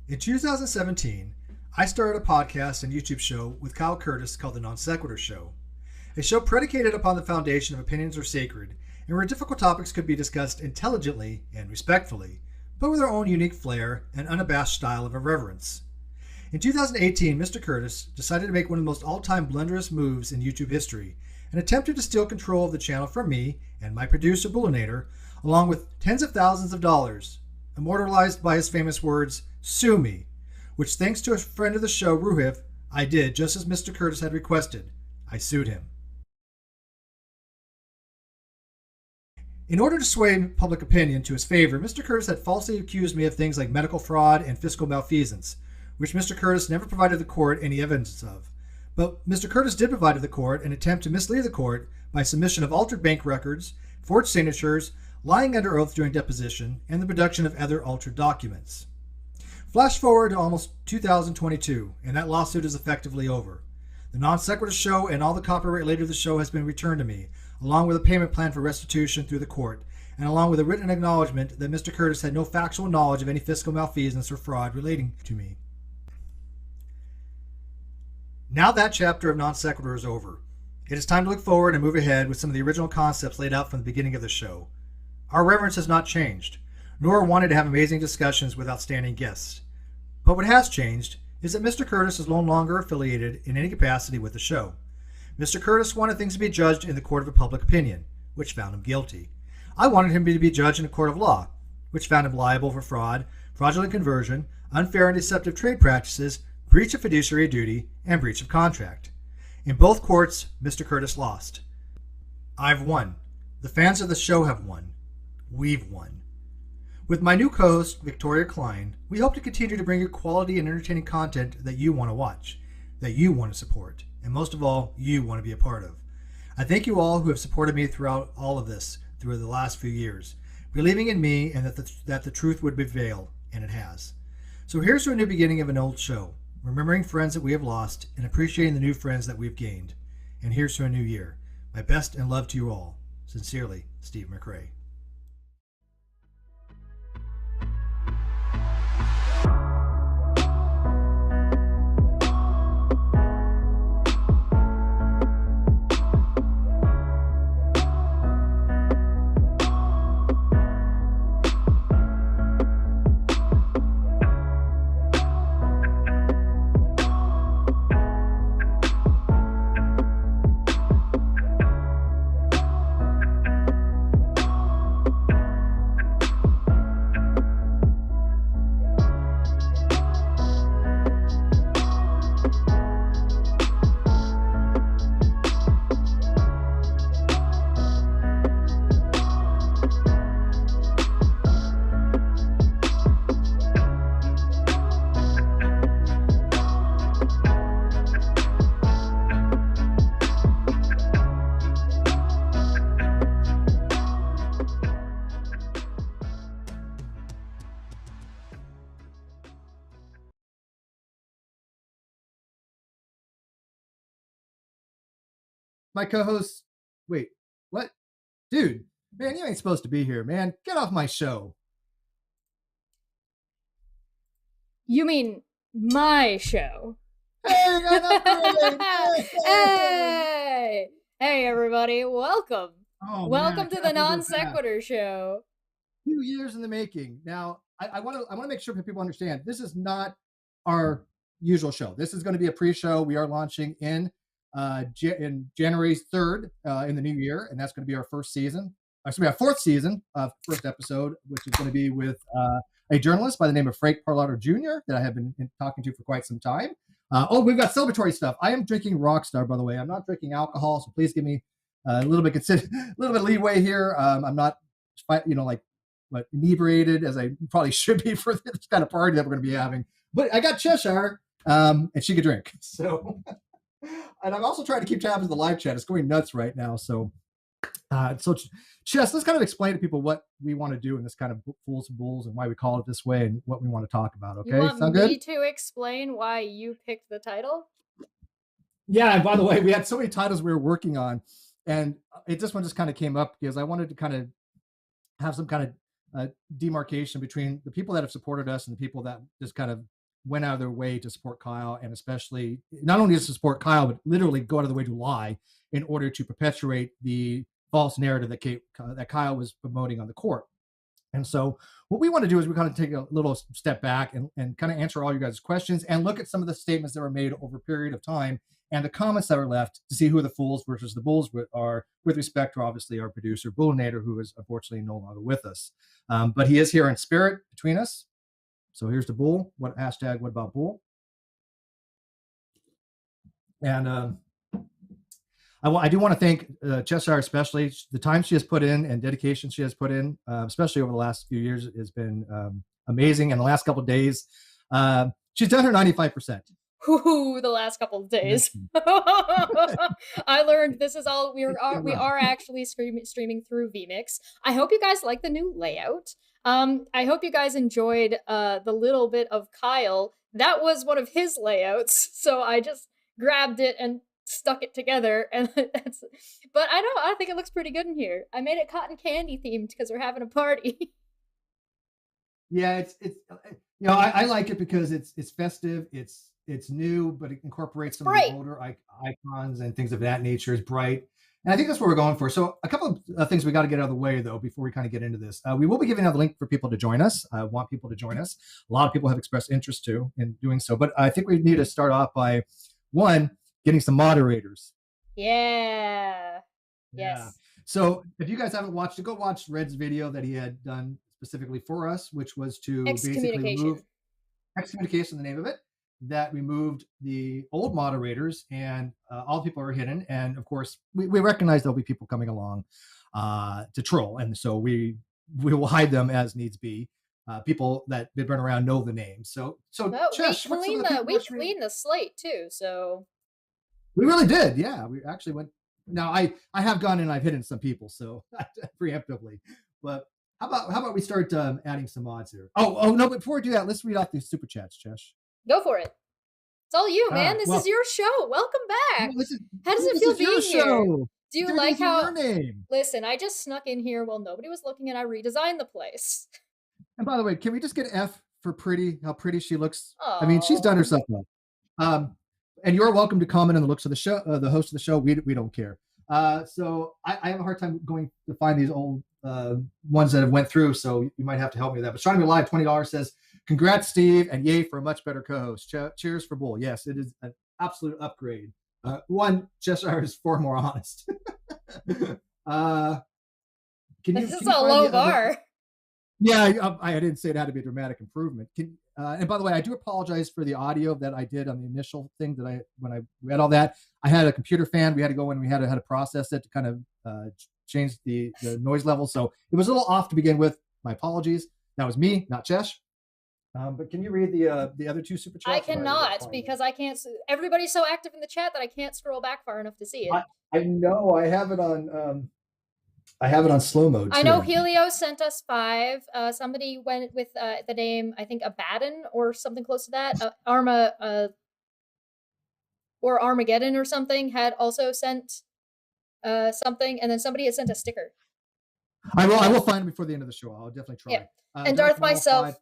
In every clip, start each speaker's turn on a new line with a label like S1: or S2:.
S1: In 2017, I started a podcast and YouTube show with Kyle Curtis called the NonSequitur Show, a show predicated upon the foundation of opinions are sacred and where difficult topics could be discussed intelligently and respectfully, but with their own unique flair and unabashed style of irreverence. In 2018, Mr. Curtis decided to make one of the most all-time blunderous moves in YouTube history and attempted to steal control of the channel from me and my producer, 𝘠𝘰𝘨𝑦𝘍𝑚, along with tens of thousands of dollars, immortalized by his famous words, "Sue me," which, thanks to a friend of the show, 𝘠𝘭𝘵𝘮, I did just as Mr. Curtis had requested. I sued him. In order to sway public opinion to his favor, Mr. Curtis had falsely accused me of things like medical fraud and fiscal malfeasance, which Mr. Curtis never provided the court any evidence of. But Mr. Curtis did provide to the court an attempt to mislead the court by submission of altered bank records, forged signatures, lying under oath during deposition, and the production of other altered documents. Flash forward to almost 2022, and that lawsuit is effectively over. The NonSequitur Show and all the copyright related to the show has been returned to me, along with a payment plan for restitution through the court, and along with a written acknowledgement that Mr. Curtis had no factual knowledge of any fiscal malfeasance or fraud relating to me. Now that chapter of NonSequitur is over. It is time to look forward and move ahead with some of the original concepts laid out from the beginning of the show. Our reverence has not changed, nor wanted to have amazing discussions with outstanding guests. But what has changed is that Mr. Curtis is no longer affiliated in any capacity with the show. Mr. Curtis wanted things to be judged in the court of public opinion, which found him guilty. I wanted him to be judged in a court of law, which found him liable for fraud, fraudulent conversion, unfair and deceptive trade practices, breach of fiduciary duty, and breach of contract. In both courts, Mr. Curtis lost. I've won. The fans of the show have won. We've won. With my new co-host, Victoria Klein, we hope to continue to bring you quality and entertaining content that you want to watch, that you want to support, and most of all, you want to be a part of. I thank you all who have supported me throughout all of this, through the last few years, believing in me and that the truth would prevail, and it has. So here's to a new beginning of an old show, remembering friends that we have lost and appreciating the new friends that we've gained. And here's to a new year. My best and love to you all. Sincerely, Steve McRae. My co-host, wait, what? Dude, man, you ain't supposed to be here, man. Get off my show.
S2: You mean my show?
S1: Hey,
S2: Hey! Hey, everybody, welcome.
S1: Oh,
S2: Welcome
S1: man,
S2: to
S1: I
S2: the
S1: can't believe that.
S2: NonSequitur Show.
S1: 2 years in the making. Now, I want to make sure people understand this is not our usual show. This is going to be a pre-show. We are launching in January 3rd in the new year, and that's going to be our first season. It's going to be our fourth season, first episode, which is going to be with a journalist by the name of Frank Parlato Jr. that I have been talking to for quite some time. We've got celebratory stuff. I am drinking Rockstar, by the way. I'm not drinking alcohol, so please give me a little bit of leeway here. I'm not, inebriated as I probably should be for this kind of party that we're going to be having. But I got Cheshire, and she could drink. So, and I'm also trying to keep tabs on the live chat. It's going nuts right now. So Chess, let's kind of explain to people what we want to do in this kind of Fools and Bulls and why we call it this way and what we want to talk about. Okay,
S2: You want
S1: sound
S2: me
S1: good?
S2: to explain why you picked the title?
S1: Yeah, and by the way, we had so many titles we were working on, and this one just kind of came up because I wanted to kind of have some kind of demarcation between the people that have supported us and the people that just kind of went out of their way to support Kyle, and especially not only just to support Kyle, but literally go out of the way to lie in order to perpetuate the false narrative that Kyle was promoting on the court. And so what we want to do is we kind of take a little step back and kind of answer all you guys' questions and look at some of the statements that were made over a period of time and the comments that were left to see who the fools versus the bulls are with respect to obviously our producer, 𝘠𝘕𝘦𝘨, who is unfortunately no longer with us. But he is here in spirit between us. So here's the bull. What about bull? And I do want to thank Cheshire, especially the time she has put in and dedication she has put in, especially over the last few years, has been amazing. And the last couple of days, she's done her 95%.
S2: Ooh, the last couple of days. I learned this is all we are actually streaming through vMix. I hope you guys like the new layout. I hope you guys enjoyed the little bit of Kyle. That was one of his layouts, so I just grabbed it and stuck it together, and but I think it looks pretty good in here. I made it cotton candy themed because we're having a party.
S1: Yeah, it's I like it because it's festive, it's new, but it incorporates some of the older icons and things of that nature. It's bright. And I think that's what we're going for. So a couple of things we got to get out of the way, though, before we kind of get into this. We will be giving out the link for people to join us. I want people to join us. A lot of people have expressed interest, too, in doing so. But I think we need to start off by, one, getting some moderators.
S2: Yeah. Yes.
S1: Yeah. So if you guys haven't watched it, go watch Red's video that he had done specifically for us, which was to basically remove excommunication, the name of it, that removed the old moderators, and all people are hidden. And of course, we recognize there'll be people coming along to troll, and so we will hide them as needs be. People that did run around know the names. So Chesh,
S2: we cleaned the slate too. So
S1: we really did, yeah. We actually went. Now I have gone and I've hidden some people, so preemptively. But how about we start adding some mods here? Oh no! But before we do that, let's read off these super chats, Chesh.
S2: Go for it. It's all you, man. This is your show. Welcome back. How does it feel being here? Do you like how? Listen, I just snuck in here while nobody was looking, and I redesigned the place.
S1: And by the way, can we just get F for pretty? How pretty she looks. Aww. I mean, she's done herself well. And you're welcome to comment on the looks of the show, the host of the show. We don't care. So I have a hard time going to find these old ones that have went through. So you might have to help me with that. But Sean Live $20 says, "Congrats, Steve, and yay for a much better co-host. Cheers for Bull." Yes, it is an absolute upgrade. One, Cheshire is far more honest.
S2: This is a low bar.
S1: Yeah, I didn't say it had to be a dramatic improvement. And by the way, I do apologize for the audio that I did on the initial thing when I read all that. I had a computer fan. We had to go in. We had to process it to kind of change the noise level. So it was a little off to begin with. My apologies. That was me, not Chesh. But can you read the other two super chats?
S2: I cannot because I can't. Everybody's so active in the chat that I can't scroll back far enough to see it.
S1: I know. I have it on. I have it on slow mode.
S2: I know Helios sent us 5. Somebody went with the name, I think, Abaddon or something close to that. Or Armageddon or something had also sent something, and then somebody had sent a sticker.
S1: I will find it before the end of the show. I'll definitely try.
S2: Yeah. And Darth myself.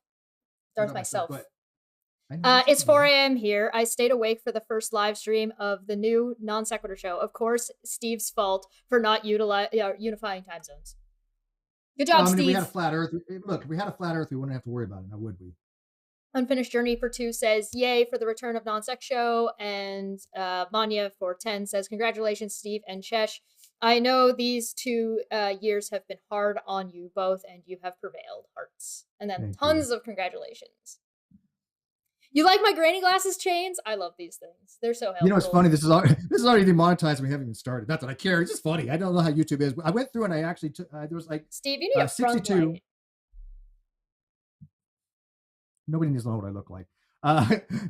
S2: It's 4 a.m. here. I stayed awake for the first live stream of the new NonSequitur Show. Of course, Steve's fault for not unifying time zones. Good job, Steve.
S1: If we had a flat Earth, look, if we had a flat Earth, we wouldn't have to worry about it, now would we?
S2: Unfinished Journey for 2 says, yay for the return of NonSeqshow. And Manya for 10 says, congratulations, Steve and Chesh. I know these 2 years have been hard on you both, and you have prevailed, hearts. And then tons of congratulations. You like my granny glasses chains? I love these things. They're so helpful.
S1: You know what's funny? This is already demonetized. We haven't even started. Not that I care. It's just funny. I don't know how YouTube is. I went through and I actually took. There was like
S2: Steve, you need a 62. Front light.
S1: Nobody needs to know what I look like.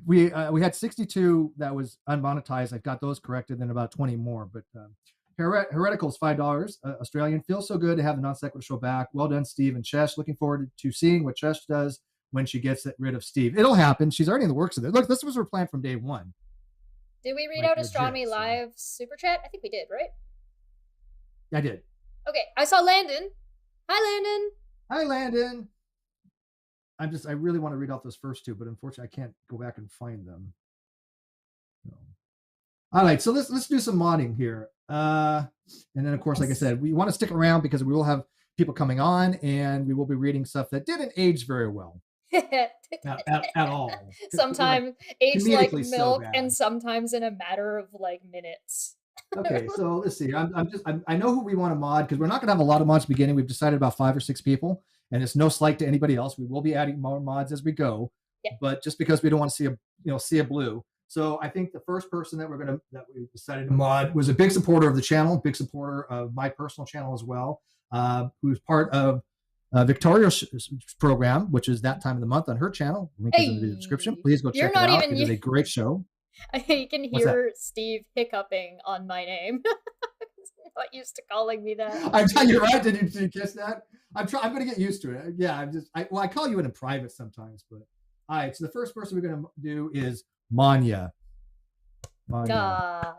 S1: We had 62 that was unmonetized. I've got those corrected. Then about 20 more. But Heretical's $5 Australian. Feels so good to have the NonSequitur Show back. Well done, Steve and Chesh. Looking forward to seeing what Chesh does when she gets rid of Steve. It'll happen. She's already in the works of it. Look, this was her plan from day one.
S2: Did we read out Astronomy Live super chat? I think we did, right?
S1: I did.
S2: Okay, I saw Landon. Hi, Landon.
S1: Hi, Landon. I really want to read out those first two, but unfortunately I can't go back and find them. No. All right, so let's do some modding here. And then of course, like I said, we want to stick around because we will have people coming on and we will be reading stuff that didn't age very well. at all.
S2: Sometimes aged like milk, and sometimes in a matter of like minutes.
S1: Okay, so let's see. I know who we want to mod because we're not going to have a lot of mods beginning. We've decided about 5 or 6 people, and it's no slight to anybody else. We will be adding more mods as we go, but just because we don't want to see a blue. So I think the first person that we decided to mod was a big supporter of the channel, big supporter of my personal channel as well, who's part of Victoria's program, which is that time of the month on her channel. Link is in the description. Please go check it out. It is a great show.
S2: You can hear Steve hiccuping on my name. Not used to calling me that.
S1: I'm telling you, right? Did you catch that? I'm going to get used to it. Yeah, I call you in private sometimes, but all right. So the first person we're going to do is Manya. Manya,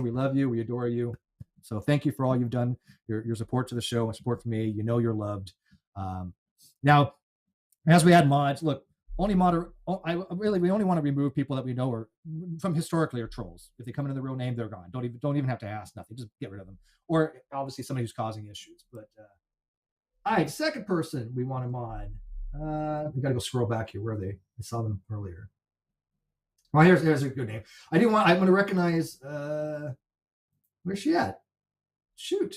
S1: we love you. We adore you. So thank you for all you've done, your support to the show and support for me. You know you're loved. Now, as we add mods, look, we only want to remove people that we know are from historically are trolls. If they come in the real name, they're gone. Don't even have to ask nothing. Just get rid of them. Or obviously somebody who's causing issues. But all right, second person we want to mod. We got to go scroll back here. Where are they? I saw them earlier. Well, here's a good name. I want to recognize. Where's she at? Shoot.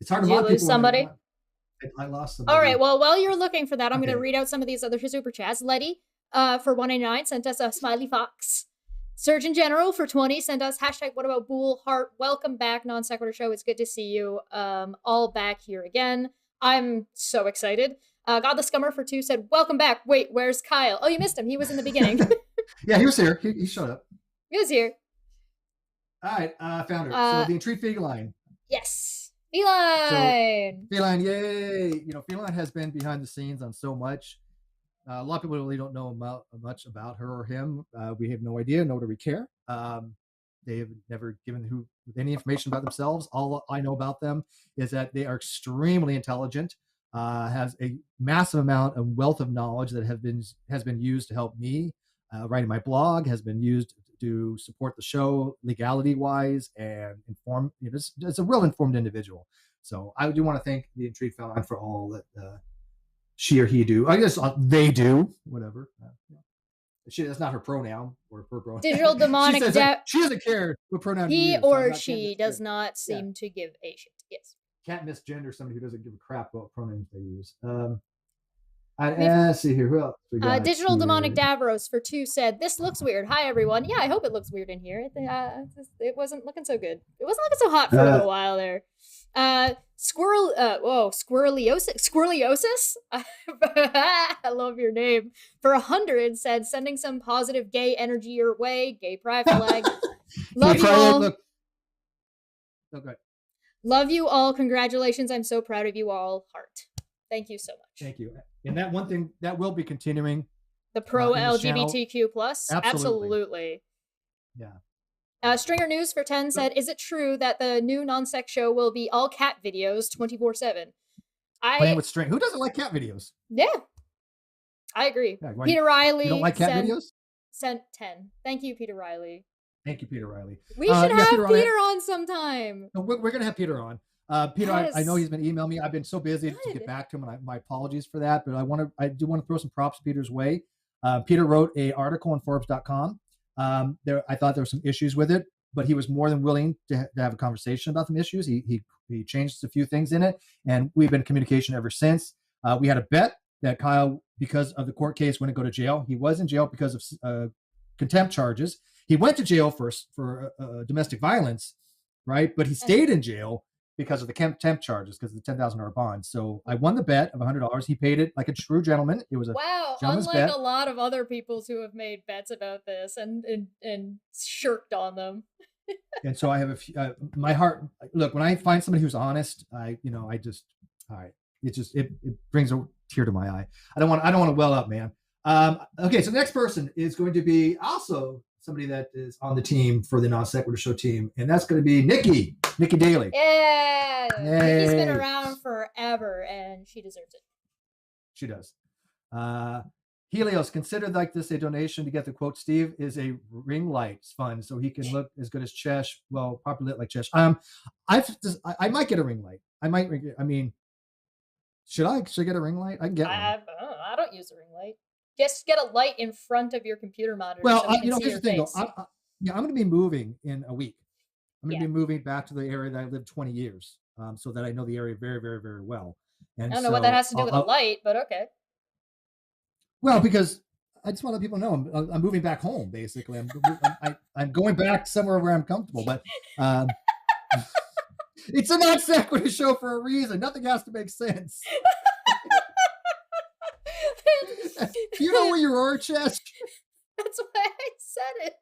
S1: It's hard to mod people.
S2: Somebody.
S1: I lost somebody.
S2: All right. Well, while you're looking for that, I'm going to read out some of these other super chats. Letty, for 189, sent us a smiley fox. Surgeon General for 20 sent us #WhatAboutBool heart. Welcome back, NonSequitur Show. It's good to see you all back here again. I'm so excited. Godless Scummer for 2 said, welcome back. Wait, where's Kyle? Oh, you missed him. He was in the beginning.
S1: Yeah, he was here. He showed up.
S2: He was here.
S1: All right, found her. So the intrigued feline.
S2: Yes. Feline.
S1: So, feline, yay. Feline has been behind the scenes on so much. A lot of people really don't know much about her or him. We have no idea, nor do we care. They have never given any information about themselves. All I know about them is that they are extremely intelligent, has a massive amount of wealth of knowledge that has been used to help me writing my blog, has been used to support the show legality-wise and inform. It's a real informed individual. So I do want to thank the intrigued feline for all that she or he do. I guess they do, whatever. That's not her pronoun or her pronoun.
S2: Digital demonic.
S1: She doesn't care what pronoun
S2: he or she does not seem to give a shit. Yes.
S1: Can't misgender somebody who doesn't give a crap about pronouns they use. Let's see here. Who else we got
S2: Digital
S1: here?
S2: Demonic Davros for 2 said, this looks weird. Hi, everyone. Yeah, I hope it looks weird in here. It wasn't looking so good. It wasn't looking so hot for a little while there. Squirreliosis? I love your name. For 100 said, sending some positive gay energy your way. Gay pride flag. Love you all.
S1: Look. Oh, good.
S2: Love you all. Congratulations. I'm so proud of you all. Heart. Thank you so much.
S1: Thank you. And that one thing that will be continuing.
S2: The pro LGBTQ plus. Absolutely.
S1: Yeah.
S2: Stringer News for 10 said, is it true that the new Nonseqshow will be all cat videos 24/7?
S1: Playing with string. Who doesn't like cat videos?
S2: Yeah. I agree. Yeah, Peter Riley.
S1: You don't like cat videos?
S2: Sent 10. Thank you, Peter Riley.
S1: Thank you, Peter Riley.
S2: We should have Peter on sometime.
S1: No, we're going to have Peter on. Peter, yes. I know he's been emailing me. I've been so busy to get back to him, and my apologies for that. But I do want to throw some props Peter's way. Peter wrote an article on Forbes.com. I thought there were some issues with it, but he was more than willing to have a conversation about some issues. He changed a few things in it, and we've been in communication ever since. We had a bet that Kyle, because of the court case, wouldn't go to jail. He was in jail because of contempt charges. He went to jail for domestic violence, right? But he stayed in jail because of the contempt charges, because of the $10,000 bond. So I won the bet of $100. He paid it like a true gentleman. It was a gentleman's bet.
S2: A lot of other people who have made bets about this and shirked on them.
S1: And so I have my heart. Look, when I find somebody who's honest, it brings a tear to my eye. I don't want to well up, man. Okay, so the next person is going to be also somebody that is on the team for the NonSequitur Show team, and that's going to be Nikki Daly.
S2: Yeah, Nikki's been around forever, and she deserves it.
S1: she does. Helios, consider like this a donation to get the quote. Steve is a ring light fund, so he can look as good as Chesh. Well, properly lit like Chesh. I might get a ring light. I mean, should I get a ring light? I can get one.
S2: I don't use a ring light. Just get a light in front of your computer monitor.
S1: Well,
S2: so you know,
S1: here's the thing. Though. I'm going to be moving in a week. I'm going to be moving back to the area that I lived 20 years, so that I know the area very, very, very well. And
S2: I don't know what that has to do with a light, but okay.
S1: Well, because I just want to let people know I'm moving back home. Basically, I'm going back somewhere where I'm comfortable. But it's a NonSequitur show for a reason. Nothing has to make sense. You know where you are, Chess?
S2: That's why I said it.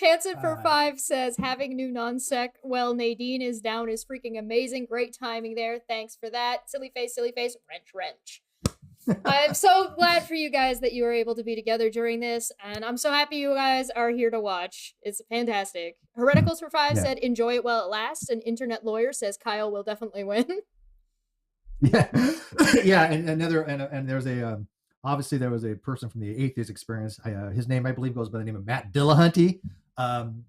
S2: Hanson for 5 says, having new non-sec. Well, Nadine is down is freaking amazing. Great timing there. Thanks for that. Silly face, wrench. I'm so glad for you guys that you were able to be together during this, and I'm so happy you guys are here to watch. It's fantastic. Hereticals for 5 said, enjoy it while it lasts. An internet lawyer says Kyle will definitely win. Yeah.
S1: Yeah, and there's a obviously there was a person from the Atheist experience. His name, I believe, goes by the name of Matt Dillahunty,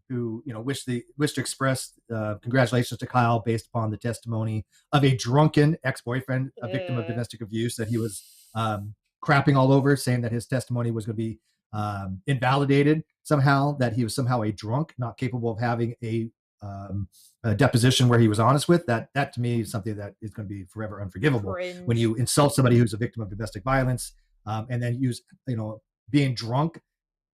S1: who wished to express congratulations to Kyle based upon the testimony of a drunken ex-boyfriend, a victim of domestic abuse, that he was crapping all over, saying that his testimony was going to be invalidated somehow, that he was somehow a drunk, not capable of having a deposition where he was honest with that. That to me is something that is going to be forever unforgivable.
S2: Cringe.
S1: When you insult somebody who's a victim of domestic violence, and then use being drunk,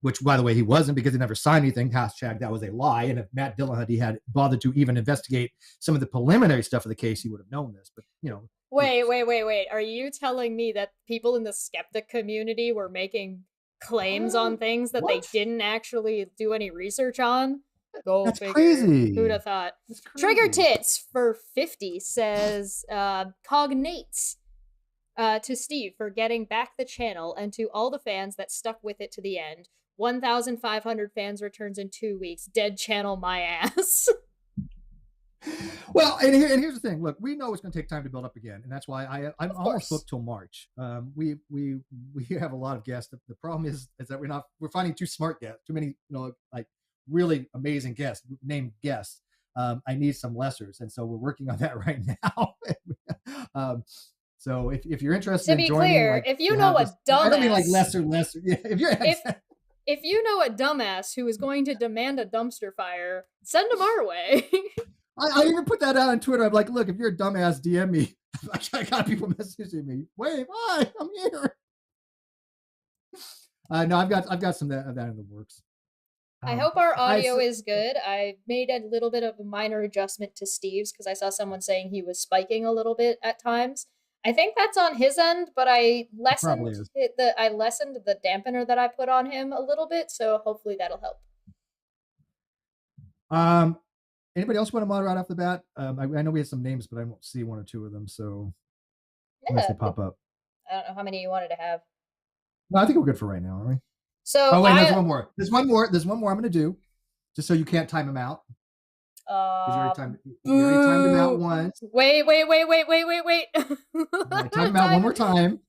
S1: which by the way he wasn't, because he never signed anything. Hashtag that was a lie. And if Matt Dillahunty had bothered to even investigate some of the preliminary stuff of the case, he would have known this. But
S2: wait, are you telling me that people in the skeptic community were making claims on things that they didn't actually do any research on? Go
S1: That's
S2: figure.
S1: Crazy.
S2: Who'd have thought? Trigger Tits for 50 says cognates to Steve for getting back the channel, and to all the fans that stuck with it to the end. 1,500 fans returns in 2 weeks. Dead channel my ass.
S1: Well, and here's the thing. Look, we know it's going to take time to build up again, and that's why I'm almost booked till March. We have a lot of guests. The problem is that we're finding too smart guests, too many like really amazing guests, named guests. I need some lessers, and so we're working on that right now. So if you're interested,
S2: to be
S1: in joining,
S2: clear, if you know a dumbass,
S1: I don't mean like lesser. Yeah,
S2: if you know a dumbass who is going to demand a dumpster fire, send them our way.
S1: I even put that out on Twitter. I'm like, look, if you're a dumbass, DM me. I got people messaging me. Wait, hi, I'm here. No, I've got some of that in the works.
S2: I hope our audio is good. I made a little bit of a minor adjustment to Steve's because I saw someone saying he was spiking a little bit at times. I think that's on his end, but I lessened the dampener that I put on him a little bit, so hopefully that'll help.
S1: Anybody else want to moderate off the bat? I know we have some names, but I don't see one or two of them, so unless they pop up.
S2: I don't know how many you wanted to have.
S1: No, I think we're good for right now, aren't we?
S2: So
S1: there's one more. There's one more I'm going to do, just so you can't time him out. You already timed him out once.
S2: Wait.
S1: Time him out one more time.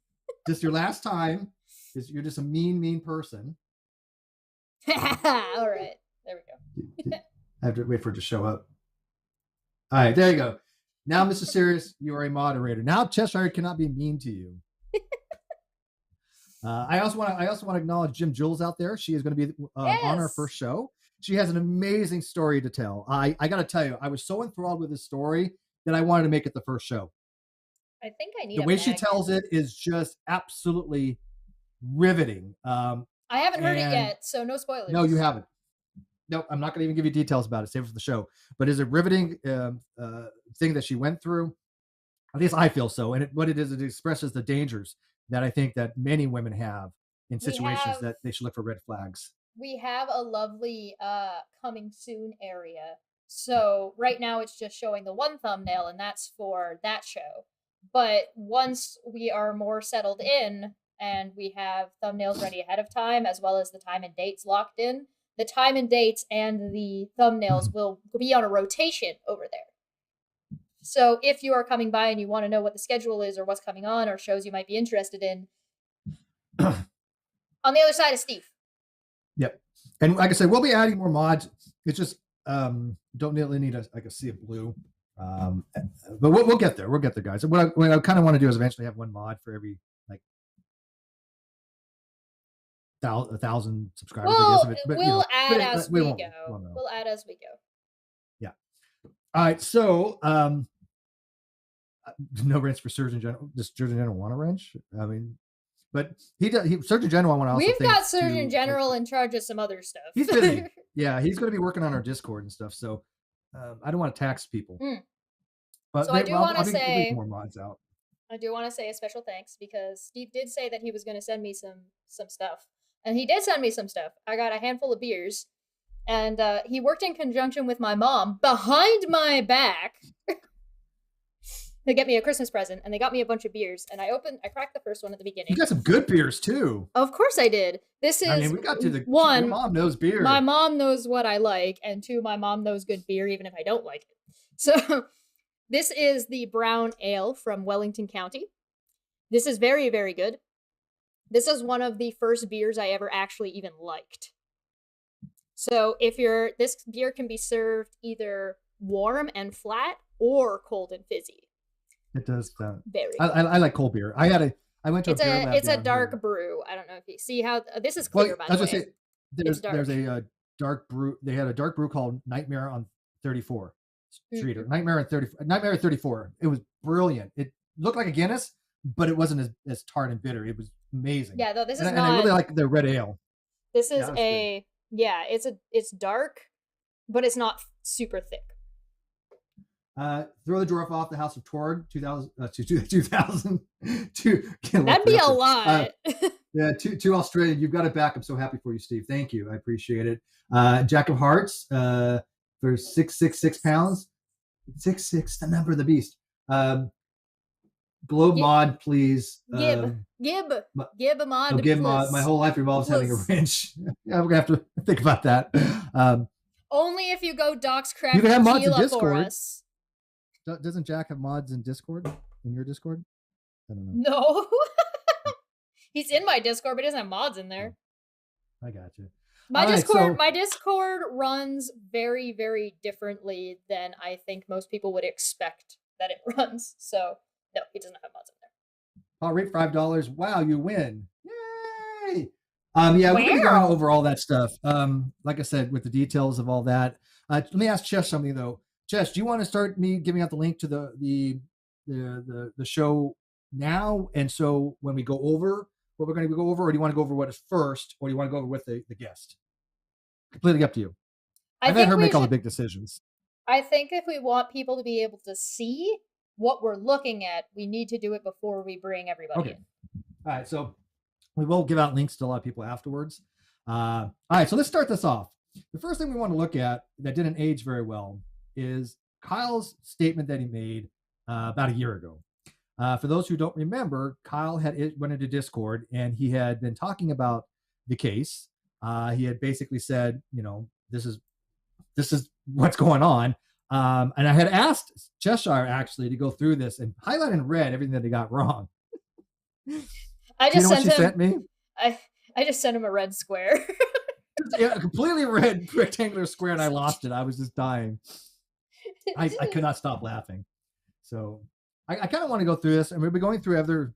S1: Just your last time. You're just a mean person.
S2: All right. There we go.
S1: I have to wait for it to show up. All right, there you go. Now, Mr. Serious, you are a moderator. Now Cheshire cannot be mean to you. I also want to acknowledge Jim Jules out there. She is going to be on our first show. She has an amazing story to tell. I got to tell you, I was so enthralled with this story that I wanted to make it the first show.
S2: I think I need
S1: the way she tells it is just absolutely riveting.
S2: I haven't heard it yet, so no spoilers.
S1: No, you haven't. No, I'm not going to even give you details about it. Save it for the show. But it's a riveting thing that she went through. At least I feel so. And what it is, it expresses the dangers that I think that many women have in situations that they should look for red flags.
S2: We have a lovely coming soon area. So right now it's just showing the one thumbnail, and that's for that show. But once we are more settled in and we have thumbnails ready ahead of time, as well as the time and dates locked in, the time and dates and the thumbnails will be on a rotation over there. So if you are coming by and you want to know what the schedule is or what's coming on or shows you might be interested in, on the other side of Steve.
S1: Yep. And like I said, we'll be adding more mods. It's just don't really need a sea of blue. But we'll get there. We'll get there, guys. What I kind of want to do is eventually have one mod for every like 1,000 subscribers.
S2: Well,
S1: I guess. But,
S2: we'll add as we go.
S1: We'll
S2: We'll add as we go.
S1: Yeah. All right. So no wrench for Surgeon General. Does Surgeon General want a wrench? I mean, but he does. Surgeon General, I want to also.
S2: We've got Surgeon General in charge of some other stuff.
S1: He's busy. Yeah, he's going to be working on our Discord and stuff. So I don't want to tax people. But
S2: so I do want to say
S1: more mods out.
S2: I do want to say a special thanks because Steve did say that he was going to send me some stuff, and he did send me some stuff. I got a handful of beers, and he worked in conjunction with my mom behind my back to get me a Christmas present, and they got me a bunch of beers, and I cracked the first one at the beginning.
S1: You got some good beers too.
S2: Of course I did. This is,
S1: I mean, we got to the
S2: one.
S1: Your mom knows beer.
S2: My mom knows what I like, and two, my mom knows good beer even if I don't like it. So this is the brown ale from Wellington County. This is very, very good. This is one of the first beers I ever actually even liked. So this beer can be served either warm and flat or cold and fizzy.
S1: It does sound
S2: very good.
S1: I like cold beer. I went to a beer lab.
S2: It's a dark brew. I don't know if you see how this is clear, by the way. I was going to
S1: say there's a dark brew. They had a dark brew called Nightmare on 34 Street or Nightmare at 34. It was brilliant. It looked like a Guinness, but it wasn't as tart and bitter. It was amazing.
S2: Yeah, though this is
S1: and I really like the red ale.
S2: This is it's dark, but it's not super thick.
S1: Throw the Dwarf off the House of Torg 2000
S2: that'd be a lot.
S1: Yeah, to Australia. You've got it back. I'm so happy for you, Steve. Thank you. I appreciate it. Jack of Hearts for 666 pounds. 66, the number of the beast. Globe mod, please.
S2: Gib a mod.
S1: Gib mod. My whole life revolves having a wrench. Yeah, we're gonna have to think about that.
S2: Only if you go Docscraft
S1: you can have mods in Discord.
S2: For us.
S1: Doesn't Jack have mods in Discord? In your Discord? I don't know.
S2: No. He's in my Discord, but he doesn't have mods in there.
S1: I got you.
S2: My Discord runs very, very differently than I think most people would expect that it runs. So no, he doesn't have mods in there.
S1: Rate $5. Wow, you win. Yay! Yeah, we're gonna go over all that stuff. Like I said, with the details of all that. Let me ask Chesh something though. Chesh, do you want to start me giving out the link to the show now? And so when we go over what we're going to go over, or do you want to go over what is first, or do you want to go over with the guest? Completely up to you. I've let her make all the big decisions.
S2: I think if we want people to be able to see what we're looking at, we need to do it before we bring everybody in.
S1: All right, so we will give out links to a lot of people afterwards. All right, so let's start this off. The first thing we want to look at that didn't age very well is Kyle's statement that he made about a year ago. For those who don't remember, Kyle went into Discord and he had been talking about the case. He had basically said, this is what's going on. And I had asked Cheshire actually to go through this and highlight in red everything that he got wrong.
S2: I just
S1: sent me.
S2: I just sent him a red square.
S1: Yeah, a completely red rectangular square, and I lost it. I was just dying. I could not stop laughing. So I kind of want to go through this, and we'll be going through other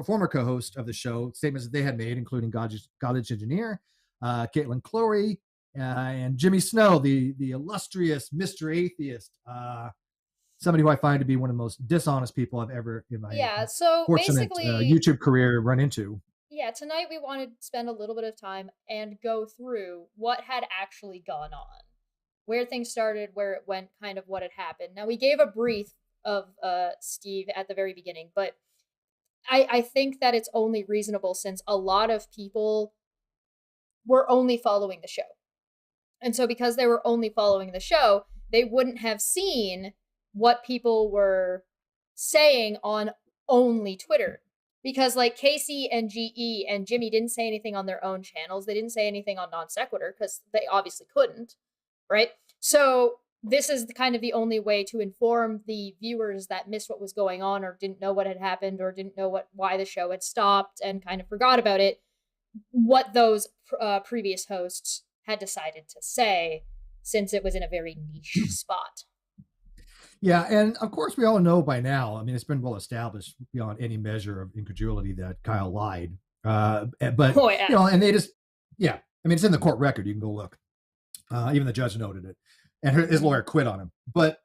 S1: former co-host of the show statements that they had made, including College Engineer, Caitlin Clory, and Jimmy Snow, the illustrious Mr. Atheist, somebody who I find to be one of the most dishonest people I've ever in my fortunate YouTube career run into.
S2: Yeah, tonight we want to spend a little bit of time and go through what had actually gone on, where things started, where it went, kind of what had happened. Now, we gave a brief of Steve at the very beginning, but I think that it's only reasonable since a lot of people were only following the show. And so because they were only following the show, they wouldn't have seen what people were saying on only Twitter. Because like Casey and GE and Jimmy didn't say anything on their own channels. They didn't say anything on NonSequitur because they obviously couldn't, right? So this is kind of the only way to inform the viewers that missed what was going on or didn't know what had happened or didn't know why the show had stopped and kind of forgot about it, what those previous hosts had decided to say, since it was in a very niche spot.
S1: Yeah, and of course we all know by now, I mean, it's been well established beyond any measure of incredulity that Kyle lied. But, you know, and they just, yeah, I mean, it's in the court record. You can go look. Even the judge noted it. And his lawyer quit on him. But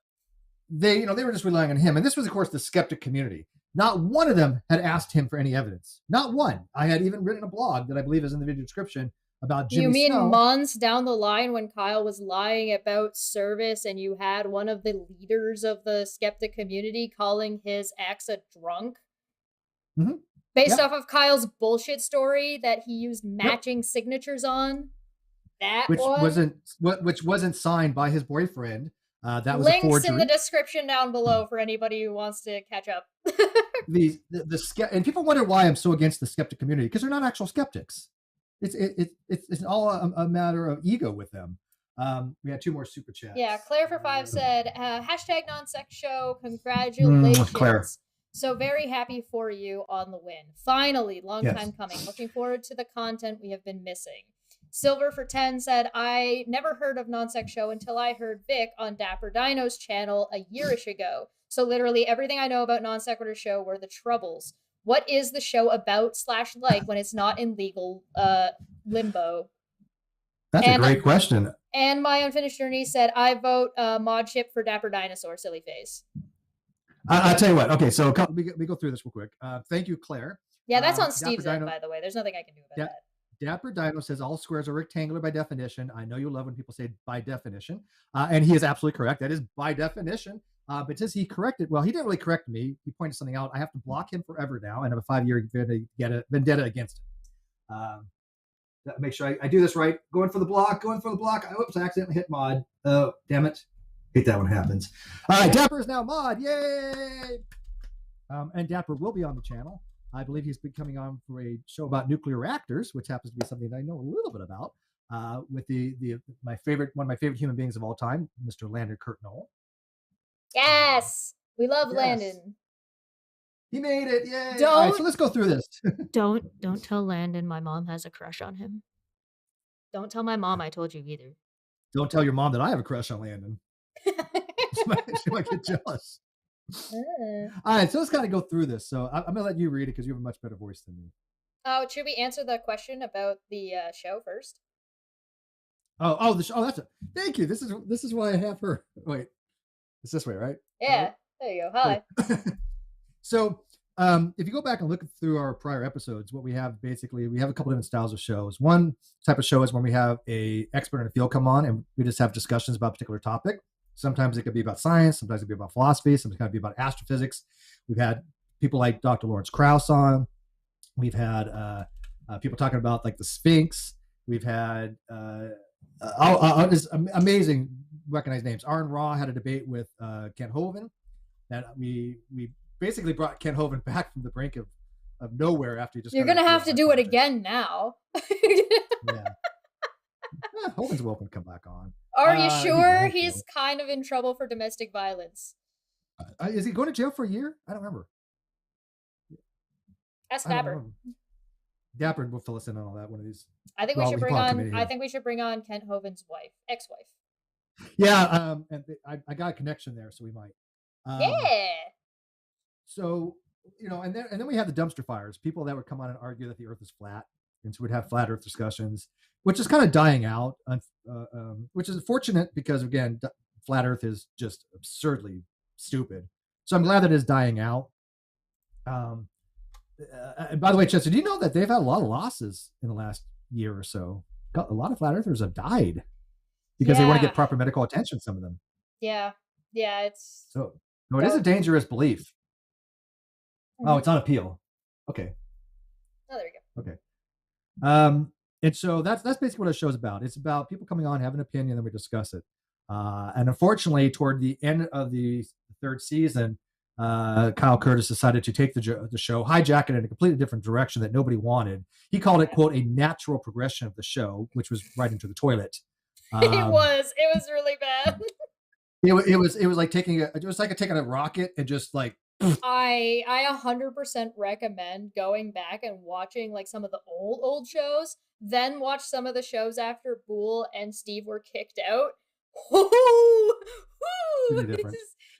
S1: they, you know, they were just relying on him. And this was, of course, the skeptic community. Not one of them had asked him for any evidence. Not one. I had even written a blog that I believe is in the video description about Jimmy
S2: You mean
S1: Snow.
S2: months down the line when Kyle was lying about service and you had one of the leaders of the skeptic community calling his ex a drunk?
S1: Mm-hmm.
S2: Based off of Kyle's bullshit story that he used matching signatures on?
S1: Which wasn't signed by his boyfriend. That was
S2: links
S1: a forgery.
S2: In the description down below for anybody who wants to catch up.
S1: And people wonder why I'm so against the skeptic community, because they're not actual skeptics. It's all a matter of ego with them. We had 2 more super chats.
S2: Yeah, Claire for 5 said hashtag NonSeqshow. Congratulations,
S1: Claire.
S2: So very happy for you on the win. Finally, long time coming. Looking forward to the content we have been missing. Silver for 10 said, I never heard of NonSeqshow until I heard Vic on Dapper Dino's channel a yearish ago. So literally everything I know about NonSequitur Show were the troubles. What is the show about / like when it's not in legal limbo?
S1: That's a great question.
S2: And my unfinished journey said, I vote mod ship for Dapper Dinosaur, silly face.
S1: I'll tell you what. Okay, so we go through this real quick. Thank you, Claire.
S2: Yeah, that's on Steve's end, by the way. There's nothing I can do about that.
S1: Dapper Dino says all squares are rectangular by definition. I know you love when people say by definition. And he is absolutely correct. That is by definition. But does he correct it? Well, he didn't really correct me. He pointed something out. I have to block him forever now and have a 5-year vendetta against him. Make sure I do this right. Going for the block. Oops, I accidentally hit mod. Oh, damn it. Hate that when it happens. All right, Dapper is now mod. Yay! And Dapper will be on the channel. I believe he's been coming on for a show about nuclear reactors, which happens to be something that I know a little bit about, with one of my favorite human beings of all time, Mr. Landon Knoll.
S2: Yes, we love Landon.
S1: He made it. Yay! All right, so let's go through this.
S2: Don't tell Landon my mom has a crush on him. Don't tell my mom I told you either.
S1: Don't tell your mom that I have a crush on Landon. She might get jealous. All right, so let's kind of go through this. So I'm gonna let you read it because you have a much better voice than me.
S2: Oh, should we answer the question about the show first?
S1: That's it. Thank you. This is why I have her. Wait, it's this way, right?
S2: Yeah, there you go. Hi.
S1: So if you go back and look through our prior episodes, what we have basically, we have a couple different styles of shows. One type of show is when we have a expert in the field come on and we just have discussions about a particular topic. Sometimes it could be about science, sometimes it could be about philosophy, sometimes it could be about astrophysics. We've had people like Dr. Lawrence Krauss on. We've had people talking about like the Sphinx. We've had just amazing recognized names. Aaron Raw had a debate with Kent Hovind, that we basically brought Kent Hovind back from the brink of nowhere after he just.
S2: You're gonna have to do it again now.
S1: Yeah. Hovind's welcome to come back on.
S2: Are you sure he's kind of in trouble for domestic violence?
S1: Is he going to jail for a year? I don't remember.
S2: Ask Dapper.
S1: Dapper will fill us in on all that one of these.
S2: I think we should bring on. I think we should bring on Kent Hovind's ex-wife.
S1: Yeah, and I got a connection there, so we might.
S2: Yeah.
S1: So and then we have the dumpster fires. People that would come on and argue that the Earth is flat, and so we'd have flat Earth discussions, which is kind of dying out. Which is fortunate because again, flat Earth is just absurdly stupid. So I'm glad that it's dying out. And by the way, Chester, do you know that they've had a lot of losses in the last year or so? A lot of flat earthers have died because they want to get proper medical attention. Some of them.
S2: Yeah, it's
S1: so. No, it is a dangerous belief. Mm-hmm. Oh, it's on appeal. Okay.
S2: Oh, there we
S1: go. Okay. And so that's basically what our show's about. It's about people coming on, have an opinion, then we discuss it. And unfortunately, toward the end of the 3rd season, Kyle Curtis decided to take the show, hijack it in a completely different direction that nobody wanted. He called it, quote, a natural progression of the show, which was right into the toilet.
S2: It was really bad.
S1: It was like taking a rocket and just like.
S2: I 100% recommend going back and watching like some of the old shows, then watch some of the shows after Bool and Steve were kicked out.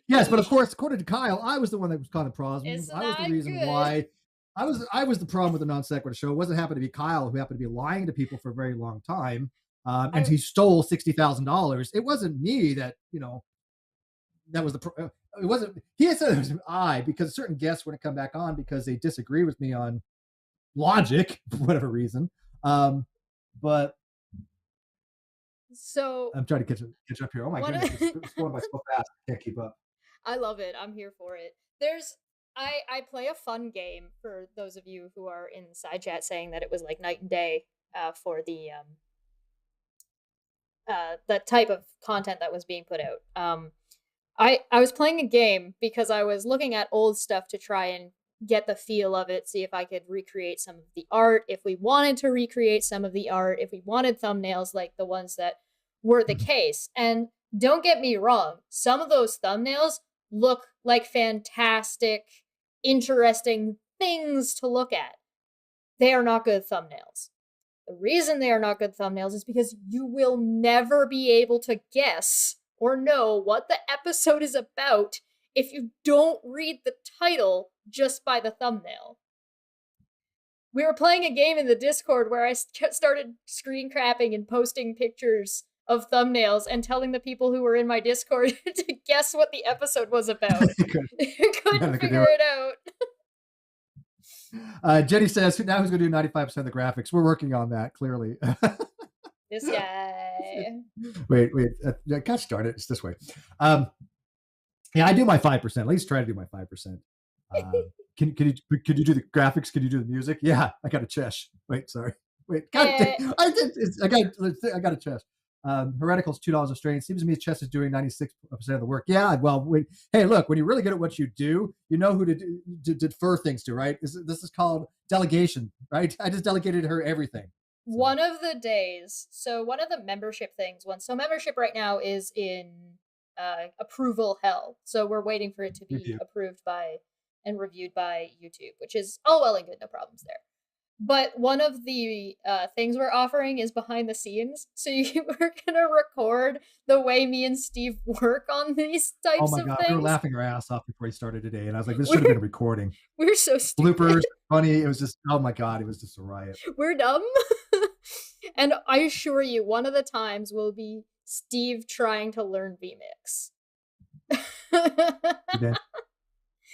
S1: Yes, but of course, according to Kyle, I was the one that was causing problems. I was the reason why. I was the problem with the Non-Sequitur Show. It wasn't happened to be Kyle, who happened to be lying to people for a very long time, and he stole $60,000. It wasn't me that that was the. It wasn't. He said it was I, because certain guests wouldn't come back on because they disagree with me on logic for whatever reason. But
S2: so
S1: I'm trying to catch up here. Oh my goodness, it's going by so fast. I can't keep up.
S2: I love it. I'm here for it. I play a fun game for those of you who are in the side chat saying that it was like night and day for the type of content that was being put out. I was playing a game because I was looking at old stuff to try and get the feel of it, see if I could recreate some of the art, if we wanted to recreate some of the art, if we wanted thumbnails like the ones that were the case. And don't get me wrong, some of those thumbnails look like fantastic, interesting things to look at. They are not good thumbnails. The reason they are not good thumbnails is because you will never be able to guess or know what the episode is about if you don't read the title just by the thumbnail. We were playing a game in the Discord where I started screen crapping and posting pictures of thumbnails and telling the people who were in my Discord to guess what the episode was about. Couldn't figure it
S1: out. Jenny says, now who's going to do 95% of the graphics? We're working on that, clearly.
S2: This guy.
S1: Wait. Gosh darn it, it's this way. Yeah, I do my 5%. At least try to do my 5%. Could you do the graphics? Could you do the music? Yeah, I got a chest. Wait, sorry. Wait, God, I got a chest. Heretical's $2 a strain. Seems to me his chest is doing 96% of the work. Yeah, well, hey, look, when you're really good at what you do, you know who to defer things to, right? This is called delegation, right? I just delegated her everything.
S2: So. One of the days, so one of the membership things, so membership right now is in approval hell. So we're waiting for it to be approved by and reviewed by YouTube, which is all well and good, no problems there. But one of the things we're offering is behind the scenes. So we're going to record the way me and Steve work on these types of things. Oh my God,
S1: we were laughing our ass off before he started today. And I was like, this should have been a recording.
S2: We're so stupid.
S1: Bloopers, funny. It was just, oh my God, it was just a riot.
S2: We're dumb. And I assure you, one of the times will be Steve trying to learn vMix.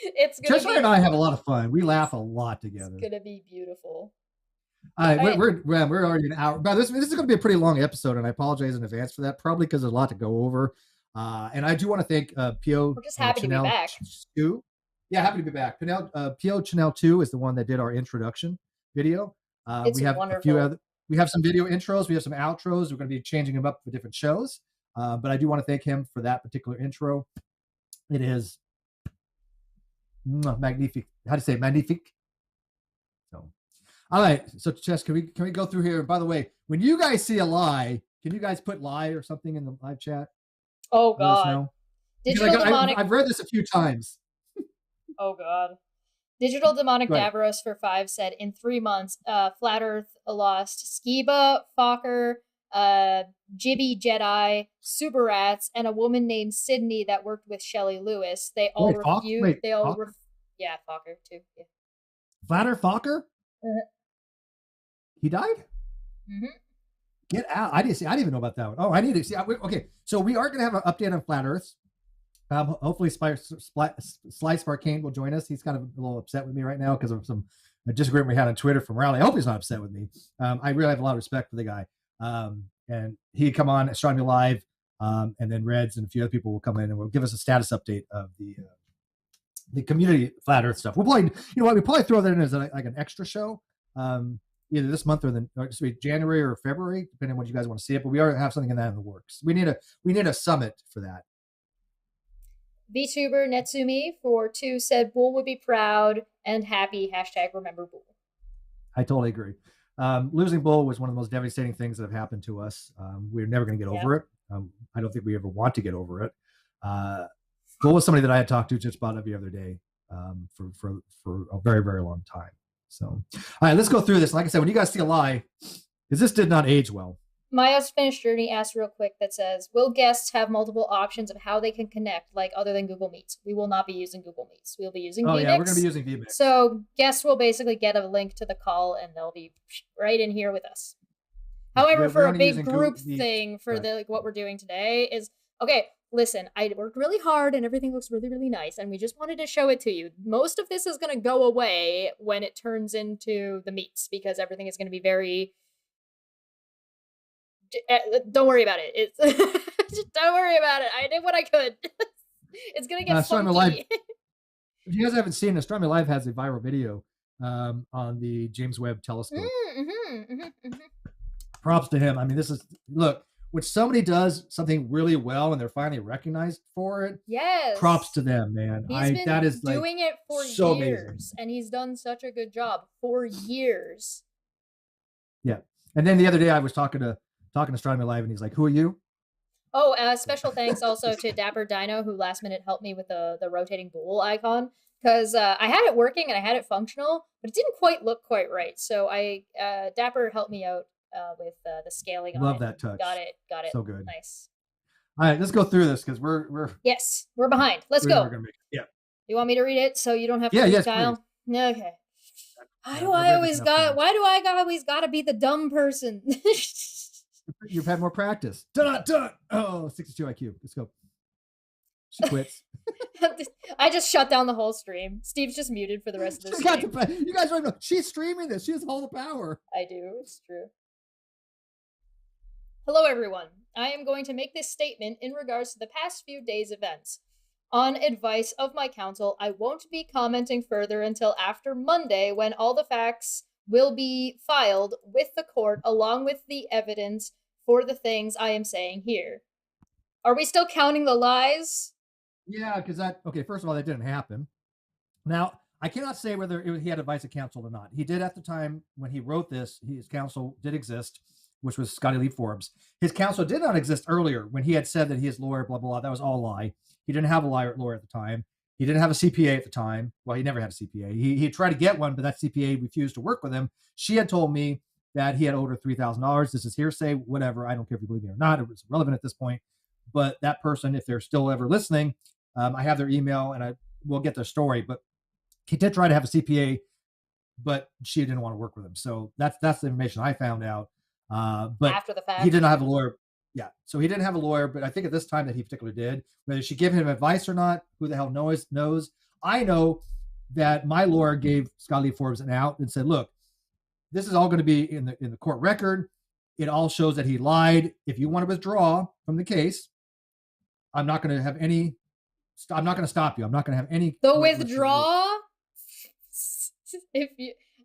S2: It's gonna
S1: Cheshire and I have a lot of fun. We laugh a lot together.
S2: It's gonna be beautiful.
S1: All right, we're already an hour. But this is going to be a pretty long episode, and I apologize in advance for that. Probably because there's a lot to go over. And I do want to thank P.O.
S2: We're just happy to be back.
S1: Yeah, happy to be back. 𝘕𝘭𝘰𝘨𝘦 2 is the one that did our introduction video. We have wonderful. A few other. We have some video intros. We have some outros. We're going to be changing them up for different shows. But I do want to thank him for that particular intro. It is magnifique. How to say magnifique? So, all right. So, Chess, can we go through here? By the way, when you guys see a lie, can you guys put lie or something in the live chat?
S2: Oh God!
S1: I've read this a few times.
S2: Oh God! Digital Demonic Davros for 5 said in 3 months, Flat Earth lost 𝘰𝘰𝘯𝘵, 𝘕𝘵𝑩𝑦𝘕, Super Rats, and a woman named Sydney that worked with Shelley Lewis. They all refused. Yeah, Fokker too. Yeah.
S1: Flat Earth Fokker? He died?
S2: Mm-hmm.
S1: Get out! I didn't even know about that one. Oh, I need to see. Okay, so we are going to have an update on Flat Earth. Hopefully, Sly Sparkane will join us. He's kind of a little upset with me right now because of some disagreement we had on Twitter from Raleigh. I hope he's not upset with me. I really have a lot of respect for the guy. And he'd come on Astronomy Live, and then Reds and a few other people will come in and will give us a status update of the community Flat Earth stuff. We'll probably, we probably throw that in as like an extra show, either this month or January or February, depending on what you guys want to see it. But we already have something in that in the works. We need a summit for that.
S2: VTuber Netsumi for 2 said Bool would be proud and happy. #remember Bool.
S1: I totally agree. Losing Bool was one of the most devastating things that have happened to us. We're never going to get over it. I don't think we ever want to get over it. Bull was somebody that I had talked to just about every other day for a very, very long time. So, all right, let's go through this. Like I said, when you guys see a lie, because this did not age well.
S2: My Unfinished Journey asked real quick that says, will guests have multiple options of how they can connect, like other than Google Meets? We will not be using Google Meets. We'll be using vMix.
S1: Yeah, we're going to be using vMix.
S2: So guests will basically get a link to the call, and they'll be right in here with us. However, for a big group thing for what we're doing today is, okay, listen, I worked really hard and everything looks really, really nice, and we just wanted to show it to you. Most of this is going to go away when it turns into the meets, because everything is going to be very... Don't worry about it. Don't worry about it. I did what I could. It's going to get funky.
S1: If you guys haven't seen it, Strawman Live has a viral video on the James Webb Telescope. Props to him. I mean, look, when somebody does something really well and they're finally recognized for it,
S2: yes,
S1: props to them, man.
S2: He's been doing it for so years, amazing. And he's done such a good job for years.
S1: Yeah. And then the other day I was talking to Strawman Live, and he's like, who are you?
S2: Oh, special thanks also to Dapper Dino, who last minute helped me with the rotating bool icon, because I had it working and I had it functional, but it didn't quite look quite right. So Dapper helped me out with the scaling on it.
S1: Love that touch.
S2: Got it.
S1: So good.
S2: Nice.
S1: All right, let's go through this, because we're
S2: behind. Let's go.
S1: Yeah.
S2: You want me to read it so you don't have to freestyle? Okay. Why do I always gotta be the dumb person?
S1: You've had more practice. Oh, 62 IQ. Let's go. She quits.
S2: I just shut down the whole stream. Steve's just muted for the rest of the stream.
S1: You guys don't know. She's streaming this. She has all the power.
S2: I do. It's true. Hello, everyone. I am going to make this statement in regards to the past few days' events. On advice of my counsel, I won't be commenting further until after Monday, when all the facts will be filed with the court along with the evidence for the things I am saying here. Are we still counting the lies?
S1: Yeah, because first of all, that didn't happen. Now, I cannot say whether he had advice of counsel or not. He did at the time when he wrote this, his counsel did exist, which was Scotty Lee Forbes. His counsel did not exist earlier when he had said that he is lawyer, blah, blah, blah. That was all a lie. He didn't have a lawyer at the time. He didn't have a CPA at the time. Well, he never had a CPA. He tried to get one, but that CPA refused to work with him. She had told me that he had owed her $3,000. This is hearsay, whatever. I don't care if you believe me or not. It was irrelevant at this point. But that person, if they're still ever listening, I have their email and I will get their story. But he did try to have a CPA, but she didn't want to work with him. So that's the information I found out. But
S2: after the fact,
S1: he did not have a lawyer. Yeah, so he didn't have a lawyer, but I think at this time that he particularly did. Whether she gave him advice or not, who the hell knows? I know that my lawyer gave Scott Lee Forbes an out and said, look, this is all going to be in the court record. It all shows that he lied. If you want to withdraw from the case, I'm not going to have any. I'm not going to stop you. I'm not going to have any.
S2: The withdraw.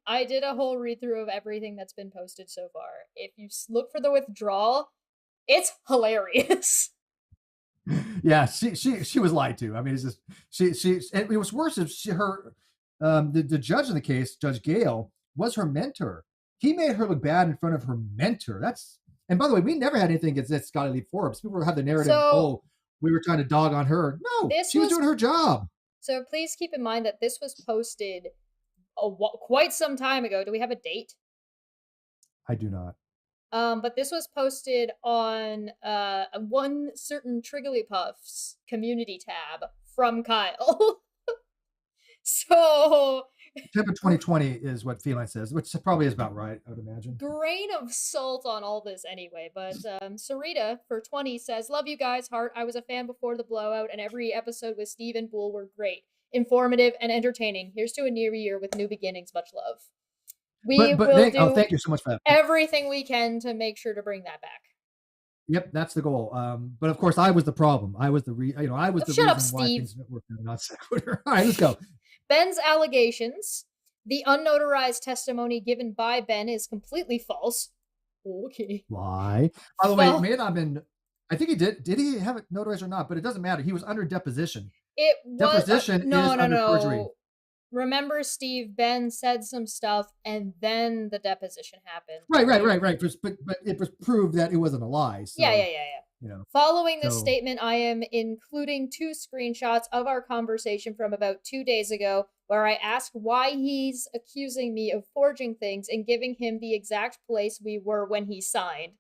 S2: I did a whole read through of everything that's been posted so far. If you look for the withdrawal, it's hilarious.
S1: Yeah, she was lied to. I mean, it's just it was worse if the judge in the case, Judge Gale, was her mentor. He made her look bad in front of her mentor. And by the way, we never had anything against Scotty Lee Forbes. People have the narrative, we were trying to dog on her. No, she was doing her job.
S2: So please keep in mind that this was posted quite some time ago. Do we have a date?
S1: I do not.
S2: But this was posted on one certain Trigglypuffs community tab from Kyle. So
S1: September 2020 is what Feline says, which probably is about right, I would imagine.
S2: Grain of salt on all this anyway, but Sarita for 20 says, love you guys, heart. I was a fan before the blowout, and every episode with Steve and Bull were great, informative, and entertaining. Here's to a new year with new beginnings. Much love. We will do
S1: thank you so much for that.
S2: Everything we can to make sure to bring that back.
S1: Yep, that's the goal. But of course, I was the problem. I was the reason why things didn't work in NonSequitur. All right, let's go.
S2: Ben's allegations. The unnotarized testimony given by Ben is completely false. Okay.
S1: Why? By the way, it may not have been. I think he did. Did he have it notarized or not? But it doesn't matter. He was under deposition.
S2: It was
S1: deposition is under perjury.
S2: Remember, Steve, Ben said some stuff, and then the deposition happened.
S1: Right. But it was proved that it wasn't a lie. So,
S2: Yeah. Following this
S1: So-
S2: statement, I am including 2 screenshots of our conversation from about 2 days ago, where I asked why he's accusing me of forging things and giving him the exact place we were when he signed.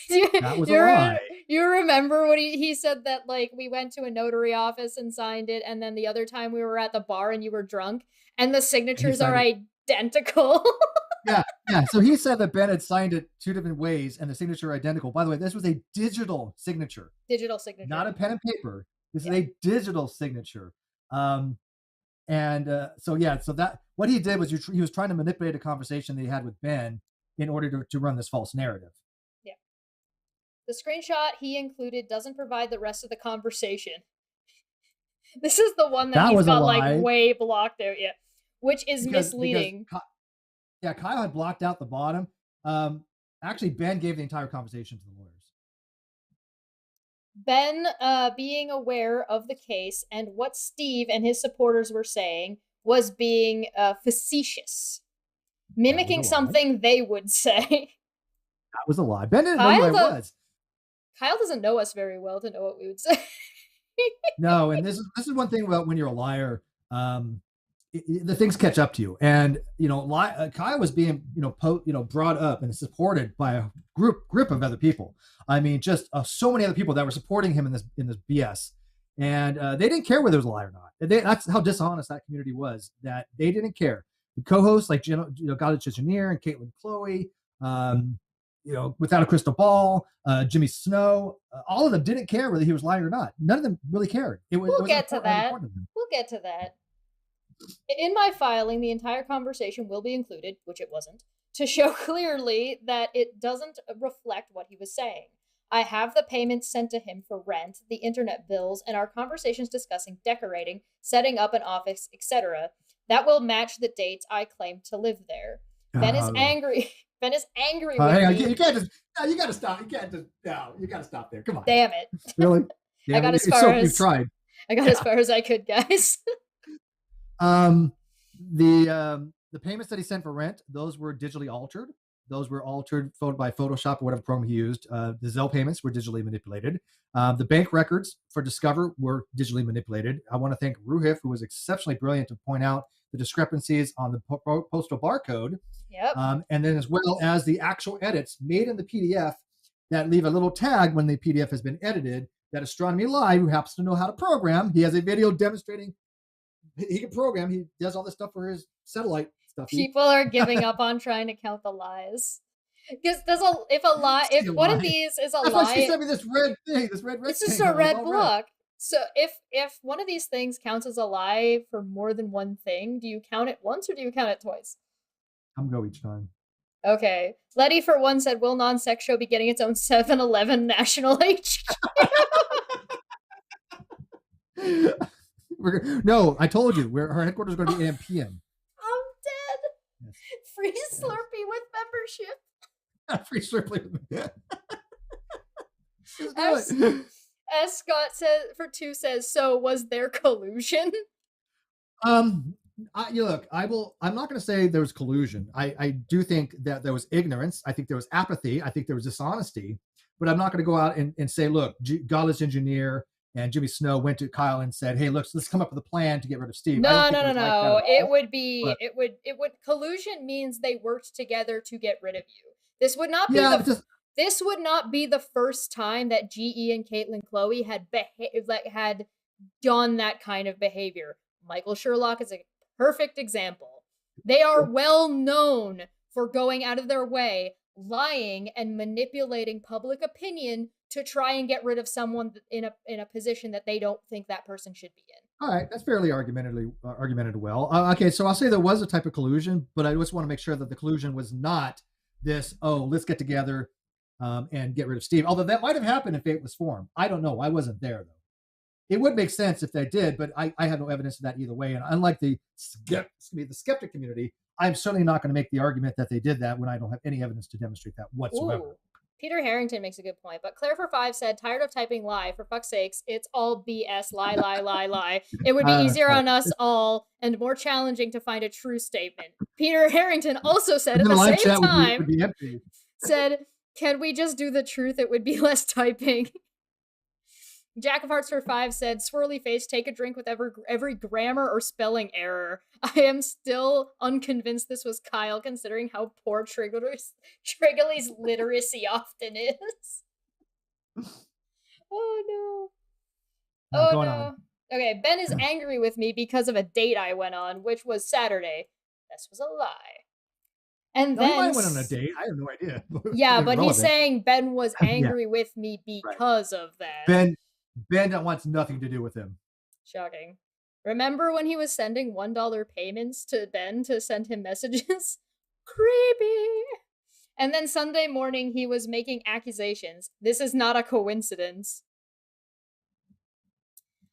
S1: That was a lie.
S2: You remember when he said that, like, we went to a notary office and signed it, and then the other time we were at the bar and you were drunk, and the signatures are identical.
S1: Yeah. So he said that Ben had signed it 2 different ways and the signature are identical. By the way, this was a digital signature.
S2: Digital signature.
S1: Not a pen and paper. This is a digital signature. So that what he did was he was trying to manipulate a conversation that he had with Ben in order to run this false narrative.
S2: Yeah. The screenshot he included doesn't provide the rest of the conversation. This is the one that he's got like way blocked out yet, which is misleading.
S1: Kyle had blocked out the bottom. Actually, Ben gave the entire conversation to the lawyers.
S2: Ben, being aware of the case and what Steve and his supporters were saying, was being facetious, mimicking something they would say.
S1: That was a lie. Ben didn't know who I was.
S2: Kyle doesn't know us very well to know what we would say.
S1: No, and this is one thing about when you're a liar. The things catch up to you, and Kyle was being brought up and supported by a group of other people. I mean, just so many other people that were supporting him in this BS, and they didn't care whether it was a lie or not. That's how dishonest that community was. That they didn't care. The co-hosts like 𝘠𝘰𝘨𝘦𝘢𝘵𝘵𝘦𝘬 and Chloe, Without a Crystal Ball, Jimmy Snow, all of them didn't care whether he was lying or not. None of them really cared.
S2: We'll get to that. In my filing, the entire conversation will be included, which it wasn't, to show clearly that it doesn't reflect what he was saying. I have the payments sent to him for rent, the internet bills, and our conversations discussing decorating, setting up an office, etc. That will match the dates I claim to live there. Ben is angry. Ben is angry with me.
S1: You can't just. No, you got to stop. You can't just. No, you got to stop there. Come on.
S2: Damn it.
S1: Really?
S2: Yeah, I got as far as.
S1: You've tried.
S2: I got as far as I could, guys.
S1: The payments that he sent for rent, those were digitally altered. Those were altered by Photoshop or whatever program he used. The Zelle payments were digitally manipulated. The bank records for Discover were digitally manipulated. I want to thank Ruhif, who was exceptionally brilliant to point out the discrepancies on the postal barcode.
S2: Yep.
S1: And then as well as the actual edits made in the PDF that leave a little tag when the PDF has been edited, that Astronomy Live, who happens to know how to program, he has a video demonstrating he can program. He does all this stuff for his satellite stuff.
S2: People are giving up on trying to count the lies. Because if one of these is a lie,
S1: that's why she sent me this red thing,
S2: It's just a red block. So if one of these things counts as a lie for more than one thing, do you count it once or do you count it twice?
S1: I'm go each time.
S2: Okay. Letty for one said, "Will NonSeqshow be getting its own 7-Eleven national HQ?"
S1: No, I told you, our headquarters is going to be AM PM.
S2: I'm dead. Yes. Free Slurpee with membership.
S1: Free Slurpee with
S2: As Scott says, for 2 says, so was there collusion?
S1: Look, I'm not going to say there was collusion. I do think that there was ignorance. I think there was apathy. I think there was dishonesty. But I'm not going to go out and say, look, Godless Engineer and Jimmy Snow went to Kyle and said, hey, let's come up with a plan to get rid of Steve.
S2: No. Collusion means they worked together to get rid of you. This would not be this would not be the first time that GE and 𝘰𝘨𝘀 had done that kind of behavior. Michael Sherlock is a perfect example. They are well known for going out of their way, lying and manipulating public opinion to try and get rid of someone in a position that they don't think that person should be in.
S1: All right, that's fairly argumented well. Okay, so I'll say there was a type of collusion, but I just want to make sure that the collusion was not this, let's get together and get rid of Steve. Although that might have happened if it was formed. I don't know. I wasn't there, though. It would make sense if they did, but I have no evidence of that either way. And unlike the skeptic community, I'm certainly not going to make the argument that they did that when I don't have any evidence to demonstrate that whatsoever.
S2: Ooh. Peter Harrington makes a good point, but Claire for 5 said, tired of typing lie, for fuck's sakes, it's all BS, lie, lie, lie, lie. It would be easier on us all and more challenging to find a true statement. Peter Harrington also said at the same time, said, can we just do the truth? It would be less typing. Jack of Hearts for 5 said, "Swirly face, take a drink with every grammar or spelling error. I am still unconvinced this was Kyle, considering how poor Triggly's literacy often is." Oh no. Oh no.
S1: On.
S2: Okay, Ben is angry with me because of a date I went on, which was Saturday. This was a lie. And
S1: no,
S2: then
S1: I went on a date. I have no idea.
S2: Yeah, but he's saying Ben was angry with me because of that.
S1: Ben wants nothing to do with him.
S2: Shocking. Remember when he was sending $1 payments to Ben to send him messages? Creepy. And then Sunday morning, he was making accusations. This is not a coincidence.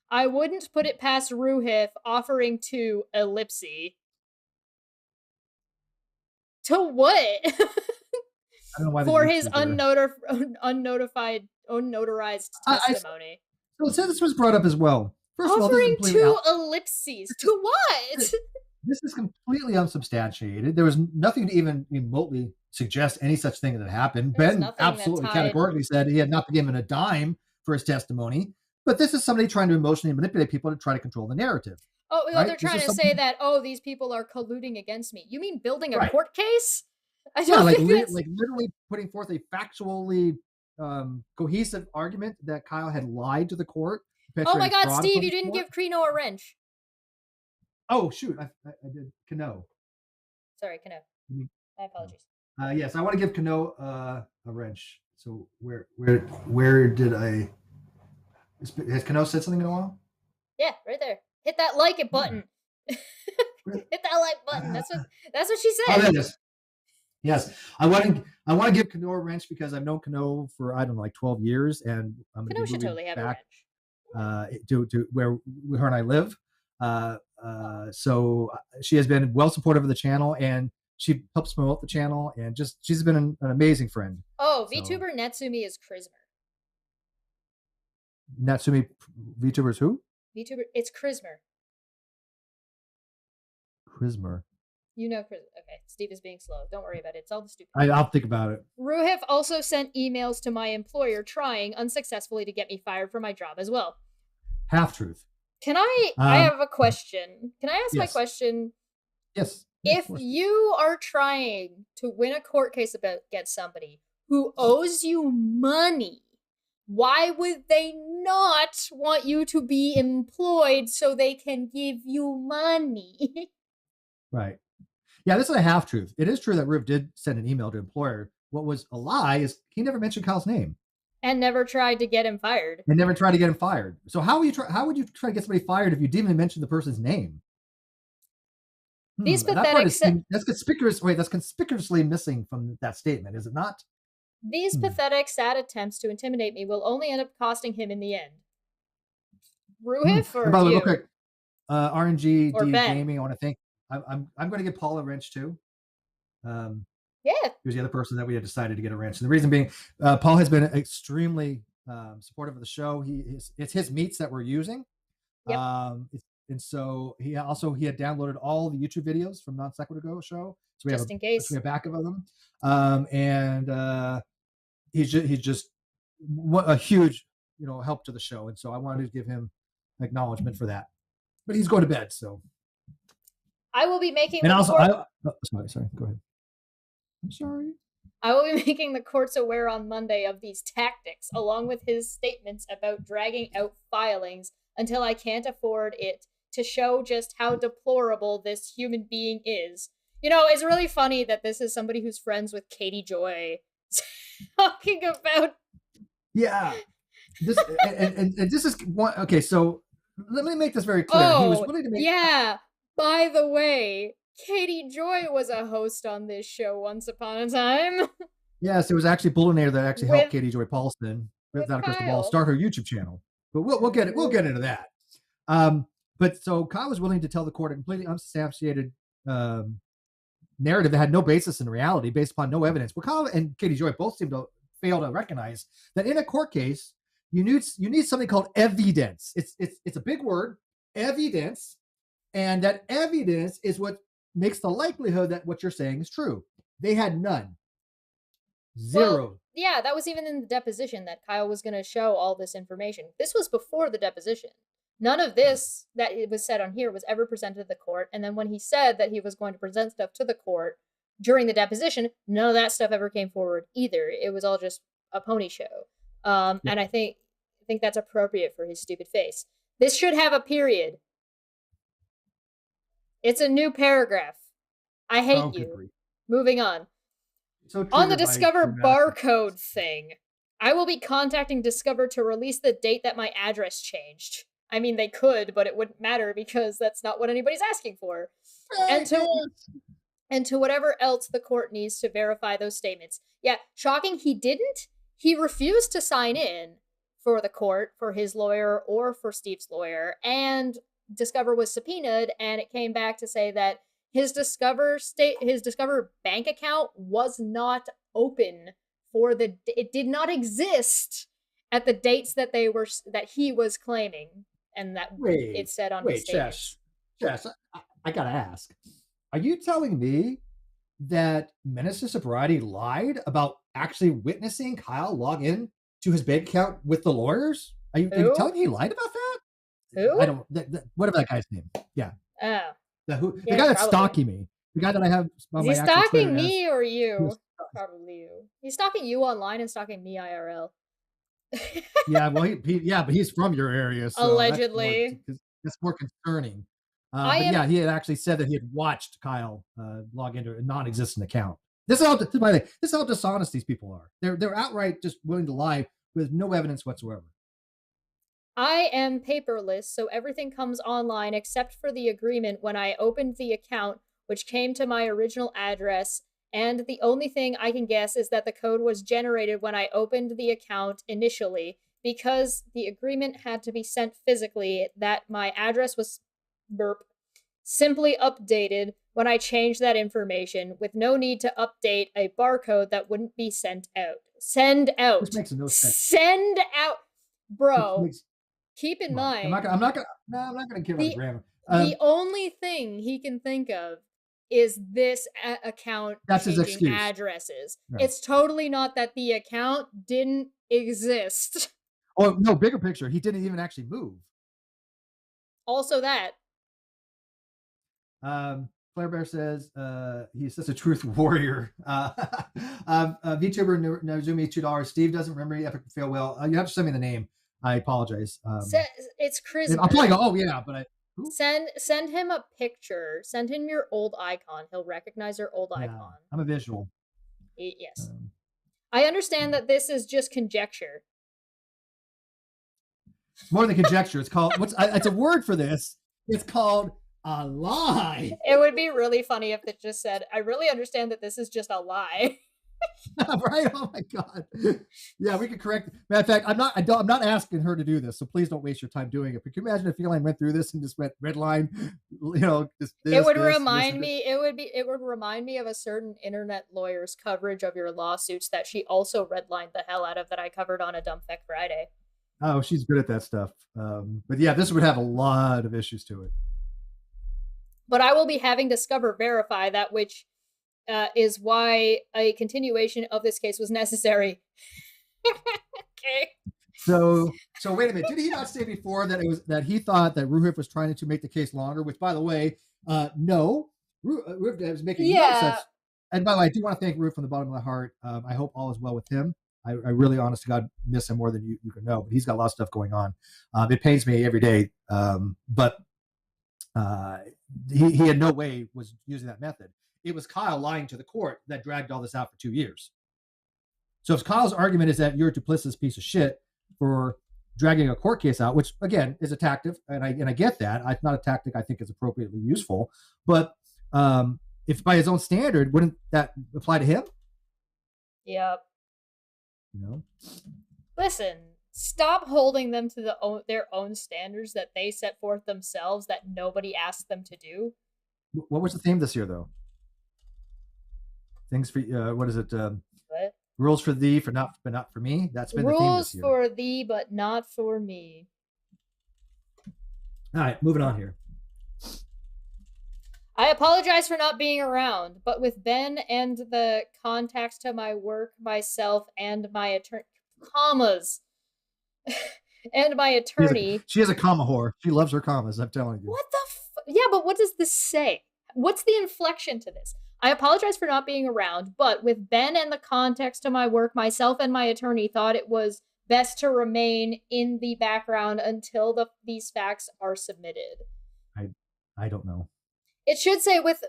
S2: I wouldn't put it past Ruhif offering to 𝘕𝘮𝘰. To what?
S1: I don't know why
S2: for his unnotarized testimony.
S1: So since this was brought up as well. First
S2: offering
S1: of all,
S2: to 𝘕𝘮𝘰s. To what?
S1: This is completely unsubstantiated. There was nothing to even remotely suggest any such thing that happened. Ben absolutely categorically said he had not been given a dime for his testimony. But this is somebody trying to emotionally manipulate people to try to control the narrative.
S2: Oh, well, right? They're trying to say that, oh, these people are colluding against me. You mean building a court case?
S1: I don't like literally putting forth a factually cohesive argument that Kyle had lied to the court.
S2: Oh my God, Steve, you didn't give Krino a wrench.
S1: Oh, shoot. I did 𝘠𝘦.
S2: Sorry, 𝘠𝘦. My apologies.
S1: Yes, I want to give 𝘠𝘦 a wrench. So where did I... Has 𝘠𝘦 said something in a while?
S2: Yeah, right there. Hit that like it button. Hit that like button. That's what she said.
S1: Oh, there it is. Yes, I want to give 𝘠𝘦 a wrench because I've known 𝘠𝘦 for I don't know, like 12 years, and I'm
S2: 𝘠𝘦 should totally have
S1: back,
S2: a wrench.
S1: To where her and I live. So she has been well supportive of the channel, and she helps promote the channel, and she's been an amazing friend.
S2: Oh, VTuber Natsumi is 𝘓𝘰𝘀.
S1: Natsumi VTuber is who?
S2: VTuber, it's 𝘓𝘰𝘀.
S1: 𝘓𝘰𝘀.
S2: You know 𝘓𝘰𝘀. Okay, Steve is being slow. Don't worry about it. It's all the stupid.
S1: I'll think about it.
S2: Ruhif also sent emails to my employer trying unsuccessfully to get me fired from my job as well.
S1: Half-truth.
S2: Can I have a question. Can I ask my question?
S1: Yes.
S2: If you are trying to win a court case against somebody who owes you money, why would they not want you to be employed so they can give you money?
S1: Right. Yeah, this is a half-truth. It is true that Ruhif did send an email to employer. What was a lie is he never mentioned Kyle's name.
S2: And never tried to get him fired.
S1: So how would you try to get somebody fired if you didn't even mention the person's name?
S2: These pathetic...
S1: That's conspicuously missing from that statement, is it not?
S2: These pathetic, sad attempts to intimidate me will only end up costing him in the end. Ruhif or
S1: by the way,
S2: you?
S1: real quick, RNG
S2: or
S1: D
S2: Ben.
S1: Gaming, I want to thank... I'm going to give Paul a wrench too.
S2: Yeah.
S1: He was the other person that we had decided to get a wrench. And the reason being, Paul has been extremely supportive of the show. It's his meats that we're using.
S2: Yep.
S1: And so he had downloaded all the YouTube videos from NonSequitur Show. So we
S2: just in case.
S1: We have backup of them. And he's just a huge, help to the show. And so I wanted to give him acknowledgement for that. But he's going to bed, so.
S2: I will be making.
S1: And also, sorry. Go ahead. I'm sorry.
S2: I will be making the courts aware on Monday of these tactics, along with his statements about dragging out filings until I can't afford it, to show just how deplorable this human being is. It's really funny that this is somebody who's friends with 𝘰𝘰𝘯𝘵 talking about.
S1: Yeah. This and this is one. Okay, so let me make this very clear.
S2: Oh,
S1: he was willing to make.
S2: Yeah. By the way, 𝘰𝘰𝘯𝘵 was a host on this show once upon a time.
S1: Yes, it was actually 𝘠𝘭𝘵𝑛𝑎tor that actually helped 𝘰𝘰𝘯𝘵 Paulson without a crystal ball start her YouTube channel. But we'll get into that. But so Kyle was willing to tell the court a completely unsubstantiated narrative that had no basis in reality, based upon no evidence. Well, Kyle and 𝘰𝘰𝘯𝘵 both seem to fail to recognize that in a court case, you need something called evidence. It's a big word, evidence, and that evidence is what makes the likelihood that what you're saying is true. They had none. Zero.
S2: Well, yeah, that was even in the deposition that Kyle was going to show all this information. This was before the deposition. None of this that it was said on here was ever presented to the court. And then when he said that he was going to present stuff to the court during the deposition, none of that stuff ever came forward either. It was all just a pony show. And I think that's appropriate for his stupid face. This should have a period. It's a new paragraph. I hate you. Moving on.
S1: So
S2: on the Discover barcode thing, I will be contacting Discover to release the date that my address changed. I mean, they could, but it wouldn't matter because that's not what anybody's asking for. And to whatever else the court needs to verify those statements. Yeah, shocking, he didn't. He refused to sign in for the court, for his lawyer, or for Steve's lawyer, and Discover was subpoenaed, and it came back to say that his Discover bank account was not open for it did not exist at the dates that he was claiming, and that it said on his statement.
S1: Chess, I gotta ask, are you telling me that Menace to Sobriety lied about actually witnessing Kyle log in to his bank account with the lawyers? Are you telling me he lied about that?
S2: Who?
S1: I don't. Whatever that guy's name. Yeah.
S2: Oh.
S1: The guy that's stalking me. The guy that I have.
S2: Is he stalking me or you? Probably you. He's stalking you online and stalking me IRL.
S1: Yeah, well, but he's from your area, so
S2: allegedly.
S1: That's more concerning. Yeah, he had actually said that he had watched Kyle log into a non-existent account. This is how dishonest these people are. They're outright just willing to lie with no evidence whatsoever.
S2: I am paperless, so everything comes online except for the agreement when I opened the account, which came to my original address. And the only thing I can guess is that the code was generated when I opened the account initially, because the agreement had to be sent physically, that my address was simply updated when I changed that information, with no need to update a barcode that wouldn't be sent out. Send out.
S1: This makes no sense.
S2: Send out. Bro, keep in mind.
S1: I'm not gonna give him grammar.
S2: The only thing he can think of is this account
S1: that's his excuse.
S2: Addresses. Right. It's totally not that the account didn't exist.
S1: Oh, no, bigger picture. He didn't even actually move.
S2: Also that.
S1: Claire Bear says he's such a truth warrior. VTuber Nozumi $2. Steve doesn't remember the epic fail well. You have to send me the name. I apologize.
S2: It's Chris.
S1: I'm probably going, oh yeah, but
S2: send him a picture. Send him your old icon. He'll recognize your old icon.
S1: I'm a visual.
S2: Yes. I understand that this is just conjecture.
S1: It's more than conjecture. It's called it's a word for this. It's called a lie.
S2: It would be really funny if it just said, I really understand that this is just a lie.
S1: Right? Oh my God. Yeah, we could correct. Matter of fact, I'm not asking her to do this, so please don't waste your time doing it. But can you imagine if Feline went through this and just went red line? It would remind
S2: me of a certain internet lawyer's coverage of your lawsuits that she also redlined the hell out of, that I covered on a Dumb Feck Friday.
S1: Oh, she's good at that stuff. But yeah, this would have a lot of issues to it.
S2: But I will be having Discover verify that, which is why a continuation of this case was necessary. Okay.
S1: So wait a minute. Did he not say before that he thought that Ruhif was trying to make the case longer? Which, by the way, no, Ruhif was making no sense. And by the way, I do want to thank Ruhif from the bottom of my heart. I hope all is well with him. I really, honest to God, miss him more than you can know. But he's got a lot of stuff going on. It pains me every day. But he had no way was using that method. It was Kyle lying to the court that dragged all this out for 2 years. So if Kyle's argument is that you're a duplicitous piece of shit for dragging a court case out, which again is a tactic, and I get that. It's not a tactic I think is appropriately useful. But if by his own standard, wouldn't that apply to him?
S2: Yep. Listen, stop holding them to their own standards that they set forth themselves that nobody asked them to do.
S1: What was the theme this year, though? Things for what is it?
S2: What?
S1: Rules for thee, but not for me. That's been the theme this year.
S2: Rules for thee, but not for me.
S1: All right, moving on here.
S2: I apologize for not being around, but with Ben and the contacts to my work, myself, and my attorney, commas, and my attorney.
S1: She is a comma whore. She loves her commas, I'm telling you.
S2: What the yeah, but what does this say? What's the inflection to this? I apologize for not being around, but with Ben and the context to my work, myself and my attorney thought it was best to remain in the background until these facts are submitted.
S1: I don't know.
S2: It should say with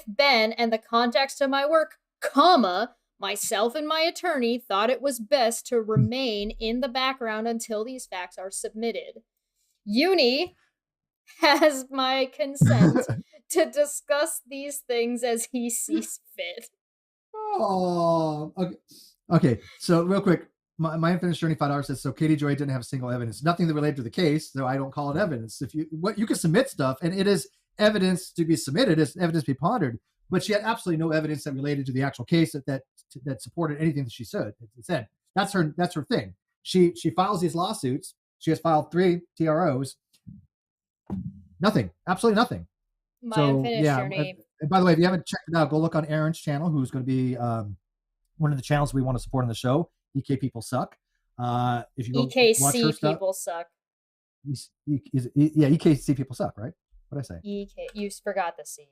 S2: Ben and the context to my work, comma, myself and my attorney thought it was best to remain in the background until these facts are submitted. Uni has my consent to discuss these things as he sees fit.
S1: Oh, okay. So real quick, my unfinished journey $5 says, so Katie Joy didn't have a single evidence, nothing that related to the case, so I don't call it evidence. If you can submit stuff, and it is evidence to be submitted, it's evidence to be pondered, but she had absolutely no evidence that related to the actual case that supported anything that she said. That's her thing. She files these lawsuits. She has filed 3 TROs. Nothing, absolutely nothing.
S2: My unfinished journey.
S1: And by the way, if you haven't checked it out, go look on Aaron's channel, who's going to be one of the channels we want to support on the show. EK People Suck. If you go
S2: EKC
S1: watch her stuff,
S2: People Suck.
S1: Yeah, EKC People Suck, right? What did I say?
S2: EK. You forgot the C.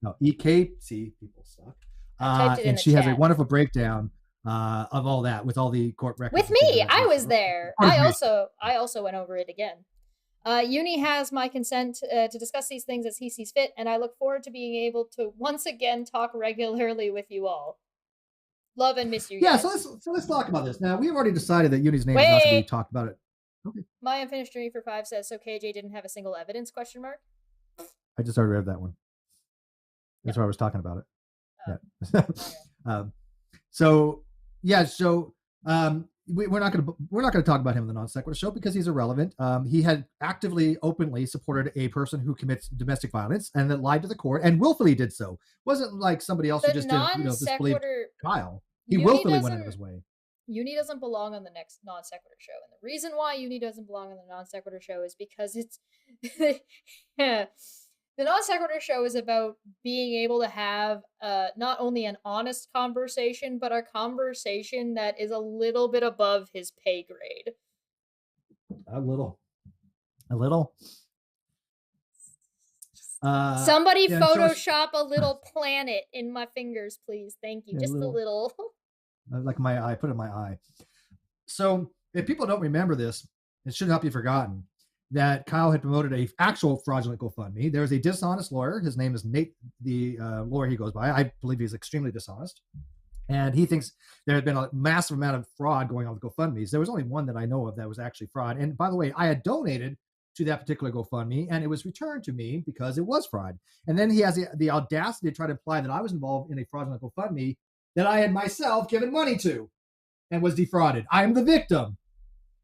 S1: No, EKC People Suck. And she has a wonderful breakdown of all that with all the court records.
S2: With me, I was there. I also went over it again. Uni has my consent to discuss these things as he sees fit, and I look forward to being able to once again talk regularly with you all. Love and miss you.
S1: Yeah,
S2: guys.
S1: so let's talk about this. Now, we've already decided that Uni's name is not going to be talked about it. Okay.
S2: My unfinished journey for 5 says, so KJ didn't have a single evidence, question mark?
S1: I just already read that one. That's why I was talking about it. Yeah. We're not going to talk about him in the NonSequitur Show because he's irrelevant. He had actively, openly supported a person who commits domestic violence and that lied to the court and willfully did so. It wasn't like somebody else who just didn't disbelieve Kyle. He willfully went out of his way.
S2: Uni doesn't belong on the next Non-Sequitur Show. And the reason why Uni doesn't belong on the Non-Sequitur Show is because it's... The Non-Sequitur Show is about being able to have not only an honest conversation, but a conversation that is a little bit above his pay grade.
S1: A little.
S2: Somebody Photoshop a little planet in my fingers, please. Thank you. Just a little.
S1: Like my eye. Put it in my eye. So if people don't remember this, it should not be forgotten that Kyle had promoted a actual fraudulent GoFundMe. There was a dishonest lawyer. His name is Nate, the lawyer he goes by. I believe he's extremely dishonest. And he thinks there had been a massive amount of fraud going on with GoFundMes. There was only one that I know of that was actually fraud. And by the way, I had donated to that particular GoFundMe, and it was returned to me because it was fraud. And then he has the audacity to try to imply that I was involved in a fraudulent GoFundMe that I had myself given money to and was defrauded. I am the victim,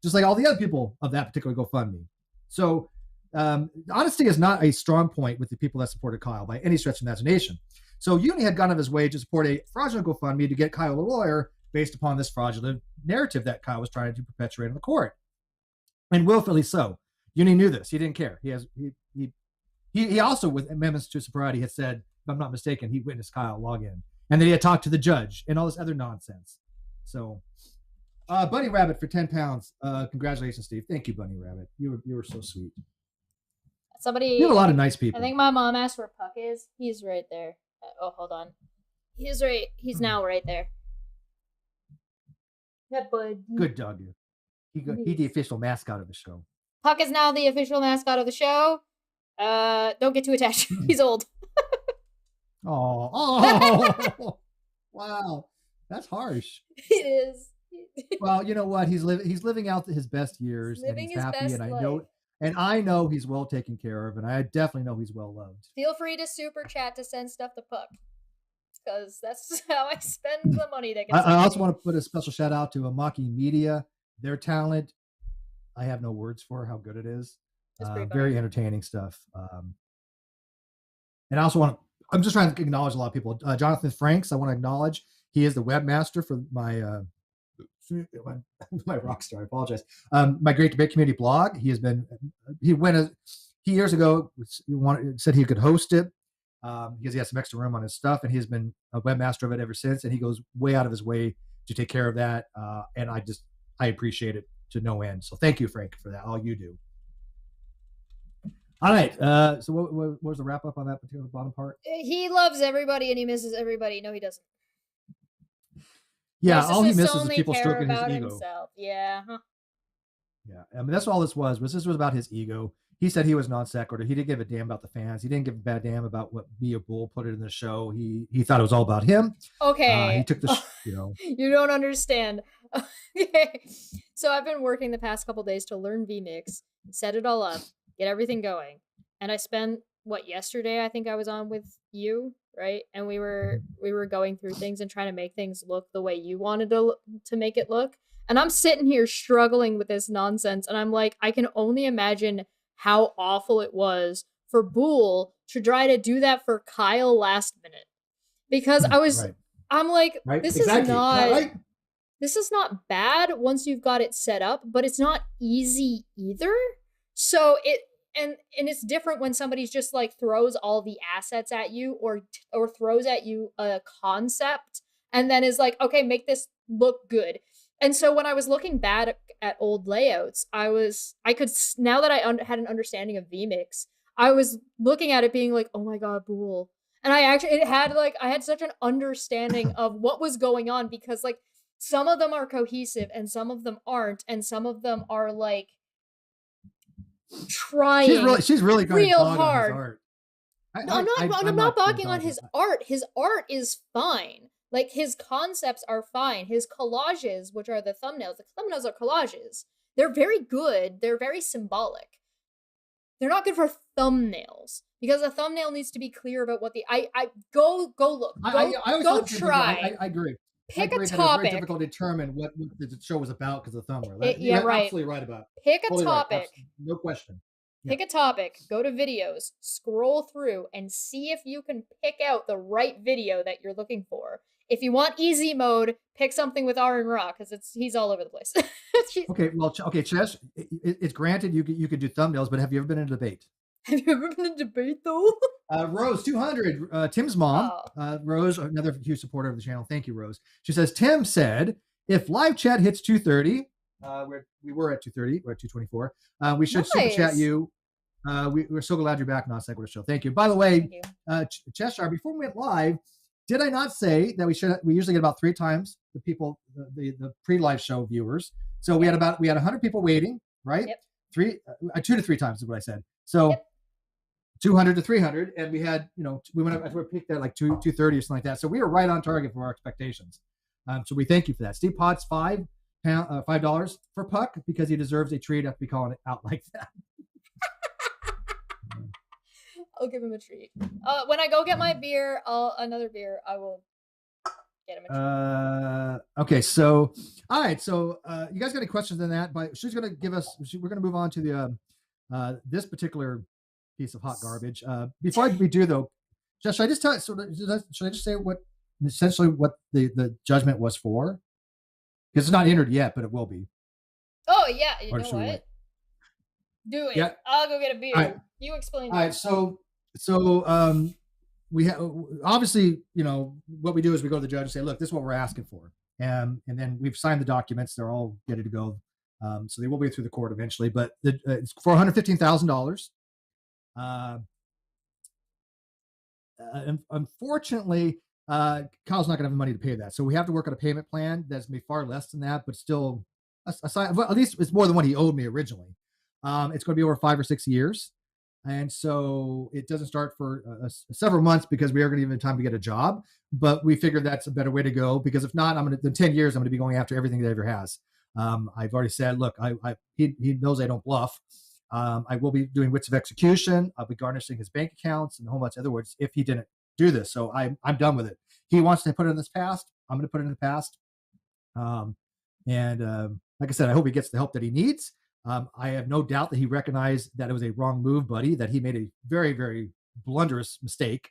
S1: just like all the other people of that particular GoFundMe. So honesty is not a strong point with the people that supported Kyle by any stretch of imagination. So Uni had gone out of his way to support a fraudulent GoFundMe to get Kyle a lawyer based upon this fraudulent narrative that Kyle was trying to perpetuate in the court. And willfully so. Uni knew this. He didn't care. He also, with amendments to sobriety, had said, if I'm not mistaken, he witnessed Kyle log in. And then he had talked to the judge and all this other nonsense. So Bunny Rabbit for 10 pounds. Congratulations, Steve. Thank you, Bunny Rabbit. You were so sweet. You have a lot of nice people.
S2: I think my mom asked where Puck is. He's right there. Oh, hold on. He's now right there. Yeah, bud.
S1: Good dog. He's the official mascot of the show.
S2: Puck is now the official mascot of the show. Don't get too attached. He's old.
S1: Oh, wow. That's harsh.
S2: It is.
S1: Well, you know what? He's living out his best years, and he's happy, and I know he's well taken care of, and I definitely know he's well loved.
S2: Feel free to super chat to send stuff to Puck, because that's how I spend the money that gets.
S1: I also want to put a special shout out to 𝘕𝘭𝘵 Media. Their talent, I have no words for how good it is. Very entertaining stuff. And I also I'm just trying to acknowledge a lot of people. Jonathan Franks, I want to acknowledge. He is the webmaster for my my rock star. I apologize. My Great Debate Community blog. He years ago said he could host it. because he has some extra room on his stuff, and he's been a webmaster of it ever since. And he goes way out of his way to take care of that. And I appreciate it to no end. So thank you, Frank, for that. All you do. All right. So what was the wrap up on that particular bottom part?
S2: He loves everybody and he misses everybody. No, he doesn't.
S1: Yeah, all he misses is people stroking his ego.
S2: Himself. Yeah. Huh.
S1: Yeah, I mean that's all this was. This was about his ego. He said he was non-sequitur. He didn't give a damn about the fans. He didn't give a bad damn about what Mia Bull put it in the show. He thought it was all about him.
S2: Okay.
S1: He took the
S2: You don't understand. Okay. So I've been working the past couple days to learn vMix, set it all up, get everything going, and I spent yesterday I think I was on with you, right? And we were going through things and trying to make things look the way you wanted to make it look. And I'm sitting here struggling with this nonsense, and I'm like, I can only imagine how awful it was for Bool to try to do that for Kyle last minute, because I'm like, this is not bad once you've got it set up, but it's not easy either. So and it's different when somebody's just like throws all the assets at you or throws at you a concept and then is like, okay, make this look good. And so when I was looking back at old layouts, I could, now that I had an understanding of vMix, I was looking at it being like, oh my God, Bool. And I had such an understanding of what was going on, because like some of them are cohesive and some of them aren't. And some of them are like trying.
S1: She's really going
S2: real hard. I'm not bogging on his art. His art is fine. Like, his concepts are fine. His collages, which are the thumbnails are collages. They're very good. They're very symbolic. They're not good for thumbnails, because a thumbnail needs to be clear about what go look. Go try.
S1: I agree.
S2: Pick
S1: a
S2: topic.
S1: It's very difficult to determine what the show was about because of the thumbnail. You're absolutely right about it.
S2: Pick a topic.
S1: No question.
S2: Pick a topic, go to videos, scroll through, and see if you can pick out the right video that you're looking for. If you want easy mode, pick something with 𝑕ℏ, because he's all over the place.
S1: Okay, Chesh, it's granted you could do thumbnails, but have you ever been in a debate?
S2: Have you ever been in a debate, though?
S1: Rose 200, Tim's mom, Rose, another huge supporter of the channel. Thank you, Rose. She says, Tim said, if live chat hits 230, we were at 230, we're at 224, we should super chat you. We're so glad you're back, NonSequitur Show. Thank you. By the way, Cheshire, before we went live, did I not say that we usually get about 3 times the people, the pre-live show viewers? So we had 100 people waiting, right? Yep. 2 to 3 times is what I said. So 200 to 300, and we had, we went up, we peaked at like 230 or something like that. So we were right on target for our expectations. So we thank you for that. Steve Potts, $5 for Puck, because he deserves a treat after we calling it out like that.
S2: I'll give him a treat. When I go get my beer, another beer, I will get him a treat.
S1: Okay, so all right, so you guys got any questions on that? But she's going to give us. We're going to move on to the this particular piece of hot garbage. Before we do though, should I just tell? Should I just say what the judgment was for? Because it's not entered yet, but it will be.
S2: Oh yeah, you know what? Do it. Yeah. I'll go get a beer. Right. You explain.
S1: All right, so we have obviously, what we do is we go to the judge and say, look, this is what we're asking for, and then we've signed the documents; they're all ready to go. So they will be through the court eventually, but it's for $115,000. Unfortunately, Kyle's not going to have money to pay that, so we have to work on a payment plan that's going to be far less than that, but still, at least it's more than what he owed me originally. It's going to be over 5 or 6 years. And so it doesn't start for several months, because we are going to give him time to get a job. But we figured that's a better way to go, because if not, in 10 years, I'm going to be going after everything that he ever has. I've already said, look, he knows I don't bluff. I will be doing writs of execution. I'll be garnishing his bank accounts and a whole bunch of other words if he didn't do this. So I'm done with it. He wants to put it in his past. I'm going to put it in the past. Like I said, I hope he gets the help that he needs. I have no doubt that he recognized that it was a wrong move, buddy, that he made a very, very blunderous mistake,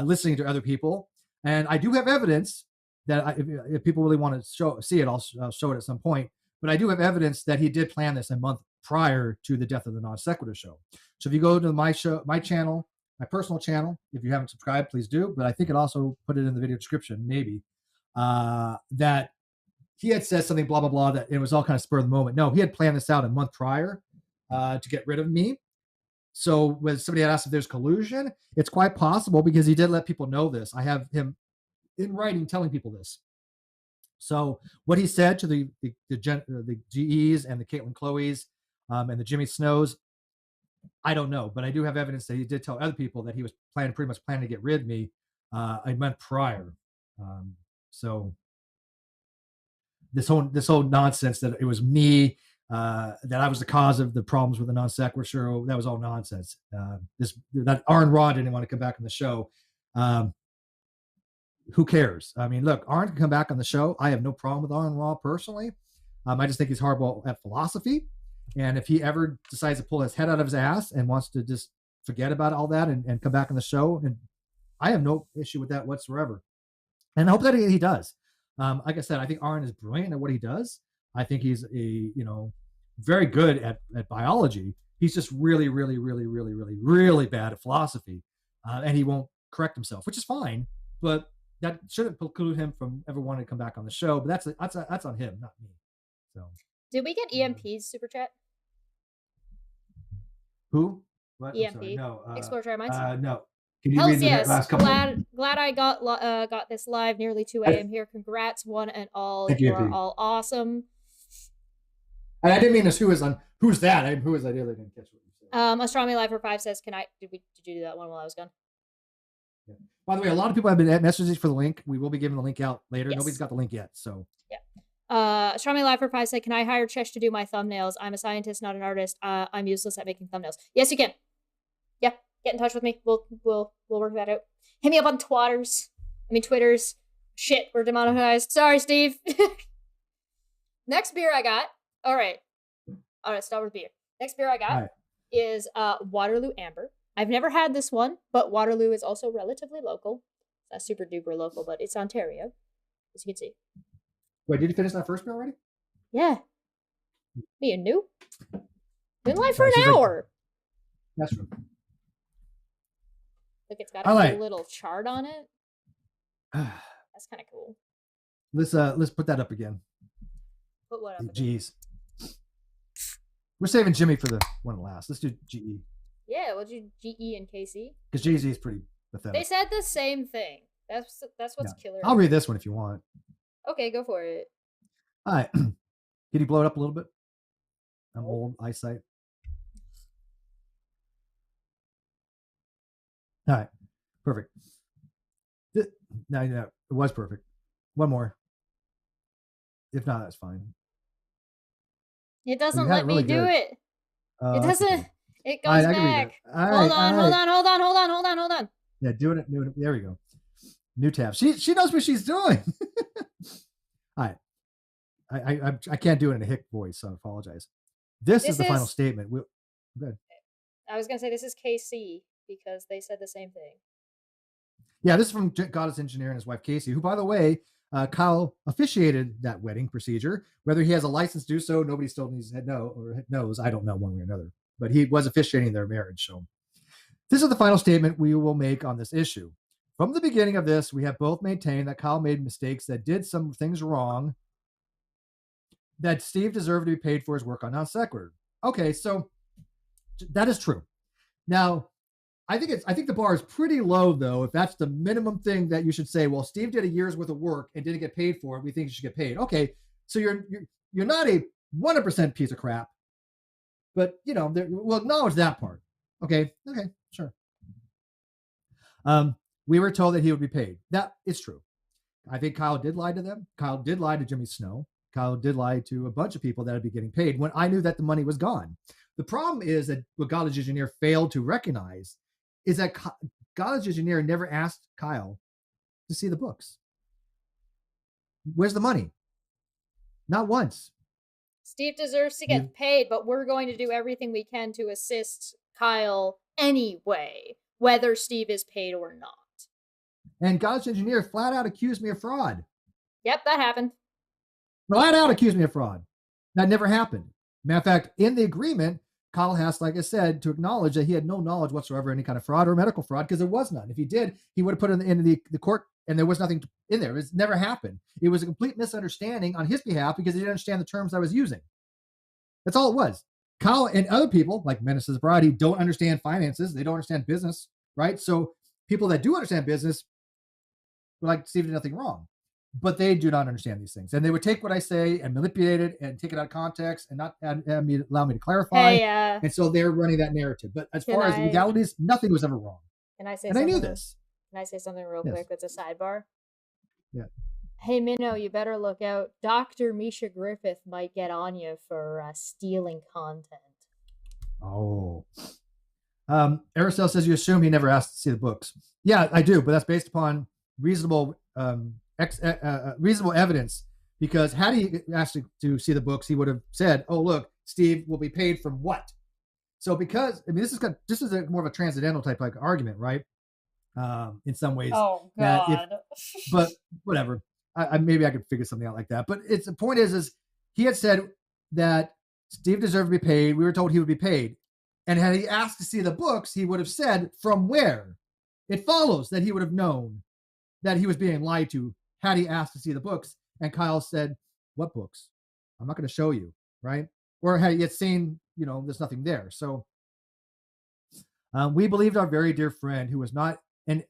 S1: listening to other people. And I do have evidence that if people really want to see it, I'll show it at some point. But I do have evidence that he did plan this a month prior to the death of the NonSequitur Show. So if you go to my channel, my personal channel. If you haven't subscribed, please do. But I think it also put it in the video description, maybe, that he had said something, blah, blah, blah, that it was all kind of spur of the moment. No, he had planned this out a month prior to get rid of me. So when somebody had asked if there's collusion, it's quite possible because he did let people know this. I have him in writing telling people this. So what he said to the GEs and the 𝘰𝘭𝘦𝘦𝘯𝘵s and the Jimmy Snows, I don't know, but I do have evidence that he did tell other people that he was pretty much planning to get rid of me a month prior. So this whole nonsense that it was me, that I was the cause of the problems with the NonSequitur Show, that was all nonsense. That 𝘕𝘏𝘏 didn't want to come back on the show. Who cares? I mean, look, 𝘕𝘏 can come back on the show. I have no problem with 𝘕𝘏 personally. I just think he's horrible at philosophy. And if he ever decides to pull his head out of his ass and wants to just forget about all that and come back on the show, and I have no issue with that whatsoever. And I hope that he does. Like I said, I think 𝘕𝘏 is brilliant at what he does. I think he's very good at biology. He's just really, really, really, really, really, really bad at philosophy. And he won't correct himself, which is fine. But that shouldn't preclude him from ever wanting to come back on the show. But that's on him, not me. So,
S2: did we get EMP's super chat?
S1: Who? What?
S2: EMP.
S1: No.
S2: Explore Try Minds?
S1: No. Can you
S2: Hells
S1: read
S2: yes.
S1: the last couple?
S2: Glad I got this live nearly 2 a.m. here. Congrats, one and all.
S1: Thank
S2: you
S1: you,
S2: are
S1: EMP.
S2: all awesome.
S1: And I didn't mean this. Who's that? Who is that? I didn't catch what you said.
S2: Astronomy Live for 5 says, did you do that one while I was gone?
S1: Yeah. By the way, a lot of people have been messaging for the link. We will be giving the link out later.
S2: Yes.
S1: Nobody's got the link yet, so.
S2: Yeah. Astronomy Live for 5 said, can I hire Chesh to do my thumbnails? I'm a scientist, not an artist. I'm useless at making thumbnails. Yes, you can. Yeah, get in touch with me. We'll work that out. Hit me up on Twitters. Shit, we're demonetized. Sorry, Steve. Next beer I got. All right, start with beer. Next beer I got is Waterloo Amber. I've never had this one, but Waterloo is also relatively local. It's not super duper local, but it's Ontario, as you can see.
S1: Wait, did you finish that first beer already?
S2: Yeah. You new? Been live for an hour.
S1: That's true.
S2: Look, it's got a cool little chart on it. That's kind of cool.
S1: Let's put that up again.
S2: Put what up?
S1: Jeez. We're saving Jimmy for the one last. Let's do GE.
S2: Yeah, we'll do GE and KC.
S1: Because GZ is pretty pathetic.
S2: They said the same thing. That's what's killer.
S1: I'll read this one if you want.
S2: Okay, go for it.
S1: All right. Can you blow it up a little bit? I'm old eyesight. All right. Perfect. No, it was perfect. One more. If not, that's fine.
S2: It doesn't let me do it. It doesn't.
S1: Okay.
S2: It goes back. Hold on.
S1: Yeah, doing it. There we go. New tab. She knows what she's doing. All right. I can't do it in a hick voice, so I apologize. This is the final statement. Good.
S2: I was gonna say this is KC because they said the same thing.
S1: Yeah, this is from Goddess Engineer and his wife Casey, who, by the way, Kyle officiated that wedding procedure. Whether he has a license to do so, nobody still knows. I don't know one way or another. But he was officiating their marriage. So this is the final statement we will make on this issue. From the beginning of this, we have both maintained that Kyle made mistakes, that did some things wrong, that Steve deserved to be paid for his work on NonSequitur. Okay, so that is true. Now, I think the bar is pretty low, though, if that's the minimum thing that you should say. Well, Steve did a year's worth of work and didn't get paid for it. We think you should get paid. Okay, so you're not a 100% piece of crap, but we'll acknowledge that part. Okay, sure. We were told that he would be paid. That is true. I think Kyle did lie to them. Kyle did lie to Jimmy Snow. Kyle did lie to a bunch of people that would be getting paid when I knew that the money was gone. The problem is that what Goddess Engineer failed to recognize is that Goddess Engineer never asked Kyle to see the books. Where's the money? Not once.
S2: Steve deserves to get paid, but we're going to do everything we can to assist Kyle anyway, whether Steve is paid or not.
S1: And Goddess Engineer flat out accused me of fraud.
S2: Yep, that happened.
S1: Flat out accused me of fraud. That never happened. Matter of fact, in the agreement, Kyle has, like I said, to acknowledge that he had no knowledge whatsoever of any kind of fraud or medical fraud, because there was none. If he did, he would have put it in the court, and there was nothing in there. It's never happened. It was a complete misunderstanding on his behalf because he didn't understand the terms I was using. That's all it was. Kyle and other people, like Menace's Variety, don't understand finances. They don't understand business, right? So people that do understand business would like Steve did nothing wrong, but they do not understand these things. And they would take what I say and manipulate it and take it out of context and not allow me to clarify.
S2: Hey,
S1: and so they're running that narrative. But as far as legalities, nothing was ever wrong.
S2: Can I say
S1: and
S2: something?
S1: I knew this.
S2: Can I say something real quick that's a sidebar?
S1: Yeah.
S2: Hey, Minnow, you better look out. Dr. Misha Griffith might get on you for stealing content.
S1: Oh. Aracel says you assume he never asked to see the books. Yeah, I do, but that's based upon reasonable reasonable evidence, because had he asked to see the books, he would have said, oh, look, Steve will be paid from what? So because, I mean, this is more of a transcendental type of argument, right? In some ways.
S2: Oh, God.
S1: But whatever. Maybe I could figure something out like that. But the point is he had said that Steve deserved to be paid. We were told he would be paid. And had he asked to see the books, he would have said from where. It follows that he would have known that he was being lied to had he asked to see the books. And Kyle said, what books? I'm not going to show you, right? Or had he seen, there's nothing there. So we believed our very dear friend, who was not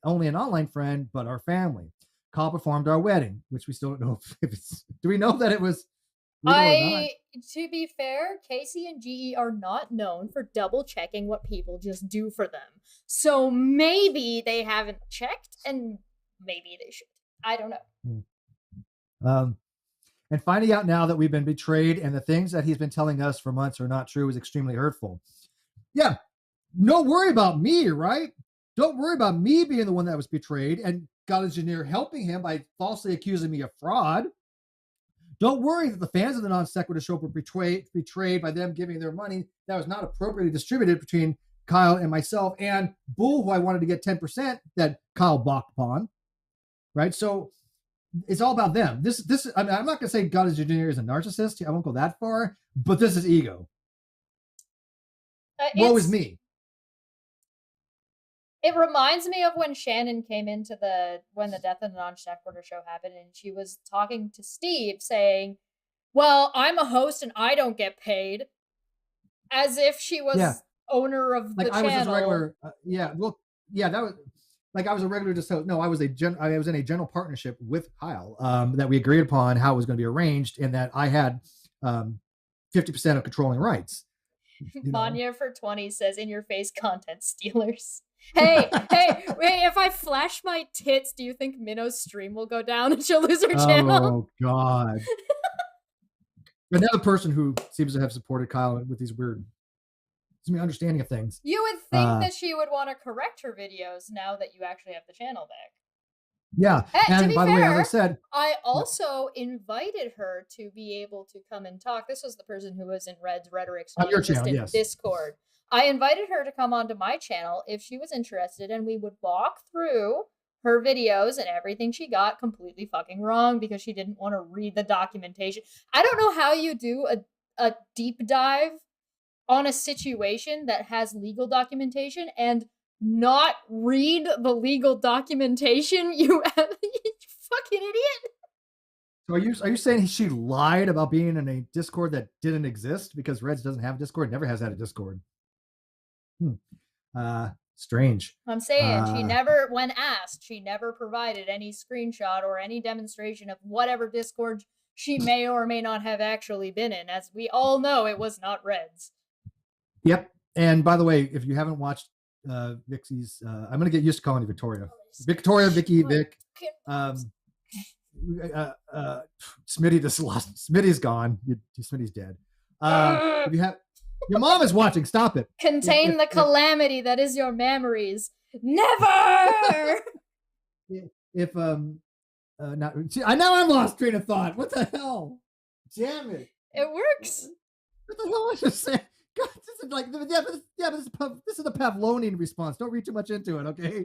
S1: only an online friend, but our family. Kyle performed our wedding, which we still don't know if it's, do we know that it was legal or not?
S2: To be fair, Casey and GE are not known for double checking what people just do for them. So maybe they haven't checked, and maybe they should. I don't know.
S1: And finding out now that we've been betrayed and the things that he's been telling us for months are not true is extremely hurtful. Yeah, don't worry about me, right? Don't worry about me being the one that was betrayed and God engineer helping him by falsely accusing me of fraud. Don't worry that the fans of the NonSequitur Show were betrayed by them giving their money that was not appropriately distributed between Kyle and myself and Bull, who I wanted to get 10% that Kyle balked upon. Right? So it's all about them. I mean, I'm not going to say God engineer is a narcissist. I won't go that far, but this is ego. Woe is me.
S2: It reminds me of when Shannon came into when the Death of the NonSequitur Show happened, and she was talking to Steve saying, well, I'm a host and I don't get paid, as if she was owner of the channel.
S1: I was just a regular, that was like I was a regular just host. No, I was in a general partnership with Kyle that we agreed upon how it was going to be arranged, and that I had 50% of controlling rights.
S2: Manya for 20 says, in your face content stealers. Hey, wait, if I flash my tits, do you think Minnow's stream will go down and she'll lose her channel?
S1: Oh, God. Another person who seems to have supported Kyle with these weird understanding of things.
S2: You would think that she would want to correct her videos now that you actually have the channel back.
S1: Yeah. And by the way, as I said,
S2: I also invited her to be able to come and talk. This was the person who was in Red's Rhetoric's
S1: on your channel, yes.
S2: Discord. I invited her to come onto my channel if she was interested, and we would walk through her videos and everything she got completely fucking wrong because she didn't want to read the documentation. I don't know how you do a deep dive on a situation that has legal documentation and not read the legal documentation, you fucking idiot.
S1: So are you saying she lied about being in a Discord that didn't exist because Reds doesn't have Discord, never has had a Discord? Strange.
S2: I'm saying she never, when asked, she never provided any screenshot or any demonstration of whatever Discord she may or may not have actually been in. As we all know, it was not Reds.
S1: Yep. And by the way, if you haven't watched Vixie's, I'm gonna get used to calling you Victoria. Vicky, Vic. Smitty just lost. Smitty's gone. Smitty's dead. If you have, your mom is watching. Stop it.
S2: Contain the calamity that is your memories. Never.
S1: Now I'm lost train of thought. What the hell? Damn it.
S2: It works.
S1: What the hell was I just saying? God, this is like, this is the Pavlovian response. Don't read too much into it, okay?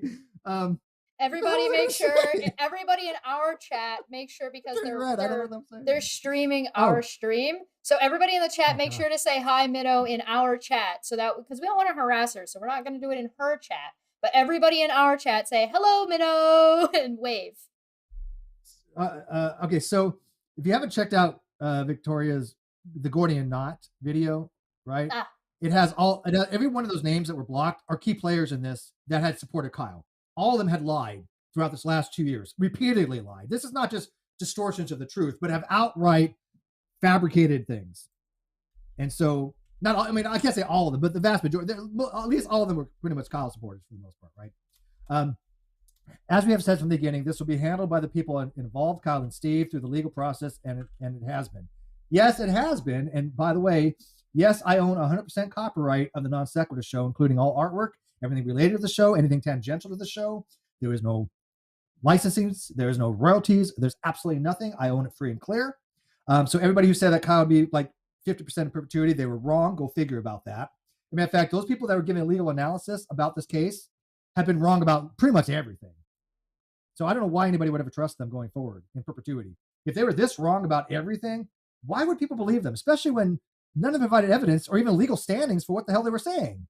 S2: Everybody make sure, everybody in our chat, make sure, because they're streaming our stream. So everybody in the chat, make sure to say hi, Minnow, in our chat. So that, because we don't want to harass her, so we're not going to do it in her chat. But everybody in our chat say, hello, Minnow, and wave.
S1: Okay, so if you haven't checked out Victoria's the Gordian Knot video, right? It has every one of those names that were blocked are key players in this that had supported Kyle. All of them had lied throughout this last 2 years, repeatedly lied. This is not just distortions of the truth, but have outright fabricated things. And so, not all, I mean, I can't say all of them, but the vast majority, at least all of them were pretty much Kyle supporters for the most part, right? As we have said from the beginning, this will be handled by the people involved, Kyle and Steve, through the legal process, and it has been. Yes, it has been. And by the way, yes, I own 100% copyright of the NonSequitur Show, including all artwork, everything related to the show, anything tangential to the show. There is no licensing, there is no royalties, there's absolutely nothing. I own it free and clear. So everybody who said that Kyle would be like 50% in perpetuity, they were wrong. Go figure about that. As a matter of fact, those people that were giving a legal analysis about this case have been wrong about pretty much everything. So I don't know why anybody would ever trust them going forward in perpetuity. If they were this wrong about everything, why would people believe them? Especially when none of them provided evidence or even legal standings for what the hell they were saying.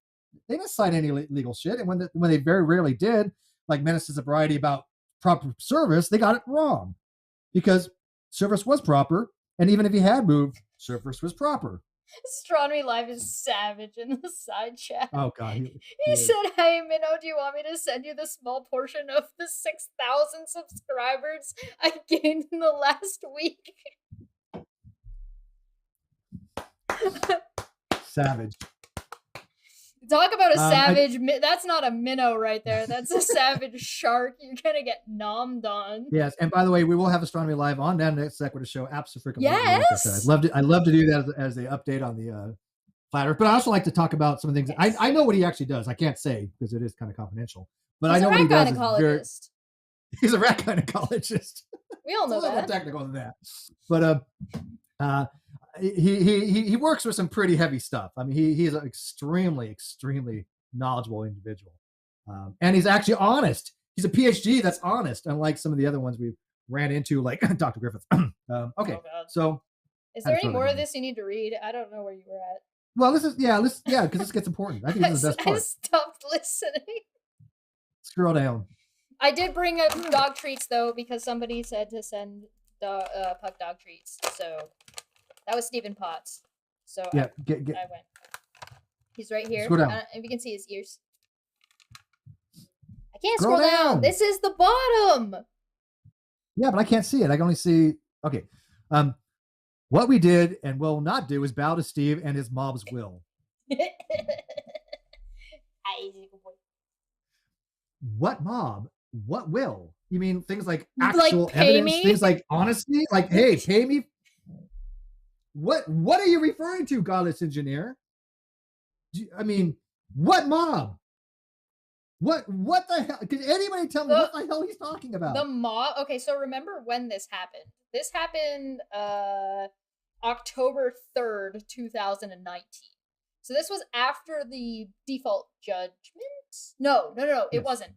S1: They didn't cite any legal shit. And when they very rarely did, like Menace to Sobriety about proper service, they got it wrong because service was proper. And even if he had moved, service was proper.
S2: Strawman Live is savage in the side chat.
S1: Oh, God.
S2: He said, hey, Minnow, do you want me to send you the small portion of the 6,000 subscribers I gained in the last week?
S1: Savage.
S2: Talk about a savage. That's not a minnow right there. That's a savage shark. You're going to get nommed on.
S1: Yes. And by the way, we will have Astronomy Live on NonSequitur Show. Absolutely.
S2: Yes.
S1: I'd love to do that as the update on the flat earth. But I also like to talk about some of the things. Yes. I know what he actually does. I can't say because it is kind of confidential. But I know what he does. He's a rat gynecologist.
S2: We all know that.
S1: A little more technical than that. But he works with some pretty heavy stuff. I mean, he's an extremely knowledgeable individual, and he's actually honest. He's a PhD that's honest, unlike some of the other ones we've ran into, like Dr. Griffith. Okay, so
S2: is there any more of this you need to read? I don't know where you were at.
S1: Well, this is because this gets important. I think this is the best part.
S2: I stopped listening.
S1: Scroll down.
S2: I did bring up dog treats though, because somebody said to send Puck dog treats, so. That was Stephen Potts. So
S1: yeah,
S2: I went. He's right here.
S1: Scroll down.
S2: If you can see his ears. I can't scroll down. This is the bottom.
S1: Yeah, but I can't see it. I can only see. Okay. What we did and will not do is bow to Steve and his mob's will. What mob? What will? You mean things like actual evidence? Things like honesty? Like, hey, pay me. What are you referring to, godless engineer? I mean, what mob? What the hell? Can anybody tell me what the hell he's talking about?
S2: The mob? Okay, so remember when this happened. This happened October 3rd, 2019. So this was after the default judgment? No, it wasn't.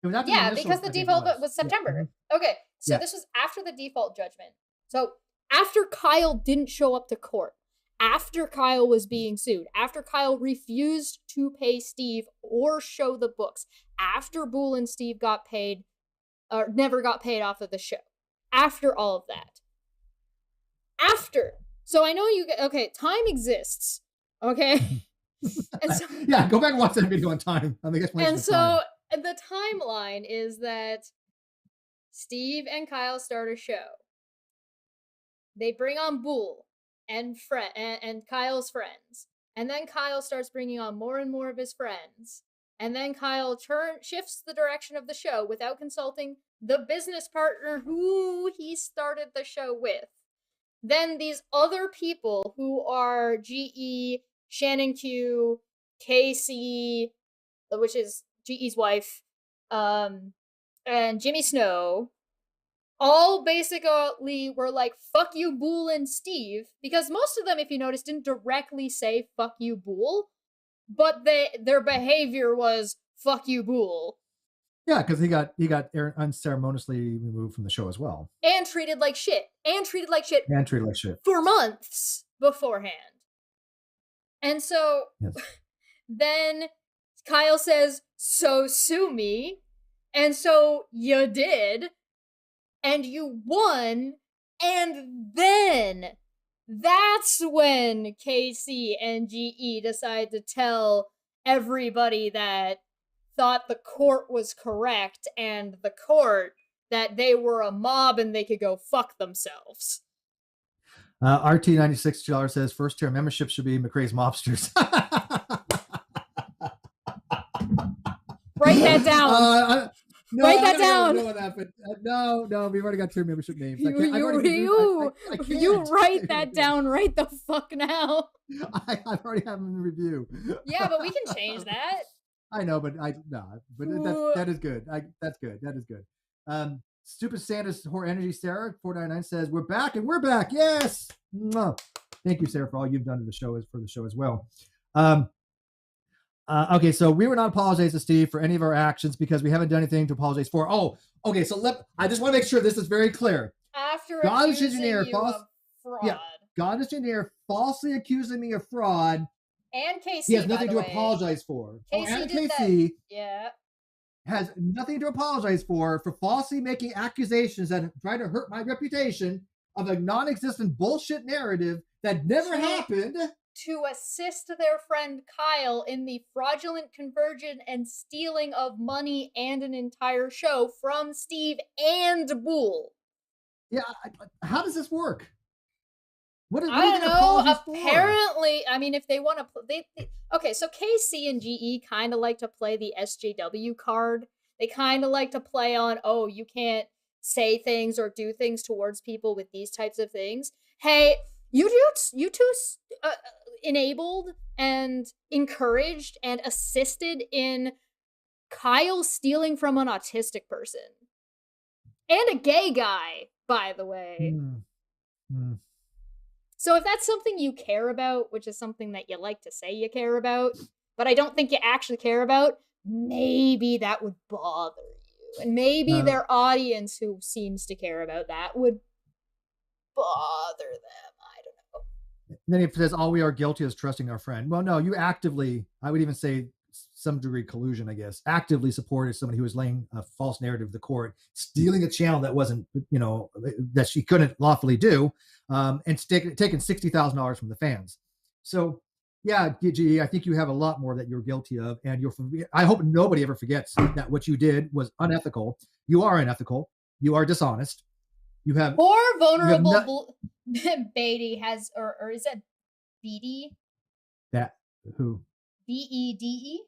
S1: It was after
S2: because the default was September. Yeah. Okay, so this was after the default judgment. So after Kyle didn't show up to court, after Kyle was being sued, after Kyle refused to pay Steve or show the books, after Bool and Steve got paid, or never got paid off of the show, after all of that. After. So I know time exists, okay?
S1: And so, yeah, go back and watch that video on time.
S2: And so the timeline is that Steve and Kyle start a show. They bring on Bool and Kyle's friends. And then Kyle starts bringing on more and more of his friends. And then Kyle shifts the direction of the show without consulting the business partner who he started the show with. Then these other people who are 𝘰𝘰𝘯𝘵, Casey, which is GE's wife, and Jimmy Snow, all basically were like, fuck you, Bool and Steve, because most of them, if you notice, didn't directly say fuck you, Bool, but their behavior was fuck you, Bool.
S1: Yeah, because he got unceremoniously removed from the show as well,
S2: and treated like shit, for months beforehand. And so then Kyle says, "So sue me," and so you did, and you won, and then that's when Casey and GE decide to tell everybody that thought the court was correct and the court that they were a mob and they could go fuck themselves.
S1: RT96 says first tier membership should be McRae's Mobsters.
S2: Write that down. Write that down.
S1: No, we've already got tier membership names.
S2: You write that down right the fuck now.
S1: I've already have them in the review.
S2: Yeah, but we can change that.
S1: I know, but that is good. That's good. That is good. Stupid Santa's 𝘠𝘭𝘵 Sarah 499 says we're back and we're back. Yes. Thank you, Sarah, for all you've done to the show as well. Okay, so we were not apologize to Steve for any of our actions because we haven't done anything to apologize for. Oh, okay. So I just want to make sure this is very clear.
S2: After
S1: God engineer falsely accusing me of fraud.
S2: And Casey,
S1: he has nothing to apologize for.
S2: Casey
S1: has nothing to apologize for falsely making accusations that try to hurt my reputation of a non-existent bullshit narrative that never happened.
S2: To assist their friend Kyle in the fraudulent conversion and stealing of money and an entire show from Steve and Bool.
S1: Yeah, how does this work?
S2: I don't know. Apparently, I mean, if they want to, okay. So KC and GE kind of like to play the SJW card. They kind of like to play on, oh, you can't say things or do things towards people with these types of things. Hey, you two enabled and encouraged and assisted in Kyle stealing from an autistic person and a gay guy, by the way. So if that's something you care about, which is something that you like to say you care about, but I don't think you actually care about, maybe that would bother you. And maybe their audience who seems to care about that would bother them. I don't know.
S1: And then it says, all we are guilty is trusting our friend. Well, no, you actively, I would even say some degree collusion, I guess, actively supported somebody who was laying a false narrative to the court, stealing a channel that wasn't, that she couldn't lawfully do, and taking $60,000 from the fans. So, yeah, GE, I think you have a lot more that you're guilty of, and I hope nobody ever forgets that what you did was unethical. You are unethical. You are dishonest. You have
S2: poor vulnerable Beatty has, or is that Beatty?
S1: That who?
S2: BEDE?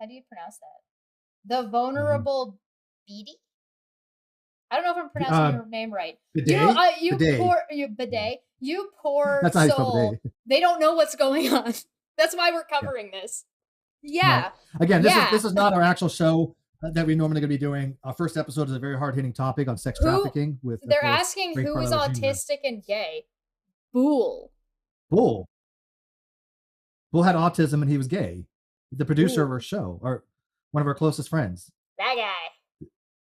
S2: How do you pronounce that? The vulnerable Beatty? I don't know if I'm pronouncing your name right.
S1: Bidet?
S2: Bidet. You poor soul. They don't know what's going on. That's why we're covering this. Yeah.
S1: No. Again, this is not our actual show that we're normally going to be doing. Our first episode is a very hard-hitting topic on sex trafficking.
S2: They're asking who is autistic and gay. Bool had autism and he was gay. The producer of our show, or one of our closest friends. That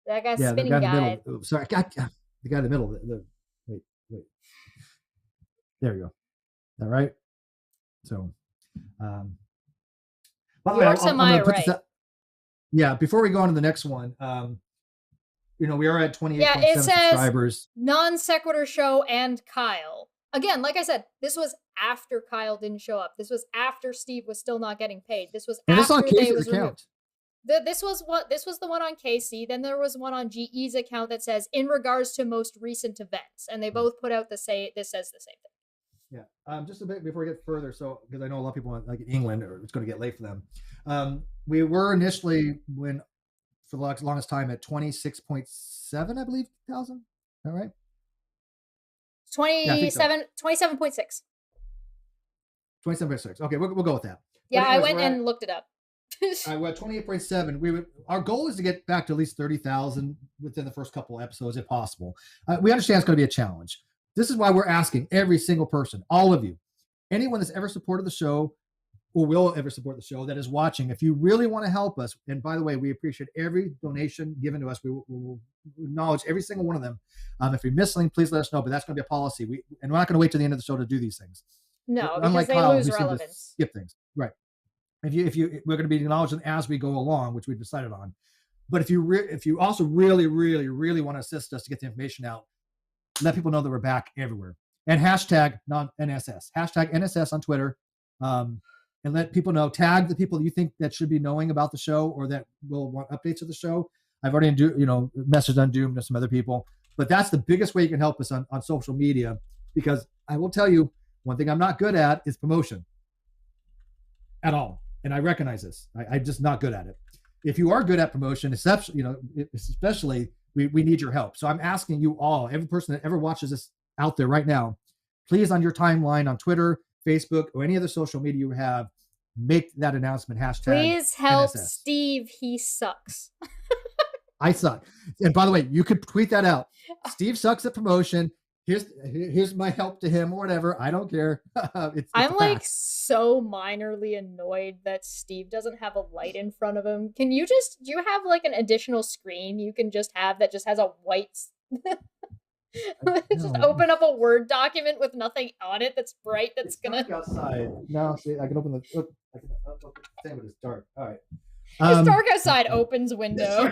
S2: guy spinning guy.
S1: Sorry, the guy in the middle. Wait. There you go. All right. So, by the way,
S2: to my right.
S1: Yeah. Before we go on to the next one, we are at 28.7 subscribers.
S2: NonSequitur Show and Kyle. Again, like I said, this was after Kyle didn't show up. This was after Steve was still not getting paid. This was after they was removed. This was the one on KC. Then there was one on GE's account that says in regards to most recent events, and they both put out this says the same thing.
S1: Yeah. Just a bit before we get further, so because I know a lot of people like in England, or it's going to get late for them. We were initially for the longest time at 26.7, I believe, thousand. All right.
S2: 27.6.
S1: 27.6. Okay, we'll go with that.
S2: Yeah, anyways, I went and looked it up.
S1: We're at 28.7. Our goal is to get back to at least 30,000 within the first couple of episodes, if possible. We understand it's going to be a challenge. This is why we're asking every single person, all of you, anyone that's ever supported the show, or will ever support the show that is watching, if you really want to help us, and by the way, we appreciate every donation given to us. We will acknowledge every single one of them. If we miss something, please let us know. But that's going to be a policy. And we're not going to wait to the end of the show to do these things.
S2: No,
S1: unlike
S2: because they
S1: Kyle,
S2: lose
S1: who seemed to
S2: relevance.
S1: skip things. Right. We're going to be acknowledging as we go along, which we've decided on. But if you also really, really, really want to assist us to get the information out, let people know that we're back everywhere. And hashtag NSS, hashtag NSS on Twitter. And let people know, tag the people you think that should be knowing about the show or that will want updates of the show. I've already messaged on Doom to some other people, but that's the biggest way you can help us on social media, because I will tell you, one thing I'm not good at is promotion at all. And I recognize this. I'm just not good at it. If you are good at promotion, especially we need your help. So I'm asking you all, every person that ever watches this out there right now, please, on your timeline on Twitter, Facebook, or any other social media you have, make that announcement. Hashtag
S2: please help
S1: NSS.
S2: Steve. He sucks.
S1: I suck. And by the way, you could tweet that out. Steve sucks at promotion. Here's my help to him or whatever. I don't care. I'm
S2: like so minorly annoyed that Steve doesn't have a light in front of him. Do you have like an additional screen you can just have that just has a white just open up a Word document with nothing on it that's bright that's gonna
S1: outside. No, see, I can open the thing, but it's dark. All right.
S2: It's dark outside, opens window.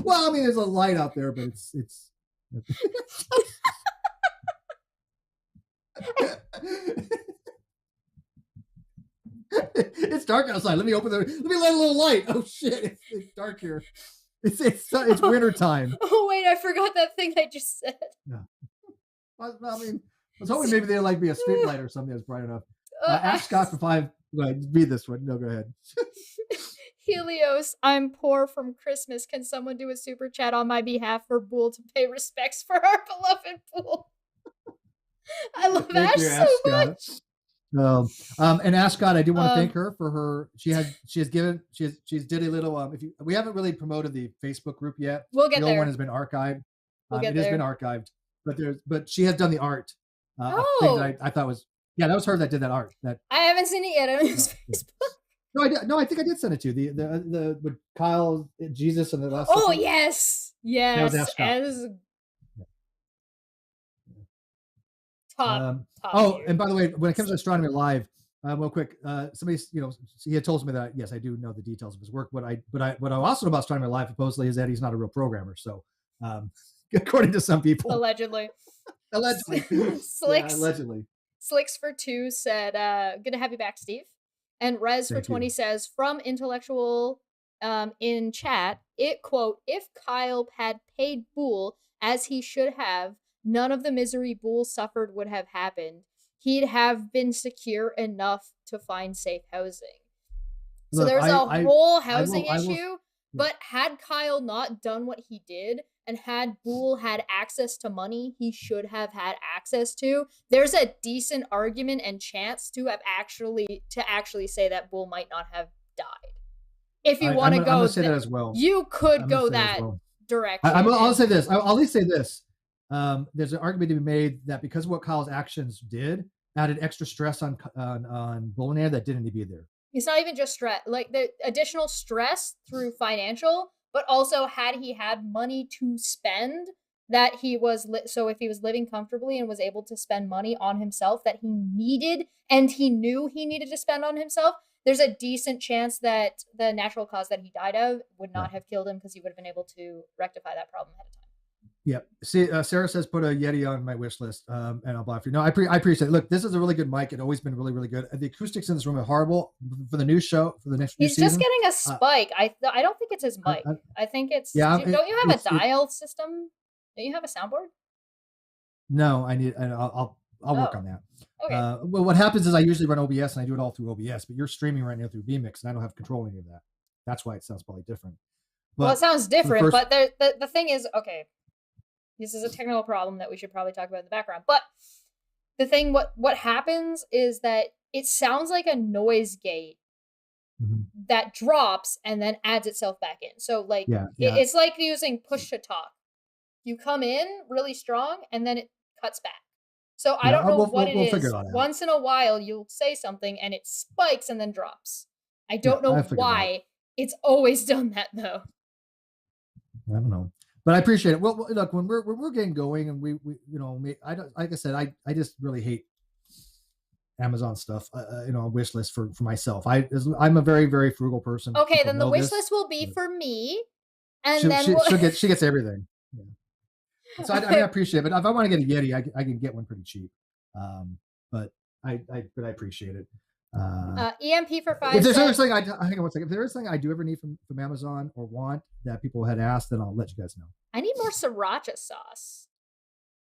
S1: Well, I mean, there's a light out there, but it's it's dark outside. Let me let a little light. Oh shit, it's dark here. It's winter time.
S2: Oh wait, I forgot that thing I just said.
S1: Yeah. I mean, I was hoping maybe they'd be a street light or something that's bright enough. Ask Scott for 5. Go ahead, read this one. No, go ahead.
S2: Helios, I'm poor from Christmas. Can someone do a super chat on my behalf for Bool to pay respects for our beloved Bool? I love Ash so much.
S1: And Ask God, I do want to thank her for her. She's did a little. We haven't really promoted the Facebook group yet.
S2: We'll get there.
S1: The one has been archived. It has been archived, but she has done the art. Thing that I thought was that was her that did that art. That
S2: I haven't seen it yet on his Facebook.
S1: No, I think I did send it to you. The with Kyle, Jesus, and the last.
S2: Oh yes. That was Ask God. Top
S1: and by the way, when it comes to Astronomy Live, real quick, somebody, he had told me that yes, I do know the details of his work. What I also know about Astronomy Live supposedly is that he's not a real programmer. So, according to some people,
S2: allegedly. Slicks for 2 said, "Good to have you back, Steve." And Rez for 20 says, from Intellectual in chat, quote, if Kyle had paid Bool as he should have, none of the misery Bool suffered would have happened. He'd have been secure enough to find safe housing. So there's a whole housing issue, but had Kyle not done what he did, and had Bool had access to money he should have had access to, there's a decent argument and chance to actually say that Bool might not have died. If you want to go,
S1: I'm say that as well.
S2: You could go that direction.
S1: I'll say this. I'll at least say this. There's an argument to be made that because of what Kyle's actions did, added extra stress on Billionaire that didn't need to be there.
S2: It's not even just stress, like the additional stress through financial, but also had he had money to spend, that he was so if he was living comfortably and was able to spend money on himself that he needed and he knew he needed to spend on himself, there's a decent chance that the natural cause that he died of would not have killed him, because he would have been able to rectify that problem ahead of time.
S1: Yeah. See, Sarah says put a Yeti on my wish list, and I'll buy it for you. No, I appreciate it. Look, this is a really good mic. It's always been really, really good. The acoustics in this room are horrible for the new show, for the next
S2: He's
S1: season.
S2: Just getting a spike. I don't think it's his mic. I think it's. Yeah. Don't you have a dial system? Don't you have a soundboard?
S1: No, I'll work on that.
S2: Okay.
S1: Well, what happens is I usually run OBS and I do it all through OBS, but you're streaming right now through vMix and I don't have control of any of that. That's why it sounds probably different.
S2: Well, it sounds different, but the thing is, okay, this is a technical problem that we should probably talk about in the background. But the thing, what happens is that it sounds like a noise gate that drops and then adds itself back in. So like, it's like using push to talk. You come in really strong and then it cuts back. So I don't know what it
S1: we'll
S2: is.
S1: figure that out.
S2: Once in a while, you'll say something and it spikes and then drops. I don't know why. It's always done that though.
S1: I don't know, but I appreciate it. Well, look, when we're getting going, and we you know, I don't, like I said, I just really hate Amazon stuff, you know, wish list for myself. I'm a very, very frugal person.
S2: Okay, then the wish list will be for me, and
S1: she gets everything. Yeah. So I appreciate it. But if I want to get a Yeti, I can get one pretty cheap. But I appreciate it.
S2: EMP for 5.
S1: If there's anything hang on one second. If there's anything I do ever need from Amazon or want that people had asked, then I'll let you guys know.
S2: I need more sriracha sauce.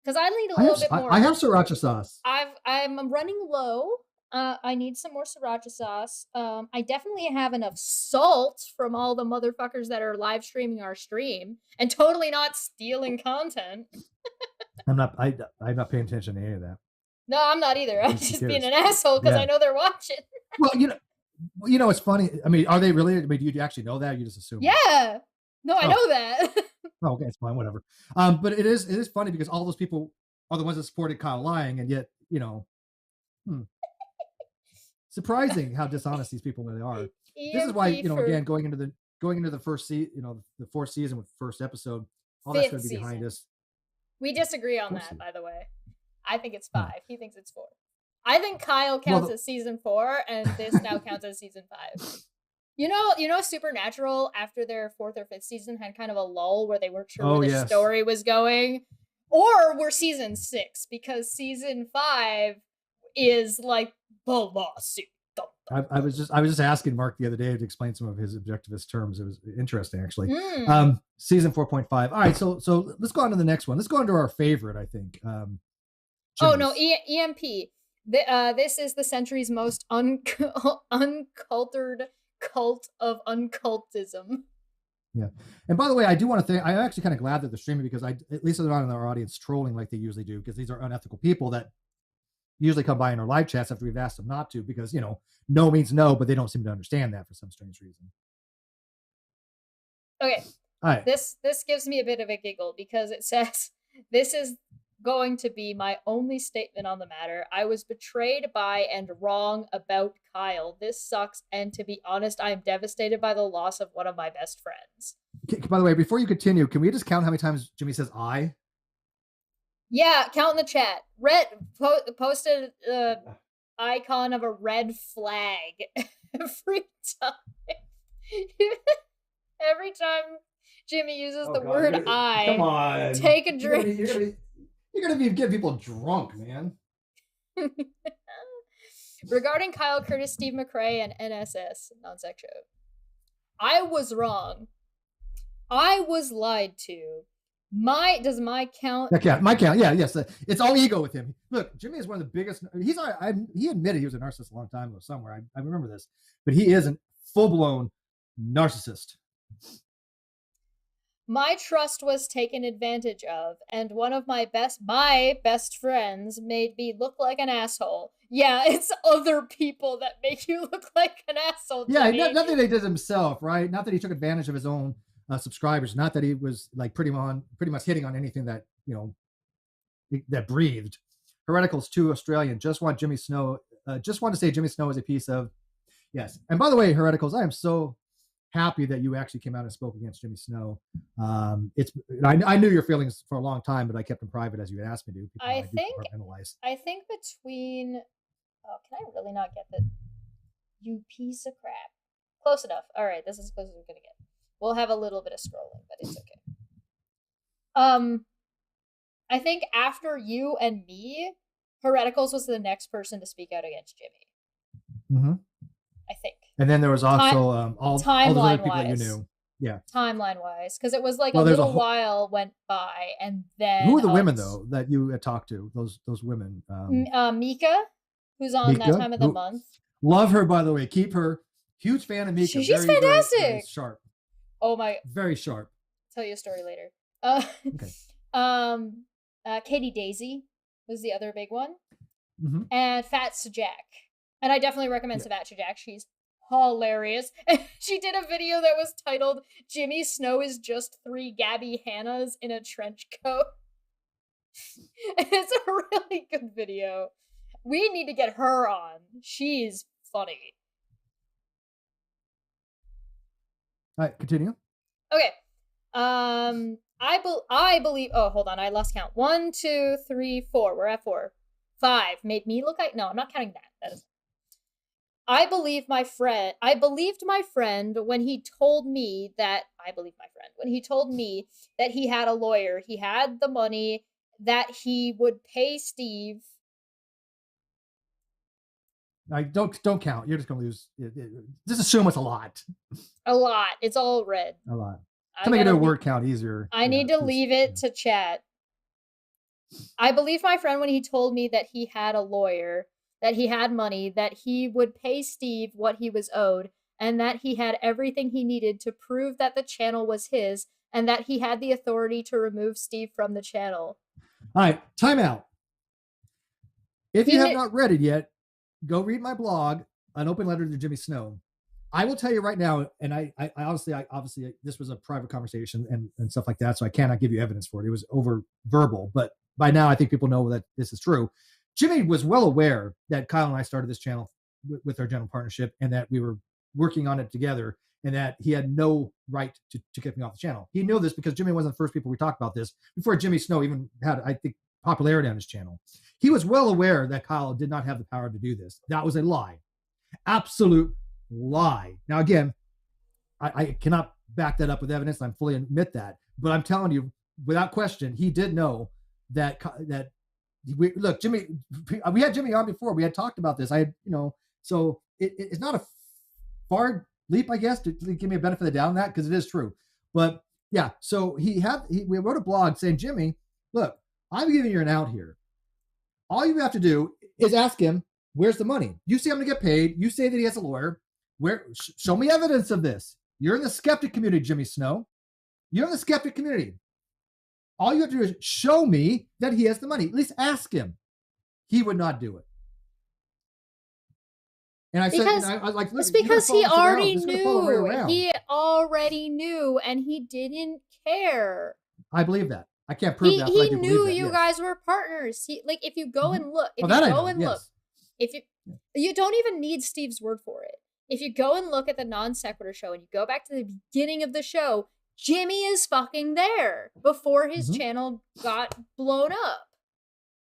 S2: Because I need a little bit more.
S1: I have sriracha sauce.
S2: I'm running low. I need some more sriracha sauce. I definitely have enough salt from all the motherfuckers that are live streaming our stream and totally not stealing content.
S1: I'm not paying attention to any of that.
S2: No, I'm not either. I'm just being an asshole because I know they're watching.
S1: Well, you know, it's funny. I mean, are they really? I mean, do you actually know that? Or you just assume?
S2: Yeah. No, I know that.
S1: Oh, okay, it's fine, whatever. But it is funny because all those people are the ones that supported Kyle lying, and yet, you know, surprising how dishonest these people really are. This is why, you know, again, going into the first the fourth season with the first episode, all that's going to be behind us.
S2: We disagree on that, by the way. I think it's 5. He thinks it's 4. I think Kyle counts as season 4, and this now counts as season 5. You know, Supernatural after their 4th or 5th season had kind of a lull where they weren't sure where the story was going, or we're season 6 because season 5 is like the lawsuit.
S1: I was just asking Mark the other day to explain some of his objectivist terms. It was interesting, actually. Season 4.5. All right, so let's go on to the next one. Let's go on to our favorite, I think.
S2: EMP. This is the century's most uncultured cult of uncultism.
S1: Yeah. And by the way, I do want to thank, I'm actually kind of glad that they're streaming because at least they're not in our audience trolling like they usually do, because these are unethical people that usually come by in our live chats after we've asked them not to, because, you know, no means no, but they don't seem to understand that for some strange reason.
S2: Okay.
S1: All right.
S2: This gives me a bit of a giggle because it says, this is going to be my only statement on the matter. I was betrayed by and wrong about Kyle. This sucks, and to be honest, I am devastated by the loss of one of my best friends.
S1: By the way, before you continue, can we just count how many times Jimmy says I?
S2: Yeah, count in the chat. Posted icon of a red flag every time. Every time Jimmy uses the word I,
S1: come on,
S2: take a drink.
S1: You're gonna be getting people drunk, man.
S2: Regarding Kyle Curtis, Steve McRae, and NSS, NonSequtur Show, I was wrong. I was lied to. Does my count?
S1: My count. Yeah, yes. It's all ego with him. Look, Jimmy is one of the biggest. He admitted he was a narcissist a long time ago somewhere. I remember this, but he is a full-blown narcissist.
S2: My trust was taken advantage of, and one of my best friends made me look like an asshole. Yeah, it's other people that make you look like an asshole.
S1: Yeah, not that he did himself, right? Not that he took advantage of his own subscribers. Not that he was like pretty much hitting on anything that, you know, that breathed. Hereticals 2 Australian just want Jimmy Snow. Just want to say Jimmy Snow is a piece of. Yes, and by the way, Hereticals, I am so happy that you actually came out and spoke against Jimmy Snow. I knew your feelings for a long time, but I kept them private as you had asked me to.
S2: I think between can I really not get the you piece of crap? Close enough. All right, this is as close as we're gonna get. We'll have a little bit of scrolling, but it's okay. I think after you and me, Hereticals was the next person to speak out against Jimmy.
S1: Mm-hmm.
S2: I think.
S1: And then there was also all those other people that you knew. Yeah.
S2: Timeline wise, because it was like a little while went by, and then
S1: who were the women though that you had talked to? Those women.
S2: Mika, who's on That Time of the Month.
S1: Love her, by the way. Keep her. Huge fan of Mika.
S2: She's fantastic.
S1: Very sharp.
S2: Oh my.
S1: Very sharp.
S2: Tell you a story later.
S1: Okay.
S2: Katie Daisy was the other big one,
S1: and
S2: Fat Sajak. And I definitely recommend Fat Sajak. She's hilarious. She did a video that was titled "Jimmy Snow is just 3 𝘵𝑰𝘩𝘦𝘦𝘗 in a trench coat." It's a really good video. We need to get her on. She's funny.
S1: All right, continue.
S2: Okay. I believe. Oh, hold on. I lost count. 1, 2, 3, 4. We're at 4. 5 made me look like. No, I'm not counting that. That is. I believed my friend when he told me that he had a lawyer, he had the money, that he would pay Steve.
S1: Don't count. You're just gonna lose. Just assume it's a lot.
S2: A lot. It's all red.
S1: A lot. To make it a word count easier.
S2: I need to leave it to chat. I believed my friend when he told me that he had a lawyer, that he had money, that he would pay Steve what he was owed, and that he had everything he needed to prove that the channel was his, and that he had the authority to remove Steve from the channel.
S1: All right, time out. If you have not read it yet, go read my blog, An Open Letter to Jimmy Snow. I will tell you right now, and I obviously this was a private conversation and stuff like that, so I cannot give you evidence for it. It was over verbal, but by now I think people know that this is true. Jimmy was well aware that Kyle and I started this channel with our general partnership, and that we were working on it together, and that he had no right to kick me off the channel. He knew this because Jimmy wasn't the first people we talked about this before Jimmy Snow even had, I think, popularity on his channel. He was well aware that Kyle did not have the power to do this. That was a lie. Absolute lie. Now, again, I cannot back that up with evidence. I fully admit that. But I'm telling you, without question, he did know that look, Jimmy, we had Jimmy on before. We had talked about this. So it's not a far leap, I guess, to give me a benefit of the doubt on that, because it is true. But yeah, so we wrote a blog saying, Jimmy, look, I'm giving you an out here. All you have to do is ask him, where's the money? You say I'm going to get paid. You say that he has a lawyer. Show me evidence of this. You're in the skeptic community, Jimmy Snow. You're in the skeptic community. All you have to do is show me that he has the money. At least ask him. He would not do it. And I said, I was like,
S2: it's because he already knew. He already knew, and he didn't care.
S1: I believe that. I can't prove that.
S2: He knew you guys were partners. If you go and look, you don't even need Steve's word for it. If you go and look at the Non-Sequitur Show and you go back to the beginning of the show, Jimmy is fucking there before his channel got blown up.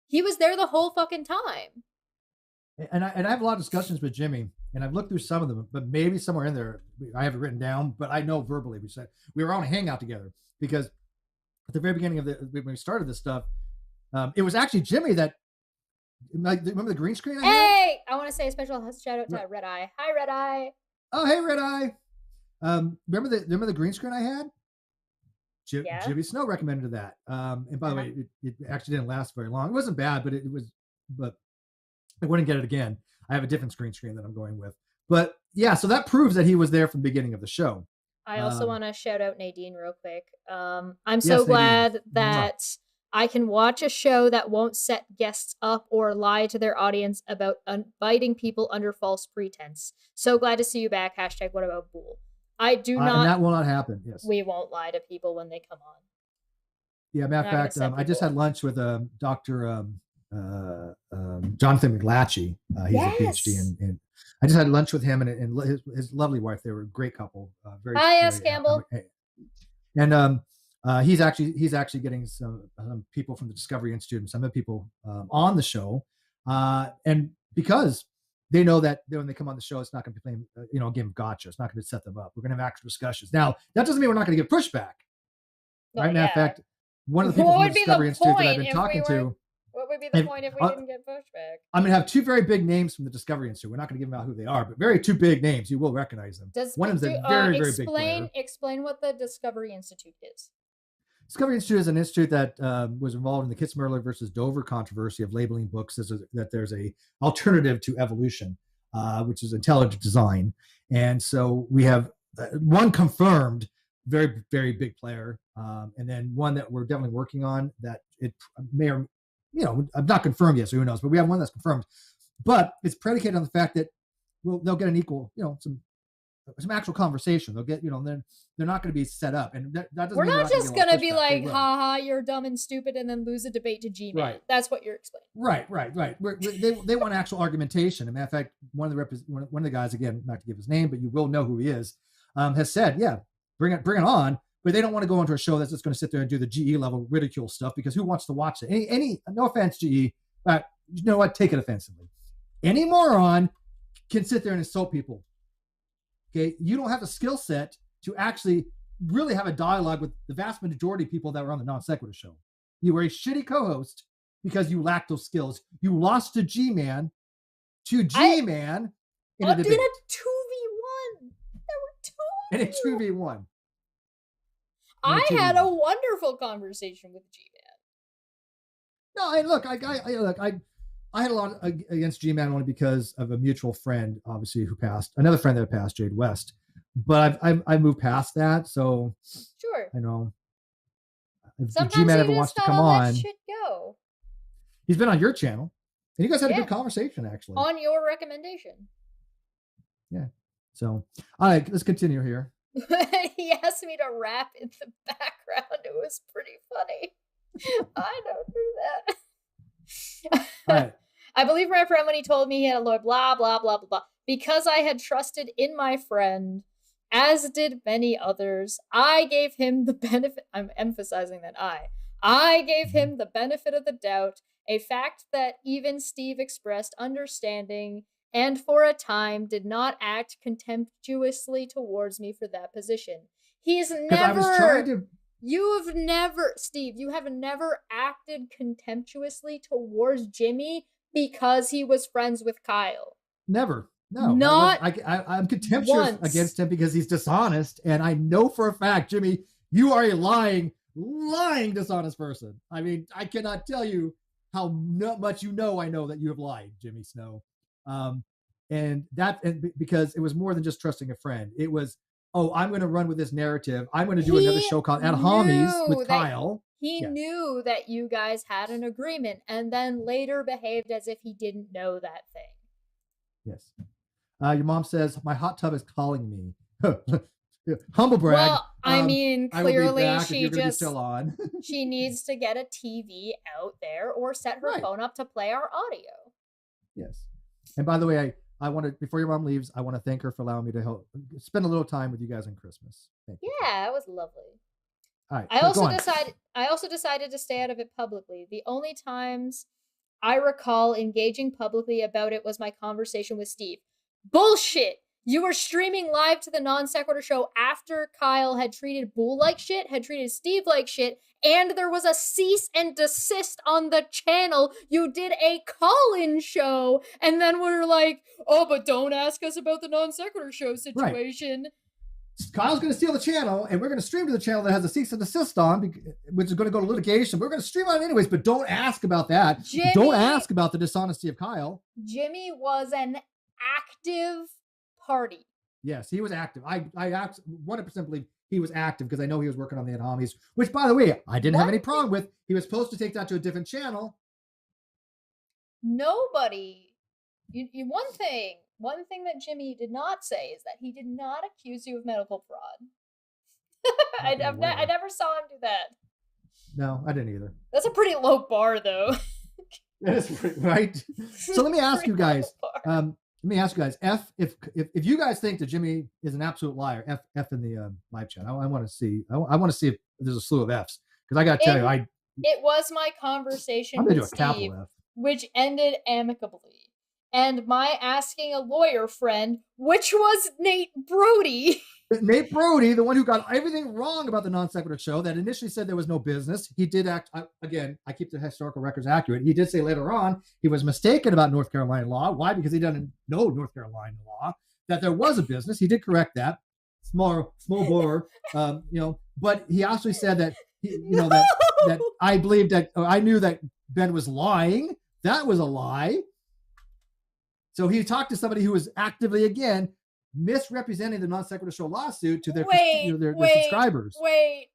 S2: He was there the whole fucking time.
S1: And I have a lot of discussions with Jimmy, and I've looked through some of them, but maybe somewhere in there, I have it written down, but I know verbally we were on a hangout together, because at the very beginning of when we started this stuff, it was actually Jimmy that, remember the green screen?
S2: Hey, I want to say a special shout out to Red Eye. Hi, Red Eye.
S1: Oh, hey, Red Eye. Remember the green screen I had? Jimmy Snow recommended that. And by the way, it actually didn't last very long. It wasn't bad, but I wouldn't get it again. I have a different screen that I'm going with. But yeah, so that proves that he was there from the beginning of the show.
S2: I also want to shout out Nadine real quick. I'm so glad that I can watch a show that won't set guests up or lie to their audience about inviting people under false pretense. So glad to see you back. # what about Bool? I do not.
S1: And that will not happen. Yes.
S2: We won't lie to people when they come on.
S1: Yeah, matter of fact, I just had lunch with Dr. Jonathan McLatchie. He's a PhD, and I just had lunch with him and his lovely wife. They were a great couple.
S2: Hi, Campbell.
S1: And he's actually getting some people from the Discovery Institute and some of the people on the show, and because they know that when they come on the show, it's not going to be playing a game of gotcha. It's not going to set them up. We're going to have actual discussions. Now, that doesn't mean we're not going to get pushback. Right? Matter of fact, one of the people from the Discovery Institute that I've been talking to.
S2: What would be the point if we didn't get pushback?
S1: I'm going to have two very big names from the Discovery Institute. We're not going to give them out who they are, but two big names. You will recognize them. One of them is a very big player.
S2: Explain what the Discovery Institute is.
S1: Discovery Institute is an institute that was involved in the Kitzmiller versus Dover controversy of labeling books that there's a alternative to evolution, which is intelligent design. And so we have one confirmed, very, very big player, and then one that we're definitely working on that it may or, I'm not confirmed yet, so who knows, but we have one that's confirmed. But it's predicated on the fact that they'll get an equal, some actual conversation. They'll get, they're not going to be set up, and that doesn't.
S2: We're
S1: mean
S2: not just going to be like,
S1: ha
S2: ha, you're dumb and stupid, and then lose a debate to G-Man.
S1: Right.
S2: That's what you're explaining.
S1: Right. They want actual argumentation. As a matter of fact, one of the guys, again, not to give his name, but you will know who he is, has said, yeah, bring it on. But they don't want to go into a show that's just going to sit there and do the GE level ridicule stuff, because who wants to watch it? Any no offense, GE, you know what? Take it offensively. Any moron can sit there and insult people. Okay, you don't have the skill set to actually really have a dialogue with the vast majority of people that were on the Non-Sequitur Show. You were a shitty co-host because you lacked those skills. You lost to G-Man in a debate.
S2: In a 2v1. There were two.
S1: In a 2v1.
S2: I had a wonderful conversation with G-Man.
S1: No, and look, I had a lot against G-Man only because of a mutual friend, obviously, who passed. Another friend that passed, Jade West. But I've moved past that, so
S2: sure.
S1: I know. If
S2: sometimes
S1: G-Man ever wants to come on,
S2: let shit go.
S1: He's been on your channel, and you guys had a good conversation, actually.
S2: On your recommendation.
S1: Yeah. So, all right, let's continue here.
S2: He asked me to rap in the background. It was pretty funny. I don't do that.
S1: All right.
S2: I believe my friend when he told me he had a lawyer, blah, blah, blah, blah, blah. Because I had trusted in my friend, as did many others, I gave him the benefit. I'm emphasizing that I gave him the benefit of the doubt, a fact that even Steve expressed understanding and for a time did not act contemptuously towards me for that position. He's never... Steve, you have never acted contemptuously towards Jimmy because he was friends with Kyle.
S1: Never. No. I'm contemptuous against him because he's dishonest. And I know for a fact, Jimmy, you are a lying, dishonest person. I mean, I cannot tell you how much I know that you have lied, Jimmy Snow. And because it was more than just trusting a friend. It was, I'm going to run with this narrative. I'm going to do another show called @Homies with Kyle.
S2: He knew that you guys had an agreement and then later behaved as if he didn't know that thing.
S1: Yes. Your mom says, my hot tub is calling me. Humble brag.
S2: Well, I mean, clearly she needs to get a TV out there or set her phone up to play our audio.
S1: Yes. And by the way, I want to, before your mom leaves, I want to thank her for allowing me to help spend a little time with you guys on Christmas. Thank you.
S2: Yeah, it was lovely.
S1: All right.
S2: I also decided to stay out of it publicly. The only times I recall engaging publicly about it was my conversation with Steve. Bullshit! You were streaming live to the Non-Sequitur Show after Kyle had treated Bull like shit, had treated Steve like shit, and there was a cease and desist on the channel. You did a call-in show, and then we're like, but don't ask us about the Non-Sequitur Show situation.
S1: Right. Kyle's going to steal the channel, and we're going to stream to the channel that has a cease and desist on, which is going to go to litigation. We're going to stream on it anyways, but don't ask about that. Don't ask about the dishonesty of Kyle.
S2: Jimmy was an active party.
S1: Yes, he was active. I 100% believe he was active because I know he was working on the @Homies, which, by the way, I didn't have any problem with. He was supposed to take that to a different channel.
S2: Nobody. One thing that Jimmy did not say is that he did not accuse you of medical fraud. I never saw him do that.
S1: No, I didn't either.
S2: That's a pretty low bar, though.
S1: That is pretty, right? So let me ask you guys. If you guys think that Jimmy is an absolute liar, F in the live chat. I want to see. I want to see if there's a slew of Fs, because I got to tell you,
S2: it was my conversation with Steve, which ended amicably. And my asking a lawyer friend, which was Nate Brody.
S1: Nate Brody, the one who got everything wrong about the Non-Sequitur Show, that initially said there was no business. He did act, again, I keep the historical records accurate. He did say later on he was mistaken about North Carolina law. Why? Because he doesn't know North Carolina law, that there was a business. He did correct that. Small bore, but he actually said that, that I believed that, I knew that Ben was lying. That was a lie. So he talked to somebody who was actively, again, misrepresenting the Non-Sequitur Show lawsuit to their subscribers.
S2: Wait.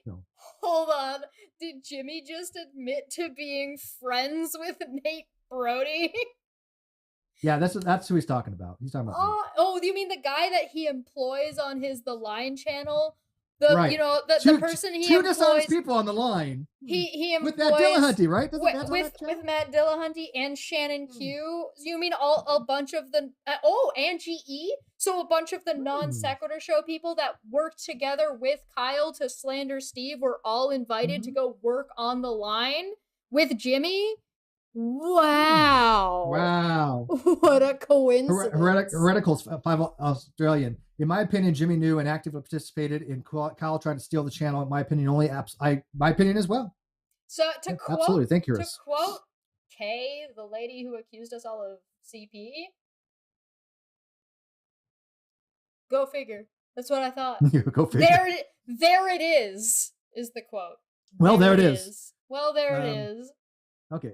S2: No. Hold on. Did Jimmy just admit to being friends with Nate Brody?
S1: Yeah, that's who he's talking about. He's talking about.
S2: Oh, you mean the guy that he employs on his The Line channel? The
S1: right.
S2: The person he employs.
S1: 2 dishonest people on the line.
S2: He employs
S1: with Matt Dillahunty, right?
S2: With Matt Dillahunty and Shannon Q. You mean a bunch of the Angie E. So a bunch of the Non-Sequitur Show people that worked together with Kyle to slander Steve were all invited to go work on The Line with Jimmy. Wow.
S1: Wow.
S2: What a coincidence.
S1: Hereticals 5 Australian. In my opinion, Jimmy knew and actively participated in Kyle trying to steal the channel. In my opinion, my opinion as well.
S2: So to quote,
S1: absolutely, thank you.
S2: To quote Kay, the lady who accused us all of CP, go figure. That's what I thought.
S1: Go figure.
S2: There it is the quote.
S1: Well, there it is.
S2: Well, there it is.
S1: Okay.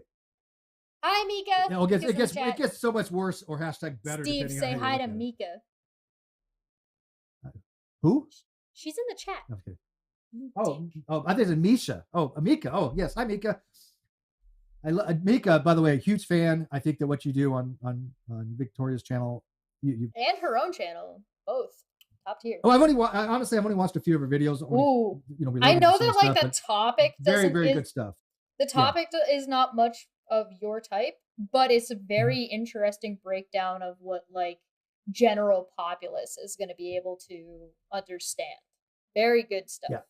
S2: Hi, Mika.
S1: It gets so much worse or better.
S2: Steve, say hi to Mika.
S1: Who?
S2: She's in the chat.
S1: Okay. Oh, I think it's Misha. Oh, Amika. Oh, yes. Hi, Mika. Mika, by the way, a huge fan. I think that what you do on Victoria's channel, you
S2: and her own channel, both top tier.
S1: Oh, honestly, I've only watched a few of her videos.
S2: Ooh, I know that like the topic doesn't
S1: very good stuff.
S2: The topic is not much of your type, but it's a very interesting breakdown of what like general populace is going to be able to understand. Very good stuff.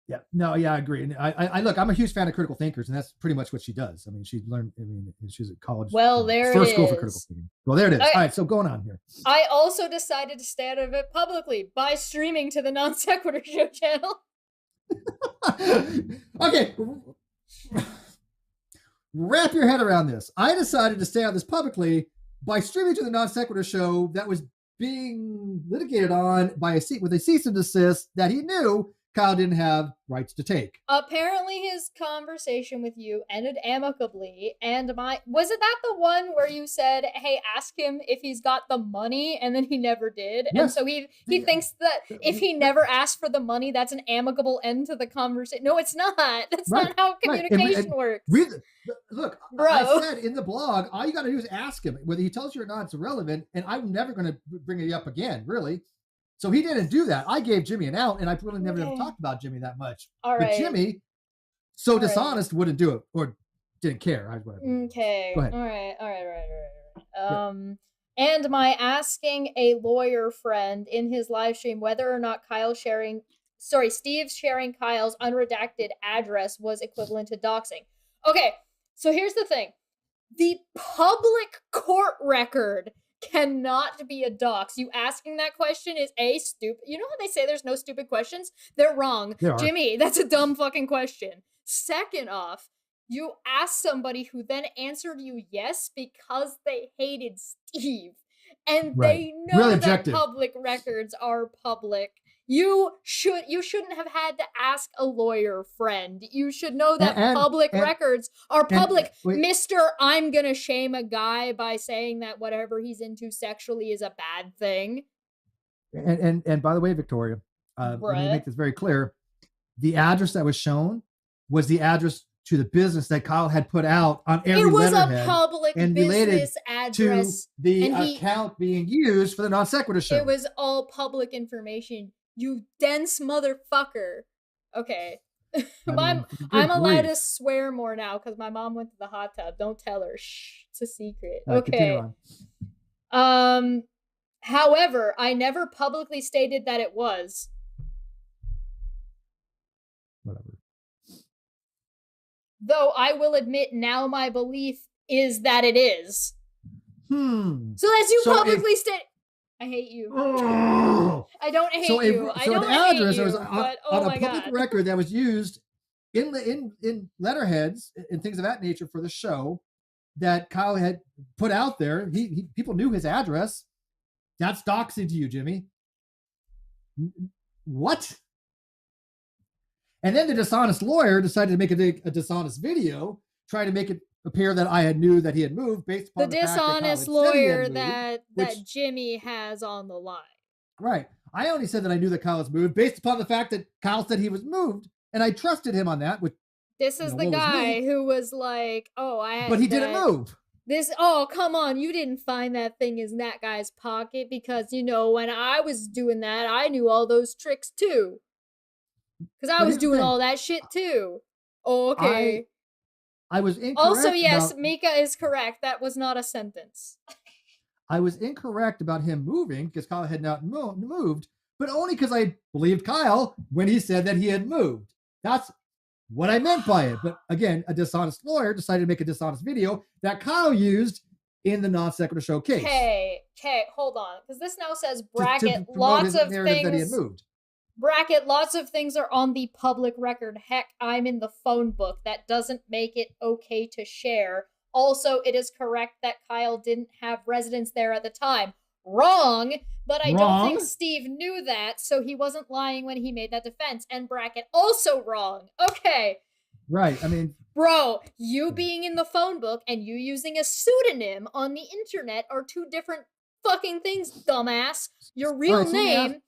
S1: Yeah. No, yeah, I agree. And I look, I'm a huge fan of critical thinkers, and that's pretty much what she does. I mean, she learned, she's at college.
S2: Well, there
S1: first
S2: it
S1: school
S2: is.
S1: For critical thinking. Well, there it is. All right, so going on here.
S2: I also decided to stay out of it publicly by streaming to the Non-Sequitur Show channel.
S1: Okay. Wrap your head around this. I decided to stay out of this publicly by streaming to the Non-Sequitur Show that was being litigated on with a cease and desist that he knew Kyle didn't have rights to take.
S2: Apparently his conversation with you ended amicably, and was it that the one where you said, hey, ask him if he's got the money, and then he never did? Yes. And so he thinks that if he never asked for the money, that's an amicable end to the conversation. No, it's not. That's not how communication works.
S1: Look,
S2: bro.
S1: I said in the blog, all you got to do is ask him. Whether he tells you or not, it's irrelevant, and I'm never going to bring it up again, really. So he didn't do that. I gave Jimmy an out, and I really never talked about Jimmy that much.
S2: All right.
S1: But Jimmy, dishonest, wouldn't do it or didn't care.
S2: Okay.
S1: Go ahead.
S2: All right. And my asking a lawyer friend in his live stream whether or not Steve's sharing Kyle's unredacted address was equivalent to doxing. Okay, so here's the thing. The public court record cannot be a dox. You asking that question is stupid. You know how they say there's no stupid questions? They're wrong. Jimmy, that's a dumb fucking question. Second off, you asked somebody who then answered you yes because they hated Steve. And they know really that public records are public. You shouldn't have had to ask a lawyer friend. You should know that public records are public. Mr. I'm gonna shame a guy by saying that whatever he's into sexually is a bad thing.
S1: And by the way, Victoria, let me make this very clear. The address that was shown was the address to the business that Kyle had put out on every letterhead.
S2: It was a public business address.
S1: To the account being used for the Non-Sequitur Show.
S2: It was all public information. You dense motherfucker. Okay. I'm allowed to swear more now because my mom went to the hot tub. Don't tell her. Shh. It's a secret. Okay. However, I never publicly stated that it was.
S1: Whatever.
S2: Though I will admit now my belief is that it is. So as you publicly state, I hate you. I don't hate you. I don't hate you. Was on
S1: a public record that was used in letterheads and things of that nature for the show that Kyle had put out there. People knew his address. That's doxing to you, Jimmy. What? And then the dishonest lawyer decided to make a dishonest video, trying to make it appear that I knew that he had moved based upon the
S2: dishonest lawyer that Jimmy has on the line.
S1: Right. I only said that I knew that Kyle was moved based upon the fact that Kyle said he was moved, and I trusted him on that.
S2: This is the guy who was like, "Oh,
S1: but he didn't move."
S2: Oh, come on, you didn't find that thing in that guy's pocket because, you know, when I was doing that, I knew all those tricks too. Because I was doing all that shit too. Oh, okay.
S1: I was incorrect.
S2: Also, yes, Mika is correct. That was not a sentence.
S1: I was incorrect about him moving because Kyle had not moved, but only because I believed Kyle when he said that he had moved. That's what I meant by it. But again, a dishonest lawyer decided to make a dishonest video that Kyle used in the NonSequitur Show case.
S2: Okay, hold on. Because this now says bracket, lots of things. That he had moved. Bracket, lots of things are on the public record. Heck, I'm in the phone book. That doesn't make it okay to share. Also, it is correct that Kyle didn't have residence there at the time. Wrong, but I don't think Steve knew that, so he wasn't lying when he made that defense. And bracket, also wrong. Okay.
S1: Right, I mean...
S2: Bro, you being in the phone book and you using a pseudonym on the internet are two different fucking things, dumbass. Your real name...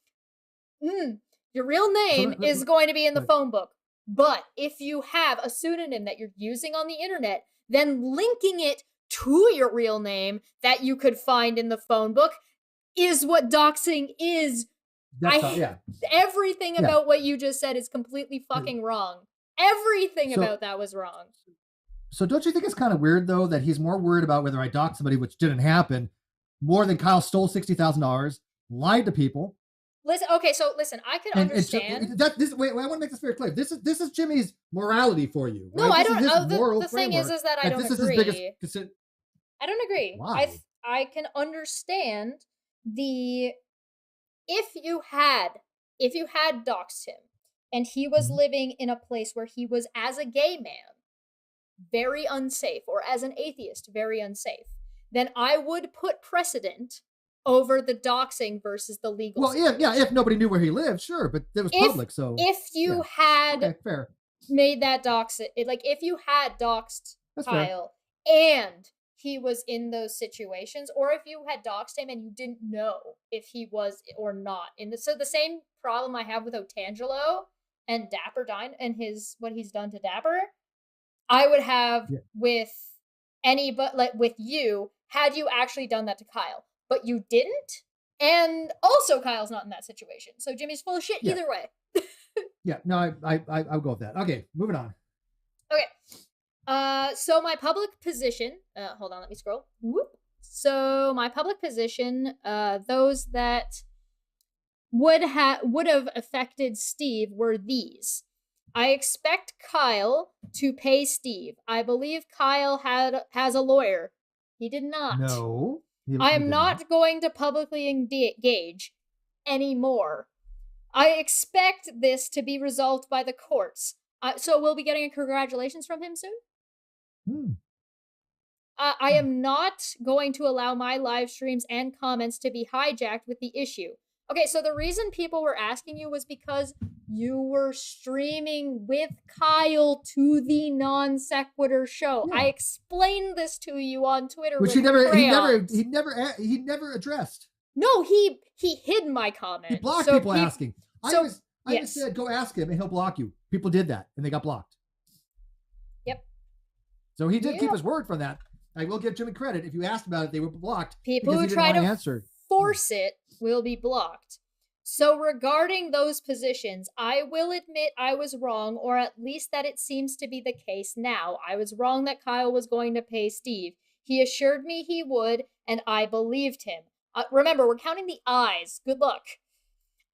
S2: Your real name is going to be in the phone book. But if you have a pseudonym that you're using on the internet, then linking it to your real name that you could find in the phone book is what doxing is. Everything about what you just said is completely fucking wrong. Everything about that was wrong.
S1: So don't you think it's kind of weird, though, that he's more worried about whether I doxed somebody, which didn't happen, more than Kyle stole $60,000, lied to people?
S2: Listen, I can understand.
S1: Wait, I want to make this very clear. This is Jimmy's morality for you. Right?
S2: No, I don't know. The thing is that I don't agree. I don't agree.
S1: Why?
S2: I can understand if you had doxed him and he was living in a place where he was, as a gay man, very unsafe, or as an atheist, very unsafe, then I would put precedent over the doxing versus the legal.
S1: Well, if nobody knew where he lived, sure, but it was public, so
S2: if you had made that dox, if you had doxed Kyle and he was in those situations, or if you had doxed him and you didn't know if he was or not so the same problem I have with 𝘠𝘭𝘵 and Dapper Dine and what he's done to Dapper, I would have with with you, had you actually done that to Kyle. But you didn't, and also Kyle's not in that situation. So Jimmy's full of shit either way.
S1: I'll go with that. Okay, moving on.
S2: Okay. So my public position, hold on, let me scroll. Whoop. So my public position, those that would have affected Steve were these. I expect Kyle to pay Steve. I believe Kyle has a lawyer. He did not.
S1: No.
S2: I am not going to publicly engage anymore. I expect this to be resolved by the courts. So we'll be getting a congratulations from him soon? I am not going to allow my live streams and comments to be hijacked with the issue. Okay, so the reason people were asking you was because you were streaming with Kyle to the NonSequitur Show. I explained this to you on Twitter,
S1: which he never addressed.
S2: No, he hid my comment.
S1: He blocked people asking. I just said go ask him and he'll block you. People did that and they got blocked.
S2: Yep.
S1: So he did keep his word from that. I will give Jimmy credit. If you asked about it, they were blocked.
S2: People who try to force it will be blocked. So regarding those positions, I will admit I was wrong, or at least that it seems to be the case now. I was wrong that Kyle was going to pay Steve. He assured me he would, and I believed him. Remember, we're counting the I's. Good luck.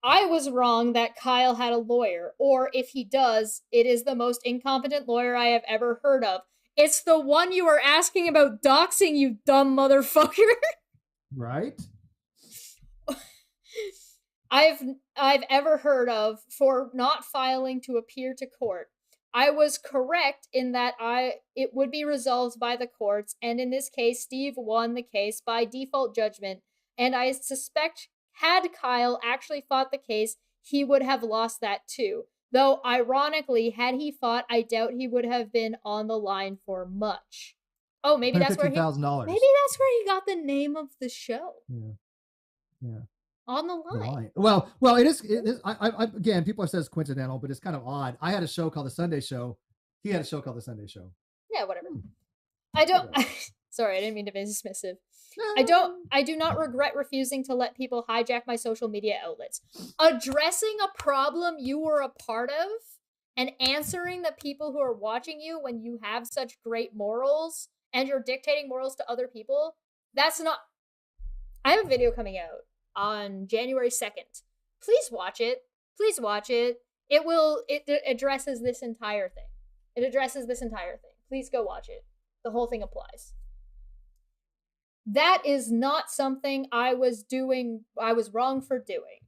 S2: I was wrong that Kyle had a lawyer, or if he does, it is the most incompetent lawyer I have ever heard of. It's the one you were asking about doxing, you dumb motherfucker.
S1: Right?
S2: I've ever heard of for not filing to appear to court. I was correct in that it would be resolved by the courts, and in this case, Steve won the case by default judgment, and I suspect had Kyle actually fought the case, he would have lost that too. Though, ironically, had he fought, I doubt he would have been on the line for much. Oh, maybe that's where he got the name of the show.
S1: Yeah.
S2: On the line.
S1: Well, it is. Again, people have said it's coincidental, but it's kind of odd. I had a show called The Sunday Show. He had a show called The Sunday Show.
S2: Yeah, whatever. I don't. Sorry, I didn't mean to be dismissive. I do not regret refusing to let people hijack my social media outlets. Addressing a problem you were a part of and answering the people who are watching you when you have such great morals and you're dictating morals to other people, that's not... I have a video coming out on January 2nd. Please watch it. Please watch it. It addresses this entire thing. It addresses this entire thing. Please go watch it. The whole thing applies. That is not something I was wrong for doing.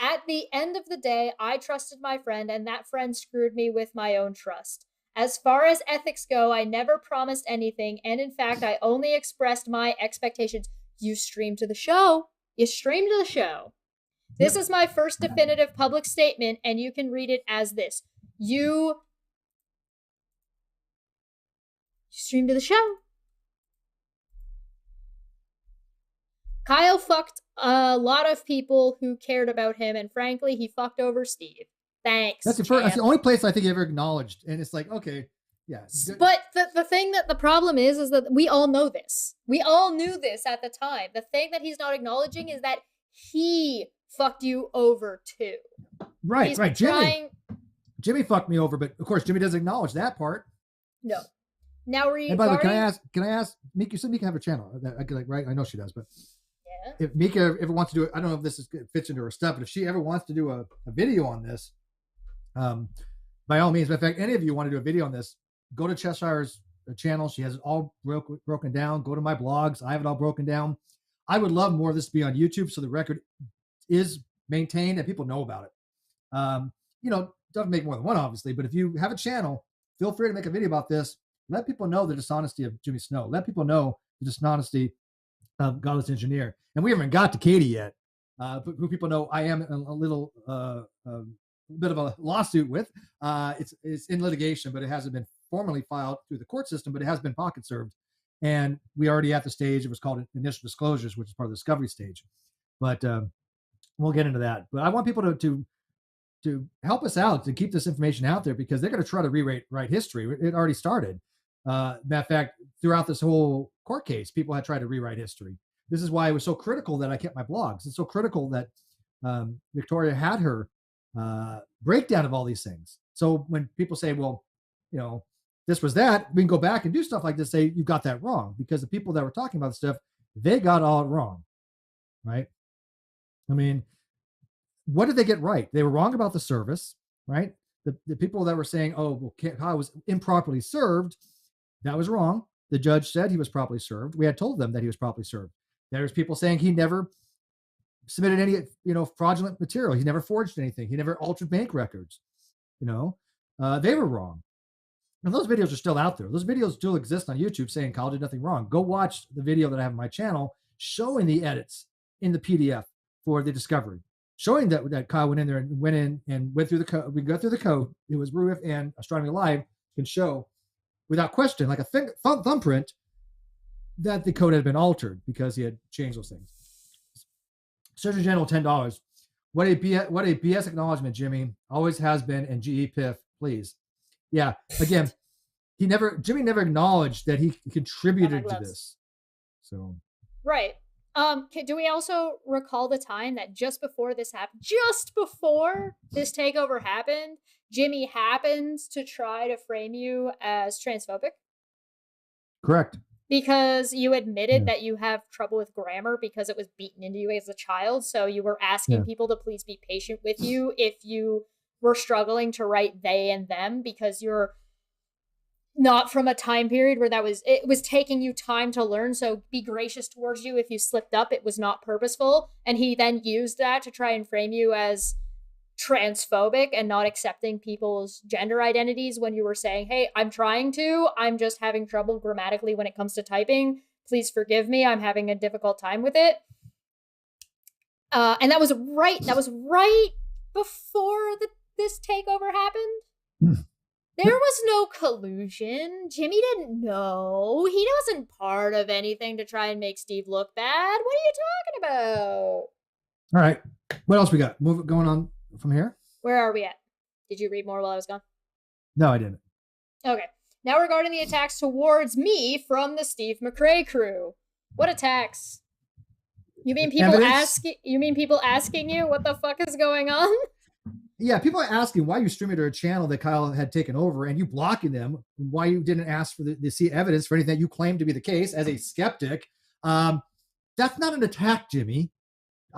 S2: At the end of the day, I trusted my friend, and that friend screwed me with my own trust. As far as ethics go, I never promised anything, and in fact, I only expressed my expectations. You streamed to the show. You streamed to the show. This is my first definitive public statement, and you can read it as this. You streamed to the show. Kyle fucked a lot of people who cared about him, and frankly, he fucked over Steve. Thanks.
S1: That's the only place I think he ever acknowledged, and it's like, okay, yeah.
S2: But the thing that the problem is that we all know this. We all knew this at the time. The thing that he's not acknowledging is that he fucked you over too.
S1: Right, right. Jimmy fucked me over, but of course Jimmy doesn't acknowledge that part.
S2: No. Now
S1: Hey, by the way, can I ask Mika? You said Mika have a channel, right? I know she does, but if Mika ever wants to do it, I don't know if this fits into her stuff, but if she ever wants to do a video on this, by all means. In fact, any of you want to do a video on this, go to Cheshire's channel. She has it all broken down. Go to my blogs. I have it all broken down. I would love more of this to be on YouTube so the record is maintained and people know about it. Doesn't make more than one, obviously, but if you have a channel, feel free to make a video about this. Let people know the dishonesty of Jimmy Snow. Let people know the dishonesty of Godless Engineer. And we haven't got to Katie yet, but who people know I am a little bit of a lawsuit with. It's in litigation, but it hasn't been formally filed through the court system, but it has been pocket served. And we already at the stage, it was called initial disclosures, which is part of the discovery stage. But we'll get into that. But I want people to help us out, to keep this information out there, because they're going to try to rewrite history. It already started. Matter of fact, throughout this whole court case, people had tried to rewrite history. This is why it was so critical that I kept my blogs. It's so critical that Victoria had her breakdown of all these things. So when people say, well, this was that, we can go back and do stuff like this, say, you got that wrong, because the people that were talking about the stuff, they got all wrong, right? I mean, what did they get right? They were wrong about the service, right? The people that were saying, oh, well, Kyle was improperly served, that was wrong. The judge said he was properly served. We had told them that he was properly served. There's people saying he never submitted any, fraudulent material. He never forged anything. He never altered bank records. They were wrong. And those videos are still out there. Those videos still exist on YouTube saying Kyle did nothing wrong. Go watch the video that I have on my channel showing the edits in the PDF for the discovery, showing that Kyle went in there and went through the code. We go through the code. It was Roof and Astronomy Live can show without question, like a thumbprint, that the code had been altered because he had changed those things. Surgeon General, $10. What a BS acknowledgement, Jimmy. Always has been, and GE Piff, please. Yeah, again, Jimmy never acknowledged that he contributed to this. So
S2: right. Do we also recall the time that just before this takeover happened, Jimmy happened to try to frame you as transphobic?
S1: Correct.
S2: Because you admitted that you have trouble with grammar because it was beaten into you as a child. So you were asking people to please be patient with you if you were struggling to write they and them, because you're not from a time period where it was taking you time to learn. So be gracious towards you if you slipped up. It was not purposeful. And he then used that to try and frame you as transphobic and not accepting people's gender identities when you were saying, hey, I'm just having trouble grammatically when it comes to typing. Please forgive me. I'm having a difficult time with it. And that was right before this takeover happened. There was no collusion. Jimmy didn't know. He wasn't part of anything to try and make Steve look bad. What are you talking about?
S1: All right. What else we got? Going on from here?
S2: Where are we at? Did you read more while I was gone?
S1: No, I didn't.
S2: Okay. Now regarding the attacks towards me from the Steve McRae crew. What attacks? You mean people asking you what the fuck is going on?
S1: Yeah, people are asking why you streaming to a channel that Kyle had taken over and you blocking them, why you didn't ask for to see evidence for anything that you claim to be the case as a skeptic. That's not an attack, Jimmy.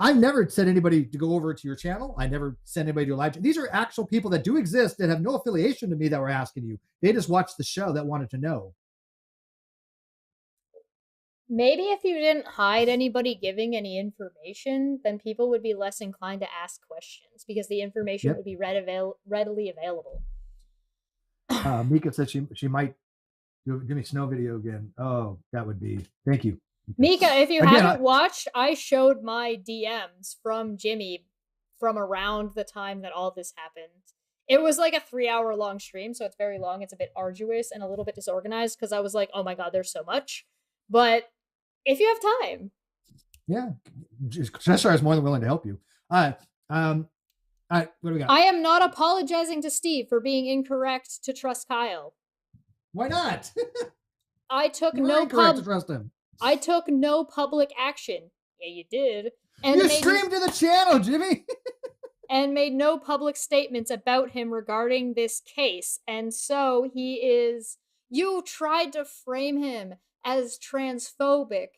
S1: I've never said anybody to go over to your channel. I never sent anybody to a live. These are actual people that do exist that have no affiliation to me that were asking you. They just watched the show that wanted to know.
S2: Maybe if you didn't hide anybody giving any information, then people would be less inclined to ask questions because the information would be readily available.
S1: Mika said she might give me snow video again. Oh, that would be. Thank you.
S2: Mika, if you haven't watched, I showed my DMs from Jimmy from around the time that all this happened. It was like a 3-hour long stream, so it's very long. It's a bit arduous and a little bit disorganized because I was like, oh my God, there's so much. But if you have time.
S1: Yeah. Cheshire is more than willing to help you. What do we got?
S2: I am not apologizing to Steve for being incorrect to trust Kyle.
S1: Why not?
S2: I took
S1: to trust him.
S2: I took no public action. Yeah, you did. And
S1: you streamed to the channel, Jimmy.
S2: And made no public statements about him regarding this case. And so he is... You tried to frame him as transphobic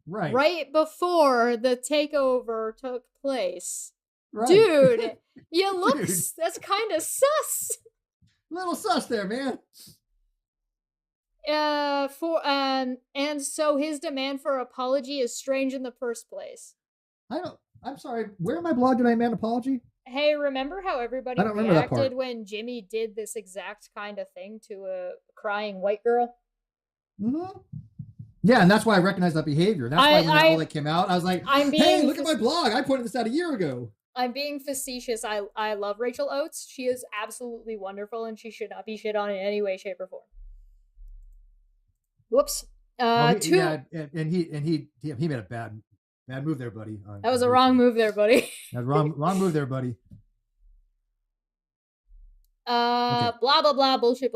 S2: right before the takeover took place. Right. Dude, you look... That's kind of sus.
S1: Little sus there, man.
S2: And so his demand for apology is strange in the first place.
S1: I'm sorry. Where in my blog did I demand apology?
S2: Hey, remember how everybody reacted when Jimmy did this exact kind of thing to a crying white girl?
S1: Mm-hmm. Yeah, and that's why I recognized that behavior. That's why when all that came out, I was like, hey, look at my blog. I pointed this out a year ago.
S2: I'm being facetious. I love Rachel Oates. She is absolutely wonderful, and she should not be shit on in any way, shape, or form. Whoops.
S1: And he made a bad move there, buddy.
S2: That was a wrong move there, buddy.
S1: wrong move there, buddy.
S2: Blah, blah, blah, bullshit.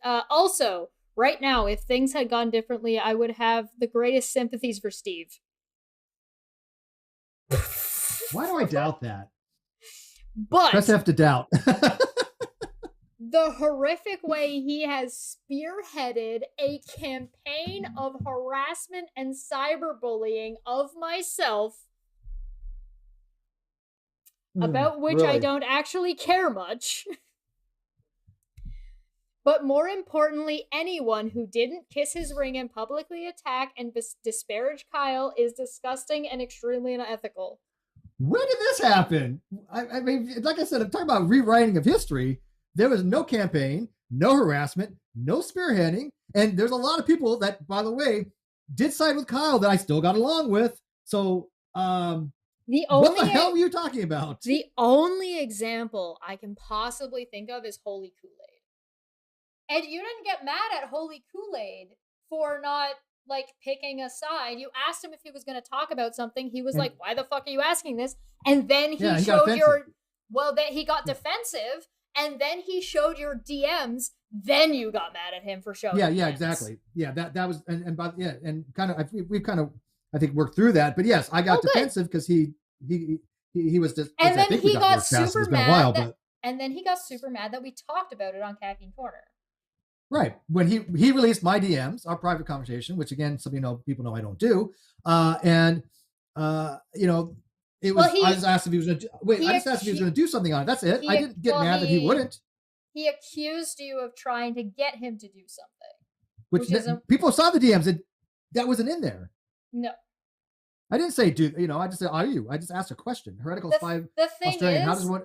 S2: Also, right now, if things had gone differently, I would have the greatest sympathies for Steve.
S1: Why do I doubt that?
S2: But
S1: press F to doubt.
S2: The horrific way he has spearheaded a campaign of harassment and cyberbullying of myself, about which I don't actually care much. But more importantly, anyone who didn't kiss his ring and publicly attack and disparage Kyle is disgusting and extremely unethical.
S1: When did this happen? I mean, like I said, I'm talking about rewriting of history. There was no campaign, no harassment, no spearheading. And there's a lot of people that, by the way, did side with Kyle that I still got along with. So what the hell were you talking about?
S2: The only example I can possibly think of is Holy Kool-Aid. And you didn't get mad at Holy Kool-Aid for not picking a side. You asked him if he was going to talk about something. He was like, why the fuck are you asking this? And then he showed he got defensive. And then he showed your DMs. Then you got mad at him for showing.
S1: Yeah, exactly. Yeah, that was and kind of we've kind of I think worked through that. But yes, I got defensive because he was just.
S2: And then he got super mad. And then he got super mad that we talked about it on Caffeine Corner.
S1: Right. When he released my DMs, our private conversation, which again, people know I don't do. It was. I just asked if he was going to I just asked if he was going to do something on it. That's it. I didn't get mad that he wouldn't.
S2: He accused you of trying to get him to do something.
S1: Which people saw the DMs and that wasn't in there.
S2: No.
S1: I didn't say, dude. I just said, are you? I just asked a question. Hereticals 5 Australian. How does one?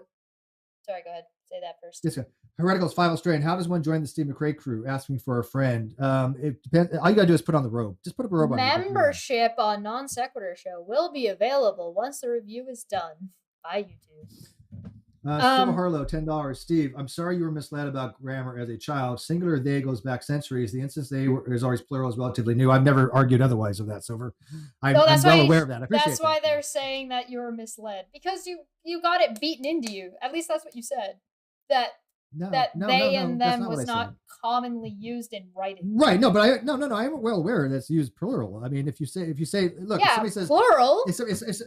S2: Sorry, go ahead. Say that first.
S1: Yes, Hereticals 5 Australian. How does one join the Steve McRae crew? Asking for a friend. It depends. All you gotta do is put on the robe. Just put a robe on.
S2: Membership on NonSequitur Show will be available once the review is done. Bye, YouTube.
S1: Harlow, $10. Steve, I'm sorry you were misled about grammar as a child. Singular they goes back centuries. The instance they is always plural is relatively new. I've never argued otherwise of that, Silver. I'm well aware of that.
S2: That's why they're saying that you were misled because you got it beaten into you. At least that's what you said. That
S1: No,
S2: that
S1: no,
S2: they
S1: no,
S2: and
S1: that's
S2: them
S1: not what
S2: was
S1: I
S2: not
S1: said.
S2: commonly used in writing.
S1: Right. No, but no, I'm well aware that's used plural. I mean, if you say, look, if
S2: Yeah,
S1: somebody says
S2: plural.
S1: it's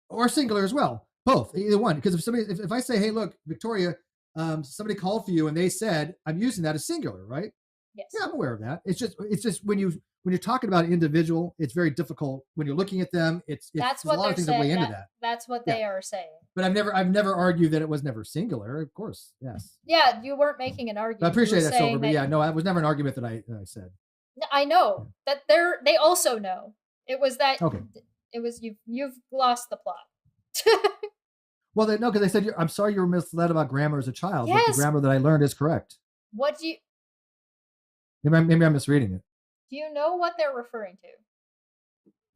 S1: or singular as well, both, either one. Because if I say, hey, look, Victoria, somebody called for you and they said, I'm using that as singular, right?
S2: Yes.
S1: Yeah, I'm aware of that. It's just when you're talking about an individual, it's very difficult when you're looking at them.
S2: That's
S1: there's
S2: what
S1: a lot of things
S2: they're
S1: that weigh
S2: saying.
S1: into that.
S2: That's what they are saying.
S1: But I've never argued that it was never singular. Of course, yes.
S2: Yeah, you weren't making an argument.
S1: But I appreciate that, Silver. But yeah, no, it was never an argument that I said.
S2: I know that they also know it was that.
S1: Okay.
S2: It was you've lost the plot.
S1: Well, no, because they said, I'm sorry you were misled about grammar as a child,
S2: yes.
S1: but the grammar that I learned is correct.
S2: What do you...
S1: Maybe I'm misreading it.
S2: Do you know what they're referring to?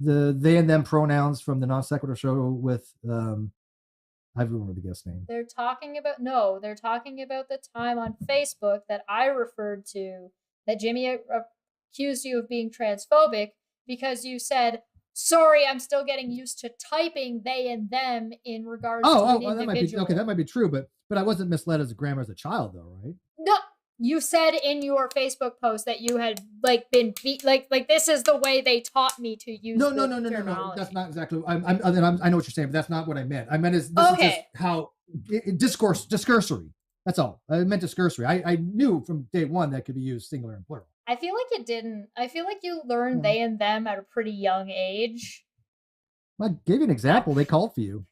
S1: The they and them pronouns from the NonSequitur Show with, I remember the guest name.
S2: They're talking about the time on Facebook that I referred to, that Jimmy accused you of being transphobic because you said, sorry, I'm still getting used to typing they and them in regards to an individual.
S1: That might be true, but I wasn't misled as a grammar as a child, though, right?
S2: No, you said in your Facebook post that you had been like this is the way they taught me to use. No.
S1: That's not exactly. I know what you're saying, but that's not what I meant. I meant this is just how discursory. That's all. I meant discursory. I knew from day one that could be used singular and plural.
S2: I feel like it didn't. I feel like you learned they and them at a pretty young age.
S1: Well, I gave you an example. They called for you.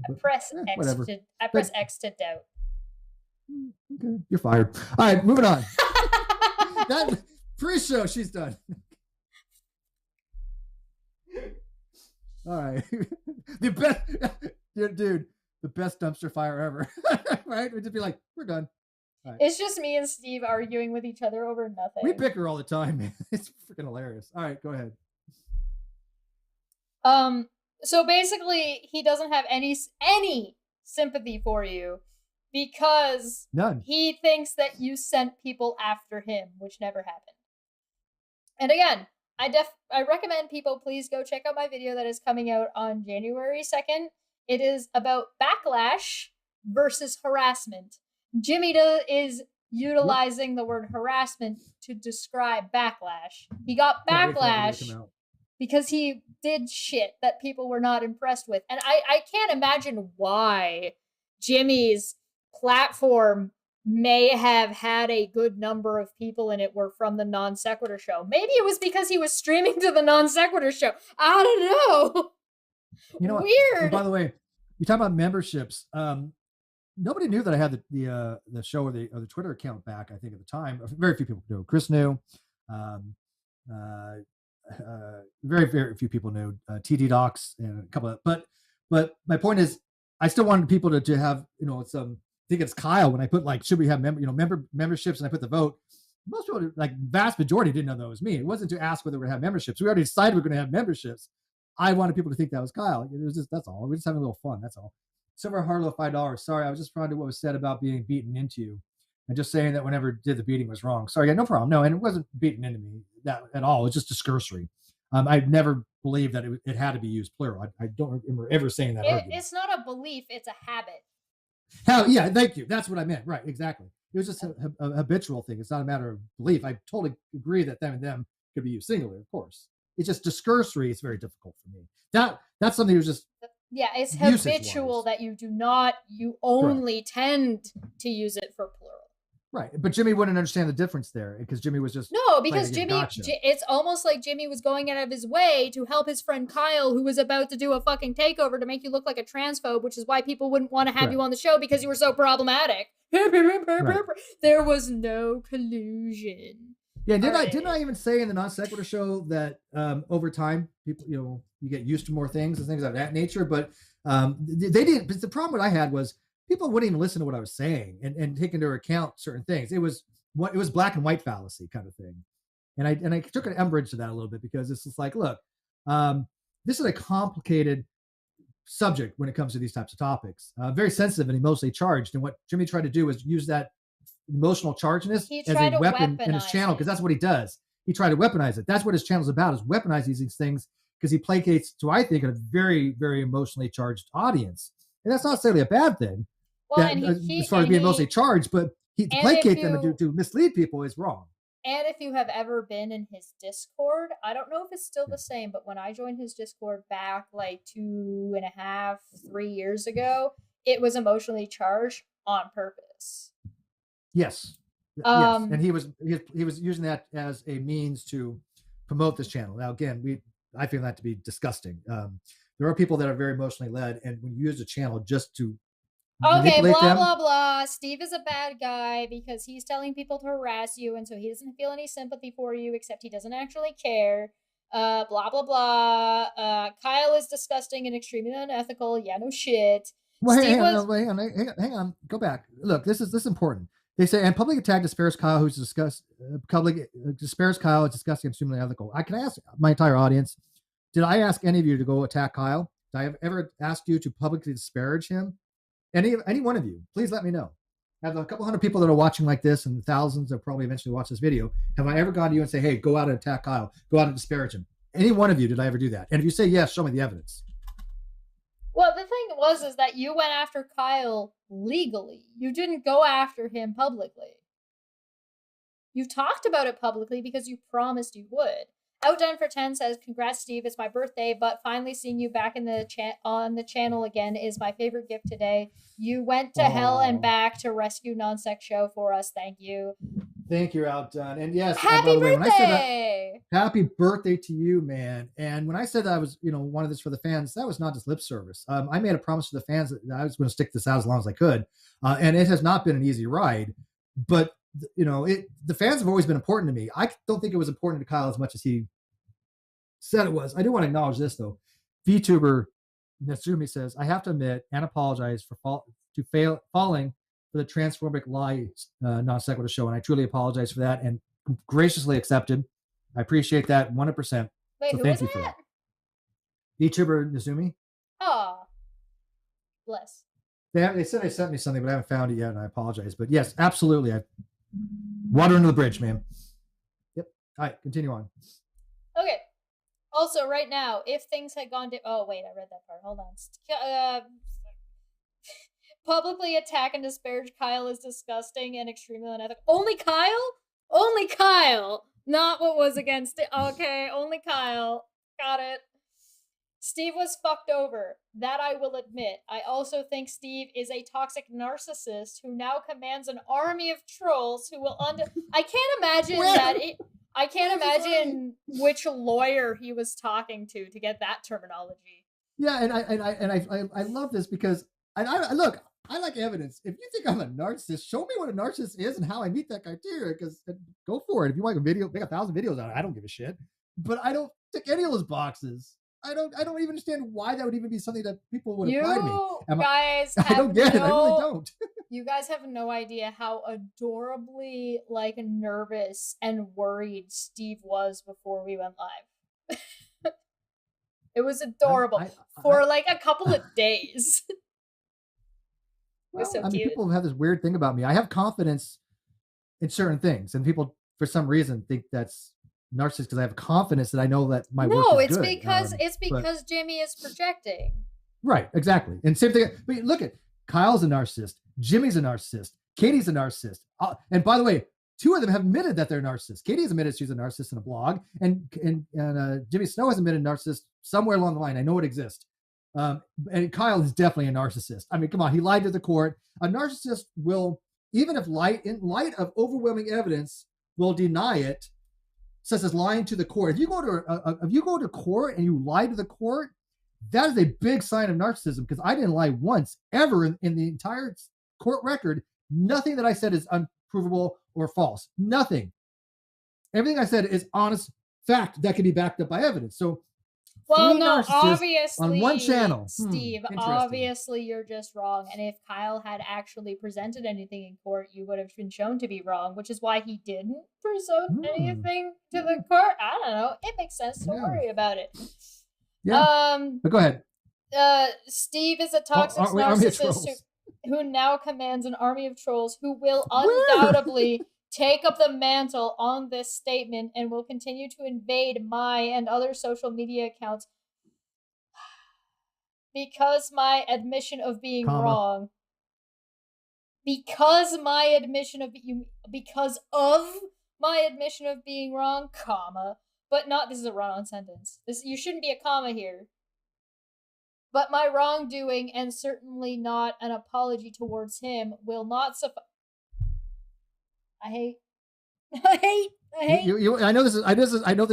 S2: I press X to doubt.
S1: Okay, you're fired. All right, moving on. That pre-show, she's done. All right, the best, dude, the best dumpster fire ever. Right? We'd just be like, we're done.
S2: Right. It's just me and Steve arguing with each other over nothing.
S1: We bicker all the time, man. It's freaking hilarious. All right, go ahead.
S2: So basically, he doesn't have any sympathy for you because
S1: none.
S2: He thinks that you sent people after him, which never happened. And again, I recommend people please go check out my video that is coming out on January 2nd. It is about backlash versus harassment. Jimmy is utilizing the word harassment to describe backlash. He got backlash because he did shit that people were not impressed with. And I can't imagine why Jimmy's platform may have had a good number of people in it were from the NonSequitur Show. Maybe it was because he was streaming to the NonSequitur Show. I don't know.
S1: You know,
S2: weird.
S1: And by the way, you talk about memberships. Nobody knew that I had the show or the Twitter account back. I think at the time, very few people knew. Chris knew. Very, very few people knew. TD Docs and a couple of. But my point is, I still wanted people to have I think it's Kyle when I put should we have memberships and I put the vote. Most people, vast majority, didn't know that was me. It wasn't to ask whether we're going to have memberships. We already decided we're going to have memberships. I wanted people to think that was Kyle. It was just, that's all. We're just having a little fun. That's all. Silver Harlow, $5. Sorry, I was just responding to what was said about being beaten into you. And just saying that whenever did the beating was wrong. Sorry, yeah, no problem. No, and it wasn't beaten into me that at all. It was just discursory. I never believed that it had to be used plural. I don't remember ever saying that.
S2: It's not a belief, it's a habit.
S1: Hell yeah, thank you. That's what I meant. Right, exactly. It was just a habitual thing. It's not a matter of belief. I totally agree that them and them could be used singular, of course. It's just discursory. It's very difficult for me. That's something that was just
S2: it's habitual that you only tend to use it for plural.
S1: Right, but Jimmy wouldn't understand the difference there because Jimmy was just
S2: because it's almost like Jimmy was going out of his way to help his friend Kyle, who was about to do a fucking takeover to make you look like a transphobe, which is why people wouldn't want to have you on the show because you were so problematic. There was no collusion.
S1: Yeah, didn't I even say in the NonSequitur Show that over time people you get used to more things and things of that nature, but they didn't. But the problem what I had was people wouldn't even listen to what I was saying and take into account certain things. It was black and white fallacy kind of thing. And I took an umbrage to that a little bit because it's just like, look, this is a complicated subject when it comes to these types of topics, very sensitive and emotionally charged. And what Jimmy tried to do was use that emotional chargedness as a weapon in his channel, because that's what he does. He tried to weaponize it. That's what his channel's about, is weaponizing these things because he placates to, I think, a very, very emotionally charged audience. And that's not necessarily a bad thing.
S2: Well,
S3: that,
S2: and
S3: as far as being mostly charged, but to placate them and to mislead people is wrong.
S2: And if you have ever been in his Discord, I don't know if it's still the same, but when I joined his Discord back like 2.5, 3 years ago, it was emotionally charged on purpose.
S3: Yes. Yes. And he was using that as a means to promote this channel. Now, again, I feel that to be disgusting. There are people that are very emotionally led, and when you use a channel just to
S2: okay, blah, blah. Steve is a bad guy because he's telling people to harass you, and so he doesn't feel any sympathy for you, except he doesn't actually care. Blah, blah, blah. Kyle is disgusting and extremely unethical. Yeah, no shit.
S3: Well, hang on. Go back. Look, this is important. They say, and public attack disparage Kyle, who's disparage Kyle is disgusting and extremely unethical. I can ask my entire audience, did I ask any of you to go attack Kyle? Did I ever ask you to publicly disparage him? Any one of you, please let me know. I have a couple hundred people that are watching like this, and thousands that probably eventually watch this video. Have I ever gone to you and say, hey, go out and attack Kyle, go out and disparage him? Any one of you, did I ever do that? And if you say yes, show me the evidence.
S2: Well, the thing is that you went after Kyle legally. You didn't go after him publicly. You talked about it publicly because you promised you would. Outdone for 10 says, congrats, Steve. It's my birthday, but finally seeing you back in the on the channel again is my favorite gift today. You went to hell and back to rescue NonSeqshow for us. Thank you.
S3: Thank you, Outdone. And yes,
S2: happy birthday!
S3: When I said happy birthday to you, man. And when I said I was, wanted this for the fans, that was not just lip service. I made a promise to the fans that I was going to stick this out as long as I could. And it has not been an easy ride, but the fans have always been important to me. I don't think it was important to Kyle as much as he said it was. I do want to acknowledge this though. VTuber Natsumi says, I have to admit and apologize for falling for the transphobic lie NonSequitur show, and I truly apologize for that and graciously accepted. I appreciate that 100%.
S2: Wait,
S3: so
S2: who
S3: thank
S2: was
S3: you
S2: that?
S3: for that. VTuber Natsumi.
S2: Oh, bless.
S3: They said they sent me something, but I haven't found it yet, and I apologize. But yes, absolutely. Water under the bridge, man. Yep. All right, continue on.
S2: Okay. Also, right now, if things had gone to... Oh, wait, I read that part. Hold on. Publicly attack and disparage Kyle is disgusting and extremely unethical. Only Kyle? Only Kyle! Not what was against it. Okay, only Kyle. Got it. Steve was fucked over. That I will admit. I also think Steve is a toxic narcissist who now commands an army of trolls who will I can't imagine I can't imagine which lawyer he was talking to get that terminology.
S3: Yeah, and I love this because look, I like evidence. If you think I'm a narcissist, show me what a narcissist is and how I meet that criteria. Because go for it. If you want a video, make 1,000 videos out of it. I don't give a shit. But I don't tick any of those boxes. I don't even understand why that would even be something that people would apply to me. I don't get it. I really don't.
S2: You guys have no idea how adorably nervous and worried Steve was before we went live. It was adorable for a couple of days.
S3: Well,
S2: so cute.
S3: People have this weird thing about me. I have confidence in certain things, and people, for some reason, think that's narcissist because I have confidence that I know that my work is good.
S2: It's because Jimmy is projecting.
S3: Right, exactly. And same thing. But look at Kyle's a narcissist. Jimmy's a narcissist. Katie's a narcissist. And by the way, 2 of them have admitted that they're narcissists. Katie has admitted she's a narcissist in a blog, and Jimmy Snow has admitted narcissist somewhere along the line. I know it exists. And Kyle is definitely a narcissist. I mean, come on, he lied to the court. A narcissist will, even if in light of overwhelming evidence, will deny it. Such as lying to the court. If you go to court and you lie to the court, that is a big sign of narcissism. Because I didn't lie once ever in the entire court record. Nothing that I said is unprovable or false. Nothing. Everything I said is honest fact that can be backed up by evidence. So,
S2: well, no, obviously,
S3: on one channel,
S2: Steve. Obviously, you're just wrong. And if Kyle had actually presented anything in court, you would have been shown to be wrong, which is why he didn't present anything to the court. I don't know. It makes sense. Don't worry about it.
S3: Yeah. But go ahead.
S2: Steve is a toxic narcissist who now commands an army of trolls who will undoubtedly take up the mantle on this statement and will continue to invade my and other social media accounts because my admission of being wrong because of my admission of being wrong, comma, but not, this is a run-on sentence. You shouldn't be a comma here. But my wrongdoing, and certainly not an apology towards him, will not suffice. I hate.
S3: I know this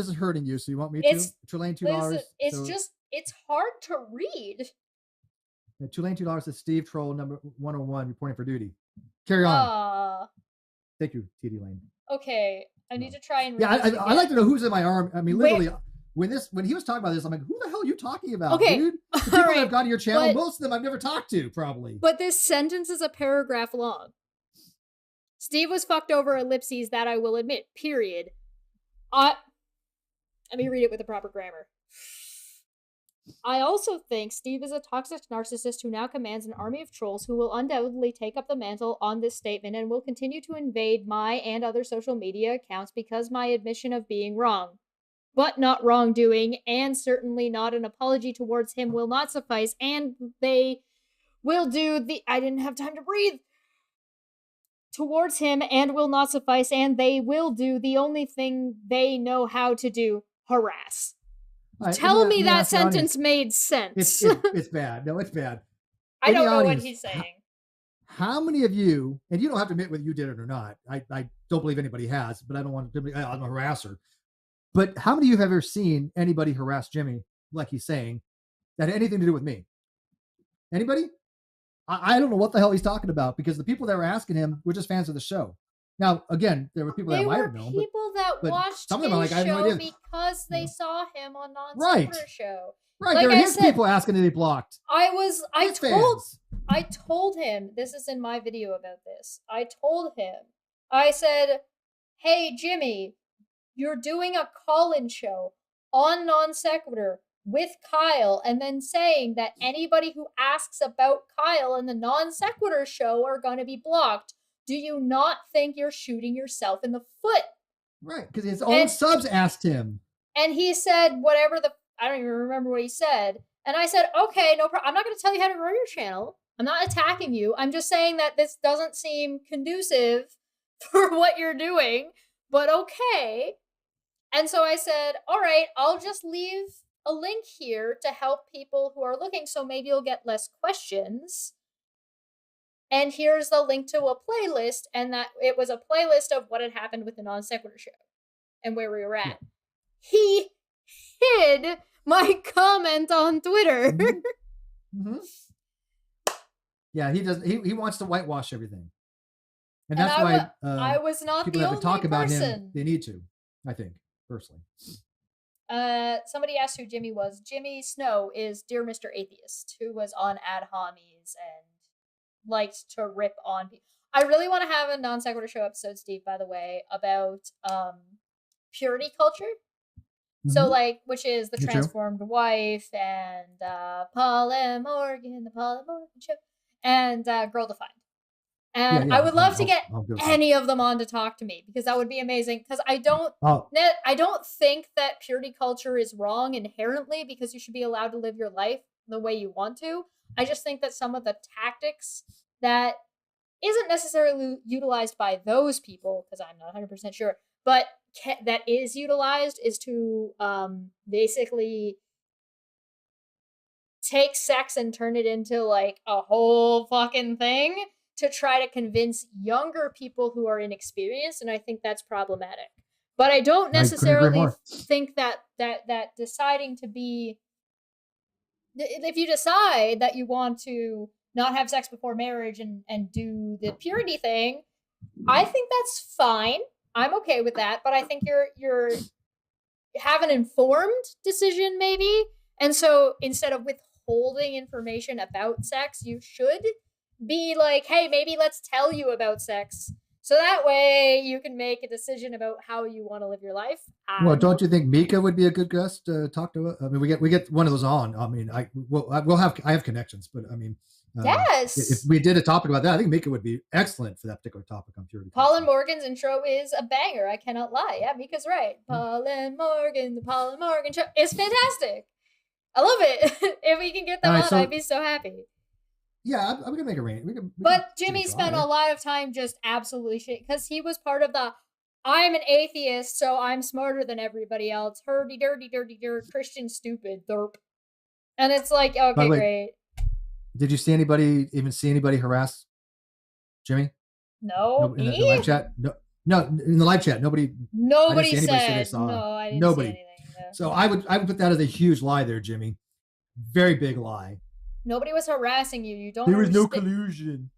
S3: is hurting you. So you want me to? Tulane $2.
S2: It's hard to read.
S3: Tulane $2 is Steve Troll number 101 reporting for duty. Carry on. Thank you, TD Lane.
S2: Okay, I need to try and read.
S3: Yeah, I like to know who's in my arm. I mean, literally, when he was talking about this, I'm like, who the hell are you talking about, dude? The people that have gone to your channel, most of them I've never talked to, probably.
S2: But this sentence is a paragraph long. Steve was fucked over ellipses, that I will admit, period. Let me read it with the proper grammar. I also think Steve is a toxic narcissist who now commands an army of trolls who will undoubtedly take up the mantle on this statement and will continue to invade my and other social media accounts because my admission of being wrong, but not wrongdoing, and certainly not an apology towards him, will not suffice, and they will do the... I didn't have time to breathe. Towards him, and will not suffice, and they will do the only thing they know how to do, harass. Tell me that sentence made sense.
S3: It's bad. No, it's bad.
S2: I don't know what he's saying.
S3: How many of you, and you don't have to admit whether you did it or not. I don't believe anybody has, but I don't want to be, I'm a harasser. But how many of you have ever seen anybody harass Jimmy, like he's saying, that had anything to do with me? Anybody? I don't know what the hell he's talking about, because the people that were asking him were just fans of the show. Now, again, there were people that might have known.
S2: People that watched his show because they saw him on NonSequitur Show.
S3: Right, like there were his people asking to be blocked.
S2: I told him, this is in my video about this. I told him, I said, hey, Jimmy, you're doing a call-in show on NonSequitur with Kyle, and then saying that anybody who asks about Kyle in the NonSequitur Show are going to be blocked. Do you not think you're shooting yourself in the foot?
S3: Right, because his own subs asked him.
S2: And he said whatever I don't even remember what he said. And I said, okay, no problem. I'm not going to tell you how to run your channel. I'm not attacking you. I'm just saying that this doesn't seem conducive for what you're doing, but okay. And so I said, all right, I'll just leave a link here to help people who are looking, so maybe you'll get less questions. And here's the link to a playlist, and that it was a playlist of what had happened with the NonSequitur Show and where we were at. Yeah. He hid my comment on Twitter.
S3: Mm-hmm. Yeah, he does. He wants to whitewash everything, and that's why
S2: I was not
S3: people
S2: the
S3: have to talk
S2: only
S3: about
S2: person.
S3: him. They need to, I think, personally.
S2: Somebody asked who Jimmy was. Jimmy Snow is Dear Mr. Atheist, who was on Ad+Homies and liked to rip on people. I really want to have a NonSequitur Show episode, Steve, by the way, about purity culture. Mm-hmm. So, like, which is the transformed wife and Paul M. Morgan, the Paul M. Morgan Show, and Girl Defined. And I would love to get any of them on to talk to me, because that would be amazing. Because I don't think that purity culture is wrong inherently, because you should be allowed to live your life the way you want to. I just think that some of the tactics that isn't necessarily utilized by those people, because I'm not 100% sure, but that is utilized is to basically take sex and turn it into like a whole fucking thing to try to convince younger people who are inexperienced, and I think that's problematic. But I don't necessarily think that deciding to be, if you decide that you want to not have sex before marriage and do the purity thing, I think that's fine. I'm okay with that, but I think you have an informed decision maybe, and so instead of withholding information about sex, you should be like, hey, maybe let's tell you about sex, so that way you can make a decision about how you want to live your life.
S3: Well, don't you think Mika would be a good guest to talk to? I mean, we get one of those on. I mean, I have connections, but I mean,
S2: yes,
S3: if we did a topic about that, I think Mika would be excellent for that particular topic on purity.
S2: Paul and Morgan's intro is a banger. I cannot lie. Yeah, Mika's right. Paul and Morgan, the Paul and Morgan show is fantastic. I love it. If we can get them on, I'd be so happy.
S3: Yeah, I'm gonna make a range.
S2: But Jimmy spent a lot of time just absolutely shit because he was part of the I'm an atheist, so I'm smarter than everybody else. 𝘠𝘰𝘯𝘵𝘠 Christian stupid derp. And it's like, okay, great.
S3: Did you see anybody harass Jimmy?
S2: No.
S3: In the live chat? No, in the live chat, nobody said.
S2: No, I didn't see anything. No.
S3: So I would put that as a huge lie there, Jimmy. Very big lie.
S2: Nobody was harassing you. You don't.
S3: There was no collusion.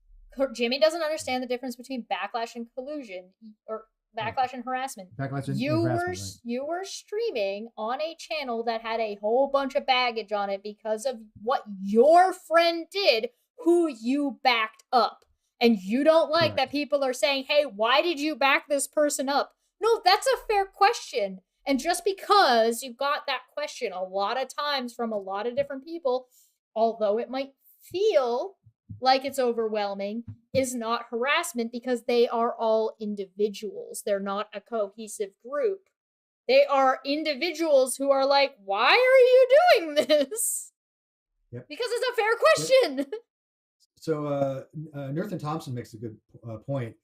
S2: Jimmy doesn't understand the difference between backlash and collusion, or backlash and harassment. You were streaming on a channel that had a whole bunch of baggage on it because of what your friend did, who you backed up. And you don't like that people are saying, hey, why did you back this person up? No, that's a fair question. And just because you got that question a lot of times from a lot of different people, although it might feel like it's overwhelming, is not harassment because they are all individuals. They're not a cohesive group. They are individuals who are like, why are you doing this? Yep. Because it's a fair question. Yep.
S3: So Nathan Thompson makes a good point.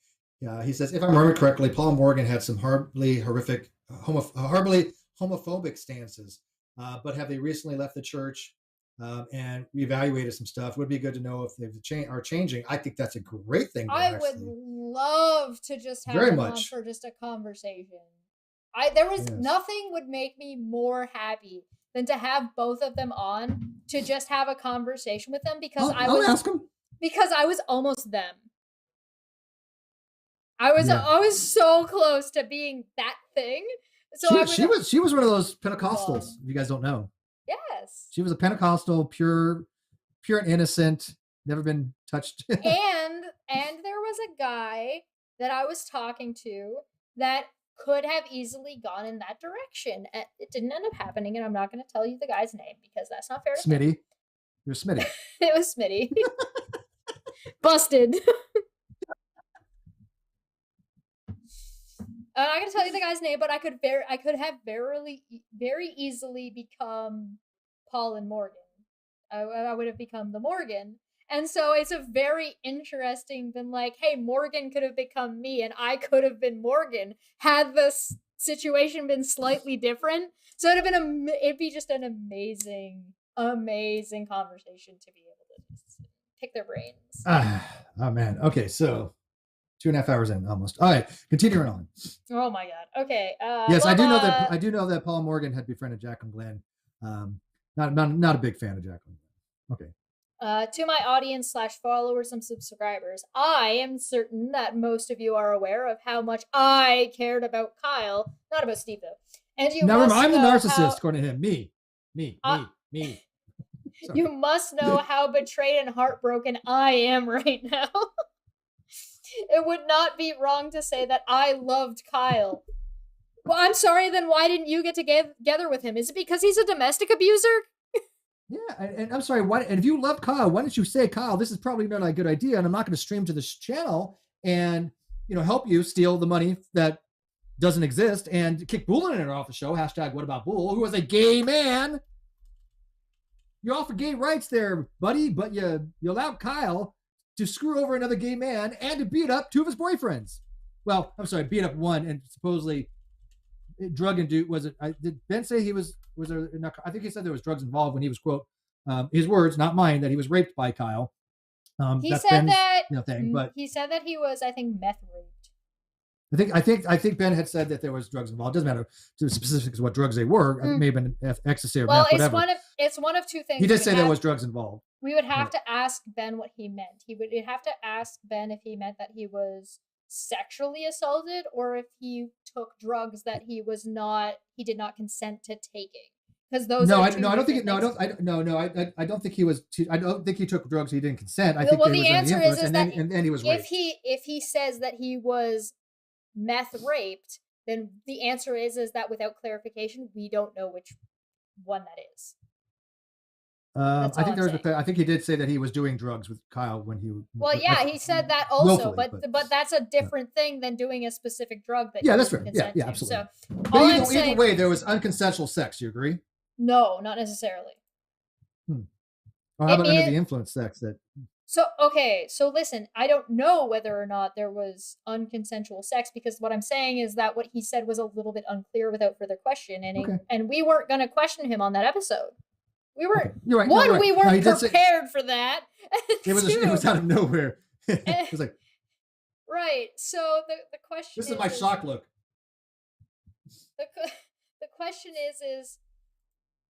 S3: He says, if I remember correctly, Paul Morgan had some horribly homophobic stances, but have they recently left the church and reevaluated some stuff? Would be good to know if they are changing. I think that's a great thing.
S2: I would love to just have them on for just a conversation. Nothing would make me more happy than to have both of them on to just have a conversation with them because
S3: I'll ask them.
S2: Because I was almost them. I was so close to being that thing. So
S3: she was one of those Pentecostals. If you guys don't know.
S2: Yes.
S3: She was a Pentecostal, pure and innocent, never been touched.
S2: and there was a guy that I was talking to that could have easily gone in that direction. It didn't end up happening, and I'm not going to tell you the guy's name because that's not fair.
S3: Smitty. You're Smitty.
S2: It was Smitty. Busted. I'm not gonna tell you the guy's name, but I could have very easily become Paul and Morgan. I would have become the Morgan. And so it's a very interesting than like, hey, Morgan could have become me and I could have been Morgan had this situation been slightly different. So it'd be just an amazing conversation to be able to just pick their brains.
S3: Oh man. Okay, so 2.5 hours in almost. All right, continuing on.
S2: Oh my god. Okay.
S3: Yes, I do know that Paul Morgan had befriended Jacqueline Glenn. Not a big fan of Jacqueline Glenn. Okay.
S2: To my audience / followers and subscribers, I am certain that most of you are aware of how much I cared about Kyle, not about Steve though. And you
S3: now I'm the narcissist, according to him. Me.
S2: You must know how betrayed and heartbroken I am right now. It would not be wrong to say that I loved Kyle. Well, I'm sorry, then why didn't you get together with him? Is it because he's a domestic abuser?
S3: Yeah, and I'm sorry, and if you love Kyle, why didn't you say, Kyle, this is probably not a good idea, and I'm not going to stream to this channel and help you steal the money that doesn't exist and kick Boolin off the show, #WhatAboutBool, who was a gay man. You offer gay rights there, buddy, but you allowed Kyle to screw over another gay man and to beat up 2 of his boyfriends. Well, I'm sorry, beat up 1 and supposedly drug induced. Was it? Did Ben say he was there? I think he said there was drugs involved when he was, quote, his words, not mine, that he was raped by Kyle.
S2: He said that. But he said that he was, I think, meth raped.
S3: I think Ben had said that there was drugs involved. It doesn't matter to the specifics of what drugs they were. It may have been ecstasy or meth, whatever.
S2: It's one of 2 things.
S3: He did say there was drugs involved.
S2: We would have to ask Ben what he meant. He would have to ask Ben if he meant that he was sexually assaulted or if he took drugs that he did not consent to taking. Because those I don't think he was. I don't think he took drugs he didn't consent. I think the answer is that
S3: and then he was raped.
S2: If he says that he was meth raped, then the answer is that without clarification, we don't know which one that is.
S3: I think he did say that he was doing drugs with Kyle when he.
S2: Well, yeah, he said that also, but that's a different thing than doing a specific drug that.
S3: Yeah, that's fair. Yeah, absolutely.
S2: So,
S3: either way, there was unconsensual sex. You agree?
S2: No, not necessarily.
S3: Or how about under the influence sex?
S2: So, okay, so listen, I don't know whether or not there was unconsensual sex, because what I'm saying is that what he said was a little bit unclear without further question, and we weren't going to question him on that episode. We weren't. Okay.
S3: You're right.
S2: One,
S3: you're right.
S2: we weren't prepared for that.
S3: It was out of nowhere. It was like,
S2: right. So the question.
S3: This is my shock look.
S2: The question is,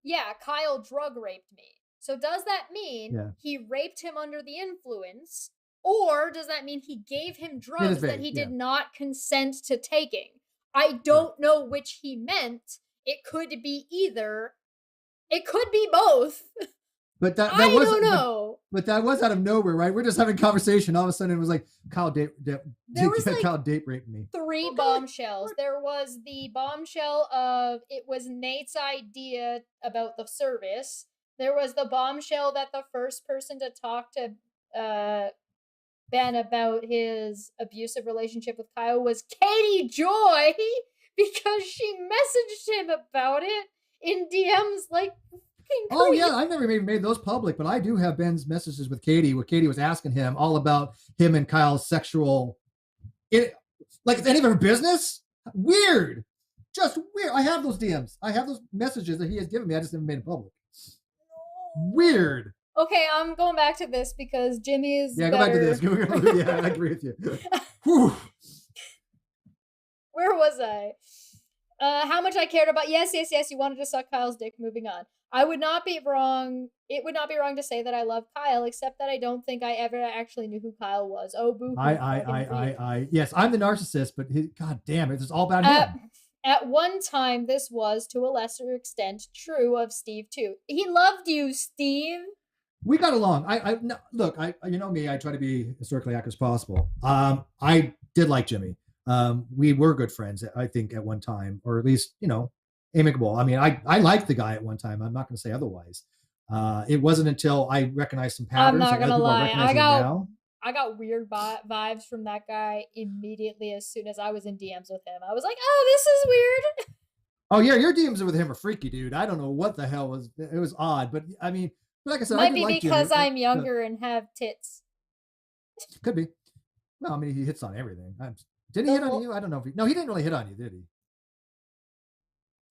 S2: yeah, Kyle drug raped me. So does that mean he raped him under the influence, or does that mean he gave him drugs that he did not consent to taking? I don't know which he meant. It could be either. It could be both.
S3: But I don't know. But that was out of nowhere, right? We're just having a conversation. All of a sudden, it was like Kyle date raped me.
S2: 3 bombshells. There was the bombshell of it was Nate's idea about the service. There was the bombshell that the first person to talk to Ben about his abusive relationship with Kyle was Katie Joy, because she messaged him about it in DMs like fucking crazy.
S3: Oh yeah, I've never made those public, but I do have Ben's messages with Katie, where Katie was asking him all about him and Kyle's sexual. Like it's any of her business? Weird. Just weird. I have those DMs. I have those messages that he has given me. I just never made it public. Weird.
S2: Okay, I'm going back to this because Jimmy is
S3: go back to this. Yeah, I agree with you.
S2: Where was I? How much I cared about. Yes, you wanted to suck Kyle's dick. Moving on. I would not be wrong. It would not be wrong to say that I love Kyle, except that I don't think I ever actually knew who Kyle was. Oh, boo.
S3: Yes, I'm the narcissist, but God damn it, it's all about him.
S2: At one time, this was, to a lesser extent, true of Steve, too. He loved you, Steve.
S3: We got along. Look, you know me, I try to be historically accurate as possible. I did like Jimmy. We were good friends, I think, at one time, or at least, amicable. I mean, I liked the guy at one time. I'm not going to say otherwise. It wasn't until I recognized some patterns.
S2: I'm not going to lie. I got weird vibes from that guy immediately as soon as I was in DMs with him. I was like, oh, this is weird.
S3: Oh, yeah, your DMs with him are freaky, dude. I don't know what the hell was. It was odd, but I mean, like I said,
S2: might be because I'm younger and have tits.
S3: Could be. Well, I mean, he hits on everything. Did he hit on you? I don't know. No, he didn't really hit on you, did he?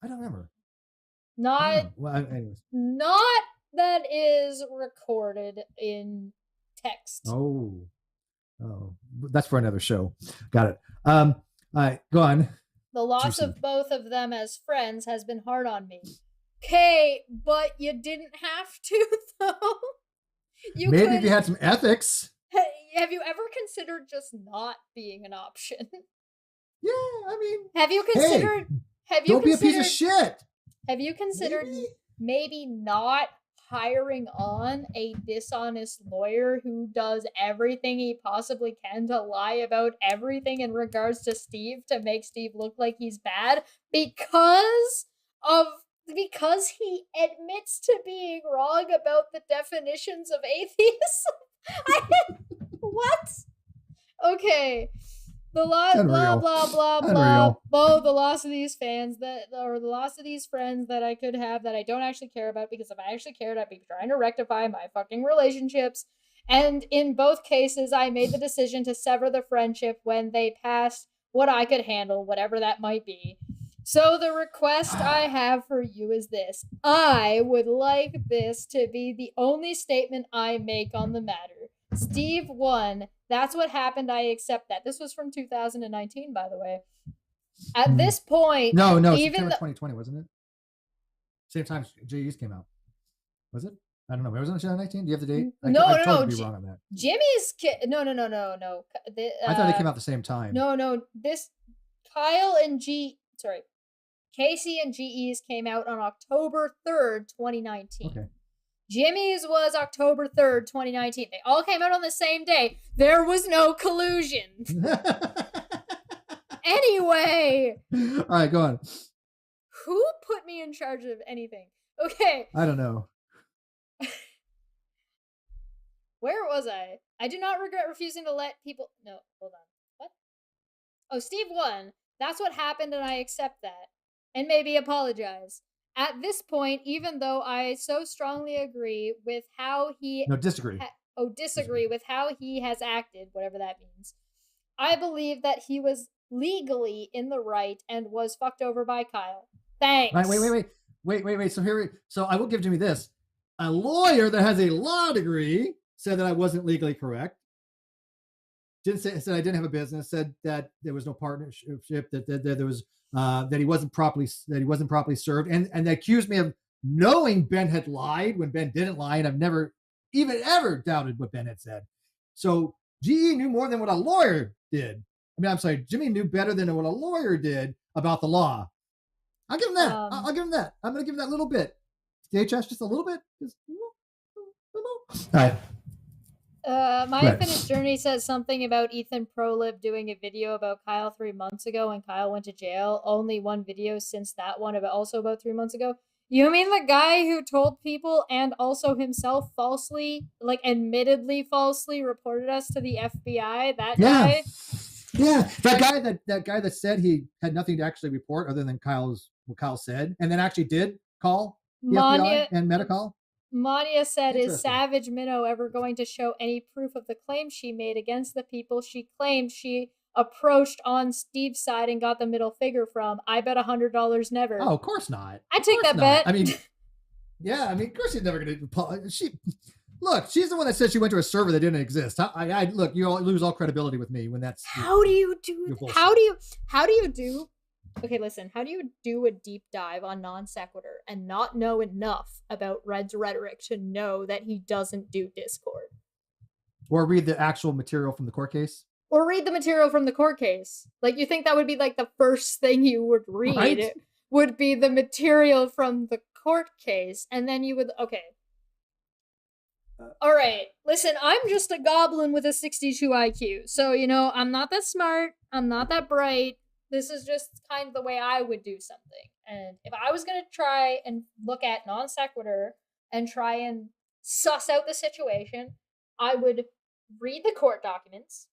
S3: I don't remember.
S2: Not.
S3: Well, anyways.
S2: Not that is recorded in text.
S3: Oh, that's for another show. Got it. All right, go on.
S2: The loss of both of them as friends has been hard on me. Okay, but you didn't have to, though.
S3: Maybe if you had some ethics.
S2: Have you ever considered just not being an option?
S3: Yeah, I mean,
S2: have you considered?
S3: Don't be a piece of shit.
S2: Have you considered maybe not hiring on a dishonest lawyer who does everything he possibly can to lie about everything in regards to Steve to make Steve look like he's bad because he admits to being wrong about the definitions of atheism? What? Okay. The loss, blah blah blah blah. Oh, the loss of these fans the loss of these friends that I could have that I don't actually care about, because if I actually cared, I'd be trying to rectify my fucking relationships. And in both cases, I made the decision to sever the friendship when they passed what I could handle, whatever that might be. So the request I have for you is this. I would like this to be the only statement I make on the matter. Steve won. That's what happened. I accept that. This was from 2019, by the way. At this point,
S3: no, even September 2020, wasn't it? Same time JE's came out. Was it? I don't know. Was it 2019? Do you have the date?
S2: No.
S3: Be wrong on that.
S2: Jimmy's no.
S3: I thought they came out the same time.
S2: No. This Casey and GE's came out on October 3rd, 2019. Okay. Jimmy's was October 3rd, 2019. They all came out on the same day. There was no collusion. Anyway.
S3: All right, go on.
S2: Who put me in charge of anything? Okay.
S3: I don't know.
S2: Where was I? I do not regret refusing to let people... No, hold on. What? Oh, Steve won. That's what happened, and I accept that. And maybe apologize. At this point, even though I so strongly agree with how he...
S3: No, disagree.
S2: disagree with how he has acted, whatever that means. I believe that he was legally in the right and was fucked over by Kyle. Thanks.
S3: Wait. So I will give Jimmy this. A lawyer that has a law degree said that I wasn't legally correct. Said I didn't have a business. Said that there was no partnership. That there was that he wasn't properly served, and they accused me of knowing Ben had lied when Ben didn't lie, and I've never even ever doubted what Ben had said. So GE knew more than what a lawyer did. I mean, I'm sorry, Jimmy knew better than what a lawyer did about the law. I'll give him that. I'll give him that. I'm going to give him that little bit. DHS, just a little bit. Just a little. All right.
S2: My Finished Journey says something about Ethan Prolib doing a video about Kyle 3 months ago when Kyle went to jail. Only one video since that one, also about 3 months ago. You mean the guy who told people and also himself falsely, like admittedly falsely, reported us to the FBI? That guy?
S3: Yeah, that guy that said he had nothing to actually report other than what Kyle said, and then actually did call the FBI and Medi-Call.
S2: Mania said, is Savage Minnow ever going to show any proof of the claim she made against the people she claimed she approached on Steve's side and got the middle figure from? I bet $100 never.
S3: Oh, of course not.
S2: I take that bet.
S3: I mean, of course she's never going to. Look, she's the one that said she went to a server that didn't exist. Look, you lose all credibility with me when that's.
S2: How do you do? Okay, listen. How do you do a deep dive on Non Sequitur and not know enough about Red's rhetoric to know that he doesn't do Discord?
S3: Or read the actual material from the court case?
S2: Like, you think that would be like the first thing you would read?
S3: Right?
S2: Would be the material from the court case, and then you would. Okay. All right, listen, I'm just a goblin with a 62 IQ. So, I'm not that smart. I'm not that bright. This is just kind of the way I would do something. And if I was going to try and look at Non Sequitur and try and suss out the situation, I would read the court documents,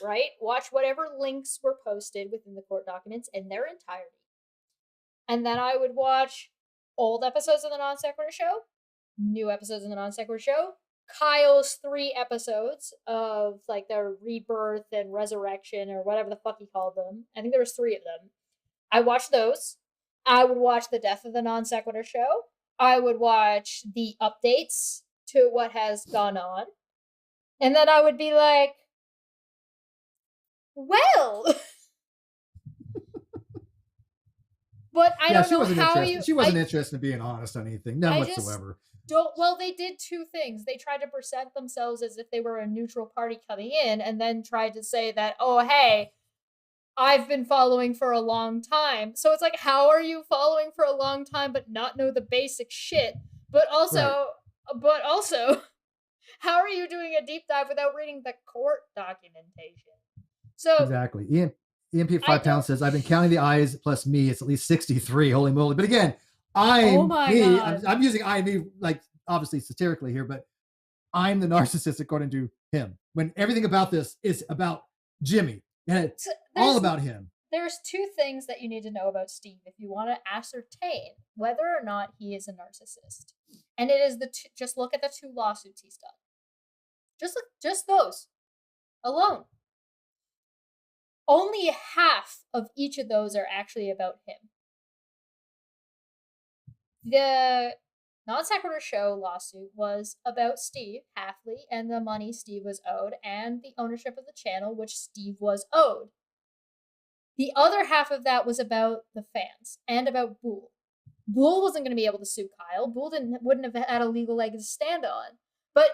S2: right? Watch whatever links were posted within the court documents in their entirety. And then I would watch old episodes of the Non Sequitur Show, new episodes of the NonSequitur Show, Kyle's 3 episodes of like the rebirth and resurrection or whatever the fuck he called them. I think there was 3 of them. I watched those. I would watch the death of the NonSequitur Show. I would watch the updates to what has gone on. And then I would be like, well, but I don't know how you.
S3: She wasn't interested in being honest on anything, none whatsoever.
S2: Well, they did 2 things. They tried to present themselves as if they were a neutral party coming in, and then tried to say that, oh, hey, I've been following for a long time. So it's like, how are you following for a long time but not know the basic shit? But also, how are you doing a deep dive without reading the court documentation? So
S3: exactly. EMP 5 pounds says, I've been counting the eyes plus me. It's at least 63. Holy moly. But again, I'm using I and me, like, obviously satirically here, but I'm the narcissist according to him. When everything about this is about Jimmy. And it's all about him.
S2: There's 2 things that you need to know about Steve if you want to ascertain whether or not he is a narcissist. And it is just look at the 2 lawsuits he's done. Just those alone. Only half of each of those are actually about him. The NonSequitur Show lawsuit was about Steve Halfley and the money Steve was owed and the ownership of the channel, which Steve was owed. The other half of that was about the fans and about Bool. Bool wasn't going to be able to sue Kyle. Bool wouldn't have had a legal leg to stand on. But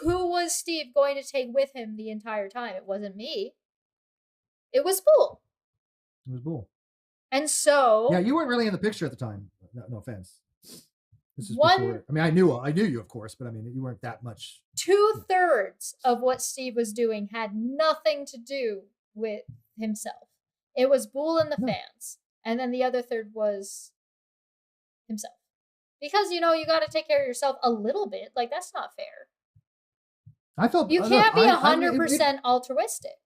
S2: who was Steve going to take with him the entire time? It wasn't me. It was Bool.
S3: It was Bool.
S2: And so...
S3: Yeah, you weren't really in the picture at the time. No offense. This is before. I mean, I knew you, of course, but I mean, you weren't that much.
S2: 2/3 of what Steve was doing had nothing to do with himself. It was Bool and the fans. And then the other third was himself. Because, you got to take care of yourself a little bit. Like, that's not fair.
S3: I felt
S2: you can't be 100% altruistic.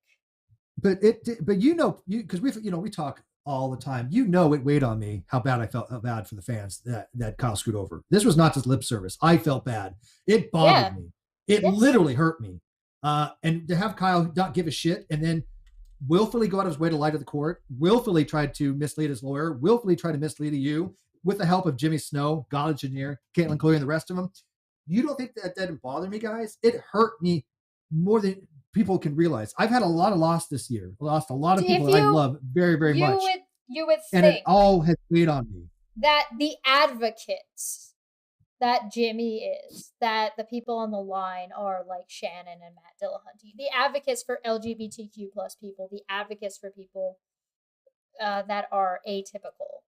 S3: But because we talk all the time. It weighed on me how bad for the fans that Kyle screwed over. This was not just lip service. I felt bad. It bothered me. It
S2: Yes.
S3: literally hurt me. And to have Kyle not give a shit and then willfully go out of his way to lie to the court, willfully tried to mislead his lawyer, willfully tried to mislead you with the help of Jimmy Snow, God Engineer, Caitlin Chloe, and the rest of them. You don't think that didn't bother me, guys? It hurt me more than people can realize. I've had a lot of loss this year. I lost a lot of people that I love very, very much.
S2: You would
S3: and
S2: think
S3: it all has weighed on me.
S2: that the advocates that Jimmy is, that the people on the line are like Shannon and Matt Dillahunty, the advocates for LGBTQ plus people, the advocates for people that are atypical,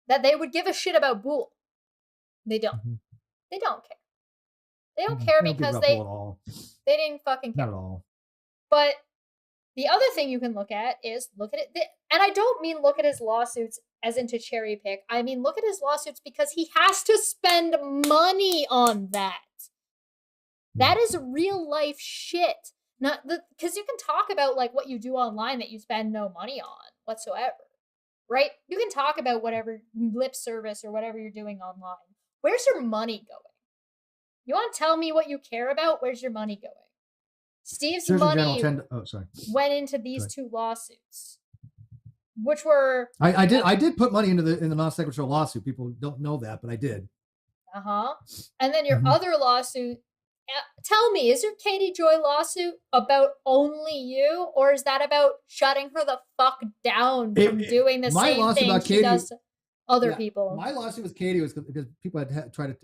S2: that they would give a shit about Bool. They don't.
S3: Mm-hmm.
S2: They don't care. They don't care because they didn't fucking care.
S3: Not at all.
S2: But the other thing you can look at is look at it. And I don't mean look at his lawsuits as into cherry pick. I mean, look at his lawsuits because he has to spend money on that. That is real life shit. Not because you can talk about like what you do online that you spend no money on whatsoever, right? You can talk about whatever lip service or whatever you're doing online. Where's your money going? You want to tell me what you care about? Where's your money going? Steve's money went into these two lawsuits, which were
S3: I did put money into the NonSequitur Show lawsuit. People don't know that, but I did.
S2: And then your other lawsuit. Tell me, is your 𝘰𝘵𝘯𝘦 lawsuit about only you, or is that about shutting her the fuck down from doing the same thing she does to other people?
S3: My lawsuit with 𝘰𝘵 was because people had tried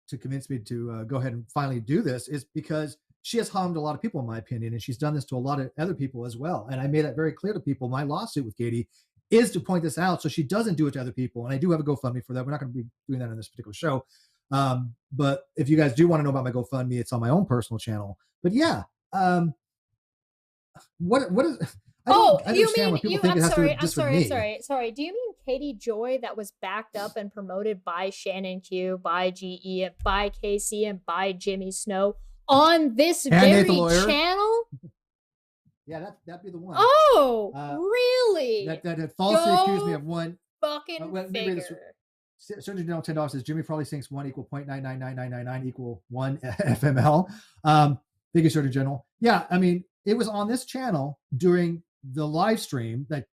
S3: to convince me to go ahead and finally do this, is because she has harmed a lot of people, in my opinion, and she's done this to a lot of other people as well. And I made that very clear to people. My lawsuit with 𝘰𝘵 is to point this out so she doesn't do it to other people. And I do have a GoFundMe for that. We're not going to be doing that in this particular show. But if you guys do want to know about my GoFundMe, it's on my own personal channel. But yeah, what is?
S2: You mean I'm sorry. Do you mean 𝘰𝘵𝘯𝘦 that was backed up and promoted by Shannon Q, by GE, and by Casey, and by Jimmy Snow on this very channel?
S3: Yeah, that'd be the one.
S2: Oh, really?
S3: That had falsely accused me of one
S2: fucking figure.
S3: Surgeon General $10 says Jimmy probably thinks 1 = 0.99999 = 1 FML. Thank you, Surgeon General. Yeah, I mean, it was on this channel during the live stream that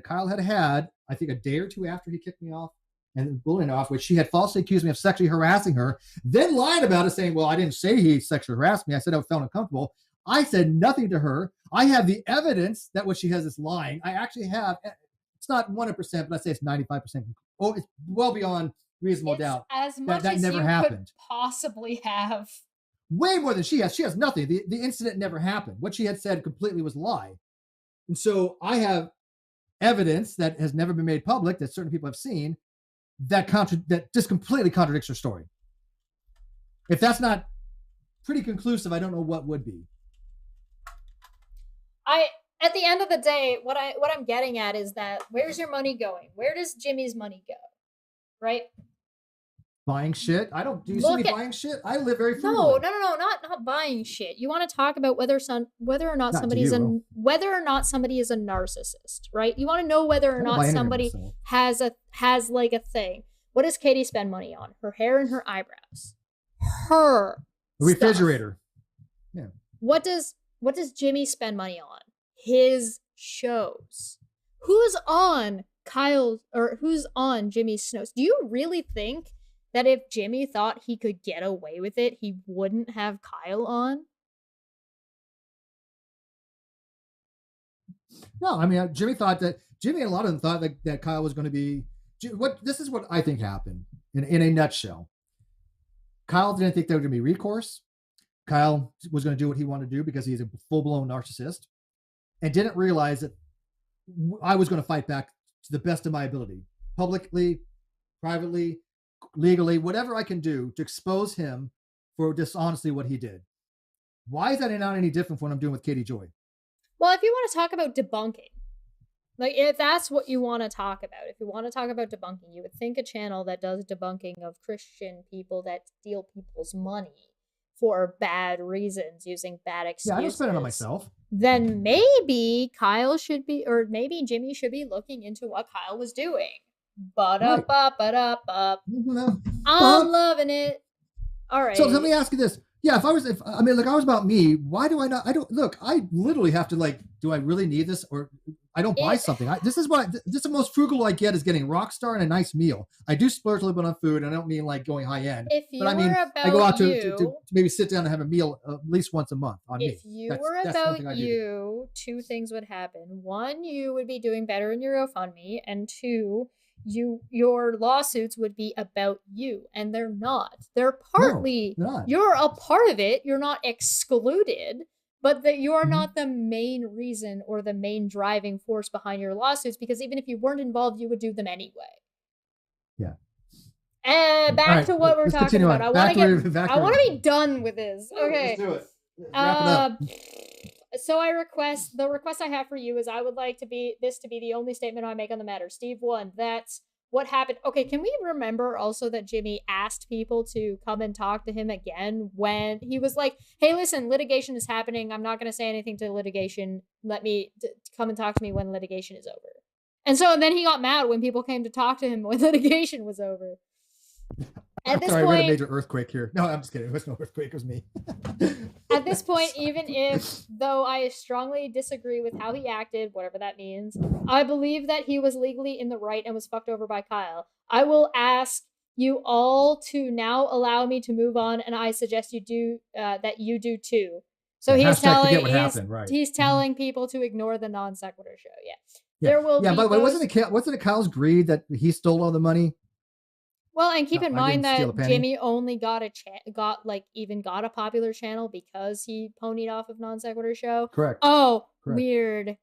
S3: Kyle had, I think, a day or two after he kicked me off and bullying off, which she had falsely accused me of sexually harassing her, then lied about it, saying, well, I didn't say he sexually harassed me. I said I felt uncomfortable. I said nothing to her. I have the evidence that what she has is lying. I actually have, it's not 100%, but let's say it's 95%. Oh, it's well beyond reasonable doubt.
S2: As much
S3: that
S2: as
S3: never
S2: you
S3: happened.
S2: Could possibly have.
S3: Way more than she has. She has nothing. The incident never happened. What she had said completely was a lie. And so I have evidence that has never been made public that certain people have seen that just completely contradicts her story. If that's not pretty conclusive, I don't know what would be.
S2: At the end of the day, what I'm getting at is that where's your money going? Where does Jimmy's money go? Right?
S3: Buying shit? Do you see me buying shit? I live very frugally.
S2: No, not buying shit. You want to talk about whether or not somebody is a narcissist, right? You want to know whether or not somebody has like a thing. What does 𝘰𝘵 spend money on? Her hair and her eyebrows. Her
S3: refrigerator.
S2: Yeah. What does Jimmy spend money on? His shows. Who's on who's on Jimmy Snow's? Do you really think that if Jimmy thought he could get away with it, he wouldn't have Kyle on?
S3: No, I mean, Jimmy and a lot of them thought that Kyle was going to be this is what I think happened in a nutshell. Kyle didn't think there was going to be recourse. Kyle was going to do what he wanted to do because he's a full-blown narcissist, and didn't realize that I was going to fight back to the best of my ability, publicly, privately, legally, whatever I can do to expose him for dishonestly what he did. Why is that not any different from what I'm doing with 𝘰𝘵𝘯𝘦?
S2: Well, if you want to talk about debunking, like if that's what you want to talk about, if you want to talk about debunking, you would think a channel that does debunking of Christian people that steal people's money for bad reasons, using bad excuses.
S3: Yeah, I don't spend it on myself.
S2: Then maybe Kyle should be, or maybe Jimmy should be looking into what Kyle was doing. I'm loving it. All right.
S3: So let me ask you this. Yeah, if I was about me, why do I not? I don't look. I literally have to like. Do I really need this, or I don't buy something? This is the most frugal I get is getting Rockstar and a nice meal. I do splurge a little bit on food. And I don't mean like going high end, but I mean I go out to maybe sit down and have a meal at least once a month.
S2: If you were about you, two things would happen. One, you would be doing better in your GoFundMe, and two, your lawsuits would be about you, and they're not. They're partly you're a part of it. You're not excluded, but that you're not the main reason or the main driving force behind your lawsuits, because even if you weren't involved, you would do them anyway.
S3: Yeah.
S2: And back to what we're talking about. I want to be done with this. Okay.
S3: Let's do it. Wrap it up.
S2: So the request I have for you is I would like this to be the only statement I make on the matter. Steve 1, that's what happened. Okay, can we remember also that Jimmy asked people to come and talk to him again when he was like, hey, listen, litigation is happening. I'm not going to say anything to litigation. Let me come and talk to me when litigation is over. And so then he got mad when people came to talk to him when litigation was over. At this point,
S3: we had a major earthquake here. No, I'm just kidding. It was no earthquake. It was me.
S2: At this point, even though I strongly disagree with how he acted, whatever that means, I believe that he was legally in the right and was fucked over by Kyle. I will ask you all to now allow me to move on, and I suggest you do that you do too. So he's telling people to ignore the NonSequitur Show. Yeah. There will be.
S3: By the way, wasn't it Kyle's greed that he stole all the money?
S2: Well, and keep in mind that Jimmy only got a popular channel because he ponied off of NonSequitur Show.
S3: Correct.
S2: Oh,
S3: correct.
S2: Weird.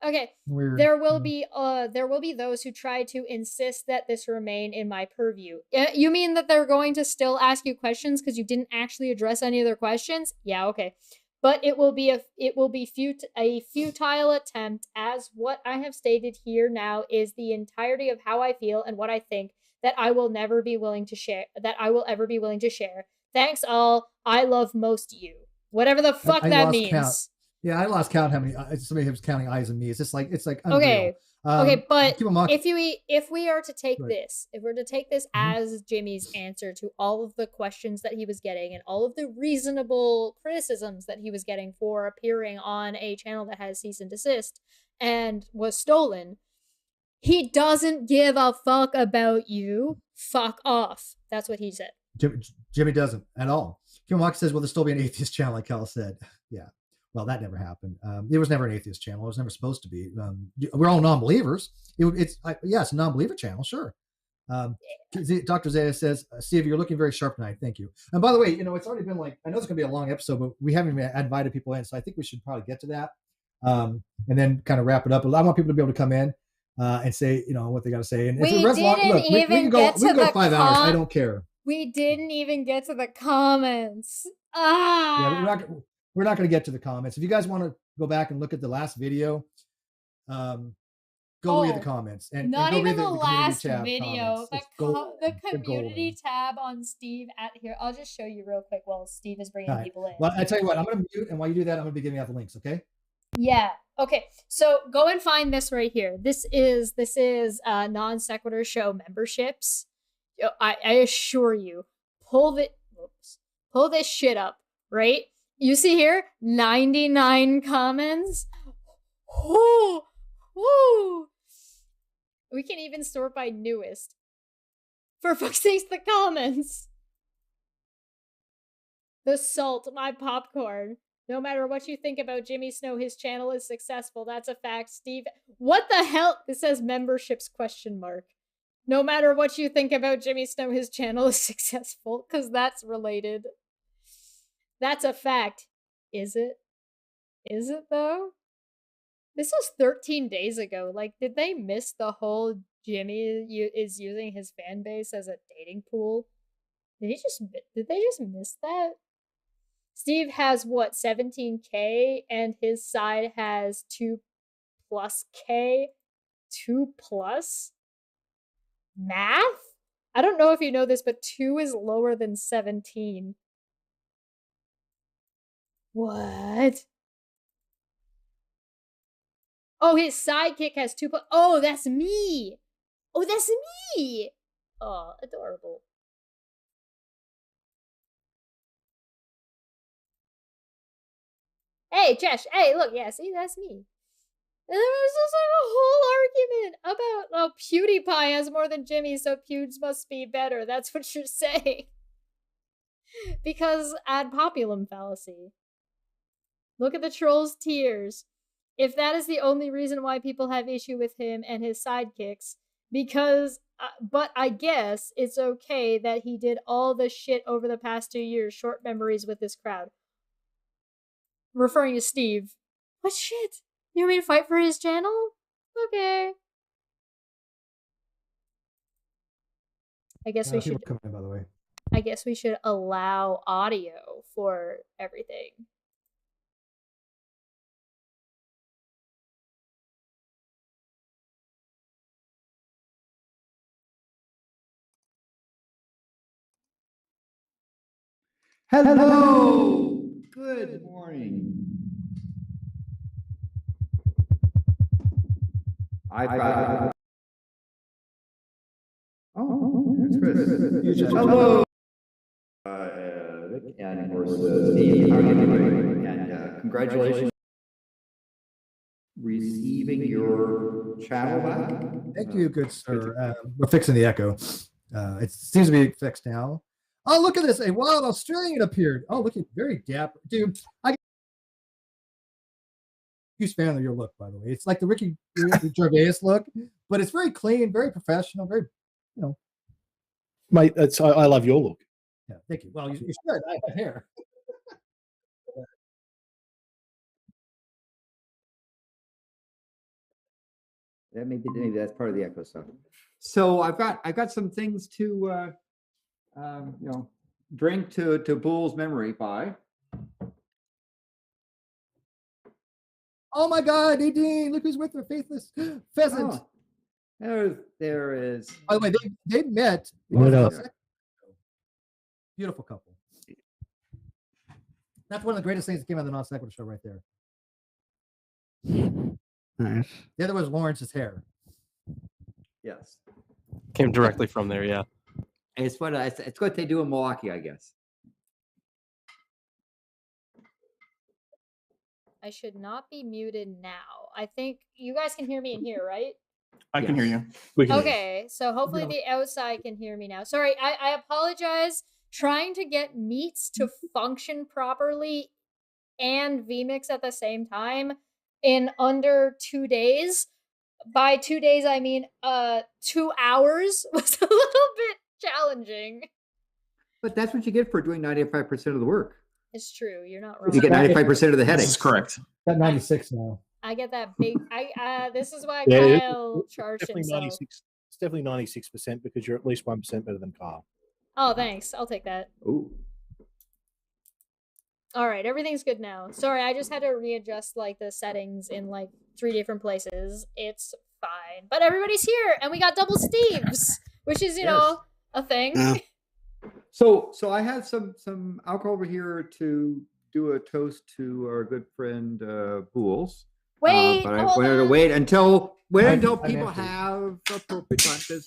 S2: Okay.
S3: Weird.
S2: There will be those who try to insist that this remain in my purview. You mean that they're going to still ask you questions because you didn't actually address any of their questions? Yeah, okay. But it will be a futile attempt, as what I have stated here now is the entirety of how I feel and what I think that I will ever be willing to share. Thanks all. I love most you. Whatever the fuck that means.
S3: Count. Yeah, I lost count how many. Somebody was counting eyes and me. It's like unreal.
S2: Okay. Okay, but if we are to take this as Jimmy's answer to all of the questions that he was getting and all of the reasonable criticisms that he was getting for appearing on a channel that has cease and desist and was stolen, he doesn't give a fuck about you. Fuck off. That's what he said.
S3: Jimmy doesn't at all. Kim Walker says, will there still be an atheist channel, like Kel said? Yeah. Well, that never happened. There was never an atheist channel. It was never supposed to be. We're all non-believers. It's a non-believer channel, sure. Dr. Zaya says, Steve, you're looking very sharp tonight. Thank you. And by the way, it's already been I know it's going to be a long episode, but we haven't even invited people in. So I think we should probably get to that and then kind of wrap it up. I want people to be able to come in and say, what they got to say. And
S2: we can go
S3: 5 hours. I don't care.
S2: We didn't even get to the comments.
S3: Yeah, we're not going to get to the comments. If you guys want to go back and look at the last video, go read the comments. And
S2: not
S3: and
S2: even
S3: the
S2: last video. The community tab on Steve at here. I'll just show you real quick while Steve is bringing people in.
S3: Well, I tell you what, I'm going to mute, and while you do that, I'm going to be giving out the links. Okay.
S2: Yeah. Okay. So go and find this right here. This is NonSequitur Show memberships. I assure you, pull this shit up, right? You see here, 99 comments. Whoo, whoo. We can even sort by newest. For fuck's sake, the comments. The salt, my popcorn. No matter what you think about Jimmy Snow, his channel is successful. That's a fact. Steve, what the hell? This says memberships ? No matter what you think about Jimmy Snow, his channel is successful, because that's related. That's a fact. Is it? Is it though? This was 13 days ago. Did they miss the whole Jimmy is using his fan base as a dating pool? Did they just miss that? Steve has what, 17K, and his side has 2+K? 2+? Math? I don't know if you know this, but 2 is lower than 17. What? Oh, his sidekick has 2+. Oh, that's me. Oh, that's me. Oh, adorable. Hey, Chesh. Hey, look. Yeah, see, that's me. And there was just like a whole argument about, oh, PewDiePie has more than Jimmy, so Pewds must be better. That's what you're saying. Because ad populum fallacy. Look at the troll's tears. If that is the only reason why people have issue with him and his sidekicks, because, but I guess it's okay that he did all the shit over the past 2 years, short memories with this crowd. Referring to Steve. What shit? You want me to fight for his channel? Okay. I guess we should.
S3: Come in, by the way.
S2: I guess we should allow audio for everything.
S4: Hello. Good morning. That's Chris. Hello. Rick and of course Steve. How are you doing? And congratulations receiving your channel back.
S3: Thank you, good sir. We're fixing the echo. It seems to be fixed now. Oh, look at this. A wild Australian appeared. Oh, looking very dapper. Dude, I huge fan of your look, by the way. It's like the Ricky Gervais look, but it's very clean, very professional, very, you know.
S5: Mate, I love your look.
S3: Yeah, thank you. Well, you should. I have hair.
S4: Yeah, maybe that's part of the echo stuff. So I've got some things to drink to Bools' memory by.
S3: Oh my God, Nadine! Look who's with her, faithless pheasant.
S4: Oh, there is.
S3: By the way, they met. Beautiful couple. That's one of the greatest things that came out of the Non-Sequitur Show right there.
S6: Nice.
S3: The other was Lawrence's hair.
S4: Yes.
S6: Came directly from there, yeah.
S4: It's what they do in Milwaukee, I guess.
S2: I should not be muted now. I think you guys can hear me in here, right?
S7: I can hear you.
S2: Okay, so hopefully the outside can hear me now. Sorry, I apologize. Trying to get meets to function properly and vMix at the same time in under 2 days. By 2 days, I mean 2 hours was a little bit challenging.
S4: But that's what you get for doing 95% of the work.
S2: It's true. You're not wrong.
S4: You get 95% of the headaches.
S7: This is correct.
S3: Got 96 now.
S2: I get that big. This is why
S5: Yeah,
S2: Kyle charged
S5: Definitely
S2: himself.
S5: 96. It's definitely 96% because you're at least 1% better than Kyle.
S2: Oh, thanks. I'll take that.
S4: Ooh.
S2: All right, everything's good now. Sorry, I just had to readjust like the settings in like 3 different places. It's fine. But everybody's here and we got double Steves, which is, you know, a thing.
S6: Yeah.
S4: So I have some alcohol over here to do a toast to our good friend Bools.
S2: Wait,
S4: but I
S2: hold
S4: wanted to
S2: on.
S4: wait until
S3: I'm
S4: people
S3: empty.
S4: have appropriate time because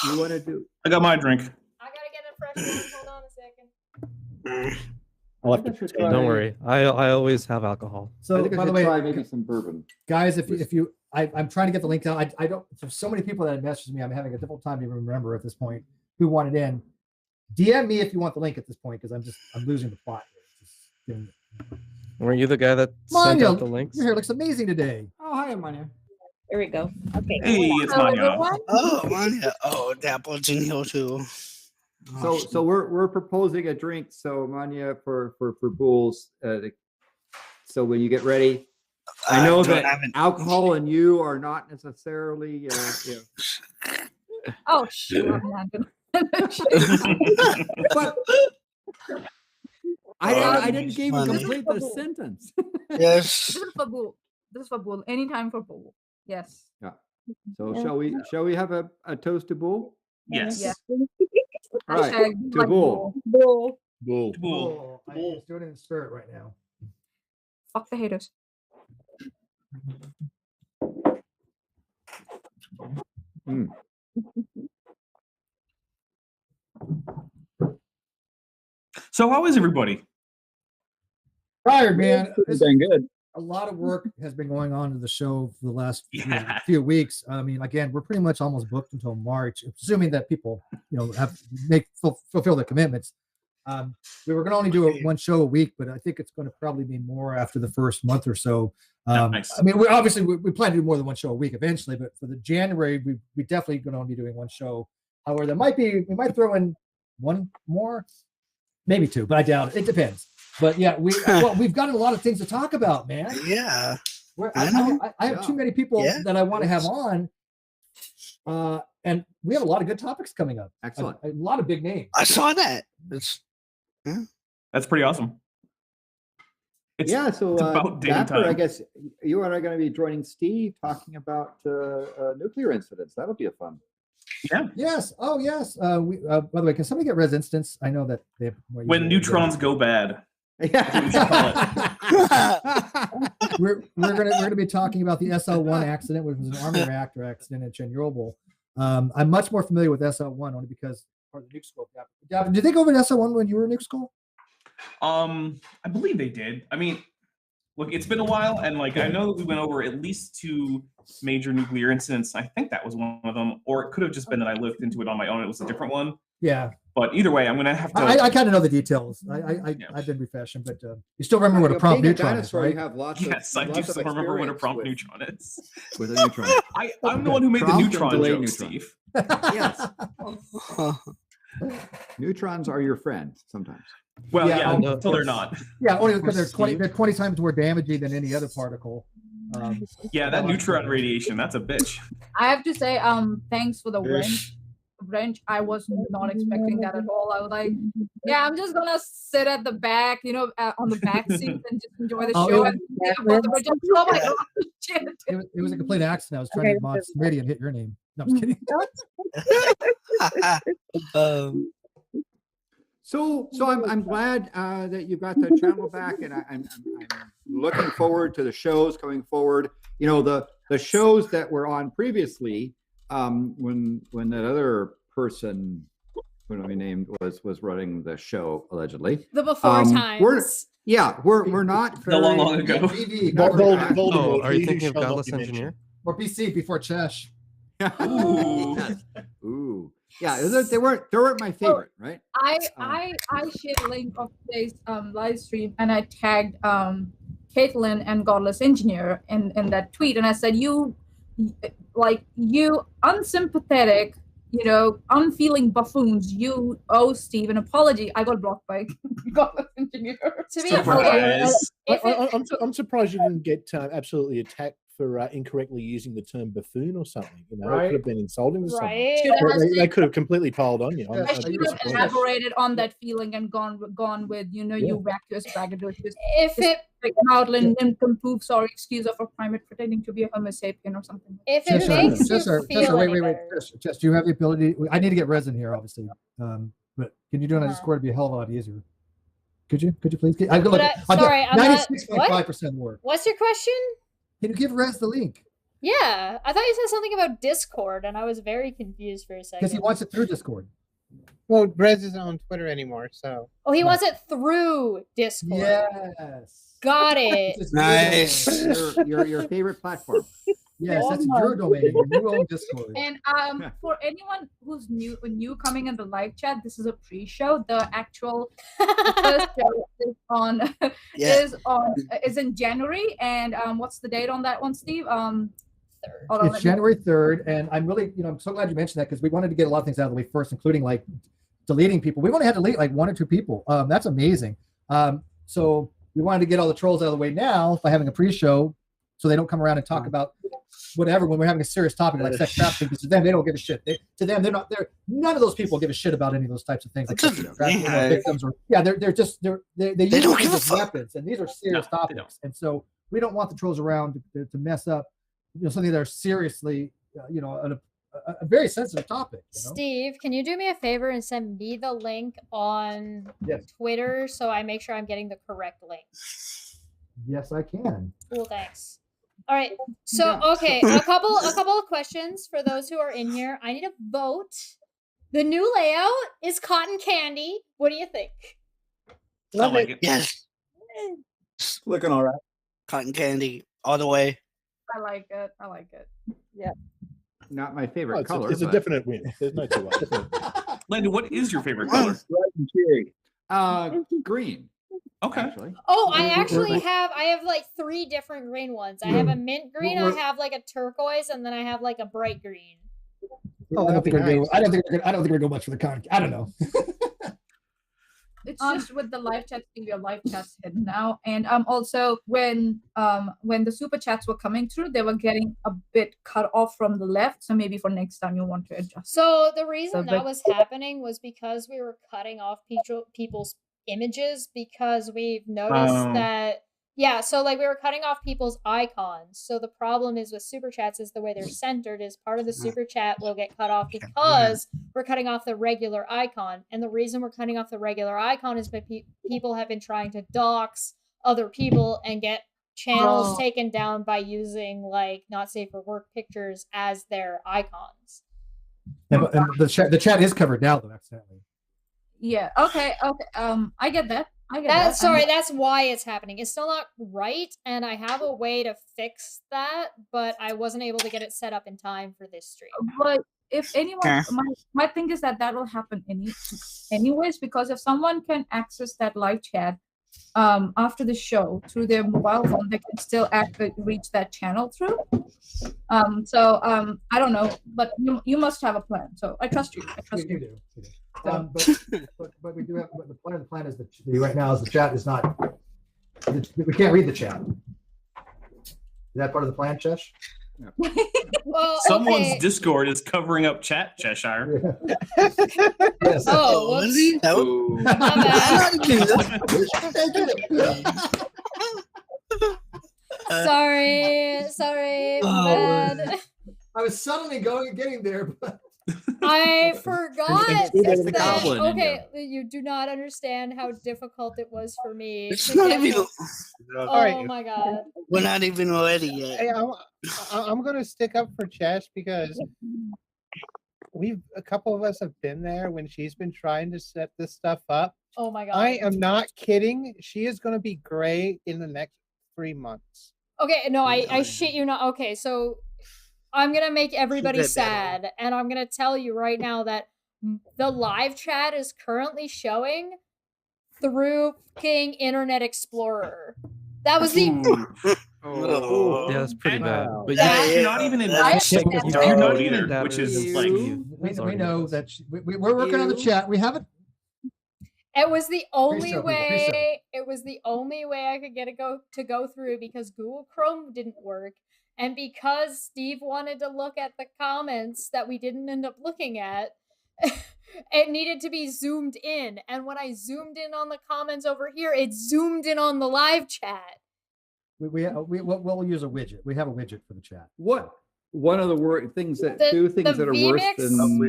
S4: you want to do.
S7: I got my drink.
S2: I gotta get a fresh one. Hold on a second.
S5: I'll have
S4: I
S5: to
S4: should
S5: pretend.
S4: try-
S6: Don't worry. I always have alcohol.
S4: I
S3: So,
S4: think I
S3: by the
S4: should
S3: way,
S4: try maybe some bourbon.
S3: guys, if you I'm trying to get the link down. I don't. There's so many people that messaged me. I'm having a difficult time to even remember at this point who wanted in. DM me if you want the link at this point because I'm losing the plot here. Just
S6: Weren't you the guy that sent
S3: Manya,
S6: out the links?
S3: your hair looks amazing today.
S4: Oh, hi, Manya.
S8: There we go. Okay.
S7: Hey, it's
S8: Hello,
S7: Manya.
S8: everyone.
S9: Oh, man. Oh, Dapple's in here too.
S4: So we're proposing a drink. So Manya for Bools. So when you get ready, I know that alcohol and you are not necessarily.
S8: Oh, shit. I'm not gonna-
S4: But I didn't even complete the sentence.
S9: Yes.
S8: This is for Bull. This is for Bull. Anytime for Bull. Yes.
S4: So shall we have a toast to Bull?
S7: Yes.
S8: Yeah.
S4: All right,
S8: Hashtag
S4: to
S8: like
S4: Bull.
S8: Bull.
S5: Bull.
S7: Bull.
S3: I'm just doing it in spirit right now.
S8: Fuck the haters.
S4: Mm.
S7: So how is everybody?
S3: Tired, man.
S4: It's been good.
S3: A lot of work has been going on in the show for the last
S7: Yeah.
S3: few weeks. I mean, again, we're pretty much almost booked until March, assuming that people, have fulfill their commitments. We were going to only do one show a week, but I think it's going to probably be more after the first month or so.
S7: Nice.
S3: I mean, we plan to do more than one show a week eventually, but for the January, we definitely going to only be doing one show. However, we might throw in one more, maybe two, but I doubt it. It depends. But yeah, we've got a lot of things to talk about, man.
S9: Yeah.
S3: I have too many people that I want to have on, and we have a lot of good topics coming up.
S4: Excellent.
S3: A lot of big names.
S9: I saw that.
S7: That's pretty awesome. It's
S4: about
S7: dating
S4: Dapper,
S7: time.
S4: I guess you and I are going to be joining Steve talking about nuclear incidents. That'll be a fun.
S7: Yeah.
S3: Yes. Oh, yes. By the way, can somebody get res instance? I know that they have more
S7: When neutrons go bad.
S4: Yeah.
S3: we're gonna be talking about the SL1 accident, which was an Army reactor accident at Chernobyl. I'm much more familiar with SL1 only because part of the nuke school. Did they go over to SL1 when you were in nuke school?
S7: I believe they did. I mean, look, it's been a while, and I know that we went over at least 2 major nuclear incidents. I think that was one of them, or it could have just been that I looked into it on my own. It was a different one.
S3: Yeah.
S7: But either way, I'm gonna have to.
S3: I kind of know the details. I've been refreshing, but you still remember what a prompt neutron is, right?
S4: You have lots
S7: Yes, I do still remember what a prompt neutron is.
S4: With a neutron.
S7: I'm the one who made the
S4: Prompt and
S7: neutron
S4: delayed
S7: joke,
S4: neutron.
S7: Steve.
S4: Yes. Neutrons are your friend sometimes.
S7: Well,
S3: Yeah,
S7: yeah,
S3: oh,
S7: until they're not.
S3: Yeah, only because they're 20 times more damaging than any other particle.
S7: Yeah, that neutron radiation, that's a bitch.
S8: I have to say, thanks for the wrench. I was not expecting that at all. I was like, yeah, I'm just gonna sit at the back, on the back seat and just enjoy the show. Oh my god, shit.
S3: It was a complete accident. I was trying to mod Smitty and hit your name. No, I'm kidding.
S4: So I'm glad that you've got the channel back, and I'm looking forward to the shows going forward. The shows that were on previously, when that other person, who don't be named, was running the show allegedly.
S2: The before times.
S4: We're not
S7: So long ago.
S6: Oh, are you thinking of Godless Engineer?
S3: Or BC before Chesh?
S7: Ooh.
S4: Ooh. Yeah, they weren't my favorite, right?
S8: I shared a link of today's live stream, and I tagged Caitlin and Godless Engineer in that tweet, and I said, you unsympathetic, unfeeling buffoons, you owe Steve an apology. I got blocked by Godless Engineer.
S2: To be
S7: Surprise.
S5: I'm surprised you didn't get absolutely attacked for incorrectly using the term buffoon or something. It
S3: Right.
S5: could have been insulting to someone.
S2: right.
S5: They could have completely piled on you.
S8: I should have elaborated on that feeling and gone with you vacuous braggadocious.
S2: If it
S8: Maudlin nincompoop, sorry, excuse of a primate pretending to be a Homo sapien or something.
S2: if it makes you feel any
S3: wait.
S2: better.
S3: Jess, do you have the ability? I need to get resin here, obviously. But can you do it on Discord? It'd be a hell of a lot easier. Could you please?
S2: Sorry, I'm not.
S3: 96.5% work.
S2: What's your question?
S3: Can you give Rez the link?
S2: Yeah, I thought you said something about Discord, and I was very confused for a second.
S3: Because he wants it through Discord.
S10: Well, Brez isn't on Twitter anymore, so.
S2: Oh, he wants it through Discord.
S3: Yes.
S2: Got it.
S9: Nice.
S4: Your favorite platform.
S3: Yes, that's your domain. You own Discord.
S8: And for anyone who's new coming in the live chat, this is a pre-show. The actual first show is in January. And what's the date on that one, Steve?
S3: It's January 3rd, and I'm really, I'm so glad you mentioned that because we wanted to get a lot of things out of the way first, including deleting people. We've only had to delete 1 or 2 people. That's amazing. So we wanted to get all the trolls out of the way now by having a pre-show, so they don't come around and talk about whatever when we're having a serious topic like sex trafficking. Because to them, they don't give a shit. None of those people give a shit about any of those types of things. Like victims, or they use these as weapons, and these are serious topics. And so we don't want the trolls around to mess up, something that are seriously, a very sensitive topic.
S2: Steve, can you do me a favor and send me the link on Twitter so I make sure I'm getting the correct link?
S3: Yes, I can.
S2: Cool, thanks. All right. So, okay, a couple of questions for those who are in here. I need a vote. The new layout is cotton candy. What do you think?
S7: I like it.
S9: Yes.
S11: Looking all right.
S9: Cotton candy all the way.
S8: I like it. I like it. Yeah.
S4: Not my favorite color.
S5: It's a
S4: but-
S5: definite win. There's no two ways.
S7: Landon, what is your favorite color?
S4: Green.
S7: Okay.
S4: Actually.
S2: Oh, I actually have like 3 different green ones. I have a mint green, I have like a turquoise, and then I have like a bright green.
S3: I don't think we're gonna go much for the con. I don't know.
S8: It's just with the live chat thing, your live chat's hidden now. And also when the super chats were coming through, they were getting a bit cut off from the left. So maybe for next time you want to adjust.
S2: So the reason that was happening was because we were cutting off people's images, because we've noticed that so like we were cutting off people's icons. So the problem is with super chats is the way they're centered is part of the super chat will get cut off because we're cutting off the regular icon. And the reason we're cutting off the regular icon is because people have been trying to dox other people and get channels taken down by using like not safe for work pictures as their icons.
S3: And the chat is covered now, though, accidentally.
S8: Yeah. Okay. I get that.
S2: Sorry, that's why it's happening. It's still not right, and I have a way to fix that, but I wasn't able to get it set up in time for this stream.
S8: But if anyone, my thing is that will happen anyways, because if someone can access that live chat after the show through their mobile phone, they can still reach that channel through. I don't know, but you must have a plan. So I trust you.
S3: We do. But we do have. But the plan is that right now is the chat is not. We can't read the chat. Is that part of the plan, Chesh?
S4: Yeah.
S2: Well,
S7: Someone's Discord is covering up chat, Cheshire.
S3: Yes.
S2: Oh,
S9: really? Sorry.
S2: My bad.
S3: I was suddenly getting there, but
S2: I forgot
S11: That's the
S2: that.
S11: goblin in
S2: Okay, you do not understand how difficult it was for me.
S9: It's
S2: to
S9: not
S2: get
S9: even.
S2: Oh my god.
S9: We're not even ready yet.
S10: Hey, I'm going to stick up for Chesh because a couple of us have been there when she's been trying to set this stuff up.
S2: Oh my god.
S10: I am not kidding. She is going to be gray in the next 3 months.
S2: Okay, no, I shit you not. Okay, so I'm gonna make everybody sad, and I'm gonna tell you right now that the live chat is currently showing through King Internet Explorer. That was the.
S6: Yeah, that's pretty bad. But
S7: you're not even in you're not even in, which is like
S3: we know that we're working on the chat. We haven't.
S2: It was the only way. It was the only way I could get it to go through because Google Chrome didn't work, and because Steve wanted to look at the comments that we didn't end up looking at. It needed to be zoomed in, and when I zoomed in on the comments over here, it zoomed in on the live chat.
S3: We'll use a widget. We have a widget for the chat.
S4: What? One of the things that are worse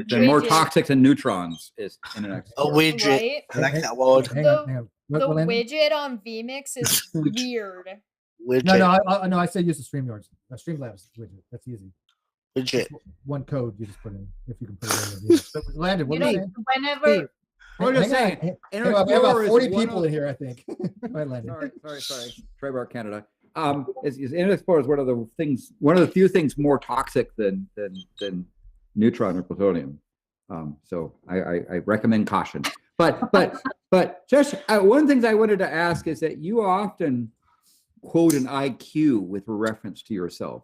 S11: than more toxic than neutrons is internet.
S9: A widget.
S2: Right?
S9: I like that word.
S3: Hang on.
S2: The widget on vMix is weird.
S9: Widget.
S3: No. I say use the StreamYards, Streamlabs widget. That's easy.
S9: Widget.
S3: One code you just put in if you can put it in. So, Landon, what are you saying?
S8: Whenever.
S4: I'm just saying.
S3: We have about 40 people in here, I think. Right, Landon.
S4: Sorry. Treyarch Canada. Is Internet Explorer is one of the few things more toxic than neutron or plutonium. So I recommend caution. But just one of the things I wanted to ask is that you often quote an IQ with reference to yourself.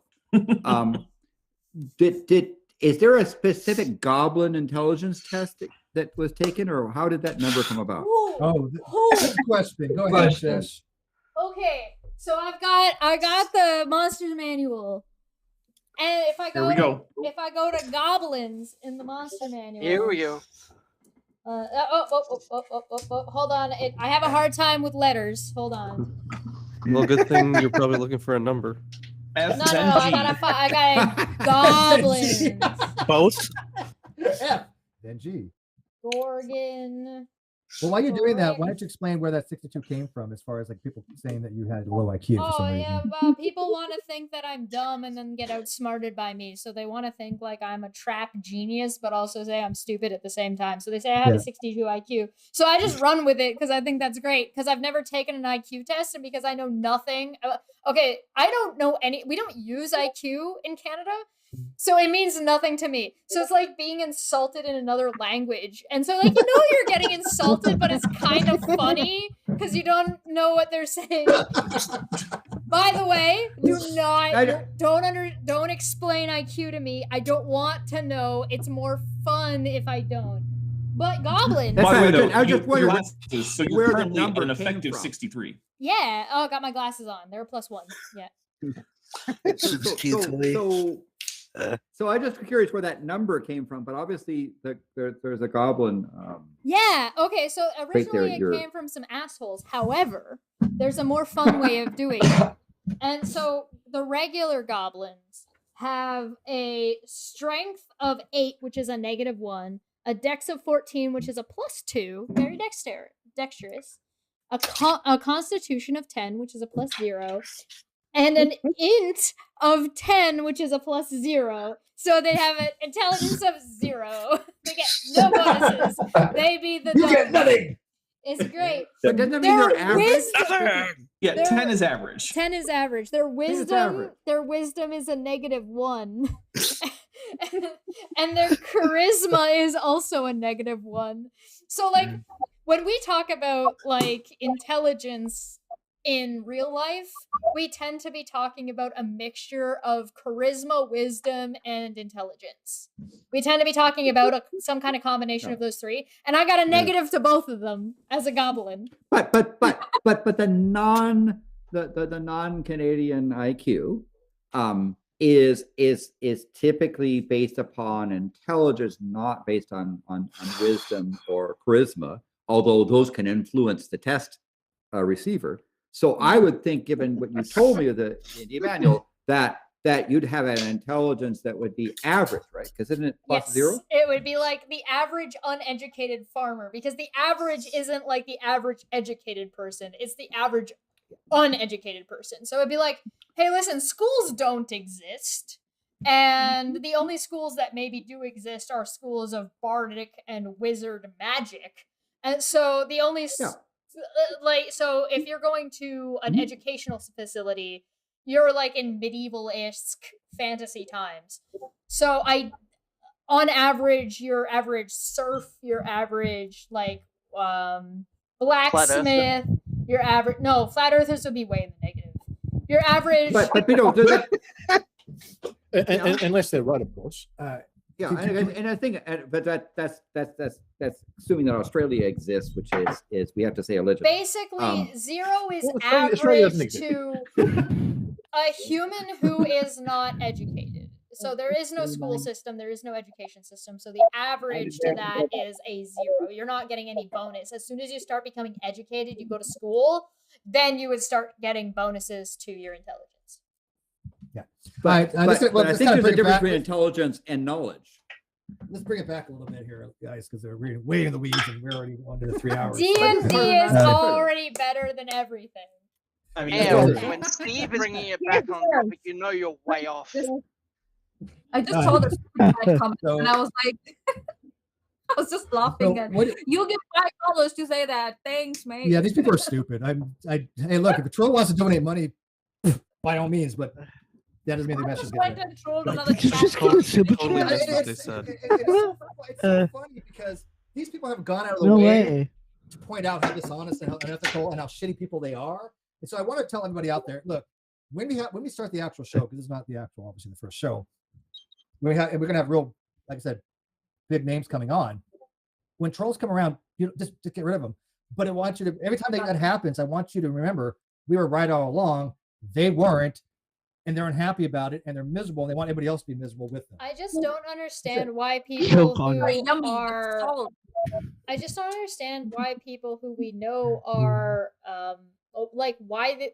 S4: Is there a specific goblin intelligence test that was taken, or how did that number come about?
S3: Good question. Go ahead, Shesh.
S2: Okay, so I got the monsters manual, and if I go to goblins in the monster manual.
S9: Here we go.
S2: Hold on, I have a hard time with letters. Hold on.
S6: Well, good thing you're probably looking for a number.
S2: No, I got goblins.
S9: Both.
S3: F then G.
S2: Gorgon.
S3: Well, while you're doing that, why don't you explain where that 62 came from, as far as like people saying that you had low IQ for some reason?
S2: Well, people want to think that I'm dumb and then get outsmarted by me. So they want to think like I'm a trap genius, but also say I'm stupid at the same time. So they say I have a 62 IQ. So I just run with it because I think that's great, because I've never taken an IQ test and because I know nothing. Okay, I don't know we don't use IQ in Canada. So it means nothing to me. So it's like being insulted in another language. And so like, you're getting insulted, but it's kind of funny because you don't know what they're saying. By the way, don't explain IQ to me. I don't want to know. It's more fun if I don't. But Goblin.
S7: By the way, though,
S11: I just wonder
S7: so you're currently an effective 63.
S2: Yeah. Oh, got my glasses on. They're a +1. Yeah.
S4: So I'm just curious where that number came from, but obviously there's a goblin.
S2: Yeah. Okay. So originally it came from some assholes. However, there's a more fun way of doing it. And so the regular goblins have a strength of 8, which is a -1, a dex of 14, which is a +2, very dexterous, a constitution of 10, which is a +0, and an int of 10, which is a +0. So they have an intelligence of 0. They get no bonuses. They be the
S3: You get nothing.
S2: It's great.
S4: But doesn't that mean they're average?
S7: Yeah, 10 is average.
S2: 10 is average. Their wisdom is a -1. and their charisma is also a -1. So like when we talk about like intelligence in real life, we tend to be talking about a mixture of charisma, wisdom, and intelligence. We tend to be talking about some kind of combination of those three, and I got a negative to both of them as a goblin.
S4: But the non-Canadian IQ is typically based upon intelligence, not based on wisdom or charisma, although those can influence the test receiver. So I would think, given what you told me in the manual, that you'd have an intelligence that would be average, right? Because isn't it +0?
S2: It would be like the average uneducated farmer, because the average isn't like the average educated person. It's the average uneducated person. So it'd be like, hey, listen, schools don't exist. And the only schools that maybe do exist are schools of bardic and wizard magic. And so the only... so if you're going to an educational facility, you're like in medieval-esque fantasy times. So on average, your average serf, your average like blacksmith, your average flat earthers would be way in the negative. Your average,
S4: but we don't do that.
S5: Unless they're right, of course.
S4: And I think, but that's assuming that Australia exists, which is we have to say allegedly.
S2: Basically, 0 is
S5: Australia
S2: average to a human who is not educated. So there is no school system, there is no education system. So the average to that is a 0. You're not getting any bonus. As soon as you start becoming educated, you go to school, then you would start getting bonuses to your intelligence.
S3: Yeah.
S4: But I think there's a difference between intelligence and knowledge.
S3: Let's bring it back a little bit here, guys, because they're way in the weeds and we're already under the 3 hours.
S2: D&D is already better than everything.
S12: I mean, when Steve is bringing it back on topic, you're way off.
S8: I just saw the comment and I was like, I was just laughing. You get $5 to say that. Thanks, mate.
S3: Yeah, these people are stupid. Hey, look, if a troll wants to donate money, by all means, but that doesn't mean the message
S6: Just get a super chat.
S3: It's so funny because these people have gone out of the way to point out how dishonest and how unethical and how shitty people they are. And so I want to tell everybody out there, look, when we start the actual show, because it's not the actual, obviously, the first show, we're gonna have real, like I said, big names coming on. When trolls come around, just get rid of them. But I want you to, every time that happens, I want you to remember we were right all along. They weren't, and they're unhappy about it, and they're miserable, and they want everybody else to be miserable with them.
S2: I just don't understand why people I just don't understand why people who we know are like why the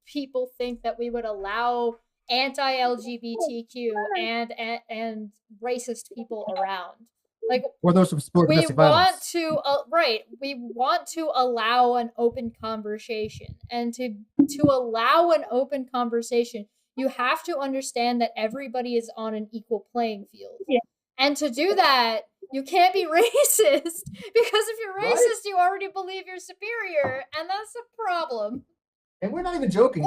S2: people think that we would allow anti-LGBTQ and racist people around. Like,
S3: or those who support
S2: we
S3: domestic
S2: want
S3: violence.
S2: to we want to allow an open conversation, and to allow an open conversation, you have to understand that everybody is on an equal playing field.
S13: Yeah.
S2: And to do that, you can't be racist, because if you're racist, you already believe you're superior, and that's a problem.
S3: And we're not even joking.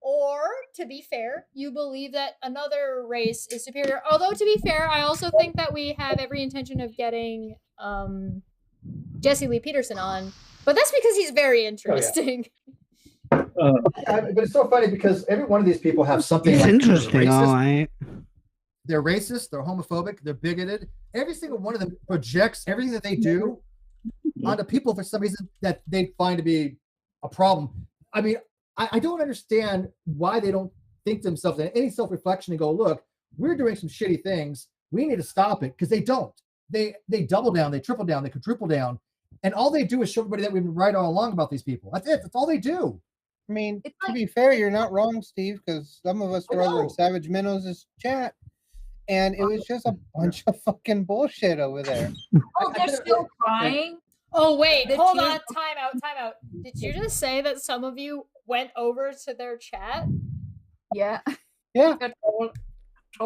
S2: Or, to be fair, you believe that another race is superior. Although, to be fair, I also think that we have every intention of getting Jesse Lee Peterson on, but that's because he's very interesting.
S3: But it's so funny because every one of these people have something.
S14: It's
S3: like
S14: interesting,
S3: racist.
S14: all right.
S3: They're racist, they're homophobic, they're bigoted. Every single one of them projects everything that they do onto people for some reason that they find to be a problem. I mean, I don't understand why they don't think to themselves in any self-reflection and go, look, we're doing some shitty things. We need to stop it, because they don't. They double down, they triple down, they quadruple down. And all they do is show everybody that we've been right all along about these people. That's it. That's all they do.
S10: I mean, to be fair, you're not wrong, Steve, because some of us were over in Savage Minnows' chat, and it was just a bunch of fucking bullshit over there.
S8: Oh, they're still crying.
S2: Oh, wait, hold on. Time out. Did you just say that some of you went over to their chat?
S8: Yeah.
S10: Yeah.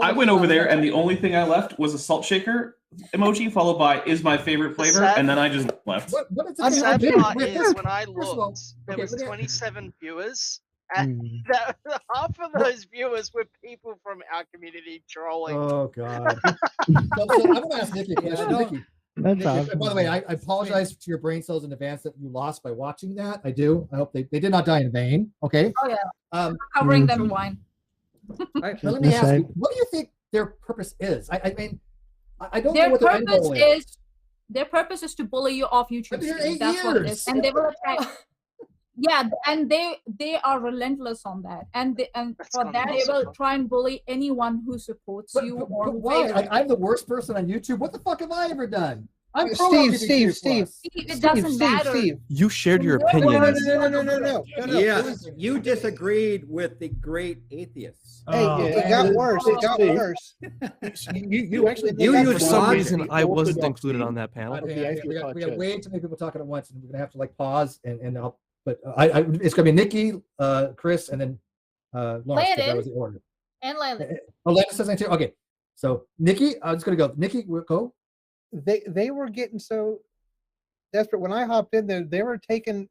S7: I went over there, and the only thing I left was a salt shaker emoji, followed by "is my favorite flavor," and then I just left.
S3: What is
S12: The sad
S3: it?
S12: part is, when I looked, there was 27 viewers, and half of those viewers were people from our community trolling.
S3: Oh, God. so I'm going to ask Nikki a question. Nikki,
S14: That's awesome.
S3: by the way, I apologize to your brain cells in advance that you lost by watching that. I do. I hope they did not die in vain. Okay.
S8: Oh yeah. Covering them in wine.
S3: Right, let me ask you, what do you think their purpose is? I mean, I don't know
S8: Their
S3: what their end
S8: purpose
S3: goal is.
S8: their purpose is to bully you off YouTube.
S3: But they're
S8: Steve.
S3: 8
S8: That's what it is,
S3: years.
S8: and they will attack. Yeah, and they are relentless on that, and for that they will try and bully anyone who supports you or who
S3: Why?
S8: favors you.
S3: I'm the worst person on YouTube. What the fuck have I ever done? I'm
S10: Steve.
S8: It doesn't matter.
S6: You shared your
S10: No,
S6: opinions.
S10: no.
S11: Yes, you disagreed with the great atheists.
S10: Hey, it got worse. It got worse.
S5: You actually.
S6: For some reason, I wasn't included on that panel.
S3: Okay, we got way too many people talking at once, and we're gonna have to like pause and I'll. But it's gonna be Nikki, Chris, and then Lawrence. 'Cause that was the order.
S2: And Landon.
S3: Oh, Landon says anything too. Okay, so Nikki, I'm just gonna go. Nikki, go.
S10: They were getting so desperate when I hopped in there. They were taking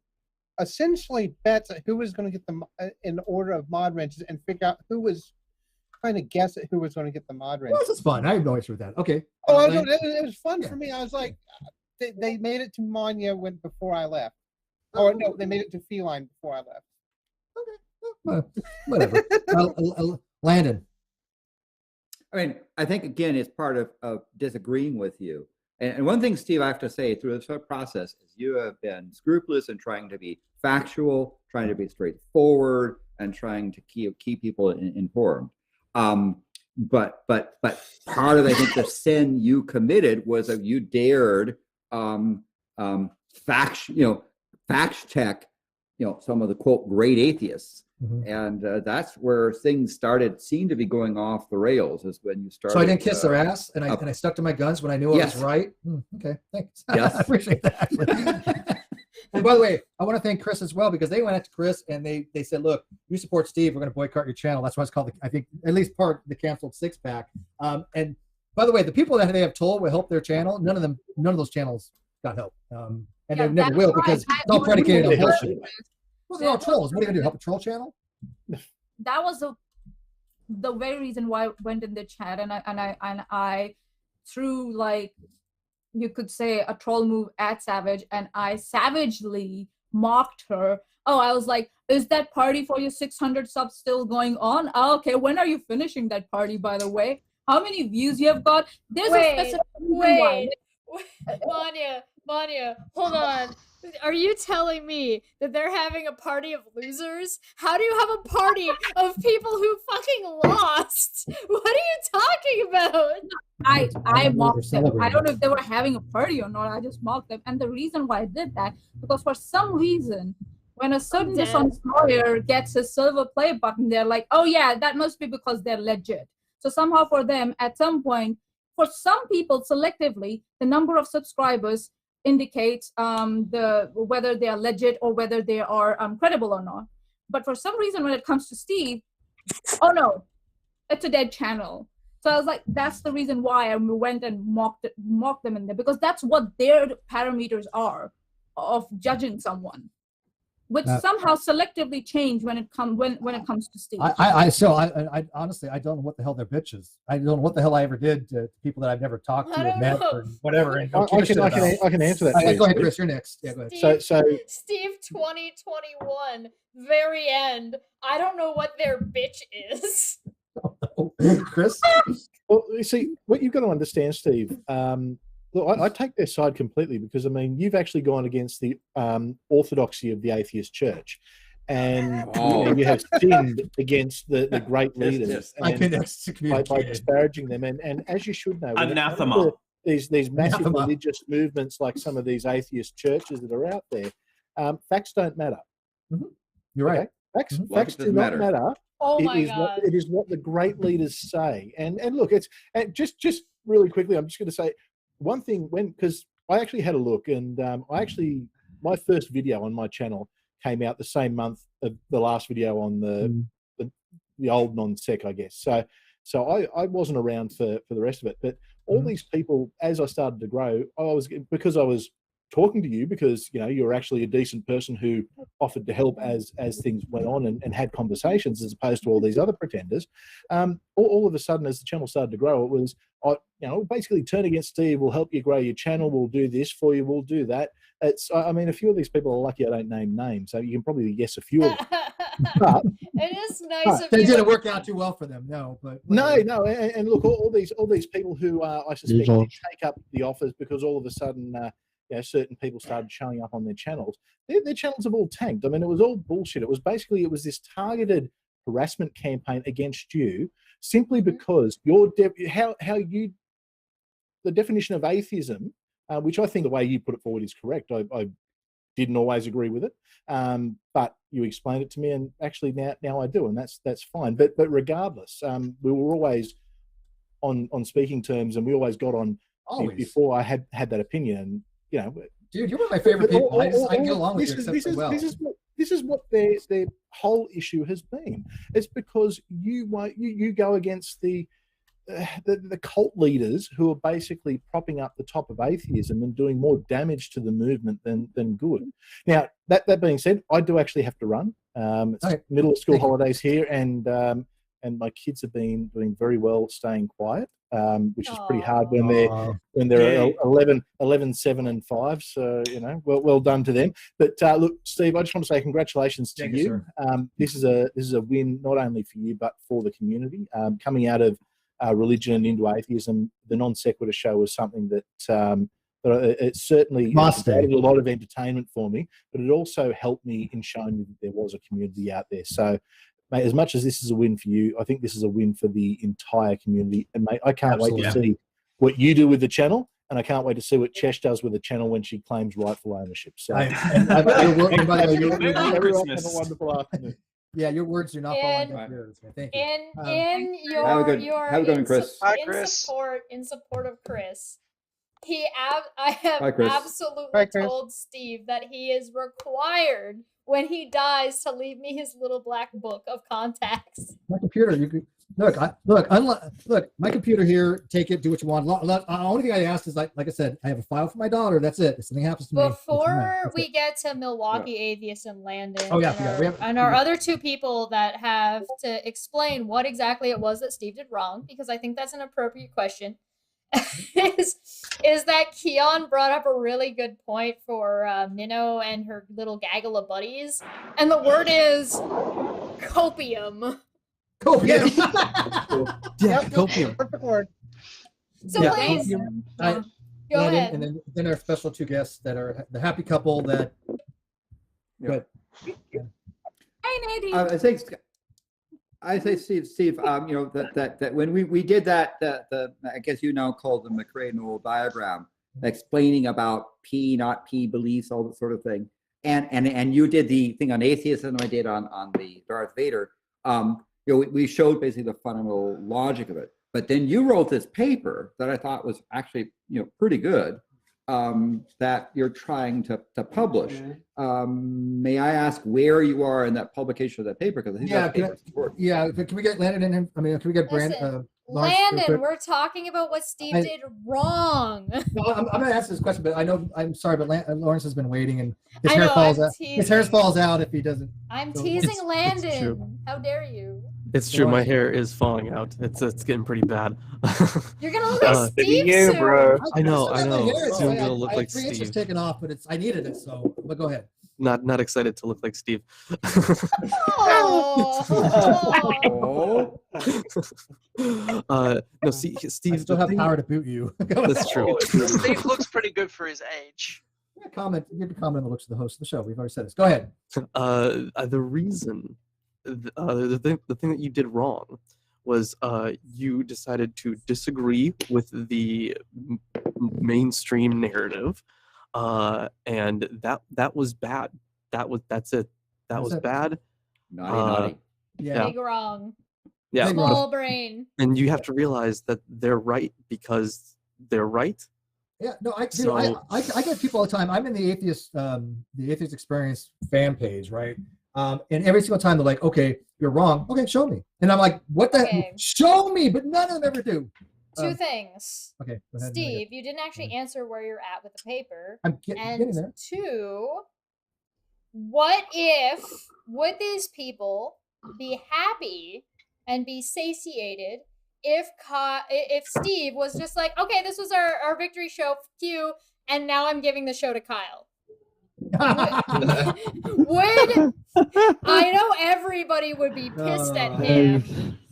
S10: essentially bets at who was going to get them in order of mod wrenches, and figure out who was trying to guess at who was going to get the mod wrench.
S3: Well, this is fun. I have no issue with that. Okay.
S10: Oh, it was fun for me. I was like, they made it to Manya before I left. Oh no, they made it to Feline before I left.
S3: Whatever. Landon.
S11: I mean, I think again, it's part of disagreeing with you. And one thing, Steve, I have to say through this whole process is you have been scrupulous in trying to be factual, trying to be straightforward, and trying to keep people informed. But part of, I think, the sin you committed was that you dared fact check, some of the quote great atheists.
S3: Mm-hmm.
S11: And that's where things seemed to be going off the rails, is when you started.
S3: So I didn't kiss their ass, and I stuck to my guns when I knew I was right. Okay, thanks.
S11: Yes.
S3: I appreciate that. And by the way, I want to thank Chris as well, because they went out to Chris and they said, "Look, you support Steve, we're going to boycott your channel." That's why it's called, I think, at least part the canceled six pack. And by the way, the people that they have told will help their channel. None of those channels got help, and they never will, because it's all predicated on bullshit. Well, they're all trolls. What are you gonna do? Help a troll channel?
S8: That was the very reason why I went in the chat, and I threw, like, you could say, a troll move at Savage, and I savagely mocked her. Oh, I was like, "Is that party for your 600 subs still going on? Oh, okay, when are you finishing that party, by the way? How many views you have got?" There's a specific reason why.
S2: Manya, hold on. Are you telling me that they're having a party of losers? How do you have a party of people who fucking lost? What are you talking about?
S8: I mocked them. I don't know if they were having a party or not. I just mocked them. And the reason why I did that, because for some reason, when a certain dishonest lawyer gets a silver play button, they're like, "Oh yeah, that must be because they're legit." So somehow for them, at some point, for some people, selectively, the number of subscribers indicates whether they are legit or whether they are credible or not. But for some reason, when it comes to Steve, oh no, it's a dead channel. So I was like, that's the reason why I went and mocked them in there, because that's what their parameters are of judging someone, which somehow selectively change when it comes to Steve.
S3: I honestly, I don't know what the hell their bitch is. I don't know what the hell I ever did to people that I've never talked to or met or whatever. And
S5: I can answer that.
S3: Go ahead, Chris. You're next. Yeah, go ahead.
S2: Steve 2021, very end. I don't know what their bitch is.
S3: Chris?
S5: Well, you see, what you've got to understand, Steve, look, I take their side completely, because, I mean, you've actually gone against the orthodoxy of the atheist church. And you have sinned against the great leaders by disparaging them. And as you should know,
S7: anathema.
S5: These massive religious movements like some of these atheist churches that are out there, facts don't matter.
S3: Mm-hmm. You're right.
S5: Okay? Facts do not matter.
S2: Oh my God.
S5: It is what the great leaders say. And look, it's just really quickly, I'm just going to say one thing, because I actually had a look, and my first video on my channel came out the same month of the last video on the old non-sec, I guess. So I wasn't around for the rest of it. But all these people, as I started to grow, because I was talking to you, because you're actually a decent person who offered to help as things went on and had conversations, as opposed to all these other pretenders. All of a sudden, as the channel started to grow, it was basically turn against Steve. We'll help you grow your channel. We'll do this for you. We'll do that. I mean, a few of these people are lucky I don't name names, so you can probably guess a few of them. But
S2: it is nice.
S3: They didn't work out too well for them, but
S5: no. And look, all these people who I suspect did take up the offers because all of a sudden. Certain people started showing up on their channels. Their channels have all tanked. I mean, it was all bullshit. It was this targeted harassment campaign against you, simply because the definition of atheism, which I think the way you put it forward is correct. I didn't always agree with it, but you explained it to me, and actually now I do, and that's fine. But regardless, we were always on speaking terms, and we always got on before I had that opinion.
S3: Dude, you're one of my favorite people. I get along with you exceptionally well.
S5: This is what their whole issue has been. It's because you go against the cult leaders who are basically propping up the top of atheism and doing more damage to the movement than good. Now, that being said, I do actually have to run. It's middle of school holidays here, and my kids have been doing very well staying quiet. Which is pretty hard when they're 11, 7, and 5. So well done to them. But look, Steve, I just want to say congratulations to you. This is a win not only for you but for the community. Coming out of religion into atheism, the NonSequitur Show was something that it certainly provided a lot of entertainment for me, but it also helped me in showing me that there was a community out there. So. Mate, as much as this is a win for you, I think this is a win for the entire community. And mate, I can't wait to see what you do with the channel, and I can't wait to see what Chesh does with the channel when she claims rightful ownership. So,
S3: have a wonderful afternoon. Yeah, your words do not fall on deaf ears. Thank you.
S2: In support of Chris. I have absolutely told Steve that he is required when he dies to leave me his little black book of contacts.
S3: My computer, you could look. My computer here. Take it, do what you want. The only thing I asked is like I said, I have a file for my daughter. That's it. If something happens to me.
S2: Before we get to Milwaukee Atheist and Landon,
S3: and
S2: our other two people that have to explain what exactly it was that Steve did wrong, because I think that's an appropriate question. is that Keon brought up a really good point for Minnow and her little gaggle of buddies, and the word is copium.
S3: Copium.
S10: Copium. Perfect word.
S2: So please, go ahead.
S3: And then our special two guests that are the happy couple that. Good.
S8: Hey, Nadine.
S11: I say, Steve, that when we did that, I guess you now call the McRae-Knoll diagram, explaining about P, not P beliefs, all that sort of thing, and you did the thing on atheism, and I did on the Darth Vader. We showed basically the fundamental logic of it. But then you wrote this paper that I thought was actually, pretty good, that you're trying to publish. May I ask where you are in that publication of that paper? Because I think that paper is important.
S3: Can we get Landon in? I mean, can we get Brandon?
S2: Landon, we're talking about what Steve did wrong.
S3: No, I'm going to ask this question, but I'm sorry, but Lawrence has been waiting, and his hair falls out. His hair falls out if he doesn't.
S2: I'm teasing Landon. How dare you?
S6: It's true. My hair is falling out. It's getting pretty bad.
S2: You're gonna look like Steve soon.
S6: Bro. I know.
S3: Soon
S6: gonna look like Steve.
S3: 3 inches taken off, but I needed it. So, but go ahead.
S6: Not excited to look like Steve. No, see, Steve.
S3: I still have power to boot you.
S6: That's true.
S12: Steve looks pretty good for his age.
S3: You can comment on the looks of the host of the show. We've already said this. Go ahead.
S6: The reason, the thing that you did wrong was you decided to disagree with the mainstream narrative, and that was bad. That's it. That was bad.
S11: Naughty.
S3: Yeah.
S2: Big wrong.
S6: Yeah.
S2: Small brain.
S6: And you have to realize that they're right because they're right.
S3: Yeah, no, I get people all the time. I'm in the Atheist Experience fan page, right? And every single time they're like, "Okay, you're wrong. Okay, show me." And I'm like, "What the? Show me!" But none of them ever do.
S2: Two things.
S3: Okay, go ahead.
S2: Steve, you didn't actually answer where you're at with the paper.
S3: I'm getting there.
S2: Two, would these people be happy and be satiated if Steve was just like, okay, this was our victory show, cue, and now I'm giving the show to Kyle? I know everybody would be pissed at him,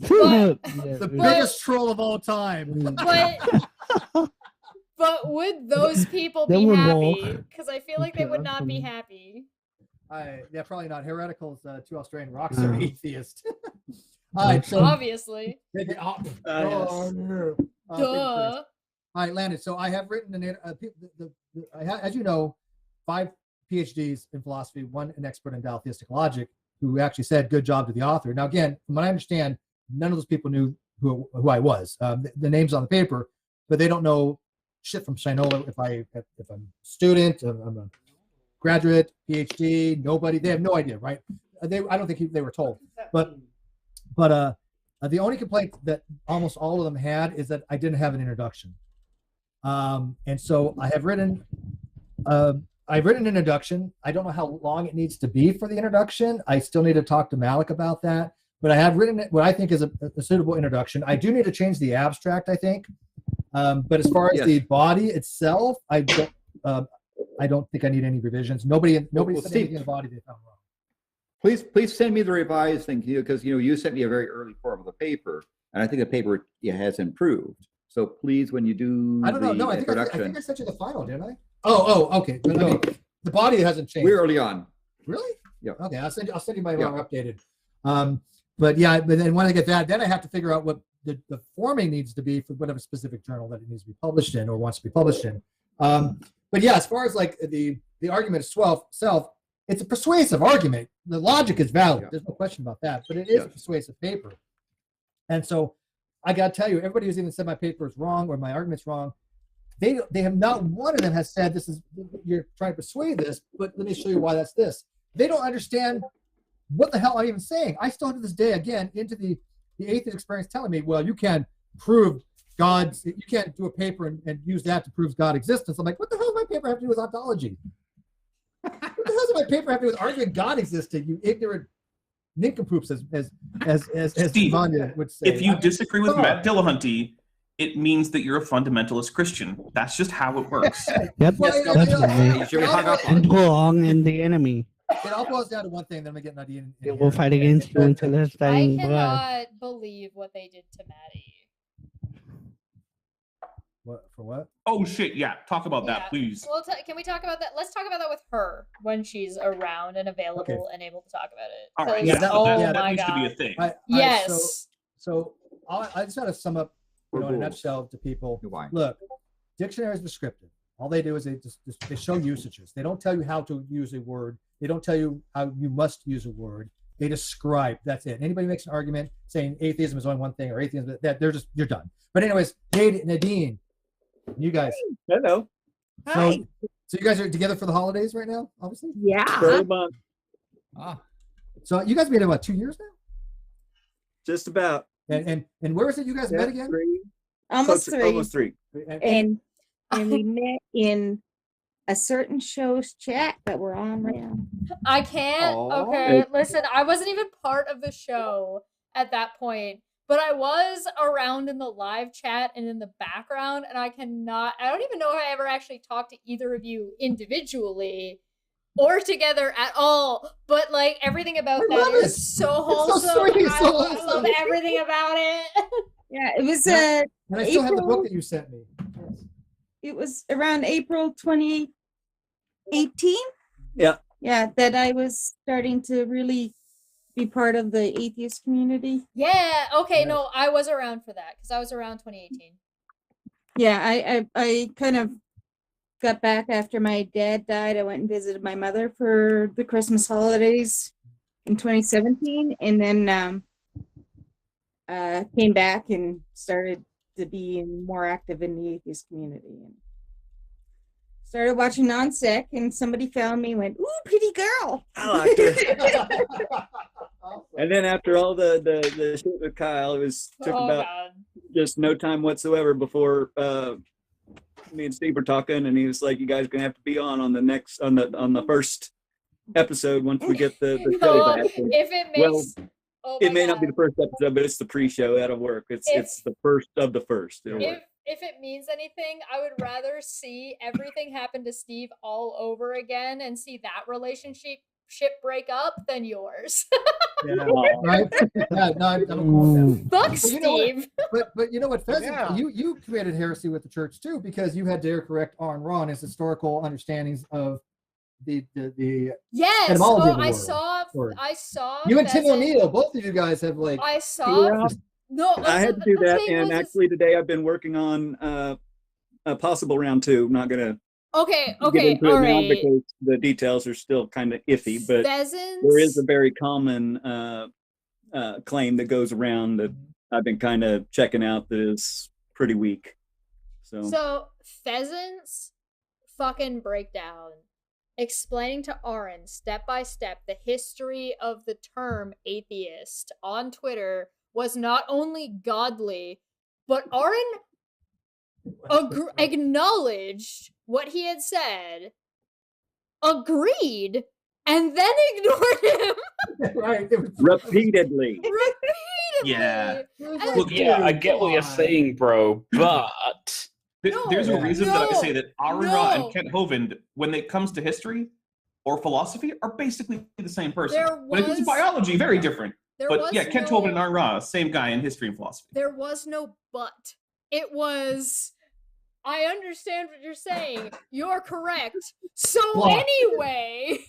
S2: but
S3: the biggest troll of all time.
S2: But would those people be happy? Because I feel like they would not be happy.
S3: Yeah, probably not. Hereticals, 2 Australian rocks are atheist. All right, so
S2: obviously.
S3: Duh. All right, Landon. So I have written as you know, 5 PhDs in philosophy, 1 an expert in diatheistic logic, who actually said good job to the author. Now, again, from what I understand, none of those people knew who I was. The name's on the paper, but they don't know shit from Shinola. If I'm a student, I'm a graduate, PhD, nobody. They have no idea, right? I don't think they were told. But the only complaint that almost all of them had is that I didn't have an introduction. And so I've written an introduction. I don't know how long it needs to be for the introduction. I still need to talk to Malik about that. But I have written what I think is a suitable introduction. I do need to change the abstract, I think. But as far as the body itself, I don't think I need any revisions. Nobody said anything in the body they found wrong.
S11: Please send me the revised thing, because you sent me a very early form of the paper, and I think the paper has improved. So please, when you do
S3: I don't know. No, I think I sent you the final, didn't I? Oh, okay. But, I mean, the body hasn't changed.
S11: We're early on.
S3: Really?
S11: Yeah.
S3: Okay, I'll send you my more updated. But then when I get that, then I have to figure out what the forming needs to be for whatever specific journal that it needs to be published in or wants to be published in. But yeah, as far as like the argument itself, it's a persuasive argument. The logic is valid. There's no question about that. But it is a persuasive paper. And so I got to tell you, everybody who's even said my paper is wrong or my argument's wrong, they have not one of them has said you're trying to persuade this, but let me show you why that's this. They don't understand what the hell I'm even saying. I still to this day, again, into the atheist experience telling me, well, you can't prove God's, you can't do a paper and use that to prove God's existence. I'm like, what the hell does my paper have to do with ontology? What the hell does my paper have to do with arguing God existed, you ignorant nincompoops, as
S7: Steve,
S3: Vanya would say.
S7: If you disagree with Matt Dillahunty, it means that you're a fundamentalist Christian. That's just how it works.
S13: Yep, and wrong and the enemy.
S3: It all boils down to one thing. Then we get an idea.
S13: They will fight against you until there's dying blood.
S2: I cannot believe what they did to Maddie.
S3: What for? What?
S7: Oh shit! Yeah, talk about that, please.
S2: Well, can we talk about that? Let's talk about that with her when she's around and available and able to talk about it.
S7: All right.
S2: Yeah,
S7: that needs to be a thing.
S2: Yes.
S3: So I just want to sum up, in a nutshell, to people. Look, dictionary is descriptive. All they do is they show usages. They don't tell you how to use a word. They don't tell you how you must use a word. They describe. That's it. Anybody makes an argument saying atheism is only one thing or atheism, that you're done. But anyways, Nadine, you guys.
S14: Hello.
S3: So you guys are together for the holidays right now, obviously?
S14: Yeah.
S3: So you guys have been about 2 years now?
S14: Just about.
S3: And where is it you guys met again?
S15: Almost three.
S14: Almost 3.
S15: And we met in a certain show's chat that we're on right now.
S2: I can't. Okay, listen, I wasn't even part of the show at that point, but I was around in the live chat and in the background, and I don't even know if I ever actually talked to either of you individually or together at all, but like everything about that is so wholesome.
S3: So sweet, so
S2: I love everything about it.
S15: Yeah, it was
S3: And I still have the book that you sent me.
S15: It was around April 2018.
S14: Yeah.
S15: Yeah, that I was starting to really be part of the atheist community.
S2: Yeah, okay, no, I was around for that because I was around 2018.
S15: Yeah, I kind of got back after my dad died. I went and visited my mother for the Christmas holidays in 2017, and then came back and started to be more active in the atheist community. And started watching NonSec, and somebody found me and went, "Ooh, pretty girl."
S14: I liked her. And then after all the shit with Kyle, it took about just no time whatsoever before me and Steve were talking, and he was like, "You guys are gonna have to be on the next on the first episode once we get the show back." And,
S2: if it makes
S14: it may not be the first episode, but it's the pre-show. That'll work. It's the first of the first. It'll work.
S2: If it means anything, I would rather see everything happen to Steve all over again and see that relationship break up than yours.
S3: Yeah, right? Yeah, no, I'm cool with that.
S2: Fuck
S3: But
S2: Steve.
S3: But you know what, Pheasant, you created heresy with the church too, because you had to correct Ron his historical understandings of the
S2: Yes.
S3: etymology
S2: Oh,
S3: of the
S2: word.
S3: word.
S2: I saw.
S3: You and Tim
S2: Pheasant.
S3: O'Neill, both of you guys have like.
S2: I saw. No,
S14: I had to do that, and actually today I've been working on a possible round 2. I'm not gonna
S2: Okay,
S14: get into it
S2: all
S14: now
S2: right.
S14: because the details are still kind of iffy, but
S2: Pheasants?
S14: there is a very common claim that goes around that I've been kind of checking out that is pretty weak.
S2: So Pheasants fucking breakdown, explaining to Aaron step by step the history of the term atheist on Twitter was not only godly, but Aaron acknowledged what he had said, agreed, and then ignored him.
S3: Right.
S14: Repeatedly.
S7: Yeah.
S16: Look, yeah, I get what you're saying, bro, but
S7: there's a reason that I say that Aron-Ra and Kent Hovind, when it comes to history or philosophy, are basically the same person. When it comes to biology, very different. But yeah, Kent Hovind and Aron-Ra, same guy in history and philosophy.
S2: There was no but. It was, I understand what you're saying. You're correct. So anyway.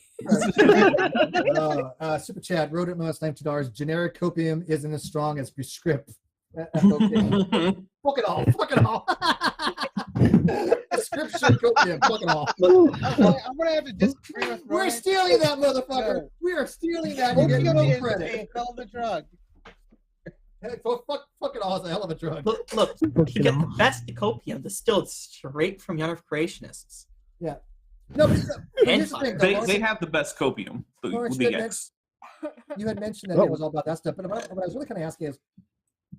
S3: Super chat, wrote it most $90. Generic copium isn't as strong as prescript. Fuck it all. Fuck it all. Prescription copium. Fuck it all.
S10: I'm gonna have to disagree with
S3: We're
S10: Ryan.
S3: stealing that motherfucker. We are stealing that. You get
S10: Opium
S3: no
S10: is
S3: credit.
S10: a hell of a drug.
S3: Fuck it all. It's a hell of a drug.
S17: Look, that's the copium distilled straight from young Earth creationists.
S3: Yeah. No, but here's the thing, though.
S7: They have the best copium.
S3: Lawrence,
S7: The big X.
S3: you had mentioned that it was all about that stuff, but what I was really kind of asking is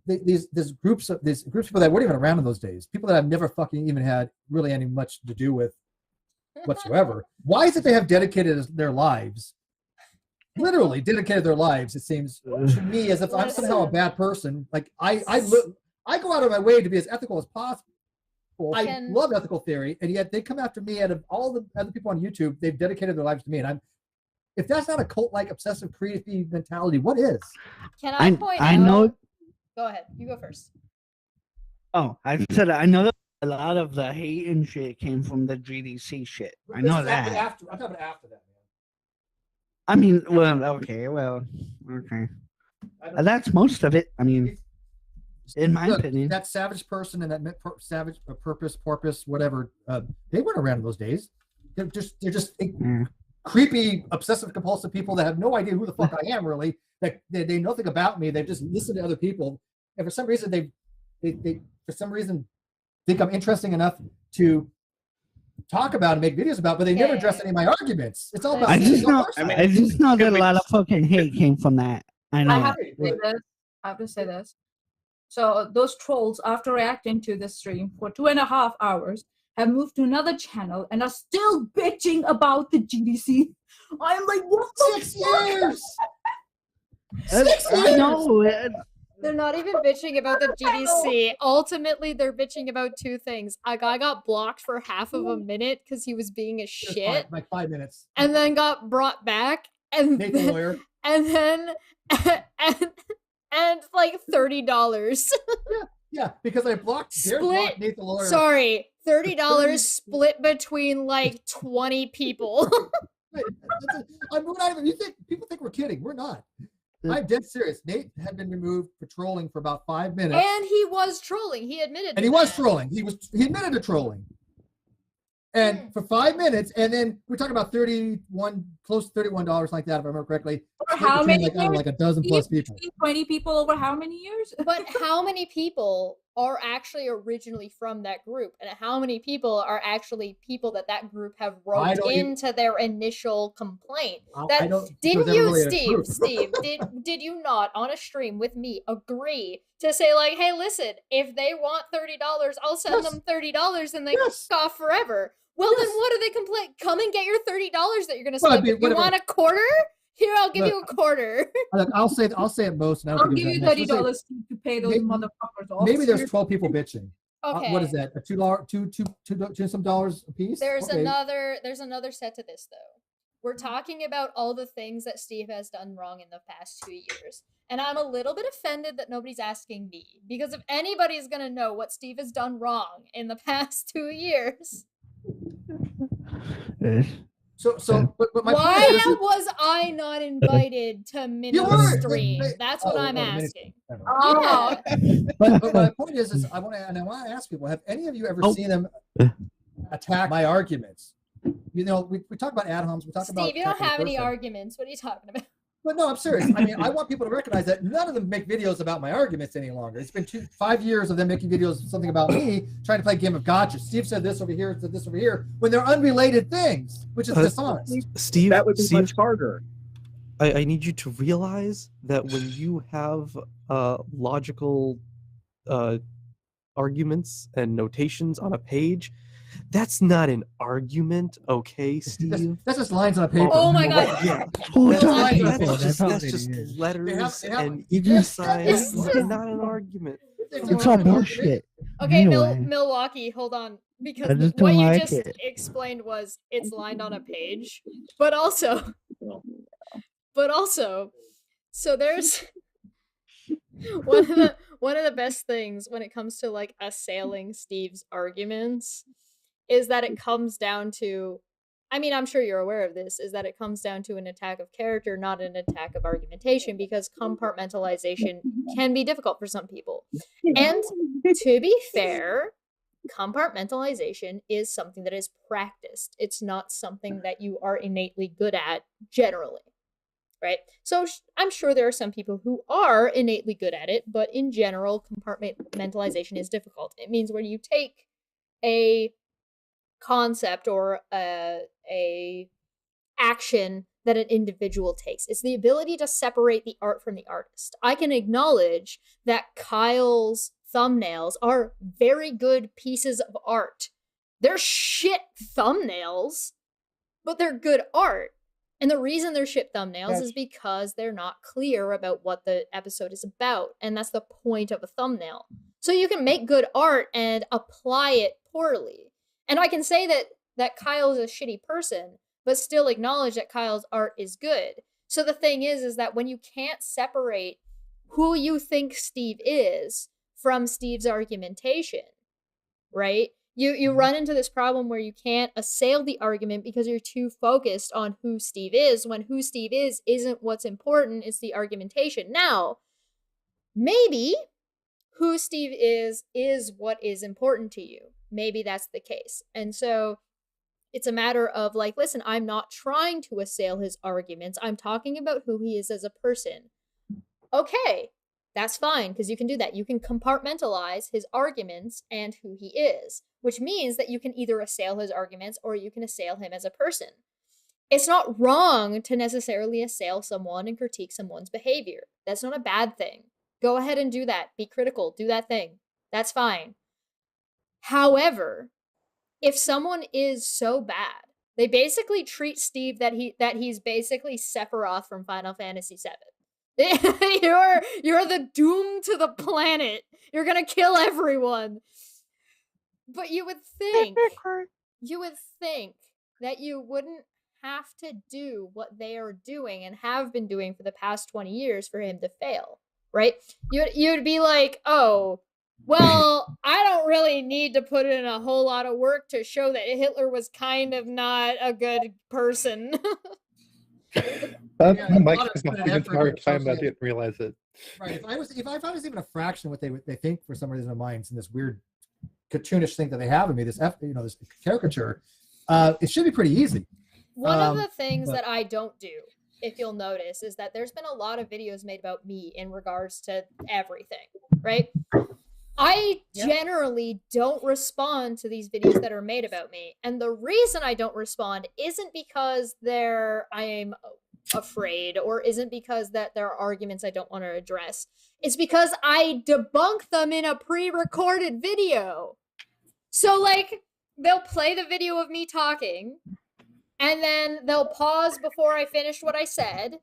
S3: these groups of people that weren't even around in those days, people that I've never fucking even had really any much to do with whatsoever. Why is it they have dedicated their lives, literally dedicated their lives? It seems to me as if I'm somehow a bad person. Like I go out of my way to be as ethical as possible. I love ethical theory, and yet they come after me. Out of all the other people on YouTube, they've dedicated their lives to me, and if that's not a cult-like obsessive creepy mentality, what is?
S2: Can I point out?
S13: I know.
S2: Go ahead. You go first.
S13: Oh, I said I know that a lot of the hate and shit came from the GDC shit. I know that.
S3: I'm talking after that, man.
S13: I mean, okay. That's most of it. I mean, in my opinion.
S3: That savage person and that savage purpose, porpoise, whatever, they weren't around in those days. They're just creepy, obsessive compulsive people that have no idea who the fuck I am really, that they know nothing about me. They've just listened to other people. And for some reason, they for some reason think I'm interesting enough to talk about and make videos about, but they never address any of my arguments. It's all about.
S13: I just know that a lot of fucking hate came from that. I know.
S8: I have to say this. So those trolls, after reacting to this stream for 2.5 hours, have moved to another channel and are still bitching about the GDC. I'm like, what the
S3: 6 years?
S8: 6 years?
S13: I know.
S2: They're not even bitching about the GDC. Ultimately, they're bitching about two things. A guy got blocked for half of a minute because he was being a shit.
S3: Like 5 minutes.
S2: And then got brought back. And
S3: Nathan Lawyer.
S2: And then and like $30.
S3: Yeah, because I blocked Nathan Lawyer.
S2: Sorry, $30 split between like 20 people.
S3: I'm not even. People think we're kidding? We're not. I'm dead serious. Nate had been removed for trolling for about 5 minutes,
S2: And he was trolling. He admitted.
S3: and he was trolling. He admitted to trolling, and for 5 minutes, and then we're talking about close to $31 like that, if I remember correctly.
S8: For how many
S3: like a dozen plus people.
S8: 20 people over how many years?
S2: But how many people are actually originally from that group, and how many people are actually people that group have wrote into their initial complaint? Didn't you, Steve? Did you not on a stream with me agree to say like, hey, listen, if they want $30, I'll send them $30, and they can off forever? Well, then what do they complain? Come and get your $30 that you're going to send. You want a quarter? Here, I'll give you a quarter.
S3: Look, I'll say it most. And
S8: I'll give you $30 to pay those motherfuckers off.
S3: Maybe there's 12 people bitching.
S2: Okay.
S3: What is that? A $2 some dollars a piece?
S2: There's another set to this though. We're talking about all the things that Steve has done wrong in the past 2 years. And I'm a little bit offended that nobody's asking me, because if anybody's gonna know what Steve has done wrong in the past 2 years.
S3: But my
S2: why
S3: point is,
S2: was I not invited to mini stream? That's what I'm asking.
S3: Oh. But my point is I want to ask people: have any of you ever seen them attack my arguments? You know, we talk about ad-homs. We talk about
S2: Steve. You don't have any arguments. What are you talking about?
S3: But no, I'm serious. I mean, I want people to recognize that none of them make videos about my arguments any longer. It's been 5 years of them making videos something about me, trying to play a game of gotcha. Steve said this over here, said this over here, when they're unrelated things, which is dishonest.
S6: Steve,
S11: that would be much harder.
S6: I need you to realize that when you have logical arguments and notations on a page, that's not an argument, okay, Steve?
S3: That's just lines on a paper.
S2: Oh my god.
S6: Yeah. That's just letters and equal signs. Not an argument.
S13: It's all bullshit.
S2: Okay,
S13: Anyway.
S2: Milwaukee, hold on.
S13: I
S2: Because
S13: just
S2: what
S13: don't
S2: you
S13: like
S2: just
S13: it.
S2: explained was it's lined on a page. But also, so there's one of the best things when it comes to like assailing Steve's arguments is that it comes down to, I mean, I'm sure you're aware of this, is that it comes down to an attack of character, not an attack of argumentation, because compartmentalization can be difficult for some people. And to be fair, compartmentalization is something that is practiced. It's not something that you are innately good at generally, right? So I'm sure there are some people who are innately good at it, but in general, compartmentalization is difficult. It means when you take a concept or a action that an individual takes, it's the ability to separate the art from the artist. I can acknowledge that Kyle's thumbnails are very good pieces of art. They're shit thumbnails, but they're good art. And the reason they're shit thumbnails is because they're not clear about what the episode is about. And that's the point of a thumbnail. So you can make good art and apply it poorly. And I can say that Kyle is a shitty person, but still acknowledge that Kyle's art is good. So the thing is that when you can't separate who you think Steve is from Steve's argumentation, right? You run into this problem where you can't assail the argument because you're too focused on who Steve is, when who Steve is isn't what's important, it's the argumentation. Now, maybe who Steve is what is important to you. Maybe that's the case. And so It's a matter of like, listen, I'm not trying to assail his arguments. I'm talking about who he is as a person. Okay, that's fine, because you can do that. You can compartmentalize his arguments and who he is, which means that you can either assail his arguments or you can assail him as a person. It's not wrong to necessarily assail someone and critique someone's behavior. That's not a bad thing. Go ahead and do that. Be critical. Do that thing. That's fine. However, if someone is so bad, they basically treat Steve that he's basically Sephiroth from Final Fantasy VII. You're the doom to the planet. You're gonna kill everyone. But you would think that you wouldn't have to do what they are doing and have been doing for the past 20 years for him to fail, right? You'd be like, oh, well, I don't really need to put in a whole lot of work to show that Hitler was kind of not a good person.
S5: That makes my entire time I didn't realize it.
S3: Right. If I was even a fraction of what they think for some reason in minds in this weird cartoonish thing that they have in me, this this caricature, it should be pretty easy.
S2: One of the things that I don't do, if you'll notice, is that there's been a lot of videos made about me in regards to everything, right? I generally don't respond to these videos that are made about me. And the reason I don't respond isn't because I'm afraid or isn't because that there are arguments I don't want to address. It's because I debunk them in a pre-recorded video. So like they'll play the video of me talking and then they'll pause before I finished what I said.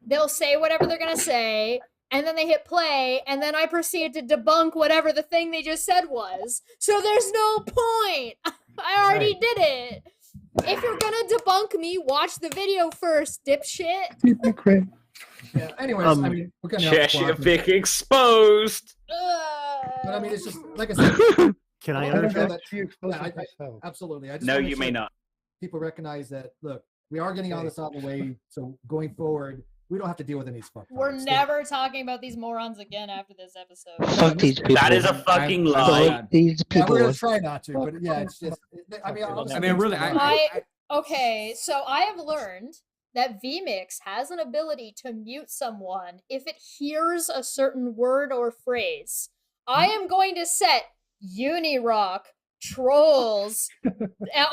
S2: They'll say whatever they're going to say. And then they hit play, and then I proceed to debunk whatever the thing they just said was. So there's no point. I already did it. If you're gonna debunk me, watch the video first, dipshit.
S3: Steve McRae. Yeah. Anyways, I mean, we're getting
S16: Cheshire Vic exposed.
S3: But I mean, it's just like I said.
S18: Can I
S3: interject?
S18: interject?
S3: Absolutely. I just
S16: No,
S3: wanna
S16: you
S3: make
S16: may
S3: sure
S16: not.
S3: People recognize that. Look, we are getting all this out of the way, so going forward, we don't have to deal with any of these fuck.
S2: We're never talking about these morons again after this episode.
S13: Fuck these people.
S16: That is a fucking lie.
S13: Fuck these people.
S3: We're gonna try not to, but yeah, it's just. I mean,
S11: really,
S2: Okay, so I have learned that vMix has an ability to mute someone if it hears a certain word or phrase. I am going to set UNIRock, trolls,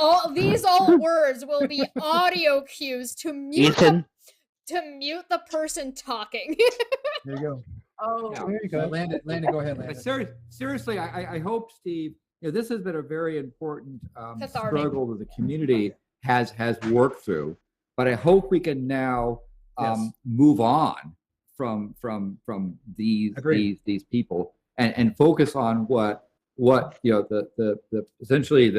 S2: all words will be audio cues to mute the person talking.
S3: There you go.
S8: Oh,
S3: there you go. Landon, go ahead, Landon.
S11: Seriously, I hope, Steve, this has been a very important
S2: Cathartic.
S11: struggle that the community has worked through. But I hope we can now move on from these people and focus on what the essentially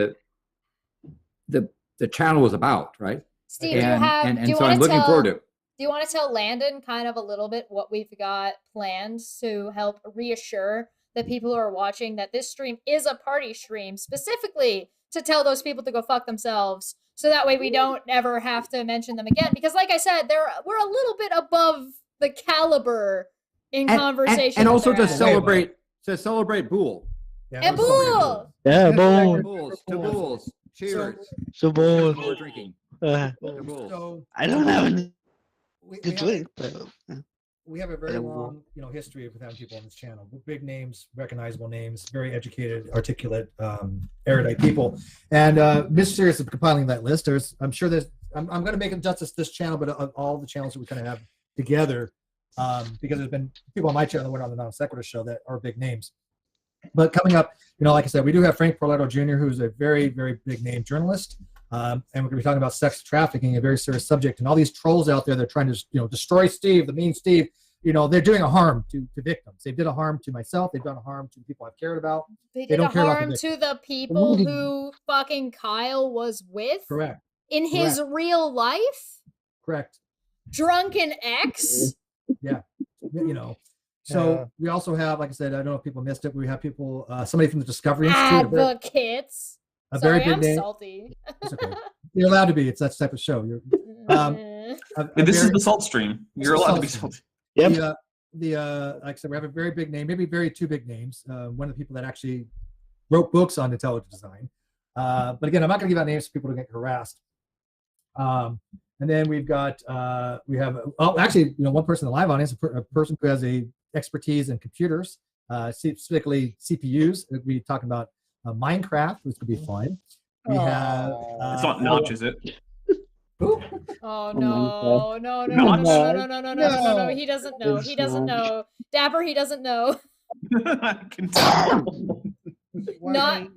S11: the channel was about, right?
S2: Steve, so I'm looking forward to it. Do you want to tell Landon kind of a little bit what we've got planned to help reassure the people who are watching that this stream is a party stream, specifically to tell those people to go fuck themselves, so that way we don't ever have to mention them again? Because like I said, we're a little bit above the caliber in conversation.
S11: And also to celebrate Bool.
S2: Yeah, and Bool!
S13: Yeah,
S11: Bulls. To Bulls. Cheers.
S13: So Bulls.
S11: We're drinking.
S3: So,
S13: I don't have any to drink, but
S3: we have a very long, history of having people on this channel. Big names, recognizable names, very educated, articulate, erudite people. And Mr. Serious of compiling that list. I'm sure I'm going to make justice to this channel, but of all the channels that we kind of have together, because there's been people on my channel that went on the NonSequitur Show that are big names. But coming up, like I said, we do have Frank Porletto Jr., who's a very, very big name journalist. And we're going to be talking about sex trafficking, a very serious subject. And all these trolls out there, they're trying to, destroy Steve, the mean Steve. They're doing a harm to victims. They did a harm to myself. They've done a harm to the people I've cared about.
S2: They did a harm to the people who fucking Kyle was with.
S3: Correct.
S2: In his real life.
S3: Correct.
S2: Drunken ex.
S3: Yeah. So we also have, like I said, I don't know if people missed it. We have people, somebody from the Discovery Institute.
S2: Advocates.
S3: A very big name.
S2: Salty.
S3: It's okay. You're allowed to be. It's that type of show.
S7: This is the salt stream. You're allowed to be salty.
S3: Yep. Like I said, we have a very big name, maybe two big names. One of the people that actually wrote books on intelligent design. But again, I'm not going to give out names for people to get harassed. And then we've got actually, one person in the live audience, a person who has a expertise in computers, specifically CPUs. We'll be talking about Minecraft, which could be fun. We have
S7: it's not Notch, is it?
S2: Oh no, no. He doesn't know. He doesn't know. Dapper, he doesn't know.
S7: I can tell.
S2: Not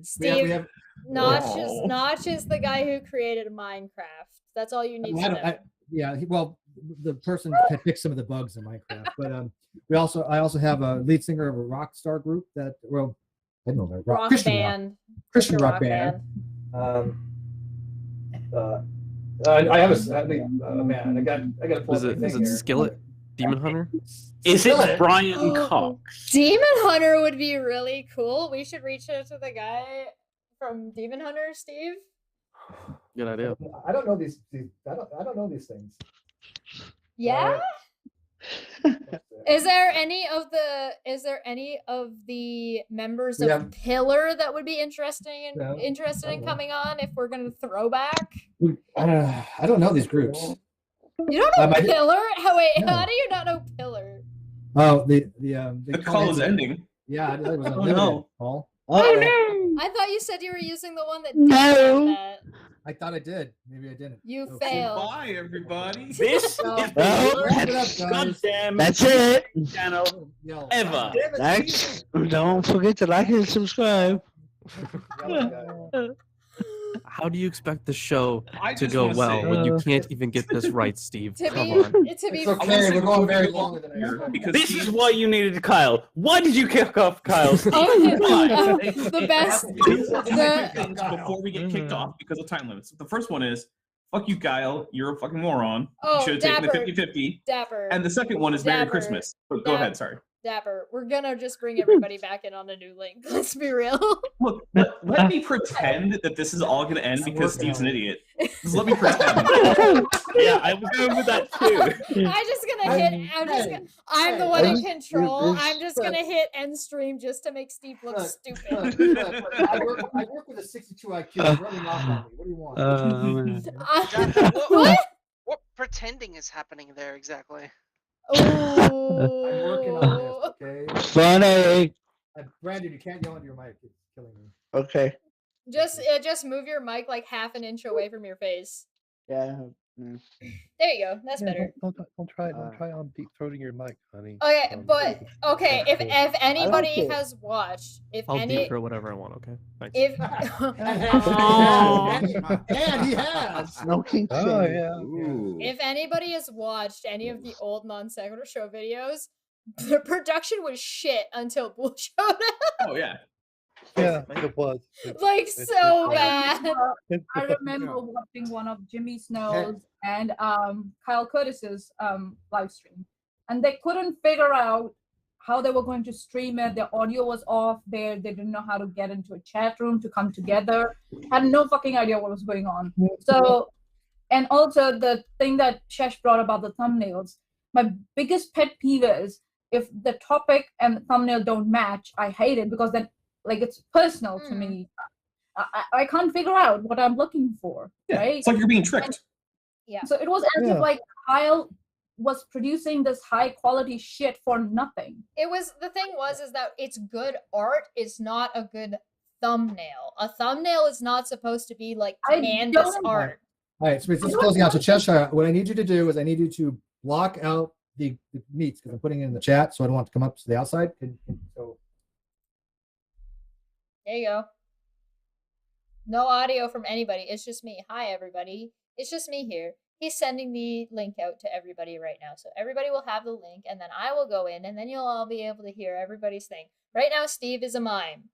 S2: Steve.
S3: Oh.
S2: Notch is the guy who created Minecraft. That's all you need to know.
S3: The person can fix some of the bugs in Minecraft. But I also have a lead singer of a rock star group that, well, I don't know, Christian rock band. I have a man. I got to pull
S6: Is it Skillet? Demon Hunter?
S16: Is it Brian Cox?
S2: Demon Hunter would be really cool. We should reach out to the guy from Demon Hunter, Steve.
S6: Good idea.
S3: I don't know these. I don't know these things.
S2: Yeah. Is there any of the members of Pillar that would be interested in coming on if we're going to throw back?
S3: I don't know these groups.
S2: You don't know Pillar? How do you not know Pillar?
S3: Oh, the
S7: call is ending.
S3: Yeah, it was
S16: Oh, no.
S3: Paul.
S2: Oh no! I thought you said you were using the one that
S15: No.
S2: did that.
S3: I thought I did. Maybe I didn't.
S2: You failed.
S7: Bye, everybody.
S16: This
S2: No.
S16: is
S3: Well,
S16: the goddamn
S13: That's it.
S16: channel ever.
S13: Thanks. Don't forget to like and subscribe.
S6: How do you expect the show
S7: I
S6: to
S7: just
S6: go
S7: wanna
S6: well
S7: say-
S6: when you can't even get this right, Steve?
S2: To
S6: Come
S2: be,
S6: on.
S2: to be
S3: It's okay. We're going very long than I expected.
S7: Because
S16: This is why you needed Kyle. Why did you kick off Kyle?
S2: the best.
S7: before we get kicked off because of time limits. The first one is, fuck you, Kyle. You're a fucking moron.
S2: Oh,
S7: you should have taken
S2: Dapper.
S7: the 50-50.
S2: Dapper.
S7: And the second one is Merry
S2: Dapper.
S7: Christmas. But go ahead, sorry.
S2: Dapper. We're gonna just bring everybody back in on a new link. Let's be real.
S7: Look, let me pretend that this is all going to end because Steve's an idiot. Just let me pretend.
S16: Yeah, I was going with that too.
S2: I'm the one in control. I'm just gonna hit end stream just to make Steve look stupid.
S3: I work with a 62 IQ. I'm running off on me. What do you want?
S2: What?
S12: What pretending is happening there exactly?
S3: I'm working on this, okay?
S13: Funny.
S3: Brandon, you can't yell into your mic. It's killing me.
S13: Okay.
S2: Just move your mic like half an inch away from your face.
S13: Yeah.
S2: There you go. That's better.
S5: Don't try on deep throating your mic, honey.
S2: Okay, but okay, if anybody
S13: it.
S2: has watched,
S6: I'll deep throw whatever I want, okay? Thanks.
S2: if
S3: And he has.
S13: No king.
S5: Oh yeah.
S2: if anybody has watched any of the old NonSequitur Show videos, the production was shit until Bull showed up.
S7: Oh, yeah.
S5: Yeah, it was.
S2: Like so bad.
S8: I remember watching one of Jimmy Snow's and Kyle Curtis's live stream, and they couldn't figure out how they were going to stream it. Their audio was off. They didn't know how to get into a chat room to come together. Had no fucking idea what was going on. So, and also the thing that Shesh brought about the thumbnails. My biggest pet peeve is if the topic and the thumbnail don't match. I hate it because then. Like it's personal to me. I can't figure out what I'm looking for.
S7: Yeah,
S2: right?
S7: it's like you're being tricked.
S2: Yeah.
S8: So it was as if like Kyle was producing this high quality shit for nothing.
S2: It was the thing is that it's good art. It's not a good thumbnail. A thumbnail is not supposed to be like canvas art.
S3: All right, so it's closing out. So Cheshire, what I need you to do is I need you to block out the meets because I'm putting it in the chat, so I don't want it to come up to the outside. So.
S2: There you go. No audio from anybody. It's just me. Hi, everybody. It's just me here. He's sending the link out to everybody right now. So everybody will have the link, and then I will go in, and then you'll all be able to hear everybody's thing. Right now, Steve is a mime.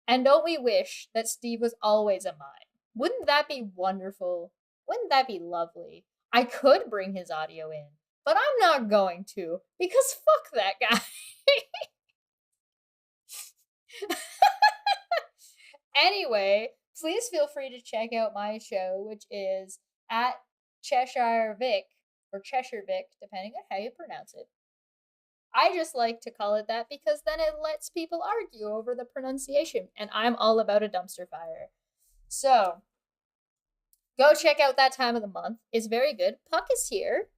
S2: And don't we wish that Steve was always a mime? Wouldn't that be wonderful? Wouldn't that be lovely? I could bring his audio in, but I'm not going to, because fuck that guy. Anyway, please feel free to check out my show, which is at Cheshire Vic, or Cheshire Vic, depending on how you pronounce it. I just like to call it that because then it lets people argue over the pronunciation, and I'm all about a dumpster fire. So, go check out that time of the month. It's very good. Puck is here.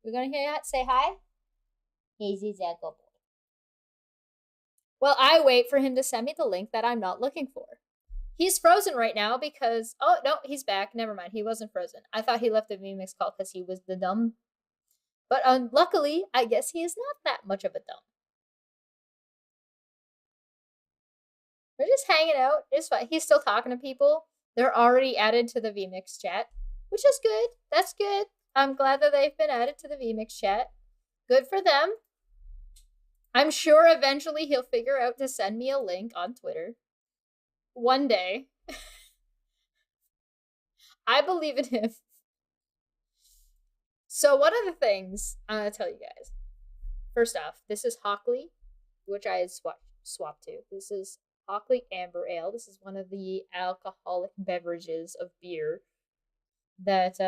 S2: We're gonna hear that. Say hi. He's a good boy. Well, I wait for him to send me the link that I'm not looking for. He's frozen right now because... Oh, no, he's back. Never mind. He wasn't frozen. I thought he left the VMix call because he was the dumb. But luckily, I guess he is not that much of a dumb. We're just hanging out. It's fine. He's still talking to people. They're already added to the VMix chat, which is good. That's good. I'm glad that they've been added to the VMix chat. Good for them. I'm sure eventually he'll figure out to send me a link on Twitter. One day. I believe in him. So one of the things I'm going to tell you guys. First off, this is �ㄚ𝘭𝘵, which I swapped to. This is �ㄚ𝘭𝘵 Amber Ale. This is one of the alcoholic beverages of beer that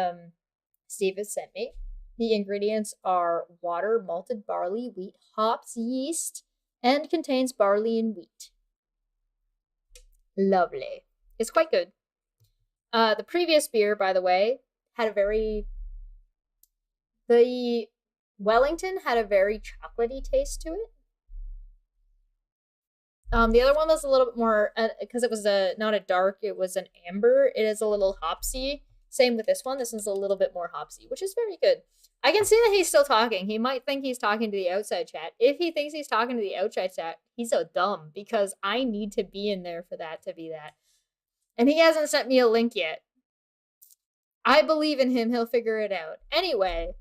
S2: Steve has sent me. The ingredients are water, malted barley, wheat, hops, yeast, and contains barley and wheat. Lovely. It's quite good. The previous beer, by the way, had a very... The Wellington had a very chocolatey taste to it. The other one was a little bit more, because it was not a dark, it was an amber. It is a little hopsy. Same with this one. This one's a little bit more hopsy, which is very good. I can see that he's still talking. He might think he's talking to the outside chat. If he thinks he's talking to the outside chat, he's so dumb, because I need to be in there for that to be that. And he hasn't sent me a link yet. I believe in him. He'll figure it out. Anyway.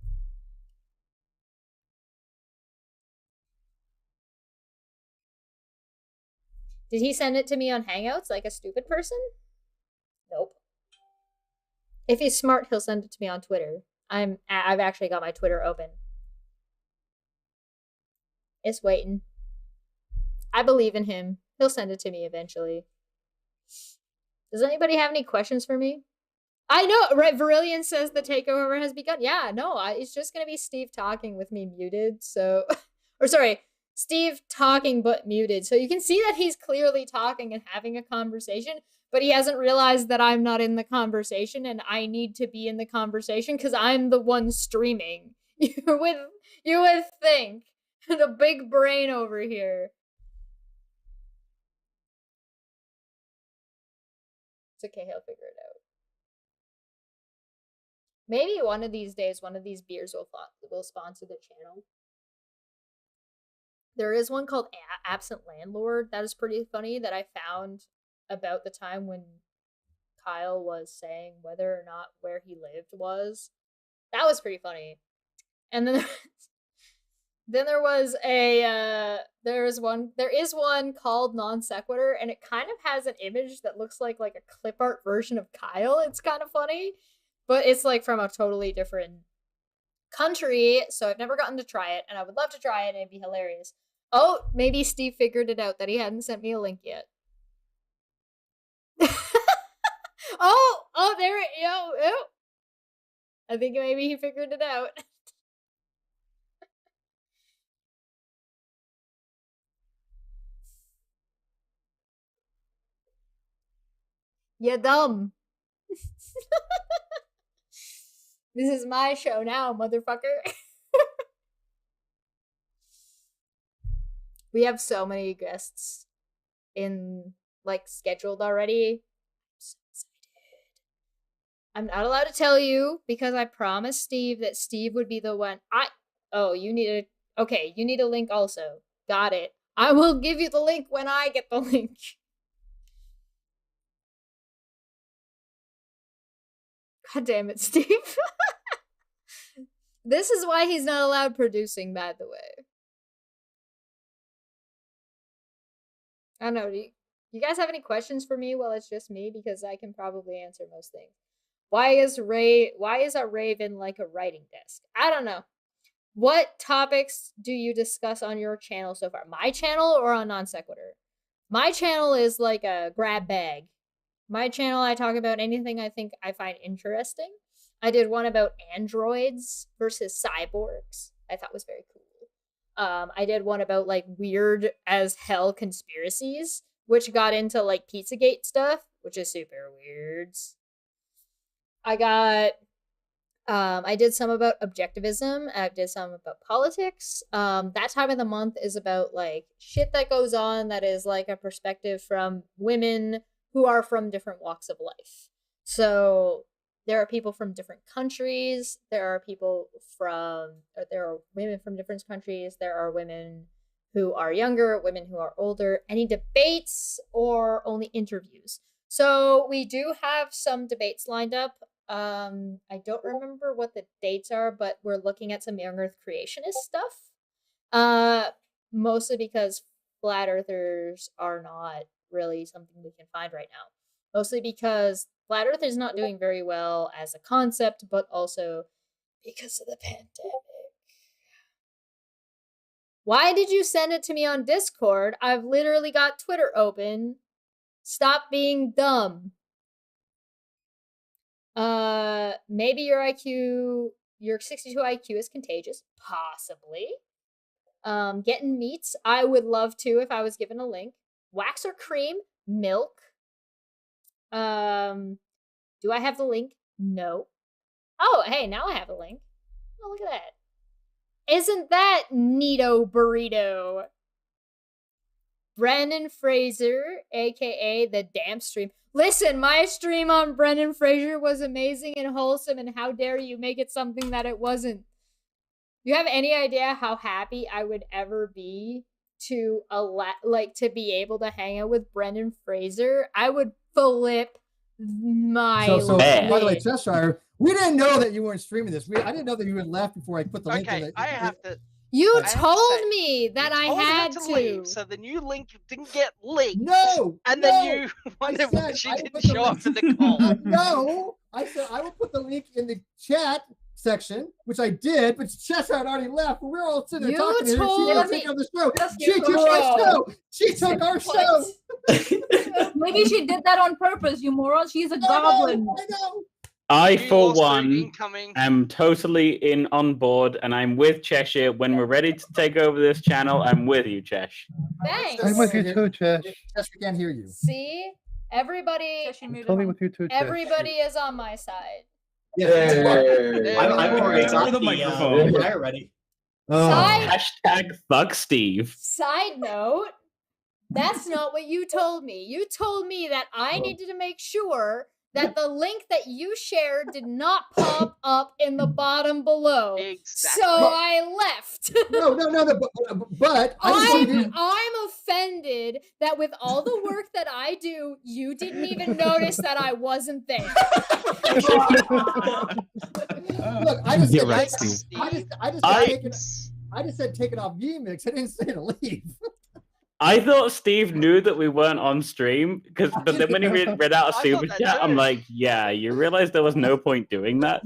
S2: Did he send it to me on Hangouts like a stupid person? Nope. If he's smart, he'll send it to me on Twitter. I've actually got my Twitter open. It's waiting. I believe in him. He'll send it to me eventually. Does anybody have any questions for me? I know, right? Virillion says the takeover has begun. Yeah, no, it's just going to be Steve talking with me muted, so... or sorry, Steve talking but muted. So you can see that he's clearly talking and having a conversation, but he hasn't realized that I'm not in the conversation and I need to be in the conversation because I'm the one streaming. You would think. The big brain over here. It's okay, he'll figure it out. Maybe one of these days, one of these beers will sponsor the channel. There is one called Absent Landlord. That is pretty funny that I found about the time when Kyle was saying whether or not where he lived was. That was pretty funny. And then there was there is one called NonSequitur, and it kind of has an image that looks like a clip art version of Kyle. It's kind of funny, but it's like from a totally different country, so I've never gotten to try it, and I would love to try it, and it'd be hilarious. Oh, maybe Steve figured it out that he hadn't sent me a link yet. oh, there it, yo. I think maybe he figured it out. You dumb. This is my show now, motherfucker. We have so many guests scheduled already. I'm so excited. I'm not allowed to tell you because I promised Steve that Steve would be the one. You need a link also. Got it. I will give you the link when I get the link. God damn it, Steve. This is why he's not allowed producing, by the way. I don't know. Do you guys have any questions for me while it's just me? Because I can probably answer most things. Why is a raven like a writing desk? I don't know. What topics do you discuss on your channel so far? My channel or on NonSequitur? My channel is like a grab bag. My channel, I talk about anything I think I find interesting. I did one about androids versus cyborgs. I thought was very cool. I did one about like weird as hell conspiracies, which got into like Pizzagate stuff, which is super weird. I did some about objectivism. I did some about politics. That time of the month is about like shit that goes on that is like a perspective from women who are from different walks of life. So there are people from different countries. There are women from different countries. There are women who are younger, women who are older. Any debates or only interviews? So we do have some debates lined up. I don't remember what the dates are, but we're looking at some young earth creationist stuff. Mostly because flat earthers are not really something we can find right now. Mostly because flat earth is not doing very well as a concept, but also because of the pandemic. Why did you send it to me on Discord? I've literally got Twitter open. Stop being dumb. Maybe your 62 IQ is contagious. Possibly. Getting meats. I would love to if I was given a link. Wax or cream? Milk. Do I have the link? No. Oh, hey, now I have a link. Oh, look at that. Isn't that neato burrito? Brendan Fraser, aka the damn stream. Listen, my stream on Brendan Fraser was amazing and wholesome, and how dare you make it something that it wasn't. You have any idea how happy I would ever be to be able to hang out with Brendan Fraser? I would flip my
S3: So
S2: lid.
S3: by the way, Cheshire, we didn't know that you weren't streaming this. I didn't know that you had left before I put the link in.
S12: I have to.
S2: You
S12: I have to
S2: told
S12: say,
S2: me that I
S12: told her
S2: had
S12: to
S2: to.
S12: leave, so the new link didn't get leaked.
S3: No,
S12: and
S3: no.
S12: then you wondered why she didn't show up for the call.
S3: No, I said I will put the link in the chat section, which I did, but Cheshire had already left. We were all sitting there talking to her. She was taking on the show. She took our show. She took our show.
S8: Maybe she did that on purpose, you moron. She's a goblin.
S3: I know.
S16: I, for one, am totally on board, and I'm with Cheshire. When we're ready to take over this channel, I'm with you, Chesh.
S2: Thanks.
S5: I'm with you too, Chesh.
S3: Chesh, we can't hear you.
S2: See? Everybody
S5: Totally with you too, Chesh.
S2: everybody is on my side.
S17: I'm already got
S7: the microphone.
S17: fire ready.
S16: Hashtag fuck Steve.
S2: Side note, that's not what you told me. You told me that I needed to make sure that the link that you shared did not pop up in the bottom below.
S12: Exactly.
S2: So I left.
S3: No, but
S2: I'm offended that with all the work that I do, you didn't even notice that I wasn't there.
S3: Look, I just
S16: You're
S3: said,
S16: right, Steve.
S3: I just said take it off vMix. I didn't say to leave.
S16: I thought Steve knew that we weren't on stream, but then when he read out a super chat, I'm like, yeah, you realize there was no point doing that?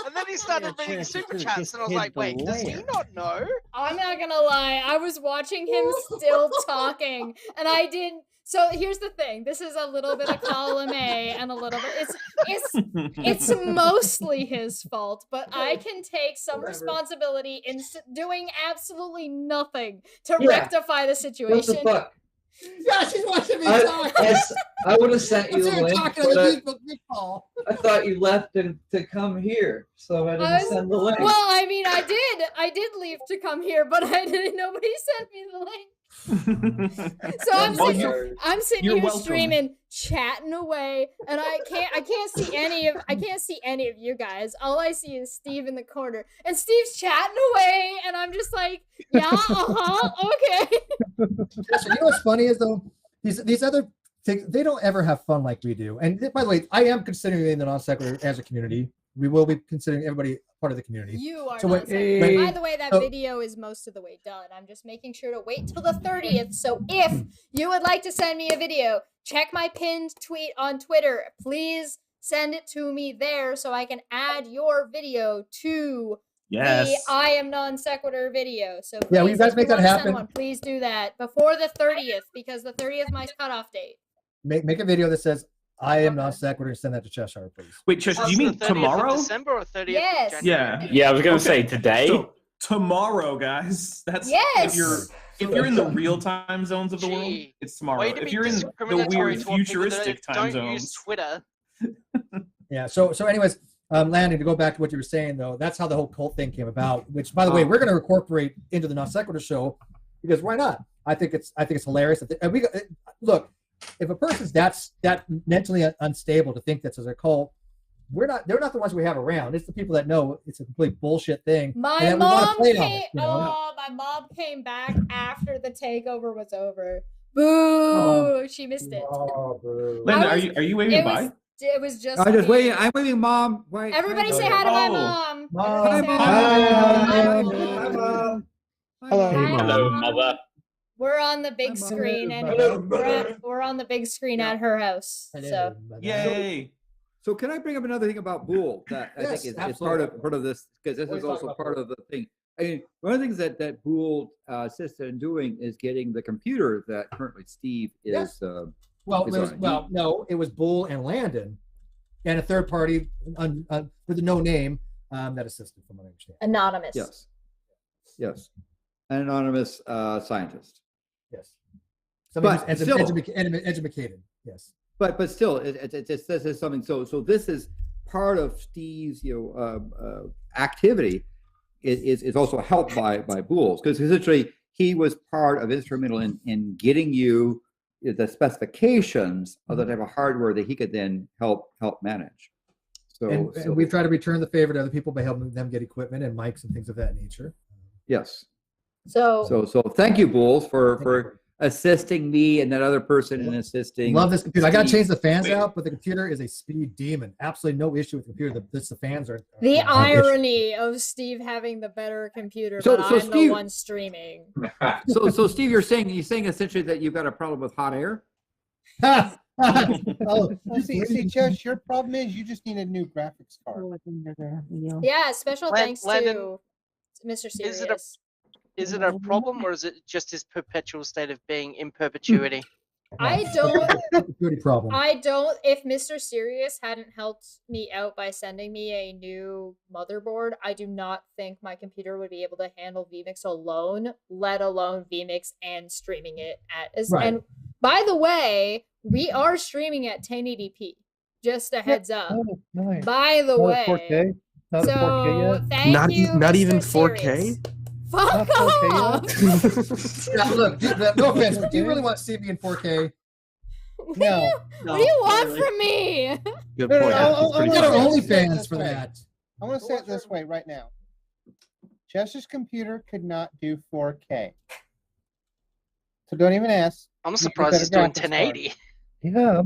S12: And then he started reading super chats, and I was like, wait, does he not know?
S2: I'm not gonna lie, I was watching him still talking, and I didn't. So here's the thing. This is a little bit of column A and a little bit. It's mostly his fault, but I can take some responsibility in doing absolutely nothing to rectify the situation.
S18: What the fuck?
S3: Yeah, she's watching me talk.
S18: I would have sent you the link.
S3: Talking to the big call.
S18: I thought you left to come here, so I didn't send the link.
S2: Well, I mean, I did leave to come here, but nobody sent me the link. So I'm sitting here streaming, chatting away, and I can't see any of you guys. All I see is Steve in the corner, and Steve's chatting away, and I'm just like, yeah, okay.
S3: You know what's funny is though, these other things, they don't ever have fun like we do. And by the way, I am considering the Non-Sequitur as a community. We will be considering everybody part of the community.
S2: You are
S3: so
S2: By the way, that video is most of the way done. I'm just making sure to wait till the 30th. So if you would like to send me a video, check my pinned tweet on Twitter. Please send it to me there so I can add your video to the I am Non-Sequitur video. So
S3: yeah, we guys make that happen.
S2: Please do that before the 30th, because the 30th is my cutoff date.
S3: Make a video that says I am Non-Sequitur, send that to Cheshire, please.
S7: Wait, Chesh, do you mean tomorrow?
S12: December or 30th?
S2: Yes.
S7: Yeah.
S16: Yeah, I was going to say today.
S7: tomorrow, guys. That's
S2: Yes.
S7: if you're in the real time zones of the world, it's tomorrow.
S12: Way to
S7: If
S12: be
S7: you're in the
S12: discriminatory
S7: weird
S12: toward people that
S7: futuristic time
S12: don't use
S7: zones,
S12: Twitter.
S1: Yeah. So anyways, Landon, to go back to what you were saying though, that's how the whole cult thing came about. Which, by the way, we're going to incorporate into the NonSequitur Show because why not? I think it's hilarious. And look, if a person's that mentally unstable to think that's as a cult, they're not the ones we have around. It's the people that know it's a complete bullshit thing.
S2: My mom came back after the takeover was over. Boo! She missed it.
S7: Linda, are you waving bye?
S2: It was just.
S11: I'm just waiting. I'm waving, Mom. Wait,
S2: Everybody say hi to my mom.
S11: Hi,
S2: Mom.
S10: Hello.
S16: Hello, mother.
S2: We're on the big screen, and we're on the big screen at her house. So
S7: yay!
S11: So can I bring up another thing about Bool that I think is part of this, because this is also part of the thing. I mean, one of the things that Bool assisted in doing is getting the computer that currently Steve is.
S1: No, it was Bool and Landon, and a third party with no name that assisted, from what I understand.
S2: Anonymous.
S11: Yes, an anonymous scientist.
S1: Yes,
S11: but still,
S1: educated. Yes,
S11: but still, this is something. So this is part of Steve's activity. Is also helped by Bools, because essentially he was instrumental in getting you the specifications of the type of hardware that he could then help manage. So
S1: we've tried to return the favor to other people by helping them get equipment and mics and things of that nature.
S11: Yes.
S2: So
S11: thank you, Bools, for assisting me and that other person in assisting.
S1: Love this computer. I got to change the fans out, but the computer is a speed demon. Absolutely no issue with the computer. The fans are.
S2: The irony of Steve having the better computer, but I'm Steve, the one streaming.
S11: So Steve, you're saying essentially that you've got a problem with hot air?
S10: See, Jess, your problem is you just need a new graphics card.
S2: Yeah, special thanks to Mr. Serious.
S12: Is it a problem, or is it just his perpetual state of being in perpetuity?
S2: I don't.
S1: Problem.
S2: I don't. If Mr. Serious hadn't helped me out by sending me a new motherboard, I do not think my computer would be able to handle vMix alone, let alone vMix and streaming it at.
S1: Right.
S2: And by the way, we are streaming at 1080p. Just a heads up.
S10: Oh, nice.
S2: By the way,
S10: 4K? Not 4K yet?
S2: Thank you.
S6: Not
S2: Mr.
S6: even
S2: Serious.
S6: 4K.
S2: Fuck off!
S1: Now, look, no offense, but do you really want to see me in 4K?
S10: No.
S2: What do you want from me?
S6: Good point.
S1: We got our OnlyFans for that.
S10: I want to say it this way right now. Jess's computer could not do 4K. So don't even ask.
S12: I'm surprised it's doing 1080.
S10: Yeah.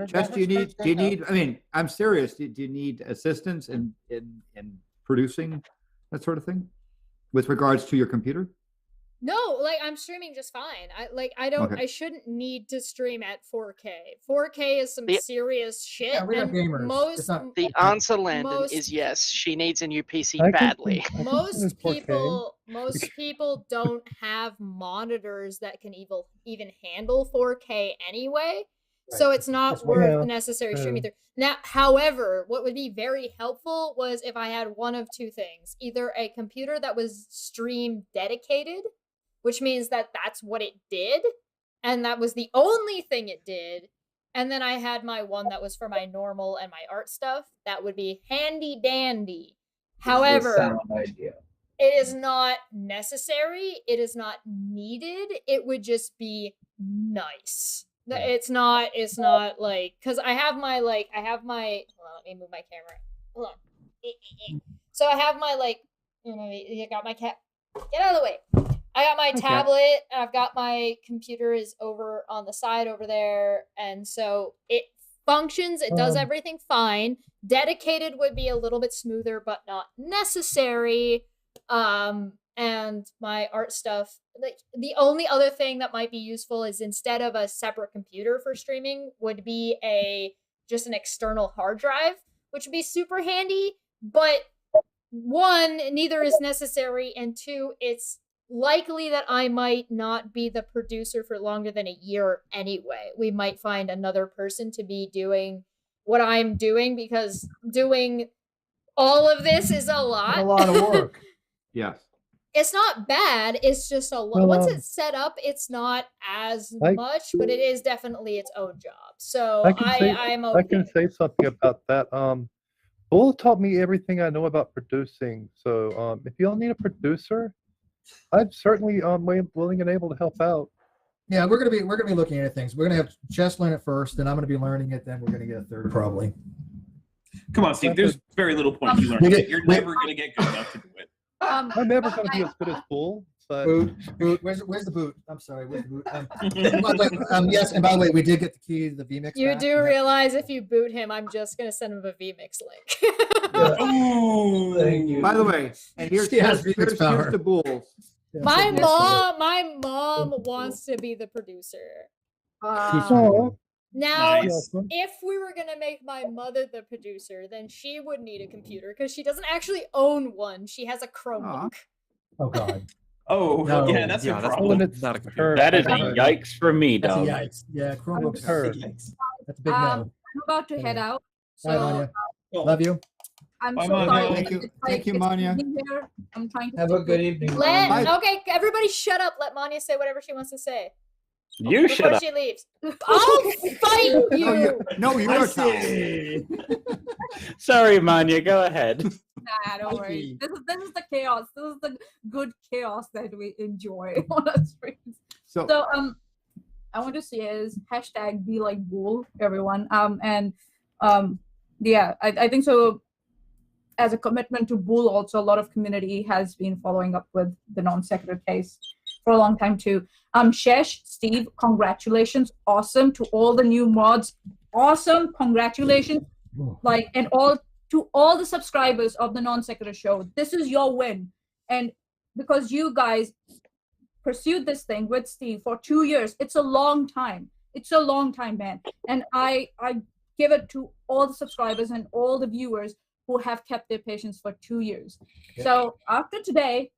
S11: Jess, do you need? I mean, I'm serious. Do you need assistance in producing that sort of thing with regards to your computer?
S2: No, like I'm streaming just fine. I shouldn't need to stream at 4K. 4K is some serious shit.
S1: Yeah, we're not gamers.
S12: The answer, Landon, is yes. She needs a new PC badly.
S2: Most people don't have monitors that can even handle 4K anyway. So it's not worth necessary streaming through. Now, however, what would be very helpful was if I had one of two things. Either a computer that was stream dedicated, which means that that's what it did, and that was the only thing it did. And then I had my one that was for my normal and my art stuff. That would be handy dandy. However, it is not necessary. It is not needed. It would just be nice. It's not like, because I have my hold on, let me move my camera. Hold on. So I have my you got my cat. Get out of the way. I got my tablet, and I've got my computer is over on the side over there, and so it functions. It does everything fine. Dedicated would be a little bit smoother, but not necessary. And my art stuff, the only other thing that might be useful is instead of a separate computer for streaming would be just an external hard drive, which would be super handy. But one, neither is necessary, and two, it's likely that I might not be the producer for longer than a year anyway. We might find another person to be doing what I'm doing, because doing all of this is a lot.
S5: A lot of work.
S11: Yes.
S2: It's not bad. It's just a lot.
S5: Well,
S2: Once it's set up, it's not as much, but it is definitely its own job. So I'm okay.
S19: I can say something about that. Bull taught me everything I know about producing. So if y'all need a producer, I'm certainly willing and able to help out.
S1: Yeah, we're gonna be looking at things. We're gonna have Chess learn it first, then I'm gonna be learning it, then we're gonna get a third probably.
S7: Come on, Steve. There's very little point you learning it. You're never gonna get good enough to do it.
S19: I'm never gonna be as good as Bull. But
S1: boot. Where's the boot? I'm sorry. Where's the boot? Yes, and by the way, we did get the key to the vMix.
S2: You
S1: back.
S2: do realize if you boot him, I'm just gonna send him a vMix link.
S11: By the way, and here's the Bools.
S2: My mom wants to be the producer. Now, if we were gonna make my mother the producer, then she would need a computer because she doesn't actually own one. She has a Chromebook.
S1: Oh God.
S7: Oh
S1: No.
S7: yeah, that's a
S1: Yeah, that's
S7: problem.
S6: Not a computer.
S16: That is a yikes for me,
S1: That's a
S16: dog.
S1: yikes. Yeah, Chromebook's her. That's a big no.
S8: I'm about to head out.
S1: Bye,
S8: So
S1: Manya. Love you.
S8: I'm
S1: Bye,
S8: so
S1: Manya.
S8: sorry.
S1: Thank you.
S8: It's
S1: Thank you,
S8: it's
S1: Manya.
S8: evening here. I'm trying to
S18: Have a good evening.
S2: Okay, everybody shut up. Let Manya say whatever she wants to say.
S16: You
S2: Before
S16: shut up.
S2: she leaves. I'll fight you.
S11: No, you're
S16: I see. Sorry, Manya. Go ahead.
S8: Nah, don't worry. This is the chaos. This is the good chaos that we enjoy on our streams.
S11: So
S8: I want to say is hashtag be like Bull, everyone. Yeah, I think so. As a commitment to Bull, also a lot of community has been following up with the non-sequitur case for a long time too. Shesh, Steve, congratulations. Awesome to all the new mods. Awesome, congratulations. And to all the subscribers of the NonSequitur Show. This is your win. And because you guys pursued this thing with Steve for 2 years, it's a long time. It's a long time, man. And I give it to all the subscribers and all the viewers who have kept their patience for 2 years.
S1: Yeah.
S8: So after today,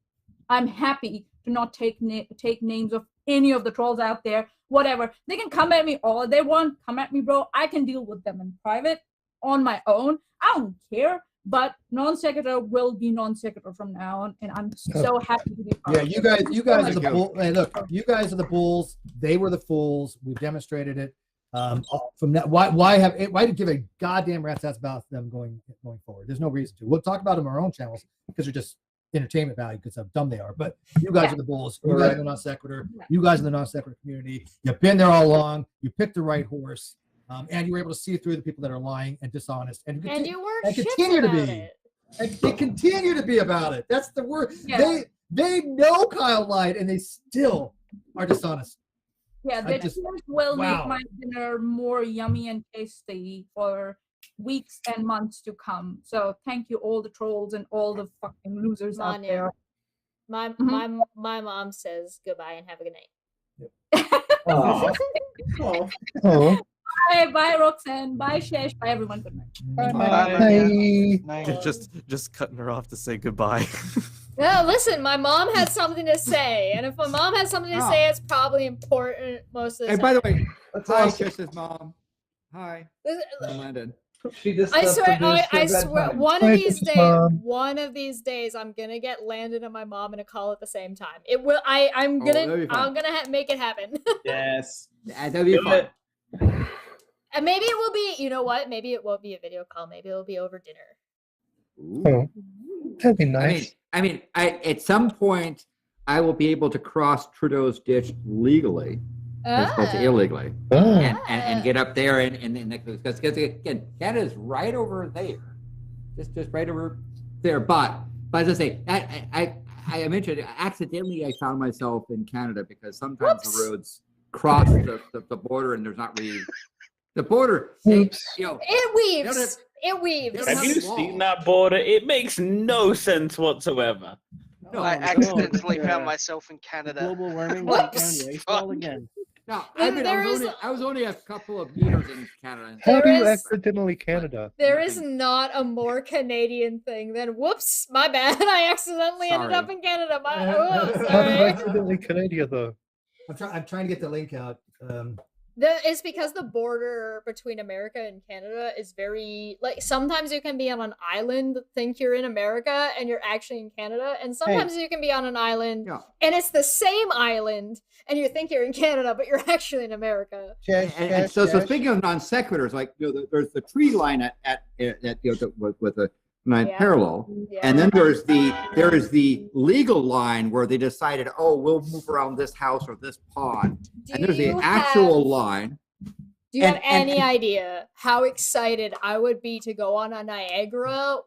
S8: I'm happy to not take names of any of the trolls out there, whatever. They can come at me all they want. Come at me, bro. I can deal with them in private on my own. I don't care. But non-sequitur will be non-sequitur from now on, and I'm so happy to be part
S1: Yeah,
S8: of it.
S1: you guys are the bull. Hey, look, you guys are the bulls. They were the fools. We've demonstrated it. From that, why give a goddamn rat's ass about them going forward? There's no reason to. We'll talk about them on our own channels because they're just entertainment value because how dumb they are. But you guys are the bulls. You guys are the non-sequitur. You guys are the non-sequitur community. You've been there all along. You picked the right horse, and you were able to see through the people that are lying and dishonest, and
S2: you weren't
S1: and
S2: shit
S1: continue to
S2: about
S1: be.
S2: it.
S1: And they continue to be about it. That's the word.
S8: Yeah.
S1: They know Kyle lied, and they still are dishonest.
S8: Yeah, the
S1: just-
S8: tears will
S1: wow.
S8: make my dinner more yummy and tasty for weeks and months to come. So thank you, all the trolls and all the fucking losers out
S2: Manya.
S8: there.
S2: My mom says goodbye and have a good night.
S8: Bye, Roxanne. Bye, Shesh. Bye, everyone. Good night.
S6: Just cutting her off to say goodbye.
S2: No, listen, my mom has something to say, and if my mom has something to say, it's probably important most of the
S11: Hey,
S2: time.
S11: by the way, hi,
S2: awesome.
S11: Trish's mom. Hi. I'm Landon.
S2: I swear, one of these days, I'm gonna get Landon and my mom in a call at the same time. It will. I'm gonna make it happen.
S7: Yes.
S11: That'll be fun.
S2: And maybe it will be. You know what? Maybe it won't be a video call. Maybe it'll be over dinner.
S19: Oh, that'd be nice.
S11: I mean, at some point, I will be able to cross Trudeau's ditch legally, as opposed to illegally, and get up there and because again, Canada's right over there, just right over there. But as I say, I mentioned accidentally I found myself in Canada because sometimes the roads cross the border and there's not really the border.
S2: It weaves. It weaves.
S16: Have you seen that border? It makes no sense whatsoever.
S12: No, I accidentally found myself in Canada.
S13: Global warming
S12: Whoops.
S13: all again.
S11: No, I was only a couple of meters in Canada.
S19: How do you accidentally Canada?
S2: There is not a more Canadian thing than whoops, my bad. I accidentally ended up in Canada.
S19: How did I accidentally Canada though?
S1: I'm trying to get the link out.
S2: It's because the border between America and Canada is very like sometimes you can be on an island, think you're in America and you're actually in Canada, and sometimes you can be on an island and it's the same island and you think you're in Canada but you're actually in America.
S11: And so speaking of non sequiturs, like there's the tree line at with a parallel, and then there is the legal line where they decided, oh, we'll move around this house or this pond, and there's the actual line.
S2: Do you have any idea how excited I would be to go on a Niagara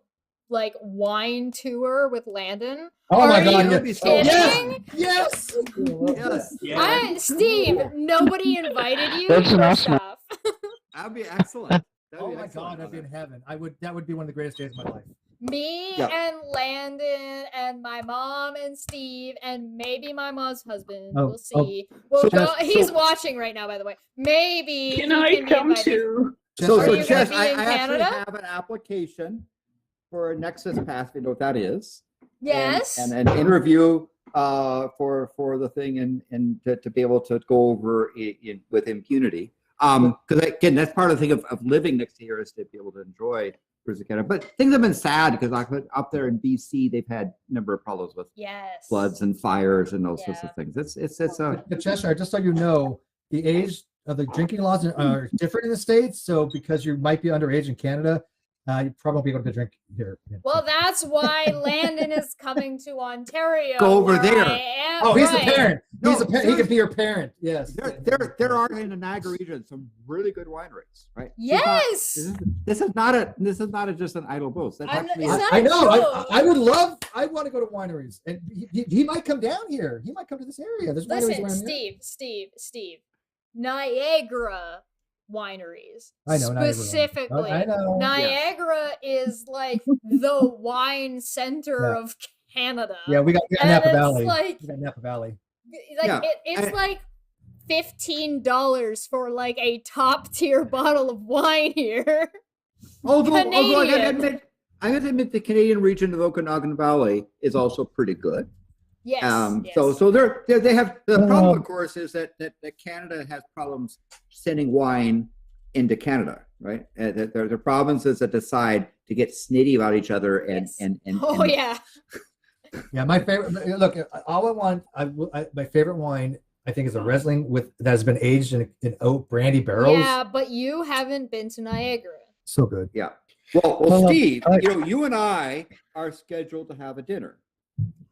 S2: like wine tour with Landon?
S3: Oh my God!
S2: Yes!
S11: Yes!
S2: Steve, nobody invited you.
S3: That's
S2: first
S3: awesome.
S2: off.
S11: That'd be excellent.
S3: Oh my God, I'd be in heaven. That would be one of the greatest days of my life.
S2: Me and Landon and my mom and Steve and maybe my mom's husband. We'll see. He's watching right now, by the way. Maybe
S16: Can I come too?
S11: So
S2: you
S11: Jess,
S2: gonna be
S11: I
S2: in
S11: actually
S2: Canada?
S11: have an application for a Nexus Pass. You know what that is?
S2: Yes.
S11: And an interview for the thing and to be able to go over with impunity. Because again, that's part of the thing of living next to here is to be able to enjoy Canada. But things have been sad because up there in BC, they've had a number of problems with floods and fires and those sorts of things. It's
S3: But Cheshire, just so you know, the age of the drinking laws are different in the States. So because you might be underage in Canada, you probably won't be able to drink here.
S2: Well, that's why Landon is coming to Ontario.
S11: Go over
S2: where
S11: there.
S2: I am.
S3: Oh, he's
S2: Right.
S3: the parent.
S11: No,
S3: He could be your parent. Yes.
S11: There are in the Niagara region some really good wineries, right?
S2: Yes.
S11: This is not just an idle boast. That's actually.
S3: I know. I would love. I want to go to wineries, and he might come down here. He might come to this area. There's wineries
S2: Listen,
S3: around
S2: Steve. Niagara wineries.
S3: I know, Niagara.
S2: Specifically.
S3: I know.
S2: Niagara is like the wine center of Canada.
S3: Yeah, we got
S2: And
S3: Napa
S2: it's
S3: Valley.
S2: like-
S3: We got Napa Valley.
S2: It's like $15 for like a top tier bottle of wine here.
S11: Although I
S2: Canadian.
S11: gotta admit the Canadian region of Okanagan Valley is also pretty good.
S2: Yes.
S11: So they have the problem, of course, is that Canada has problems sending wine into Canada, right? There are provinces that decide to get snitty about each other and
S3: Yeah, my favorite. Look, all I want. My favorite wine, I think, is a Riesling that has been aged in oak brandy barrels.
S2: Yeah, but you haven't been to Niagara.
S3: So good.
S11: Yeah. Well, Steve, you and I are scheduled to have a dinner.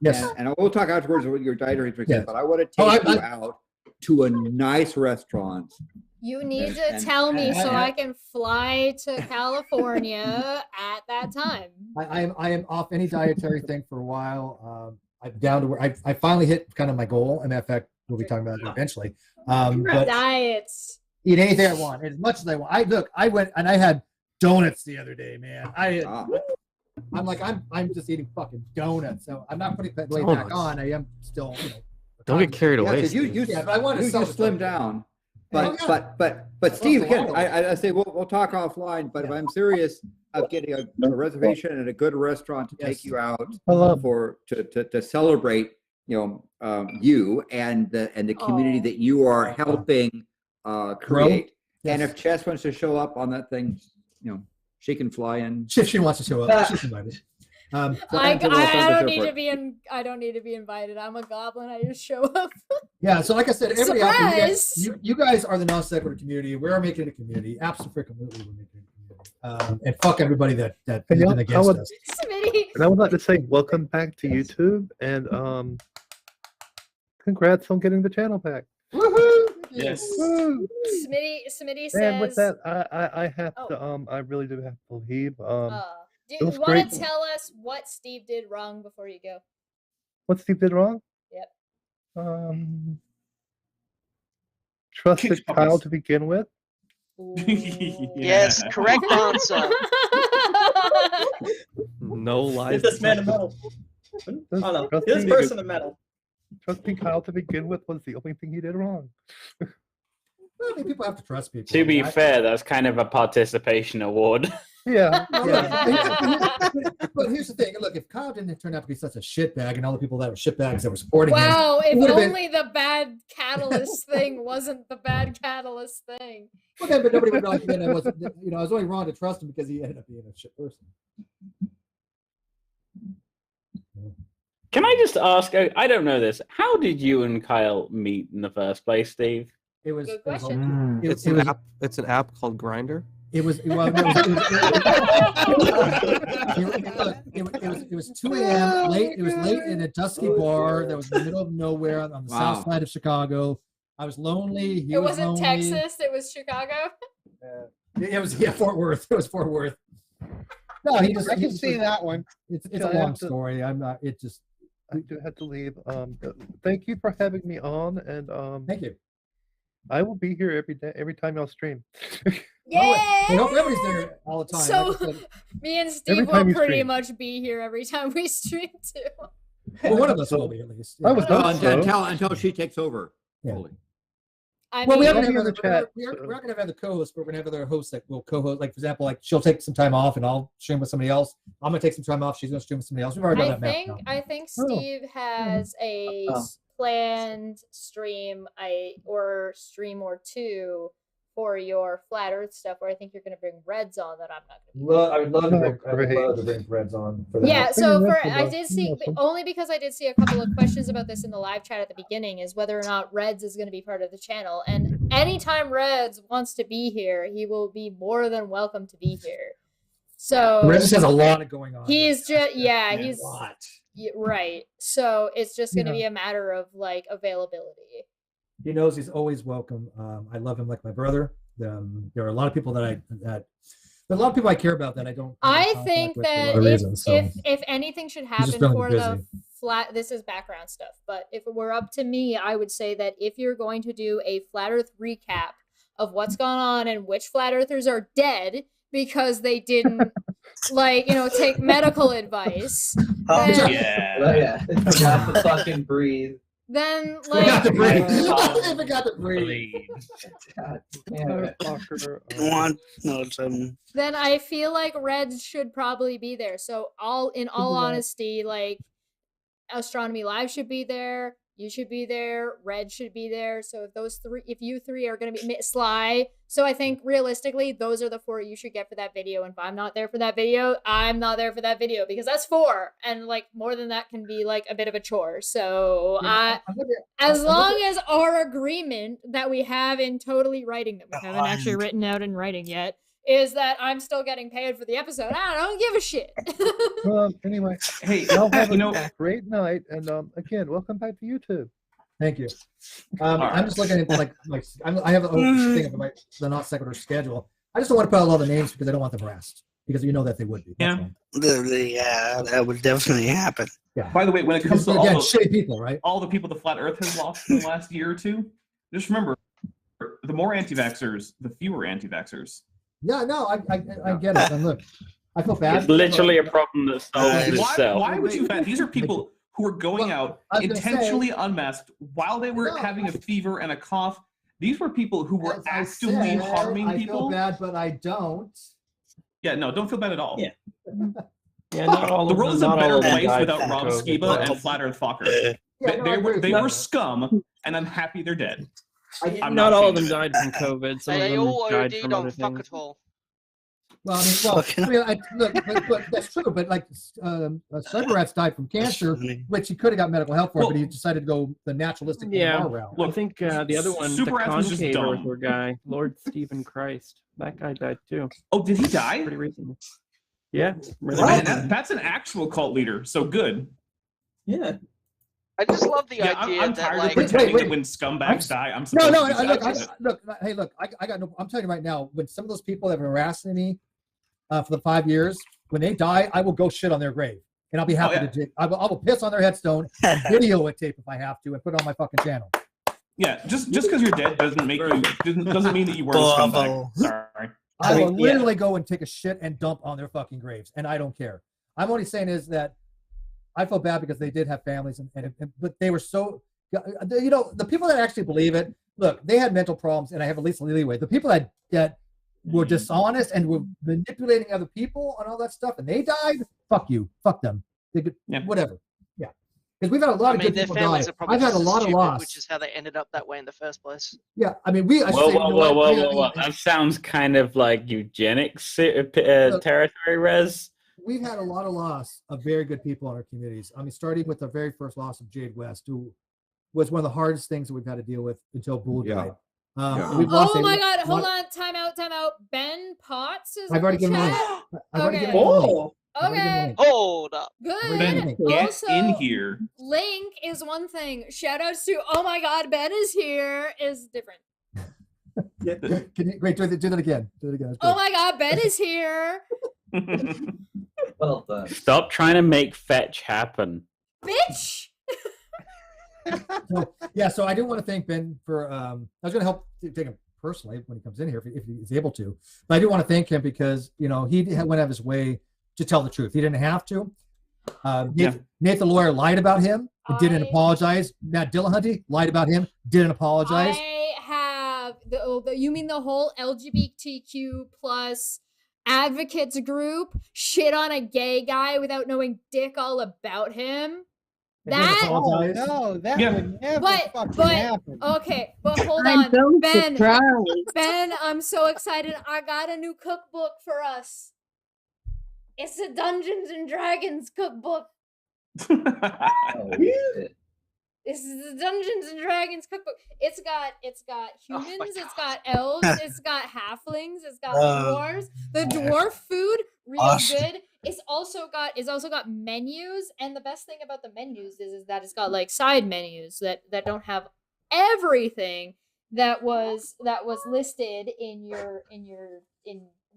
S3: Yes.
S11: And we'll talk afterwards about your dietary restrictions,
S3: Yes.
S11: but I want to take you out to a nice restaurant.
S2: You need to tell me so I can fly to California at that time.
S3: I am off any dietary thing for a while. I'm down to where I finally hit kind of my goal, and in fact, we'll be talking about it eventually. But
S2: Diets.
S3: eat anything I want, as much as I want. I went and I had donuts the other day, man. I'm like, I'm just eating fucking donuts. So I'm not putting that weight back on. I am still,
S6: Don't get carried away.
S3: But I want to
S11: slim down. But Steve, again, I say we'll talk offline. But if I'm serious of getting a reservation at a good restaurant to take you out to celebrate, you and the community that you are helping create. And if Chess wants to show up on that thing, she can fly in.
S3: If she wants to show up, she's invited.
S2: I don't need to be I don't need to be invited. I'm a goblin. I just show up.
S3: Yeah, so like I said, every
S2: Surprise!
S3: you guys are the non-sequitur community. We're making a community. Absolutely, we're making a community. And fuck everybody that has been against us.
S19: And I would like to say welcome back to YouTube and congrats on getting the channel back.
S2: Woohoo!
S7: Yes.
S19: Woo!
S2: Smitty says.
S19: And with that, I have to I really do have to leave.
S2: Do you want to tell us what Steve did wrong before you go?
S19: What Steve did wrong?
S2: Yep.
S19: Trusted Kyle to begin with.
S12: Yes, correct answer.
S6: No lies.
S18: Give this man a medal. Oh no, this person a medal.
S19: Trusting Kyle to begin with was the only thing he did wrong.
S3: Well, I mean, people have to trust people.
S16: To be fair, that's kind of a participation award.
S19: Yeah.
S3: But here's the thing. Look, if Kyle didn't turn out to be such a shitbag and all the people that were shitbags that were supporting him.
S2: Wow,
S3: it
S2: if
S3: would've been-
S2: only the bad catalyst thing wasn't the bad catalyst thing.
S3: Okay, but nobody would know. Again, I wasn't, I was only wrong to trust him because he ended up being a shit person.
S16: Can I just ask? I don't know this. How did you and Kyle meet in the first place, Steve?
S3: It was.
S2: Good question.
S6: It's an app. It's an app called Grinder.
S3: It was. Well, it was 2 a.m. late. It was late in a dusky bar that was in the middle of nowhere on the south side of Chicago. I was lonely.
S2: It wasn't Texas. It was Chicago.
S3: It was Fort Worth. It was Fort Worth. No,
S10: I can see that one.
S3: It's a long story. I'm not. It just.
S19: I do have to leave. Thank you for having me on, and
S3: thank you.
S19: I will be here every day, every time y'all stream.
S2: Yeah.
S3: I hope everybody's there all the time.
S2: So
S3: Like I said,
S2: me and
S19: Every
S2: Steve
S19: time
S2: will
S19: you
S2: pretty
S19: stream.
S2: much be here every time we stream too.
S3: well, one of us will be at least.
S19: I was
S11: Well,
S19: done, so.
S11: until she takes over.
S3: Yeah.
S11: fully.
S2: I
S3: Well, we
S2: mean,
S3: haven't
S19: I'll be
S3: have
S19: in the chat,
S3: we're
S19: so-
S3: not gonna have the co-host, but we're gonna have other hosts that will co-host. Like for example, like she'll take some time off and I'll stream with somebody else. I'm gonna take some time off. She's gonna stream with somebody else. We've already done that map now.
S2: I think
S3: Oh.
S2: Steve has a planned stream or stream or two for your flat Earth stuff, where I think you're going to bring Reds on that I'm not going to.
S3: I would love
S19: to
S3: bring Reds on. For that.
S2: Yeah, so
S19: Reds
S2: for
S19: would
S2: I
S19: love-
S2: did see
S19: awesome.
S2: only because I did see a couple of questions about this in the live chat at the beginning is whether or not Reds is going to be part of the channel. And anytime Reds wants to be here, he will be more than welcome to be here. So
S3: Reds just has a lot going on.
S2: he's just he's
S3: a lot.
S2: right. So it's just going to
S3: Yeah.
S2: be a matter of like availability.
S3: He knows he's always welcome. I love him like my brother. There are a lot of people there are a lot of people I care about that I don't.
S2: I think that if anything should happen
S3: been
S2: for the
S3: busy.
S2: flat, this is background stuff, but if it were up to me, I would say that if you're going to do a flat Earth recap of what's gone on and which flat earthers are dead because they didn't take medical advice,
S18: Yeah. Forgot to fucking breathe.
S2: then
S3: Forgot to
S2: like
S3: breathe. I forgot to breathe.
S18: God damn it.
S2: then I feel like Reds should probably be there. So in all honesty, like Astronomy Live should be there. You should be there. Red should be there. So if you three are going to be Sly. So I think realistically, those are the four you should get for that video. And if I'm not there for that video, I'm not there for that video because that's 4. And like more than that can be like a bit of a chore. So as long as our agreement that we have in totally writing, that we haven't actually written out in writing yet, is that I'm still getting paid for the episode. I don't give a shit.
S19: Anyway,
S7: Hey,
S19: y'all have
S7: you
S19: a
S7: know,
S19: great night, and again, welcome back to YouTube.
S3: Thank you.
S7: right.
S3: I'm just looking at I have a whole thing of the NonSequitur schedule. I just don't want to put out all the names because I don't want them harassed because you know that they would be.
S7: Yeah.
S9: Yeah, that would definitely happen.
S3: Yeah.
S7: By the way, when it comes to
S3: again,
S7: all
S3: shitty people, right?
S7: all the people the flat Earth has lost in the last year or two, just remember, the more anti-vaxxers, the fewer anti-vaxxers.
S3: Yeah, no, I get it. And look, I feel bad.
S16: It's literally a problem that solves itself.
S7: Why would you? These are people who are going out
S3: I was gonna
S7: intentionally unmasked while they were having a fever and a cough. These were people who were actively harming
S3: I
S7: people.
S3: feel bad, but I don't.
S7: Yeah, no, don't feel bad at all.
S17: Yeah.
S6: Yeah, not all
S7: The
S6: of
S7: world
S6: them,
S7: is a
S6: not all
S7: better
S6: of them
S7: place
S6: died
S7: without
S6: from
S7: Rob
S6: COVID.
S7: Skiba and Flat Earth Fokker. They were scum, and I'm happy they're dead. I'm
S6: not all of them
S7: ashamed
S6: died from COVID. Some of
S12: They
S6: them
S12: all
S6: died
S12: OD'd
S6: from
S12: on
S6: other
S12: fuck
S6: things.
S12: it all.
S3: Well, look, but that's true. But like, Cyberrats died from cancer, which he could have got medical help for, but he decided to go the naturalistic
S6: Yeah,
S3: route.
S6: I think the other one, the
S7: Super Rats was just
S6: concave
S7: dumb.
S6: Earther guy, Lord Stephen Christ, that guy died too.
S7: Oh, did he die?
S6: Pretty recently. Yeah. Really
S7: Man,
S6: recently.
S7: that's an actual cult leader. So good.
S17: Yeah.
S12: I just love the
S7: Yeah,
S12: idea
S7: I'm
S12: that
S7: tired
S12: like
S7: of pretending that when scumbags die, I'm
S3: No,
S7: supposed
S3: no,
S7: to be
S3: look,
S7: sad.
S3: look. I got no. I'm telling you right now, when some of those people that have been harassing me for the 5 years, when they die, I will go shit on their grave, and I'll be happy to dig. I will piss on their headstone, video a tape if I have to, and put it on my fucking channel.
S7: Yeah, just because you're dead doesn't make you doesn't mean that you weren't a scumbag. Sorry.
S3: I will literally go and take a shit and dump on their fucking graves, and I don't care. I'm only saying is that I feel bad because they did have families, but they were so, the people that actually believe it, look, they had mental problems, and I have at least leeway. The people that were dishonest and were manipulating other people and all that stuff, and they died, fuck you, fuck them. They could, whatever. Yeah, because we've had a lot of good
S12: their
S3: people die.
S12: families are probably
S3: I've had a
S12: just as
S3: lot of
S12: stupid,
S3: loss.
S12: which is how they ended up that way in the first place.
S3: Yeah, I mean, I should say, you know what?
S16: Whoa. That sounds kind of like eugenics territory, Rez.
S3: We've had a lot of loss of very good people in our communities. I mean, starting with the very first loss of Jade West, who was one of the hardest things that we've had to deal with until Bull died.
S2: Oh my God! Hold on, time out. Ben Potts is.
S3: I've already given him.
S2: Okay. Okay.
S12: Hold up.
S2: Good.
S7: Ben, get
S2: Also,
S7: in here.
S2: Link is one thing. Shout outs to oh my God, Ben is here is different.
S3: Can you wait? Do that again. Do it again.
S2: Oh my God, Ben is here.
S18: Well done.
S16: Stop trying to make fetch happen.
S2: Bitch.
S3: So I do want to thank Ben for. I was going to help take him personally when he comes in here if he's able to, but I do want to thank him because he went out of his way to tell the truth. He didn't have to. Nate the lawyer lied about him and didn't apologize. Matt Dillahunty lied about him, didn't apologize.
S2: I have you mean the whole LGBTQ plus advocates group shit on a gay guy without knowing dick all about him? That
S10: no, that would never fucking happen.
S2: Okay, but hold
S15: I'm
S2: on,
S15: so
S2: Ben.
S15: surprised.
S2: Ben, I'm so excited! I got a new cookbook for us. It's a Dungeons and Dragons cookbook. This is the Dungeons and Dragons cookbook. It's got humans, it's got elves, it's got halflings, it's got dwarves. The dwarf food really good. It's also got menus, and the best thing about the menus is that it's got like side menus that don't have everything that was listed in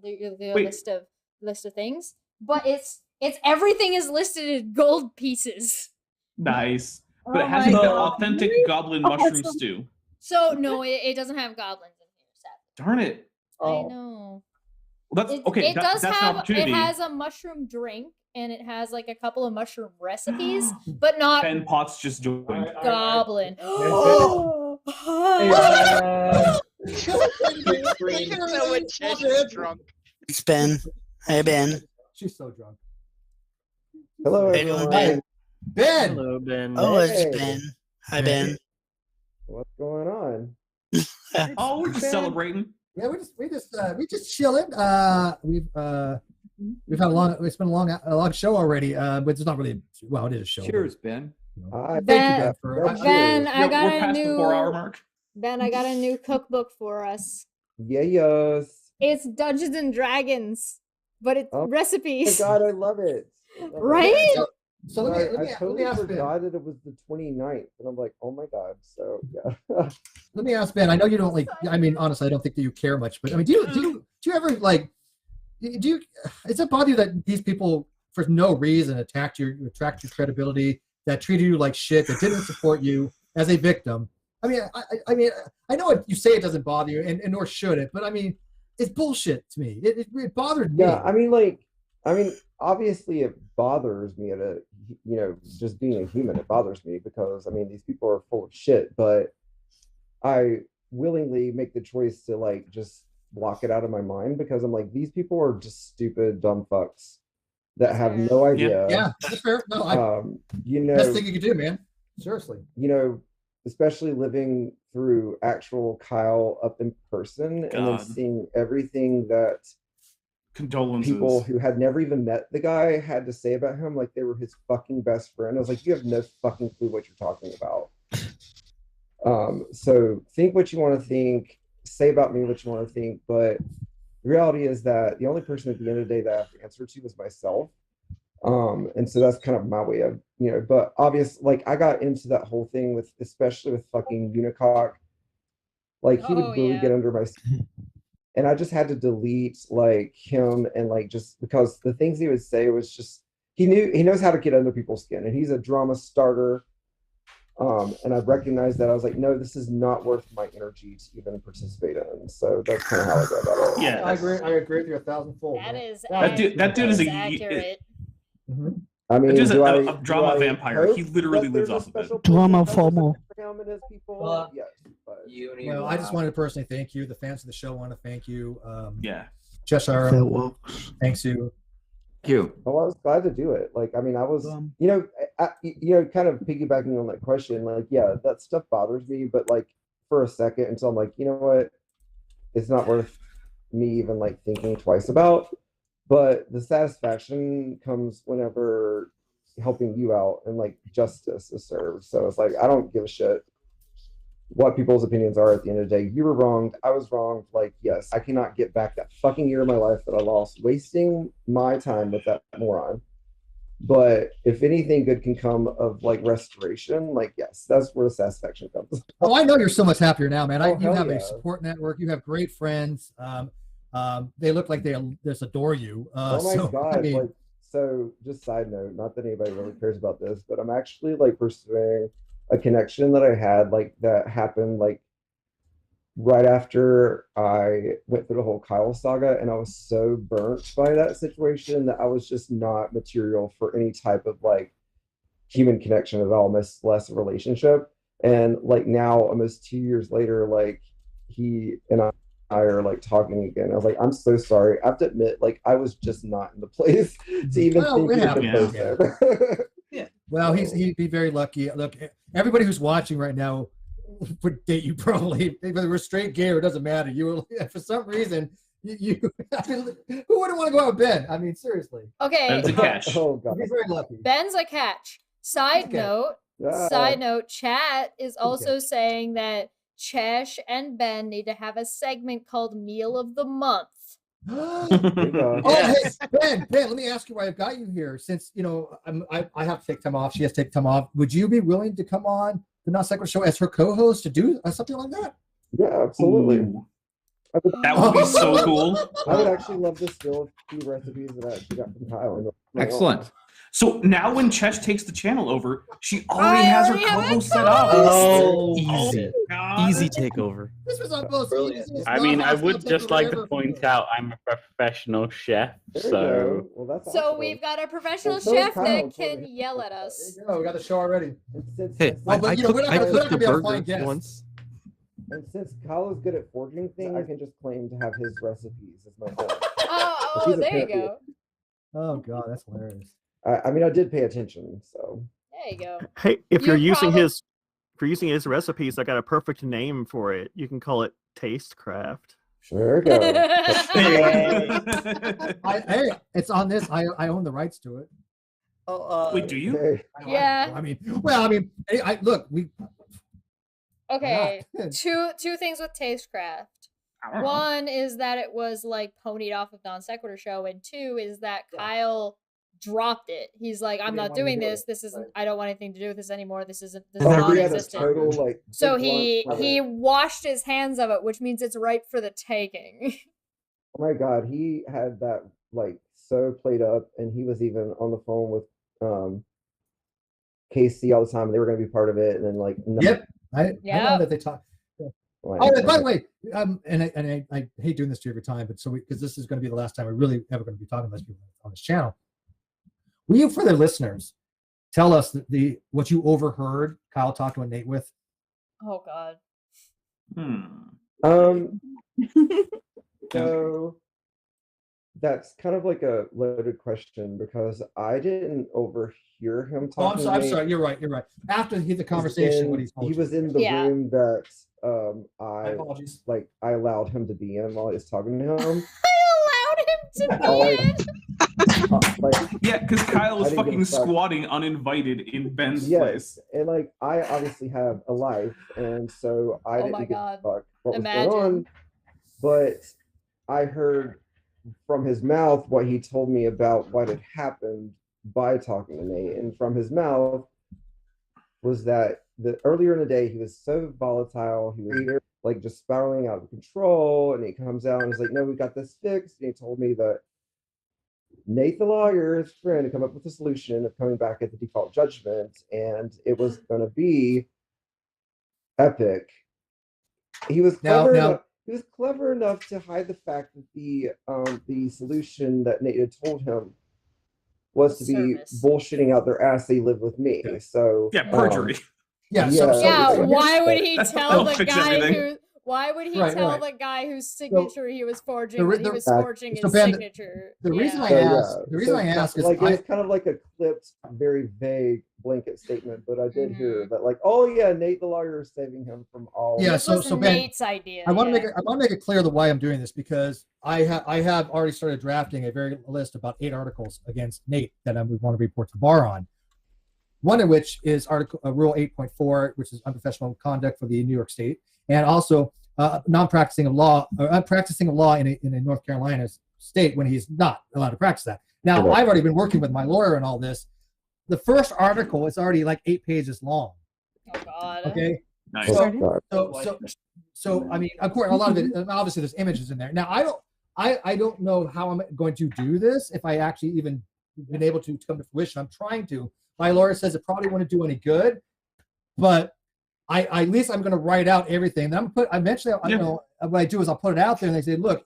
S2: the list of things, but it's everything is listed in gold pieces.
S7: Nice. But it has the authentic goblin mushroom stew.
S2: So no, it doesn't have goblins in here, sadly.
S7: Darn it.
S2: I know.
S7: Well, that's okay.
S2: That's an
S7: have.
S2: It has a mushroom drink and it has like a couple of mushroom recipes, but not
S7: Ben Potts just joined.
S2: goblin.
S9: It's Ben. Hey, Ben.
S3: She's so drunk.
S11: Hello,
S9: Hey,
S11: everyone.
S9: Ben.
S3: Ben.
S16: Hello, Ben.
S9: Oh, it's
S11: Hey.
S9: Ben. Hi, Ben.
S11: What's going on?
S7: Oh, we're just celebrating.
S3: Yeah, we just chilling. We've had it's been a long show already. But it's not really it is a show.
S11: Cheers, Ben.
S2: Ben, I got
S7: we're
S2: a
S7: past the
S2: new
S7: 4-hour mark.
S2: Ben, I got a new cookbook for us.
S11: Yes.
S2: It's Dungeons and Dragons, but it's recipes.
S11: Oh my God, I love it.
S2: Right?
S3: So let me
S11: totally
S3: ask Ben.
S11: forgot that it was the 29th, and I'm like, oh my God. So yeah.
S3: Let me ask Ben. I know you don't I mean, honestly, I don't think that you care much, but I mean, do you ever does it bother you that these people for no reason attacked your credibility, that treated you like shit, that didn't support you as a victim? I mean, I know you say it doesn't bother you, and nor should it, but I mean, it's bullshit to me. It bothered me.
S11: Yeah, I mean, obviously it bothers me just being a human, it bothers me because, I mean, these people are full of shit, but I willingly make the choice to just block it out of my mind because I'm like, these people are just stupid, dumb fucks that have no idea.
S3: Yeah, that's fair. No, best thing you could do, man. Seriously.
S11: Especially living through actual Kyle up in person and then seeing everything that
S7: condolences
S11: people who had never even met the guy had to say about him, like they were his fucking best friend. I was like, you have no fucking clue what you're talking about. So think what you want to think, say about me what you want to think, but the reality is that the only person at the end of the day that I have to answer to is myself. And so that's kind of my way of, but obviously, I got into that whole thing especially with fucking UNIRock. He would really get under my skin. And I just had to delete him and just because the things he would say was just, he knows how to get under people's skin, and he's a drama starter. And I recognized that. I was like, no, this is not worth my energy to even participate in. So that's kind of how I go about it.
S7: Yeah,
S3: I agree with you 1,000-fold.
S2: That
S7: dude is
S2: accurate.
S11: I mean,
S7: dude's a drama vampire. He literally lives off of it.
S13: Drama FOMO.
S11: Yes, but
S1: Well, I just wanted to personally thank you. The fans of the show want to thank you.
S7: Yeah.
S1: Cheshire, thanks you.
S11: Thank you.
S20: Well, I was glad to do it. Like, I mean, I was, kind of piggybacking on that question. Like, yeah, that stuff bothers me, but like for a second until I'm like, you know what, it's not worth me even like thinking twice about. But the satisfaction comes whenever helping you out and like justice is served. So it's like, I don't give a shit what people's opinions are at the end of the day. You were wronged. I was wronged. Like, yes, I cannot get back that fucking year of my life that I lost wasting my time with that moron. But if anything good can come of like restoration, like, yes, that's where the satisfaction comes.
S1: Oh, I know you're so much happier now, man. You
S20: hell
S1: have
S20: yeah.
S1: a support network. You have great friends. They look like they just adore you.
S20: Oh my
S1: so,
S20: God.
S1: I mean,
S20: Like, so just side note, not that anybody really cares about this, but I'm actually like pursuing a connection that I had, like that happened like right after I went through the whole Kyle saga, and I was so burnt by that situation that I was just not material for any type of like human connection at all, much less a relationship. And like now, almost 2 years later, like he and I are like talking again. I was like, I'm so sorry. I have to admit, like I was just not in the place to even think he was the there.
S1: Yeah. Well, he'd be very lucky. Look, everybody who's watching right now would date you probably, whether we're straight, gay, or it doesn't matter. You were, for some reason, you I mean, who wouldn't want to go out with Ben? I mean, seriously.
S2: Okay.
S7: Ben's a catch.
S20: Oh God.
S1: He's very lucky.
S2: Ben's a catch. Side note, chat is also saying that Chesh and Ben need to have a segment called Meal of the Month.
S1: Hey, Ben, let me ask you why I've got you here. Since I have to take time off, she has to take time off. Would you be willing to come on the NonSequitur Show as her co-host to do something like that?
S20: Yeah, absolutely.
S7: Ooh. That would be so cool.
S20: I would actually love to steal a few recipes that I actually got from Kyle.
S11: Excellent.
S7: So now when Chesh takes the channel over, she already has her co-host set up.
S6: Oh,
S7: easy.
S6: Easy takeover.
S1: This was on both.
S16: I mean, I would just like to point out I'm a professional chef, so.
S20: Well, that's
S2: So
S20: awesome.
S2: we've got a professional
S20: Well, so
S2: chef
S20: Kyle,
S2: that
S20: so-
S2: can yell at us.
S1: Oh, we got the show already.
S6: Hey,
S1: Well, but,
S6: I
S1: you know, we're not gonna
S6: cooked a
S1: be a
S6: burger
S1: flying guest.
S6: once.
S20: And since Kyle is good at forging things, I can just claim to have his recipes as my own.
S2: Oh,
S20: He's a
S2: there you
S20: champion.
S2: go.
S1: Oh God, that's hilarious.
S20: I mean, I did pay attention, so.
S2: There you go.
S6: Hey, if
S2: You
S6: you're using
S2: probably-
S6: his recipes, I got a perfect name for it. You can call it Tastecraft.
S20: There we go.
S1: Hey, it's on this. I own the rights to it.
S7: Wait, do you?
S20: Hey,
S2: Yeah.
S1: I mean, look, we.
S2: Okay.
S1: Yeah.
S2: Two things with Tastecraft. One is that it was like ponied off of NonSequitur Show, and two is that Kyle dropped it. He's like, I'm not doing this. This isn't. I don't want anything to do with this anymore. This is
S20: he had a
S2: non-existent.
S20: total, like,
S2: So
S20: big lunch
S2: he
S20: with it.
S2: washed his hands of it, which means it's ripe for the taking.
S20: Oh my God, he had that like so played up, and he was even on the phone with Casey all the time. They were going to be part of it, and then like
S1: Yep. I know
S2: Yep.
S1: that they talk.
S20: Like,
S1: Oh, and by the way, I hate doing this to you every time, but because this is going to be the last time we're really ever going to be talking to these people on this channel. Will you, for the listeners, tell us what you overheard Kyle talk to Nate with?
S2: Oh God.
S20: So that's kind of like a loaded question because I didn't overhear him
S1: Oh,
S20: talking.
S1: I'm
S20: to
S1: sorry.
S20: Nate.
S1: You're right. After the conversation, what he told
S20: He
S1: you.
S20: was in the
S2: Yeah.
S20: room that
S1: My apologies.
S20: I allowed him to be in while I was talking to him.
S2: I allowed him to be in.
S7: Yeah, because Kyle was
S20: I didn't give
S7: fucking
S20: a fuck.
S7: squatting uninvited in Ben's
S20: Yes,
S7: place.
S20: and like I obviously have a life, and so I
S2: Oh
S20: didn't
S2: my
S20: give
S2: God.
S20: a fuck what
S2: Imagine.
S20: was going on. But I heard from his mouth what he told me about what had happened by talking to Nate, and from his mouth was that earlier in the day he was so volatile, he was either like just spiraling out of control, and he comes out and he's like, "No, we got this fixed." And he told me that Nate the lawyer, his friend, had come up with a solution of coming back at the default judgment, and it was going to be epic. He was clever enough. He was clever enough to hide the fact that the solution that Nate had told him was to be bullshitting out their ass. They live with me. So
S7: Yeah, perjury.
S1: Yeah.
S2: Why would he tell the
S7: fix
S2: guy
S7: everything.
S2: who? Why would he
S1: Right,
S2: tell
S1: right.
S2: the guy whose signature he was forging?
S1: the-
S2: That he was
S1: the-
S2: forging
S1: so
S2: his
S1: Ben,
S2: signature.
S1: the reason I
S20: So,
S1: asked,
S20: yeah,
S1: the reason
S20: so
S1: I ask is
S20: like
S1: I,
S20: it's kind of like a clipped, very vague blanket statement, but I did hear that, like, oh yeah, Nate the lawyer is saving him from all.
S1: yeah.
S2: This
S1: So
S2: was
S1: so Ben,
S2: Nate's idea.
S1: I want to make it clear the why I'm doing this, because I have already started drafting a list about 8 articles against Nate that I would want to report to the bar on. One of which is Rule 8.4, which is unprofessional conduct for the New York State, and also practicing of law in a North Carolina state when he's not allowed to practice that. Now, I've already been working with my lawyer and all this. The first article is already like 8 pages long.
S2: Oh God.
S1: Okay.
S7: Nice.
S1: So I mean, of course, a lot of it. Obviously, there's images in there. Now, I don't know how I'm going to do this, if I actually even been able to come to fruition. I'm trying to. My lawyer says it probably wouldn't do any good, but at least I'm going to write out everything. Then eventually, you know, what I do is I'll put it out there, and they say, look,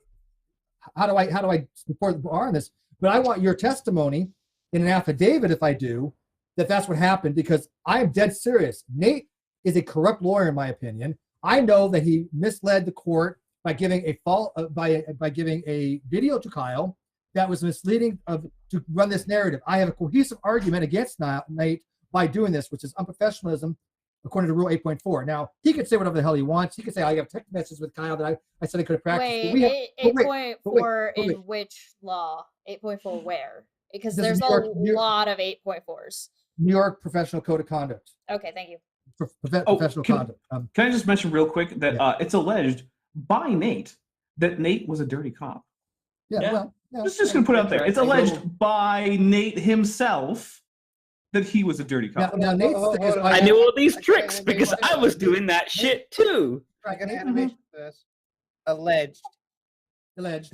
S1: how do I support the bar on this? But I want your testimony in an affidavit, if I do, that's what happened, because I am dead serious. Nate is a corrupt lawyer, in my opinion. I know that he misled the court by giving by giving a video to Kyle that was misleading to run this narrative. I have a cohesive argument against Nate by doing this, which is unprofessionalism, according to Rule 8.4. Now, he could say whatever the hell he wants. He could say, I have text messages with Kyle that I said I could have practiced.
S2: Wait, 8.4 in which law? 8.4 where? Because there's a lot of 8.4s.
S1: New York Professional Code of Conduct.
S2: Okay, thank you.
S1: Professional conduct.
S7: Can I just mention real quick that it's alleged by Nate that Nate was a dirty cop.
S1: Well,
S7: just gonna put it out there. It's alleged by Nate himself that he was a dirty cop.
S1: Now Nate's thing is,
S16: I knew all these tricks because I was doing that shit too.
S10: Right, an animation first. Alleged.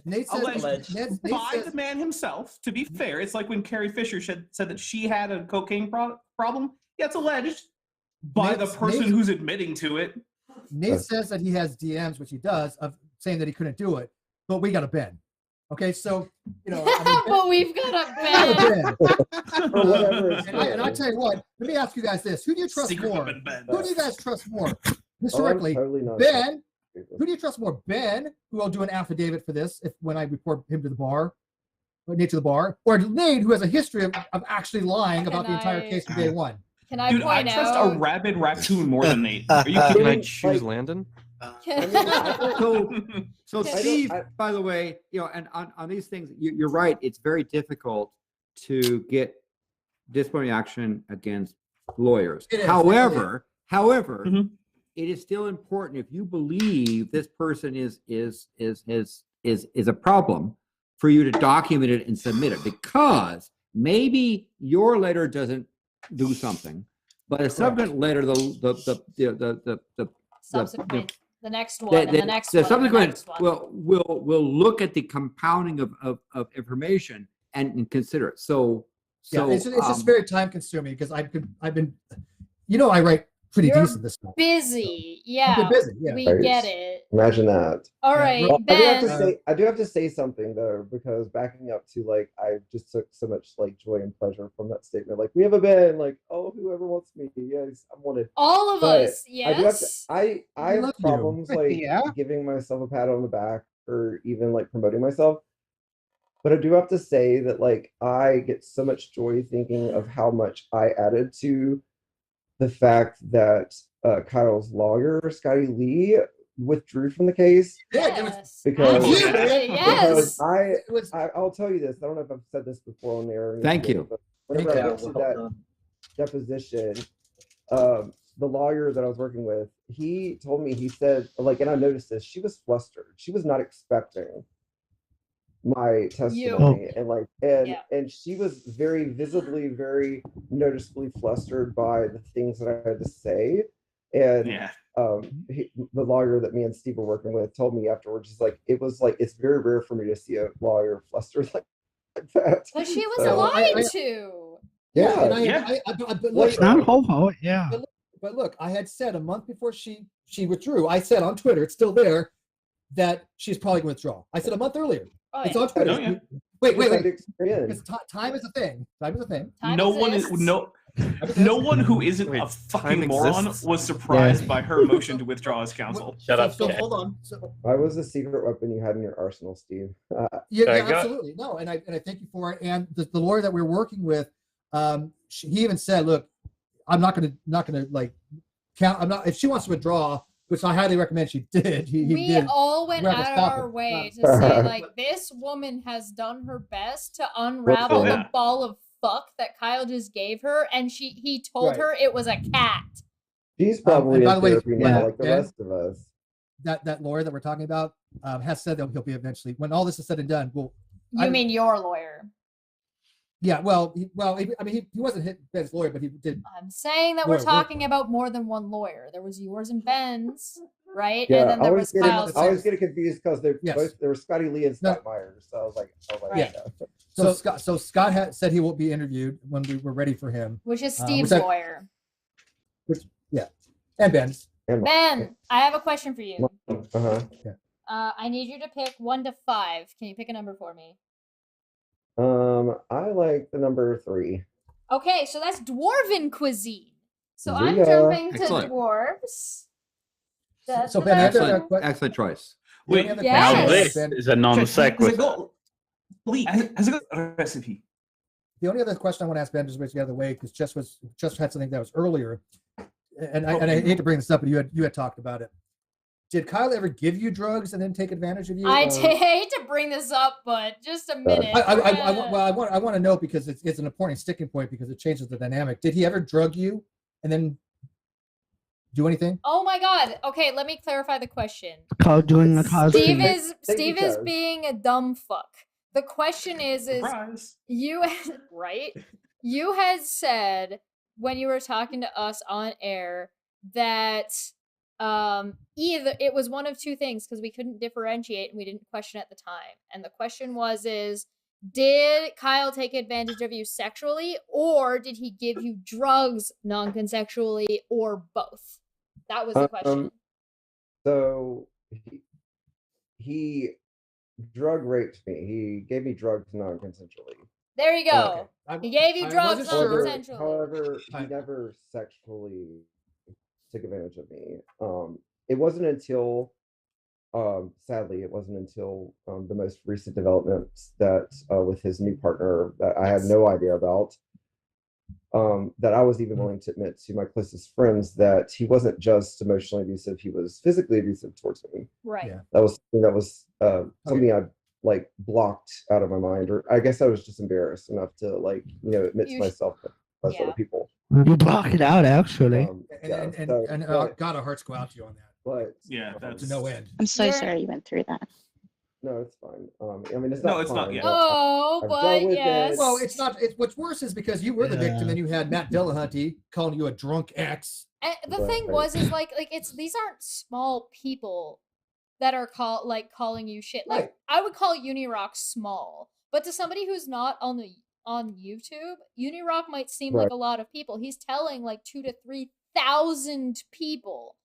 S1: Nate says,
S7: Alleged by the man himself. To be fair, it's like when Carrie Fisher said that she had a cocaine problem. Yeah, it's alleged by the person who's admitting to it.
S1: Nate says that he has DMs, which he does, of saying that he couldn't do it, but we got a Ben. Okay, so
S2: but we've got a Ben.
S1: And I tell you what, let me ask you guys this: who do you trust more? Who do you guys trust more historically? Ben. Who do you trust more? Ben, who will do an affidavit for this when I report him to the bar, or Nate to the bar, or Nate, who has a history of actually lying about the entire case from day one?
S2: Can I
S7: Dude, I
S2: point
S7: trust
S2: out?
S7: a rabid raccoon more than Nate. Are you kidding?
S6: Can I choose Landon?
S4: So Steve, by the way, you know, and on these things, you're right. It's very difficult to get disciplinary action against lawyers. However, it is still important, if you believe this person is a problem, for you to document it and submit it, because maybe your letter doesn't do something, but a subsequent letter, the
S2: next one, the next one,
S4: subsequent will look at the compounding of information and consider it. So
S1: it's just very time consuming, because I've been, you know, I write pretty decent this stuff.
S2: Busy, yeah.
S1: I'm busy, yeah.
S2: We get it.
S20: Imagine that.
S2: All right,
S20: Well,
S2: Ben.
S20: I do have to say something though, because backing up to, like, I just took so much like joy and pleasure from that statement. Like, we have a Ben, like, oh, whoever wants me, yes, I'm wanted.
S2: All of us, yes.
S20: I have problems like giving myself a pat on the back or even like promoting myself. But I do have to say that, like, I get so much joy thinking of how much I added to the fact that Kyle's lawyer, 𝘠𝘰𝘨𝘦𝘬, withdrew from the case.
S2: Yes.
S20: Because I'll tell you this. I don't know if I've said this before on there.
S4: Thank you.
S20: But whenever I went to that deposition, the lawyer that I was working with, he told me, he said, like, and I noticed this, she was flustered. She was not expecting my testimony, and she was very visibly, very noticeably flustered by the things that I had to say. And the lawyer that me and Steve were working with told me afterwards, he's like, it was like, it's very rare for me to see a lawyer flustered like that.
S2: But she was lied to.
S1: It's
S13: not ho-ho, yeah.
S1: But look, I had said a month before she withdrew, I said on Twitter, it's still there, that she's probably going to withdraw. I said a month earlier. It's on Twitter. Wait. Because time is a thing. Time is a thing.
S7: No one is No one who isn't
S6: Wait,
S7: a fucking
S6: time
S7: moron
S6: exists?
S7: was surprised by her motion to withdraw as counsel.
S16: Shut up.
S17: So hold on.
S20: Why was the secret weapon you had in your arsenal, Steve?
S3: Yeah,
S16: Sorry,
S3: yeah,
S16: go-
S3: absolutely. No, and I thank you for it. And the lawyer that we're working with, he even said, "Look, I'm not gonna like count. I'm not if she wants to withdraw, which I highly recommend she did. He
S2: We
S3: did.
S2: all went
S3: We're not
S2: out
S3: gonna
S2: of
S3: stop
S2: our
S3: it.
S2: way to say, like, this woman has done her best to unravel
S20: Oh,
S2: the
S7: yeah.
S2: ball of fuck that Kyle just gave her, and he told
S3: Right.
S2: her it was a cat.
S20: She's probably
S3: and by
S20: in
S3: the way,
S20: therapy now,
S3: yeah,
S20: like the
S3: Ben,
S20: rest of us.
S3: that lawyer that we're talking about has said that he'll be eventually, when all this is said and done. Well,
S2: You mean your lawyer?
S3: yeah. He wasn't Ben's lawyer, but he did.
S2: I'm saying that
S3: Lawyer
S2: we're
S3: work
S2: talking about more than one lawyer. There was yours and Ben's, right?
S20: Yeah,
S2: And then
S20: I
S2: there
S20: always
S2: was Kyle's.
S20: I always get confused because they're
S3: Yes.
S20: both there was Scotty Lee and
S3: No.
S20: Scott Myers. So I was like,
S2: Right.
S3: yeah. So Scott had said he will be interviewed when we were ready for him.
S2: Which is
S3: which
S2: Steve's lawyer.
S3: Yeah, and Ben's.
S2: Ben, I have a question for you.
S20: Uh-huh.
S2: I need you to pick 1 to 5. Can you pick a number for me?
S20: I like the number 3.
S2: Okay, so that's dwarven cuisine. So I'm
S20: Yeah.
S2: jumping to
S11: Excellent.
S2: dwarves. That's
S3: So
S2: what
S3: Ben,
S2: I
S3: answer
S2: do.
S3: that question.
S11: Excellent choice.
S7: Wait,
S3: Yes.
S16: Now this
S3: Ben,
S16: is a non-sequitur.
S7: Has it got a recipe?
S3: the only other question I want to ask Ben just the other way because just had something that was earlier, and I hate to bring this up, but you had talked about it. Did Kyle ever give you drugs and then take advantage of you?
S2: I
S3: or-
S2: hate to bring this up, but just a minute.
S3: I want to know because it's an important sticking point because it changes the dynamic. Did he ever drug you and then do anything?
S2: Oh my god. Okay, let me clarify the question.
S13: Called doing a cosplay.
S2: Steve is being a dumb fuck. The question is
S7: Surprise.
S2: you right? You had said when you were talking to us on air that either it was one of two things because we couldn't differentiate and we didn't question at the time. And the question was did Kyle take advantage of you sexually or did he give you drugs non-consensually or both? That was the question.
S20: So he drug raped me. He gave me drugs non-consensually.
S2: There you go.
S3: Okay.
S2: He gave you drugs
S20: However,
S2: non-consensually.
S20: however, he never sexually took advantage of me. It wasn't until, sadly, the most recent developments that with his new partner that I had no idea about, that I was even willing to admit to my closest friends that he wasn't just emotionally abusive; he was physically abusive towards me.
S2: Right.
S3: Yeah.
S20: That was something I like blocked out of my mind, or I guess I was just embarrassed enough to admit to myself that that's other people.
S13: You block it out, actually.
S3: God, our hearts go out to you on that.
S20: But
S7: yeah, that's
S3: to no end.
S21: I'm so
S2: Yeah.
S21: sorry you went through that.
S20: No, it's fine. I mean, it's
S7: No,
S20: not.
S7: it's not
S20: fine,
S7: yet.
S20: but
S2: Oh,
S20: I've
S2: but
S20: dealt with
S2: yes.
S20: it.
S3: Well, it's not. What's worse is because you were the victim,
S13: Yeah.
S3: and you had Matt Dillahunty calling you a drunk ex.
S2: And the thing was like it's these aren't small people that are calling you shit. Like
S3: Right.
S2: I would call UNIRock small, but to somebody who's not on YouTube, UNIRock might seem like
S20: Right.
S2: a lot of people. He's telling like 2,000 to 3,000 people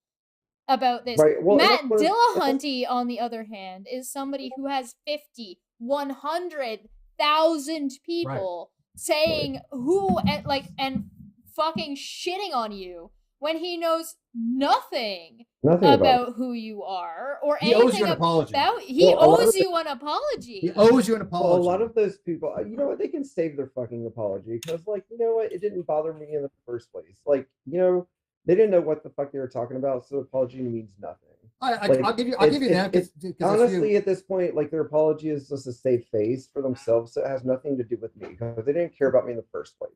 S2: about this.
S20: Right, well, and
S2: Matt
S20: that's what-
S2: Dillahunty, on the other hand, is somebody who has 50, 100,000 people saying who and fucking shitting on you when he knows nothing about who you are or
S3: He
S2: anything
S3: owes you an apology.
S2: about. He
S20: Well, a lot
S2: owes
S20: of
S2: you an apology.
S3: He owes you an
S20: Well,
S3: apology.
S20: a lot of those people, you know what, they can save their fucking apology because, you know what, it didn't bother me in the first place. They didn't know what the fuck they were talking about, so apology means nothing.
S3: I'll give you that.
S20: It's
S3: 'cause
S20: honestly, at this point, their apology is just a safe face for themselves, so it has nothing to do with me because they didn't care about me in the first place.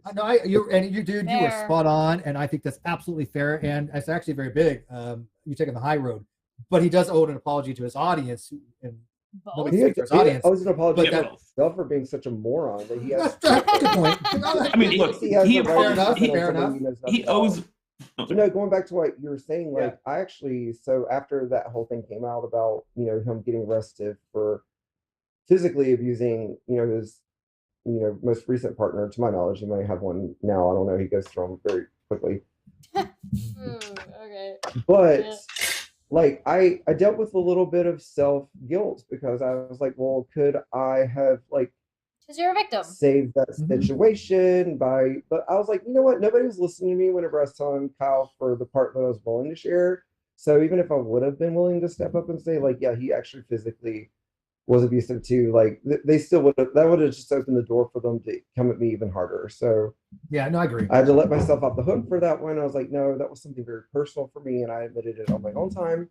S3: You were
S2: Fair.
S3: spot on, and I think that's absolutely fair, and it's actually very big. You're taking the high road, but he does owe an apology to his audience, and nobody
S20: He
S3: thinks his audience.
S20: owes an apology
S3: but
S20: to
S3: that-
S20: himself for being such a moron that he has.
S3: Good point.
S7: I mean, look,
S20: He has
S7: he
S20: the right to
S7: apologized.
S20: defend
S3: Fair
S20: somebody
S3: enough.
S20: he knows nothing
S7: He
S20: about.
S7: owes.
S20: Going back to what you were saying, I actually, so after that whole thing came out about, him getting arrested for physically abusing, his, most recent partner, to my knowledge, he might have one now. I don't know. He goes through them very quickly.
S2: Okay.
S20: But
S2: Yeah.
S20: I dealt with a little bit of self guilt because I was like, well, could I have
S2: Because you're a victim.
S20: save that situation by, but I was like, you know what? Nobody was listening to me whenever I was telling Kyle for the part that I was willing to share. So even if I would have been willing to step up and say, like, yeah, he actually physically was abusive too, like they still would have, that would have just opened the door for them to come at me even harder. So
S1: yeah, no, I agree.
S20: I had to let myself off the hook for that one. I was like, no, that was something very personal for me, and I admitted it on my own time.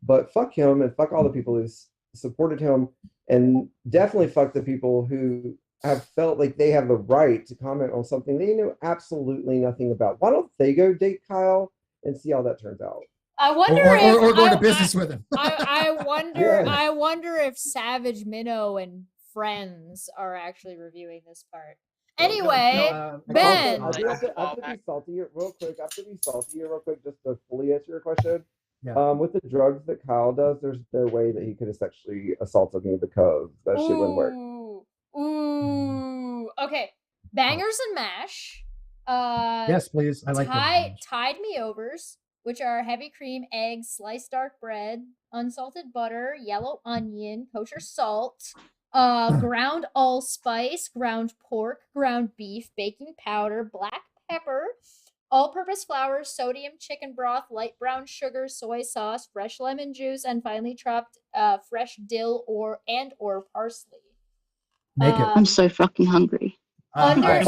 S20: But fuck him, and fuck all the people who supported him, and definitely fuck the people who have felt like they have the right to comment on something they know absolutely nothing about. Why don't they go date Kyle and see how that turns out?
S2: I wonder
S1: or go into business with him.
S2: I wonder.
S20: Yeah.
S2: I wonder if Savage Minnow and friends are actually reviewing this part. Anyway, Ben.
S20: I have to be salty here real quick. Just to fully answer your question.
S1: Yeah.
S20: With the drugs that Kyle does, there's no way that he could have sexually assaulted me because that shit wouldn't work.
S2: Ooh. Okay. Bangers and mash.
S3: Yes, please. I like that.
S2: Tide me overs, which are heavy cream, eggs, sliced dark bread, unsalted butter, yellow onion, kosher salt, ground allspice, ground pork, ground beef, baking powder, black pepper, all-purpose flour, sodium chicken broth, light brown sugar, soy sauce, fresh lemon juice, and finely chopped fresh dill or parsley.
S3: Make it.
S21: I'm so fucking hungry.
S2: Under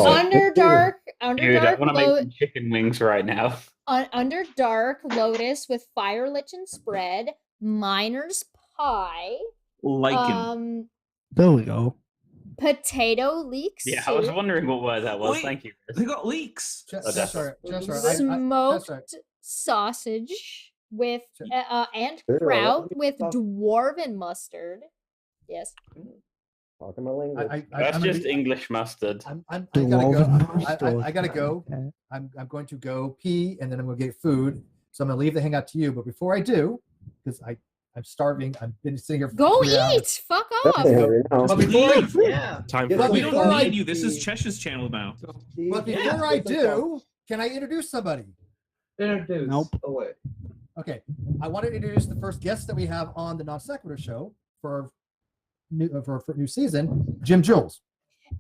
S2: dark
S16: Dude, I want to make some chicken wings right now.
S2: Under dark lotus with fire lichen spread, miner's pie,
S7: Lichen.
S13: There we go.
S2: potato leek
S16: Yeah, I was
S2: soup,
S16: wondering what word that was.
S7: Wait,
S16: Thank you.
S7: They got leaks.
S1: Just all right. Just all right.
S2: smoked sausage with and kraut with dwarven mustard. Yes.
S20: Talking my language.
S16: That's just English mustard.
S1: I gotta go. I gotta go. I'm going to go pee, and then I'm going to get food. So I'm going to leave the hangout to you. But before I do, because I'm starving. I've been sitting here for
S2: Go
S1: 3
S2: eat.
S1: hours.
S2: Fuck off.
S1: But before
S7: Time
S1: for
S7: we
S1: before
S7: don't
S1: I
S7: need you. This is Chesh's channel now.
S1: But before I do, can I introduce somebody?
S18: Introduce.
S13: Nope.
S18: Away.
S1: Okay. I want to introduce the first guest that we have on the NonSequitur Show for new season, Jim Jules.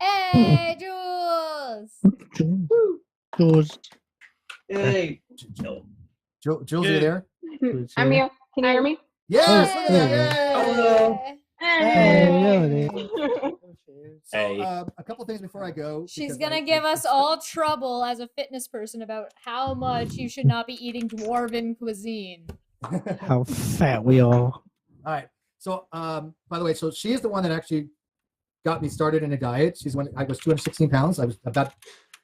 S2: Hey, Jules.
S13: Jules.
S18: Hey.
S1: Jules, are you there?
S22: I'm here. Can you hear me?
S1: Yes.
S22: Hello.
S13: Hey.
S1: So, a couple things before I go.
S2: She's gonna give us all trouble as a fitness person about how much you should not be eating dwarven cuisine.
S13: How fat we are.
S1: All right. So, by the way, so she is the one that actually got me started in a diet. She's when I was 216 pounds. I was about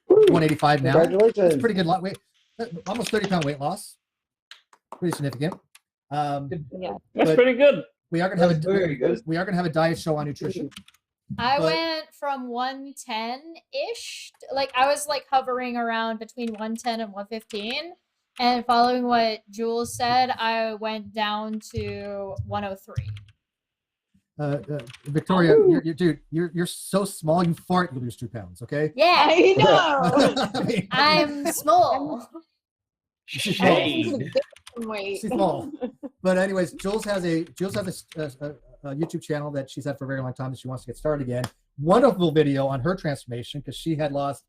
S1: 185 now.
S20: Congratulations.
S1: That's pretty good weight, almost 30-pound weight loss. Pretty significant.
S22: Yeah.
S16: That's pretty good.
S1: We are gonna have
S18: very good.
S1: we are gonna have a diet show on nutrition.
S2: I
S1: But-
S2: went from 110-ish, like I was like hovering around between 110 and 115. And following what Jules said, I went down to 103.
S1: Victoria, you're so small. You fart, you lose 2 pounds. Okay.
S2: Yeah,
S22: I know.
S1: I mean,
S2: I'm small.
S16: Shade.
S22: Wait.
S1: she's small. But anyways, Jules has a YouTube channel that she's had for a very long time that she wants to get started again. Wonderful video on her transformation because she had lost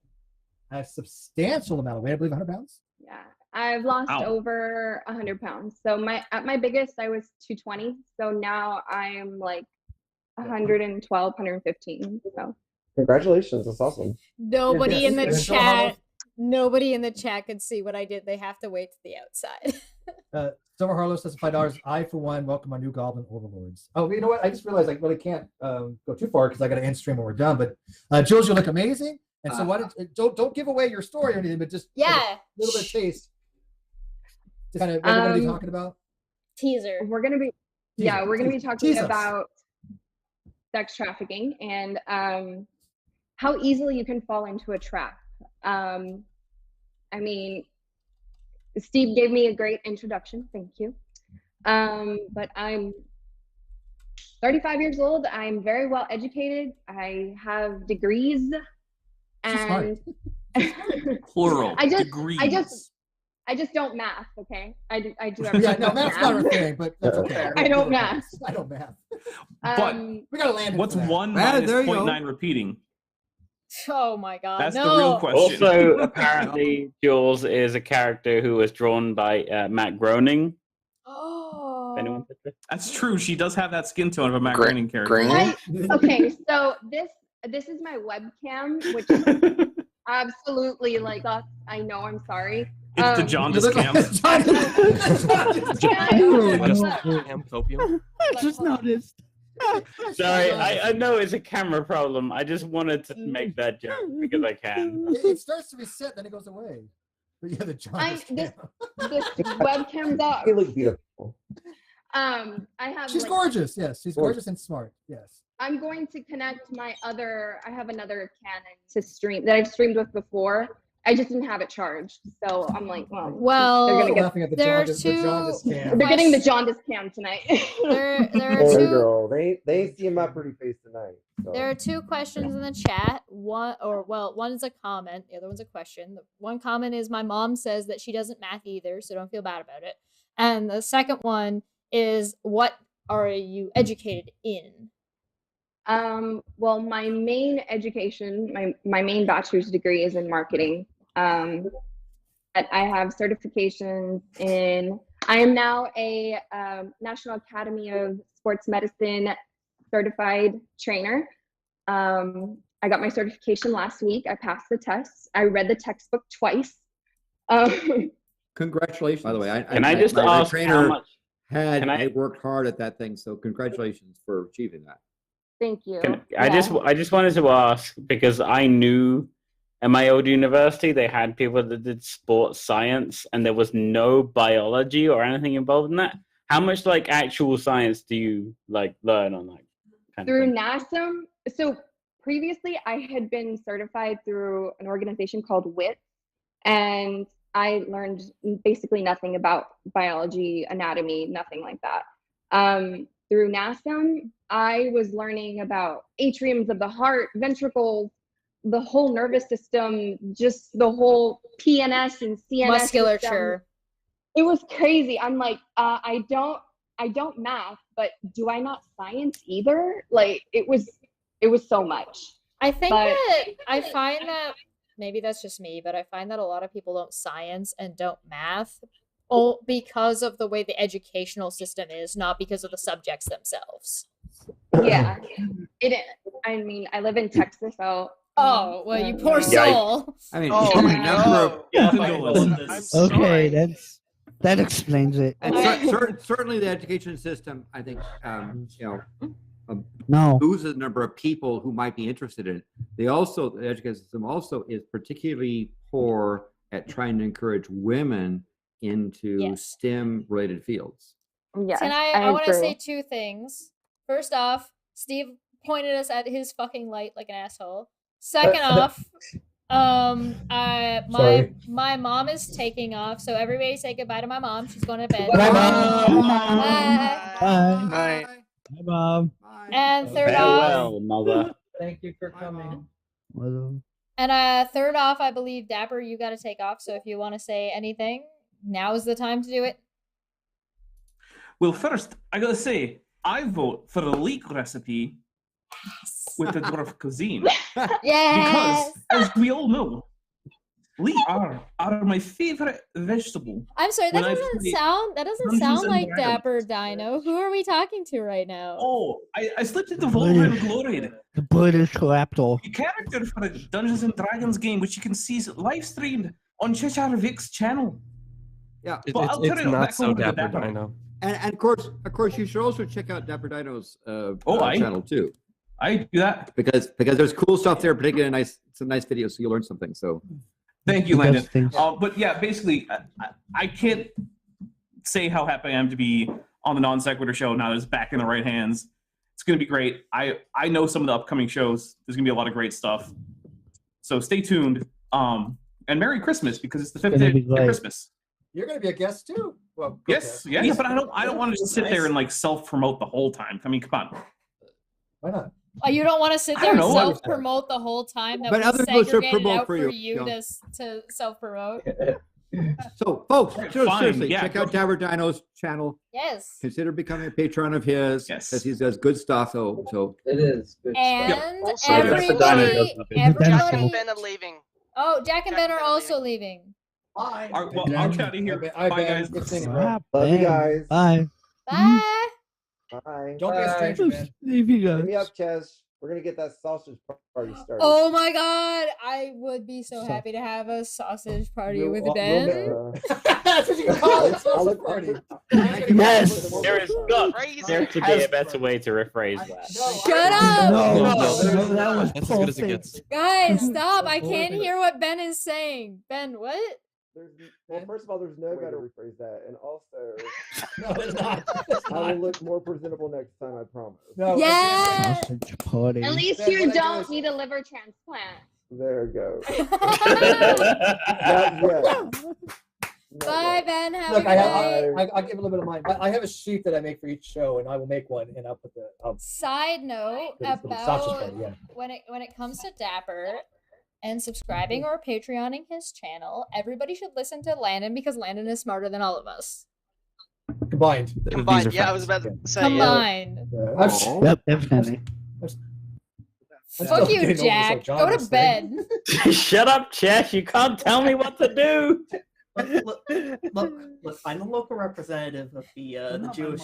S1: a substantial amount of weight. I believe 100 pounds.
S22: Yeah, I've lost
S1: Ow.
S22: over 100 pounds. So at my biggest, I was 220. So now I'm like 112, 115. So
S20: Congratulations. That's awesome.
S2: Nobody
S1: Yes.
S2: in the
S1: Yes.
S2: chat. Nobody in the chat could see what I did. They have to wait to the outside.
S1: Silver Harlow says $5. I, for one, welcome our new goblin overlords. Oh, you know what? I just realized I really can't go too far because I got to end stream when we're done. But Jules, you look amazing. And so why don't give away your story or anything, but just
S2: Yeah.
S1: a little bit of taste. Just kind of what we're going to be talking about.
S2: Teaser.
S22: we're gonna be we're gonna be talking
S1: Jesus.
S22: about sex trafficking and how easily you can fall into a trap. I mean, Steve gave me a great introduction. Thank you. But I'm 35 years old. I'm very well educated. I have degrees, and
S7: Plural.
S22: I
S7: degrees.
S22: I just don't math. Okay, I do
S3: Yeah,
S22: everything.
S3: no,
S22: but
S3: math's not our thing, but that's okay.
S22: I don't math.
S3: I don't math.
S7: But
S3: We gotta land.
S7: what's
S3: for that.
S7: 1
S11: Ah,
S7: minus
S11: there you go.
S7: 0.9 repeating?
S2: Oh my god.
S7: That's
S2: no.
S7: the real question.
S16: Also, apparently, Jules is a character who was drawn by Matt Groening.
S2: Oh.
S16: Anyone?
S7: That's true. She does have that skin tone of a Matt Groening character.
S22: Okay, so this is my webcam, which is absolutely like I know. I'm sorry.
S7: It's the jaundice cam.
S13: I just noticed.
S16: Sorry, I know it's a camera problem. I just wanted to make that joke because I can.
S3: It starts to reset, then it goes away. But yeah, the jaundice
S22: this webcam's off.
S20: You look beautiful.
S22: I have.
S3: She's
S22: like,
S3: gorgeous. Yes, she's gorgeous and smart. Yes.
S22: I'm going to connect my other. I have another Canon to stream that I've streamed with before. I just didn't have it charged, so I'm like,
S2: well,
S22: they're gonna get.
S3: Laughing at the
S2: there are
S3: jaundice,
S2: two.
S3: the jaundice cam.
S22: They're getting the jaundice cam tonight.
S2: There are
S20: Boy,
S2: two.
S20: girl, they ain't seeing my pretty face tonight. So.
S2: There are two questions in the chat. One is a comment. The other one's a question. The one comment is my mom says that she doesn't math either, so don't feel bad about it. And the second one is what are you educated in?
S22: Well, my main education, my main bachelor's degree is in marketing. But I have certifications in. I am now a National Academy of Sports Medicine certified trainer. I got my certification last week. I passed the tests. I read the textbook twice.
S11: Congratulations. By the way,
S16: I just
S11: my
S16: ask
S11: trainer
S16: how much?
S11: I worked hard at that thing, so congratulations for achieving that.
S22: Thank you.
S16: I just wanted to ask because I knew at my old university they had people that did sports science and there was no biology or anything involved in that. How much like actual science do you like learn on that?
S22: Through NASM. So previously I had been certified through an organization called WIT, and I learned basically nothing about biology, anatomy, nothing like that. Through NASM, I was learning about atriums of the heart, ventricles, the whole nervous system, just the whole PNS and CNS
S2: Musculature.
S22: system. It was crazy. I'm like, I don't math, but do I not science either? Like it was so much.
S2: I think I find that maybe that's just me, but I find that a lot of people don't science and don't math because of the way the educational system is, not because of the subjects themselves.
S22: Yeah, it is. I mean, I live in Texas, so.
S2: Oh well, you poor soul.
S11: I mean,
S13: Okay, that explains it.
S11: And certainly the education system, I think, loses the number of people who might be interested in it. The education system also is particularly poor at trying to encourage women into STEM-related fields.
S22: Yes,
S2: and I want to say two things. First off, Steve pointed us at his fucking light like an asshole. Second off, my mom is taking off, so everybody say goodbye to my mom. She's going to bed.
S13: Bye, Mom.
S2: Bye.
S13: Bye. Bye, Mom.
S2: And third
S16: Farewell,
S2: off,
S16: mother.
S18: Thank you for coming.
S2: and third off, I believe Dapper, you got to take off. So if you want to say anything, now is the time to do it.
S7: Well, first, I gotta say, I vote for the leek recipe with the dwarf cuisine.
S2: Yes.
S7: Because, as we all know, leek are my favorite vegetable.
S2: I'm sorry, that
S7: When I
S2: doesn't
S7: play
S2: sound
S7: Dungeons
S2: sound
S7: and
S2: like
S7: Dragons.
S2: Dapper Dino. Who are we talking to right now?
S7: Oh, I slipped into 𝘠𝘭𝘵
S13: The British laptop.
S7: the character for a Dungeons and Dragons game, which you can see live streamed on Cheshire Vic's channel.
S11: Yeah,
S7: But I'll turn
S6: It's
S7: it
S6: not
S7: back
S6: so
S7: over to
S6: Dapper
S7: Dapper.
S6: Dino.
S11: And of course, you should also check out Dapper Dino's
S7: I-
S11: channel too.
S7: I do that
S11: because there's cool stuff there, particularly some nice videos, so you'll learn something. So,
S7: Thank you,
S13: He does
S7: Landon.
S13: things.
S7: But yeah, basically, I can't say how happy I am to be on the NonSequitur Show now that it's back in the right hands. It's going to be great. I know some of the upcoming shows. There's going to be a lot of great stuff. So stay tuned. And Merry Christmas, because it's the 5th
S13: Gonna
S7: day
S13: be
S7: of
S13: great.
S7: Christmas.
S1: You're going to be a guest too. Well,
S7: Yes,
S1: okay.
S7: yeah, but I don't want to just sit there and like self-promote the whole time. I mean, come on.
S1: Why not?
S2: You don't want to sit
S7: I
S2: there
S7: don't
S2: and
S7: know.
S2: self-promote the whole time. That
S11: But
S2: was
S11: other people should
S2: segregated
S11: promote
S2: out
S11: for
S2: for
S11: you,
S2: you
S11: John.
S2: to self-promote.
S11: So, folks,
S7: Alright,
S11: seriously,
S7: yeah,
S11: check
S7: go
S11: out Dabber Dino's channel.
S2: Yes.
S11: Consider becoming a patron of his, because he does good stuff. So
S18: it is. Good
S2: And
S12: Also,
S2: everybody,
S12: Jack and Ben are leaving.
S2: Oh, Jack and Ben are also leaving.
S7: All right, well, I'll chat in here. Bye, guys.
S20: Love you guys.
S13: Bye.
S2: Bye.
S20: Bye.
S1: Don't be a stranger, man.
S13: Leave you
S20: Hit me
S13: guys.
S20: up, Ches. We're gonna get that sausage party started.
S2: Oh my god, I would be so happy to have a sausage party with Ben.
S1: That's what you call it, sausage party.
S16: Yes, there is got there to be a better way to rephrase that.
S2: Shut up!
S13: No, that was
S6: That's as good as it gets.
S2: Guys, stop! I can't hear what Ben is saying. Ben, what?
S20: Well, first of all, there's no better rephrase that, and also,
S1: No, it's not.
S20: I will look more presentable next time. I promise.
S1: No,
S2: Yeah.
S13: Sausage party.
S22: At least
S1: Ben,
S22: you
S1: what I do
S22: don't
S1: is-
S22: need a liver transplant.
S20: There we go.
S2: Bye, Ben. Have
S1: Look,
S2: a
S1: I
S2: good
S1: have,
S2: night.
S1: I'll give a little bit of mine. I have a sheet that I make for each show, and I will make one, and I'll put the.
S2: Side note
S1: The sausage
S2: about
S1: party, yeah.
S2: when it comes to Dapper and subscribing or Patreoning his channel, everybody should listen to Landon because Landon is smarter than all of us.
S1: Combined.
S12: Combined. Yeah, I was about to say.
S2: Combined.
S13: Yep, definitely.
S2: Fuck you, Jack. Go to bed.
S16: Shut up, Chess. You can't tell me what to do.
S17: Look, I'm the local representative of the Jewish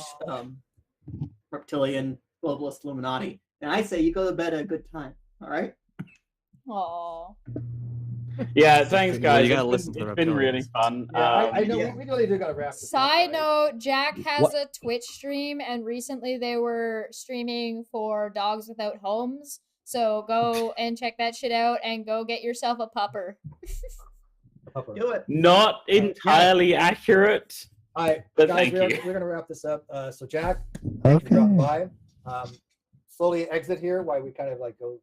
S17: reptilian globalist Illuminati, and I say you go to bed at a good time. All right.
S2: Aww.
S16: Yeah, thanks,
S6: Well,
S16: guys.
S6: you gotta listen to the
S16: It's been really fun.
S1: I know we really do gotta wrap this up.
S2: Side note, Jack has a Twitch stream, and recently they were streaming for Dogs Without Homes. So go and check that shit out, and go get yourself a pupper.
S17: Do it.
S16: Not entirely accurate.
S1: All right,
S16: But
S1: guys,
S16: thank
S1: we're
S16: you.
S1: gonna wrap this up. So Jack, thank you for dropping by. Slowly exit here while we kind of like go.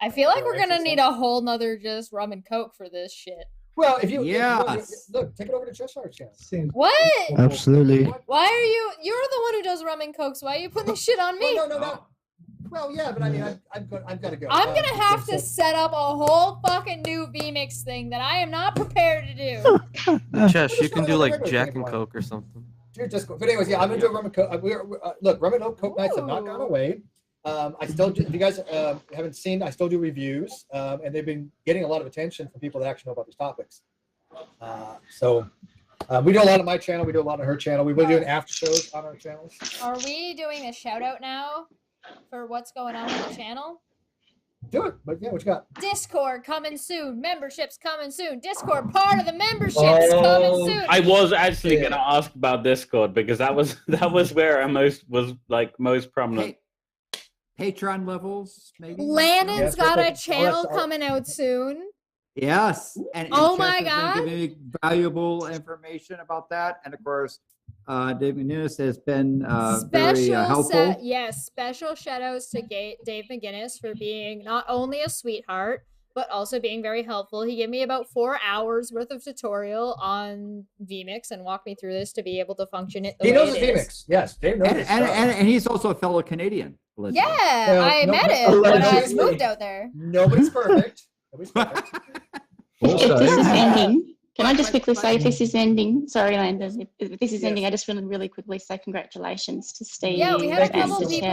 S2: I feel like
S1: Go
S2: we're gonna
S1: exercise.
S2: need a whole nother just rum and coke for this shit.
S1: Well, if you
S11: Yes.
S1: look, take it over to Cheshire channel.
S2: What?
S13: Absolutely.
S2: Why are you? You're the one who does rum and cokes. Why are you putting this shit on me?
S1: No. Well, yeah, but I mean, I've got to go.
S2: I'm gonna have to set up a whole fucking new VMix thing that I am not prepared to do.
S6: Chess, you can do like Jack and Coke or something.
S1: But anyways, yeah, I'm gonna do rum and coke. Look, rum and coke nights have not gone away. I still do, if you guys haven't seen, I still do reviews, and they've been getting a lot of attention from people that actually know about these topics. We do a lot on my channel. We do a lot on her channel. We've been doing after shows on our channels.
S2: Are we doing a shout out now for what's going on with the channel?
S1: Do it. But yeah, what you got?
S2: Discord coming soon. Memberships coming soon. Discord part of the memberships coming soon.
S16: I was actually going to ask about Discord because that was where I was most prominent.
S11: Patreon levels, maybe.
S2: Landon's got a channel coming out soon.
S11: Yes. And
S2: Oh
S11: Chess
S2: my
S11: has been
S2: God.
S11: giving me valuable information about that, and of course, Dave McGinnis has been very helpful.
S2: Special shout outs to Dave McGinnis for being not only a sweetheart, but also being very helpful. He gave me about 4 hours worth of tutorial on VMix and walked me through this to be able to function it the
S1: He
S2: way
S1: knows
S2: it
S1: his
S2: is.
S1: VMix. Yes, Dave knows his stuff.
S11: And he's also a fellow Canadian.
S2: Yeah, I met him when I moved out there.
S1: Nobody's perfect. Nobody's perfect.
S14: If this is ending, can I just quickly say if this is ending, sorry Landon, if this is ending, I just want to really quickly say congratulations to Steve.
S2: Yeah, we had a couple
S14: and to
S2: people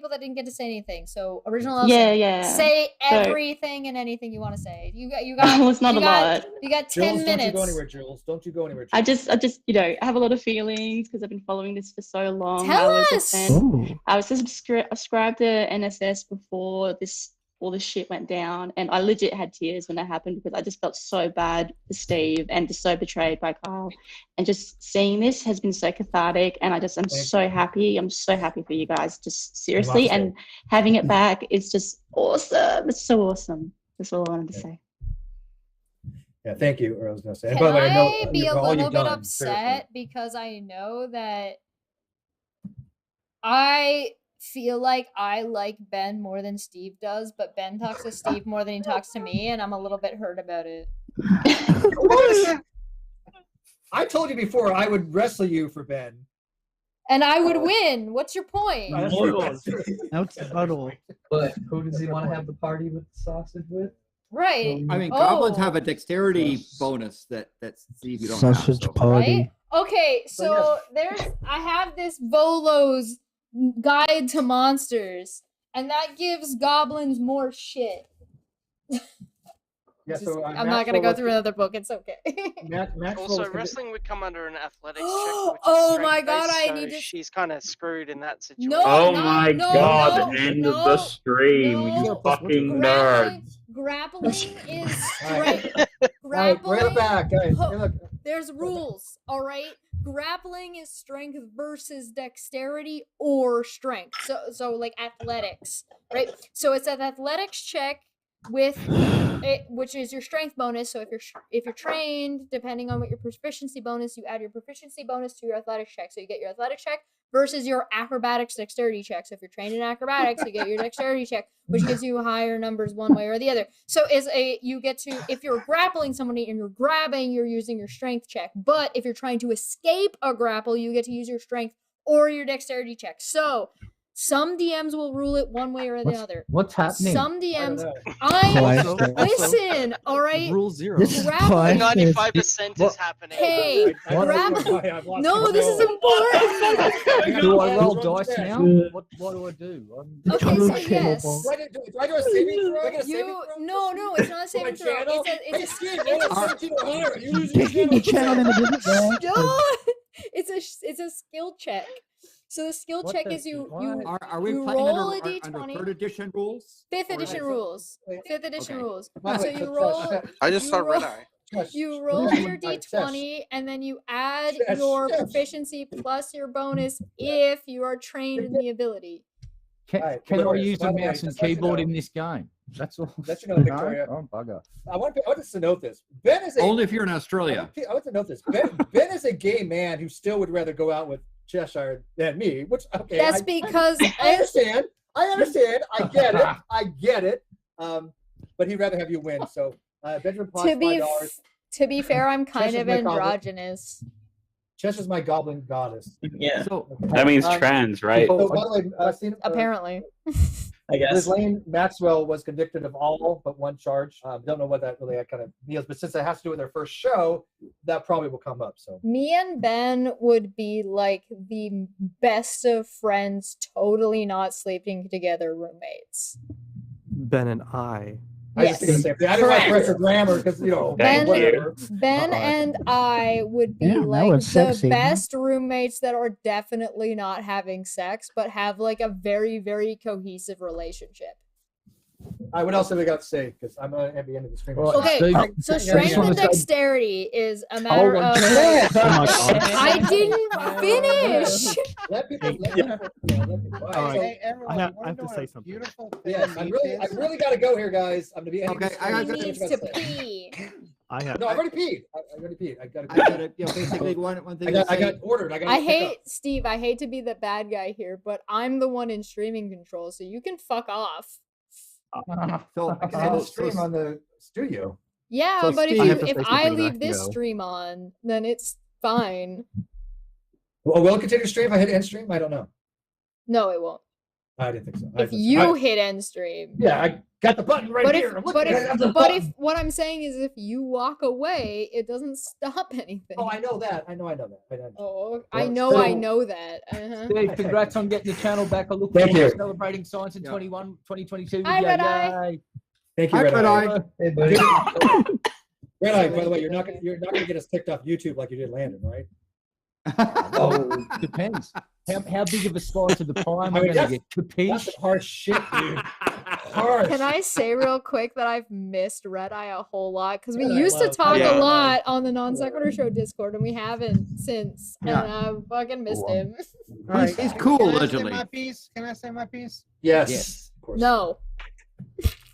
S2: that
S14: Chaz.
S2: didn't get to say anything. So original Elsa,
S14: Yeah.
S2: say
S14: So-
S2: everything and anything you want to say. You got
S14: Well, it's not
S2: you
S14: a
S2: got-
S14: lot.
S2: You got 10
S1: Jules,
S2: minutes.
S1: don't you go anywhere, Jules. Don't you go anywhere.
S14: I just, I have a lot of feelings because I've been following this for so long.
S2: Tell
S14: I was
S2: us.
S14: a fan. I was subscribed to NSS before all this shit went down, and I legit had tears when that happened because I just felt so bad for Steve and just so betrayed by Kyle. And just seeing this has been so cathartic, and I'm so happy. I'm so happy for you guys, just seriously, and having it back is just awesome. It's so awesome. That's all I wanted to say.
S1: Yeah, thank you. Or I was going to say. And
S2: Can
S1: by the way, I know
S2: I be a
S1: all
S2: little
S1: you've
S2: bit
S1: done,
S2: upset because I know that I feel like I like Ben more than Steve does, but Ben talks to Steve more than he talks to me, and I'm a little bit hurt about it.
S1: I told you before I would wrestle you for Ben.
S2: And I would win. What's your point?
S13: That's the buttle.
S18: But who does he want to have the party with the sausage with?
S2: Right.
S11: I mean, goblins
S2: Oh.
S11: have a dexterity bonus that Steve, you don't
S13: Sausage
S11: have.
S13: party.
S2: Okay, so I have this Volo's Guide to Monsters, and that gives goblins more shit.
S1: Yeah, so
S2: I'm not gonna go through another book. It's okay.
S12: Also, wrestling would come under an athletics check. Which is
S2: Oh my
S12: strength-based,
S2: God, I
S12: so
S2: need to-
S12: she's kind of screwed in that situation.
S2: No,
S16: Oh
S2: not-
S16: my
S2: no,
S16: god,
S2: no,
S16: end
S2: no,
S16: of the stream,
S2: no.
S16: you fucking
S2: Grappling,
S16: nerds.
S2: grappling is
S1: Alright.
S2: strength.
S1: Alright, bring it back, guys.
S2: Ho-
S1: Hey, look.
S2: There's rules, all right? Grappling is strength versus dexterity or strength. So like athletics, right? So it's an athletics check with it, which is your strength bonus. So if you're trained, depending on what your proficiency bonus, you add your proficiency bonus to your athletics check. So you get your athletics check versus your acrobatics dexterity check. So if you're trained in acrobatics, you get your dexterity check, which gives you higher numbers one way or the other. So you get to, if you're grappling somebody and you're grabbing, you're using your strength check. But if you're trying to escape a grapple, you get to use your strength or your dexterity check. So some DMs will rule it one way or the other.
S5: What's happening?
S2: Some DMs, listen, all right?
S5: Rule 0.
S2: Grappling.
S12: 95% is happening.
S2: Hey, grappling. No, this is important.
S5: Do I roll dice now? What do I do?
S2: Okay, so yes.
S1: Do I do a saving throw?
S2: No, it's not a saving throw. It's a skill check. So the skill
S11: What
S2: check
S11: the-
S2: is you
S11: Are we
S2: you
S11: playing
S2: roll
S11: under,
S2: a
S11: under
S2: d20.
S11: 3rd edition rules?
S2: Fifth
S11: Or-
S2: edition rules. Fifth edition
S11: Okay.
S2: rules.
S11: By the
S2: So
S11: way,
S2: you
S11: so-
S2: roll.
S12: I just
S2: you
S12: saw
S2: roll-
S12: red eye.
S2: You roll your d20 and then you add your proficiency plus your bonus if you are trained in the ability.
S5: Can I use
S1: by
S5: a
S1: the way,
S5: mouse and
S1: just let you
S5: keyboard
S1: know-
S5: in this game? That's all.
S1: Let you know, Victoria.
S5: No? Oh, bugger.
S1: I want us to note this. Ben is
S11: Only if you're in Australia.
S1: I want to note this. Ben is a gay man who still would rather go out with Cheshire than me. Which okay,
S2: That's because
S1: I understand. I get it. But he'd rather have you win. So Benjamin Potts, $5.
S2: To be fair, I'm kind
S1: Cheshire's
S2: of
S1: my goblin.
S2: androgynous.
S1: Cheshire's my goblin goddess.
S16: Yeah.
S11: So,
S16: that means trans, right?
S1: So, by the way, Steve,
S2: Apparently.
S16: I guess.
S1: Ghislaine Maxwell was convicted of all but one charge. Don't know what that really kind of means, but since it has to do with their first show, that probably will come up. So
S2: Me and Ben would be like the best of friends, totally not sleeping together roommates.
S6: Ben and I.
S1: I was just gonna say, I didn't want to
S2: Correct.
S1: correct your grammar because
S2: Ben,
S1: whatever.
S2: Ben and I would be
S13: Yeah, that
S2: like
S13: was
S2: the
S13: sexy.
S2: best roommates that are definitely not having sex, but have like a very, very cohesive relationship.
S1: What else have we got to say? Because I'm gonna at the end of the stream.
S2: Okay, so strength and dexterity is a matter of. I didn't finish.
S1: Let people.
S5: All right.
S10: Hey, everyone,
S5: I have
S10: we're
S5: to
S10: doing
S5: say
S10: a
S5: something.
S10: Beautiful thing.
S1: Yes, I really got to go here, guys. I'm gonna be ending
S11: Okay,
S1: the
S11: I
S1: stream.
S11: gotta-
S2: He needs to pee.
S5: I have.
S1: No, I've already peed. I already peed. I gotta.
S11: Basically one thing.
S1: I got ordered.
S2: I hate Steve. I hate to be the bad guy here, but I'm the one in streaming control, so you can fuck off.
S11: So,
S1: I can have the stream on the studio.
S2: Yeah,
S11: So
S2: but
S11: Steve- I have to
S2: if
S11: say
S2: I
S11: something
S2: leave
S11: back,
S2: this
S11: yo.
S2: stream on, then it's fine.
S1: Well, will it continue to stream if I hit end stream? I don't know.
S2: No, it won't.
S1: I didn't think so.
S2: If you hit end stream.
S1: Yeah, I got the button right
S2: But
S1: here.
S2: if,
S1: Look,
S2: but
S1: I have the
S2: if, but if
S1: button.
S2: what I'm saying is if you walk away, it doesn't stop anything.
S1: Oh, I know that. I know that.
S2: Oh,
S1: Well,
S2: I know that. Uh-huh.
S5: Steve, congrats on getting the channel back. I look
S1: Thank
S5: forward to
S1: you.
S5: celebrating science in 2022.
S2: Hi, Red Eye.
S5: Yay.
S1: Thank you,
S11: Hi,
S1: Red
S11: Red
S1: Eye.
S11: Eye.
S1: Hey, buddy. Red Eye, by the way, you're not gonna get us kicked off YouTube like you did Landon, right?
S5: Oh, depends. How big of a slice of the pie am I going to get?
S1: That's
S5: Capiche?
S1: some harsh shit, dude. Harsh.
S2: Can I say real quick that I've missed Red Eye a whole lot because we
S1: Red Eye
S2: used to
S1: loves
S2: talk
S1: Red
S2: a
S1: Eye.
S2: lot on the Non-Sequitur Show Discord and we haven't since,
S11: Yeah.
S2: and I fucking missed him.
S10: All right.
S11: He's cool,
S10: Can I say
S11: allegedly.
S10: my piece? Can I say my piece?
S1: Yes. Of course.
S2: No.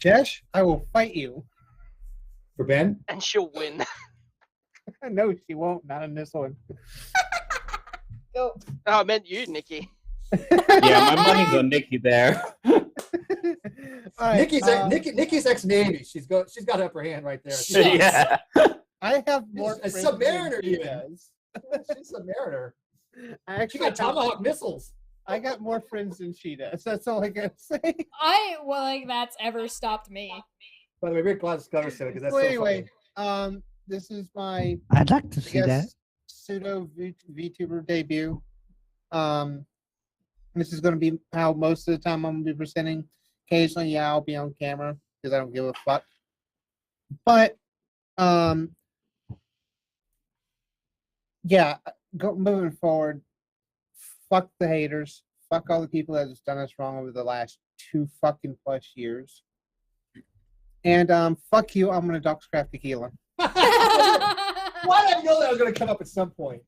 S10: Jesh, I will fight you.
S1: For Ben?
S12: And she'll win.
S10: No, she won't. Not in this one.
S2: Go.
S12: Oh, I meant you, Nikki.
S16: Yeah, my money's on Nikki there.
S10: All right,
S1: Nikki's ex-Navy. She's got upper hand right there.
S16: Yeah.
S10: I have more.
S1: A
S10: friends
S1: submariner
S10: than she
S1: even.
S10: does.
S1: She's a mariner.
S10: I
S1: She
S10: actually
S1: got Tomahawk missiles.
S10: I got more friends than she does. That's all I gotta say.
S2: Like that's ever stopped me.
S1: By the way, Rick Glass cover soon because that's
S10: Well,
S1: so
S10: anyway,
S1: funny.
S10: this is my
S13: I'd like to see that.
S10: pseudo VTuber debut. This is going to be how most of the time I'm going to be presenting. Occasionally, yeah, I'll be on camera because I don't give a fuck. But, yeah, moving forward, fuck the haters. Fuck all the people that have done us wrong over the last 2 fucking plus years. And fuck you, I'm gonna Doxcraft Tequila.
S1: Why did I know that was gonna come up at some point?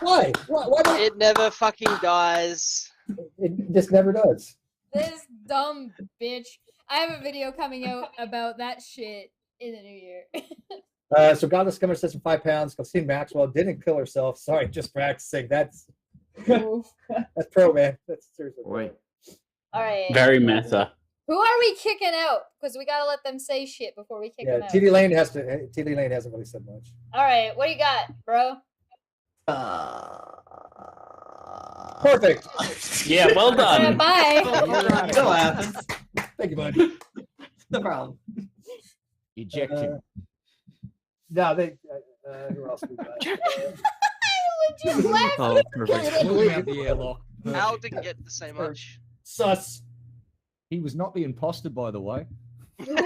S1: Why? Why don't...
S12: It never fucking dies.
S1: It just never does.
S2: This dumb bitch. I have a video coming out about that shit in the new year.
S1: So Godless Scummer says 5 pounds. Christine Maxwell didn't kill herself. Sorry, just practicing. That's that's pro, man. That's seriously.
S11: Boy.
S2: All right.
S16: Very meta.
S2: Who are we kicking out? Because we gotta let them say shit before we kick them out.
S1: TV Lane hasn't really said much.
S2: All right, what do you got, bro?
S1: Perfect.
S16: Yeah, well done.
S2: Bye.
S18: Still happens.
S1: Thank you, bud.
S18: No problem.
S5: Ejection.
S1: No, they. Who else we got?
S2: Just laugh.
S6: Oh, perfect.
S5: Moving out the airlock.
S12: Al didn't get to say much.
S1: Sus.
S5: He was not the imposter, by the way.
S1: Who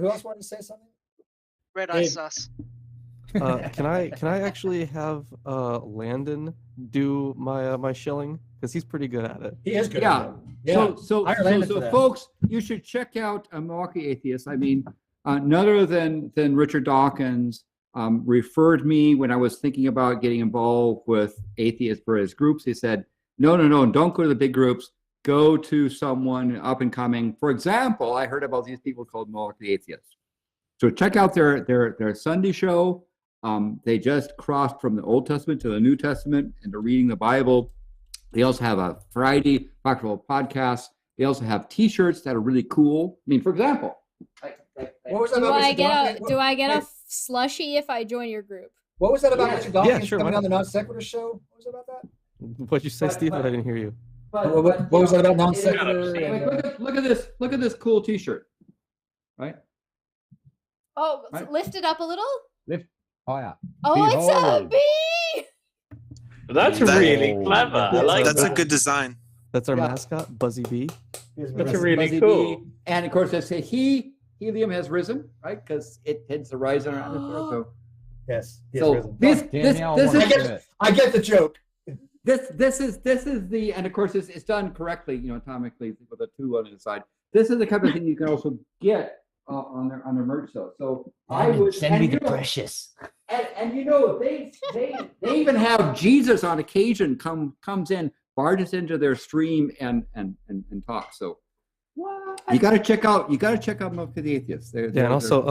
S1: else wanted to say something?
S12: Red Eye Sus.
S6: Can I actually have Landon do my shilling, because he's pretty good at it.
S1: He is good.
S11: Yeah.
S1: Yeah.
S11: So folks, you should check out Milwaukee Atheist. I mean, none other than Richard Dawkins referred me when I was thinking about getting involved with atheists for his groups. He said, no, don't go to the big groups. Go to someone up and coming. For example, I heard about these people called Milwaukee Atheists. So check out their Sunday show. They just crossed from the Old Testament to the New Testament and they're reading the Bible. They also have a Friday factual podcast. They also have T-shirts that are really cool. I mean, for example,
S1: what was that
S2: Do I get a slushie if I join your group?
S1: What was that about Richard Dawkins
S6: Yeah, sure,
S1: coming
S6: why
S1: on the Non-Sequitur Show? What was it about that?
S6: What'd you say, Steve? I didn't hear you.
S1: What was that about Non-Sequitur?
S11: Look at this. Look at this cool T-shirt. Right?
S2: Oh,
S11: Right.
S2: lift it up a little.
S5: Lift higher.
S2: Oh, it's a
S5: Behold.
S2: bee.
S16: That's really clever. I like
S8: That's
S16: that.
S8: a good design.
S6: That's our
S11: Yeah.
S6: mascot, Buzzy Bee.
S16: That's really
S11: Buzzy
S16: cool.
S11: Bee. And of course, they say helium has risen, right? Because it tends to rise in our atmosphere. So
S1: Yes. He has
S11: So
S1: risen.
S11: this
S5: Danielle
S11: is
S5: wants it.
S1: I get the joke.
S11: this is the and of course it's done correctly, atomically with a 2 on the side. This is the kind of thing you can also get on their merch though. So I would
S5: Send me
S11: and,
S5: the precious.
S11: and they even have Jesus on occasion comes in, barges into their stream and talks. So you got to check out Milk to the Atheist.
S6: Yeah, and also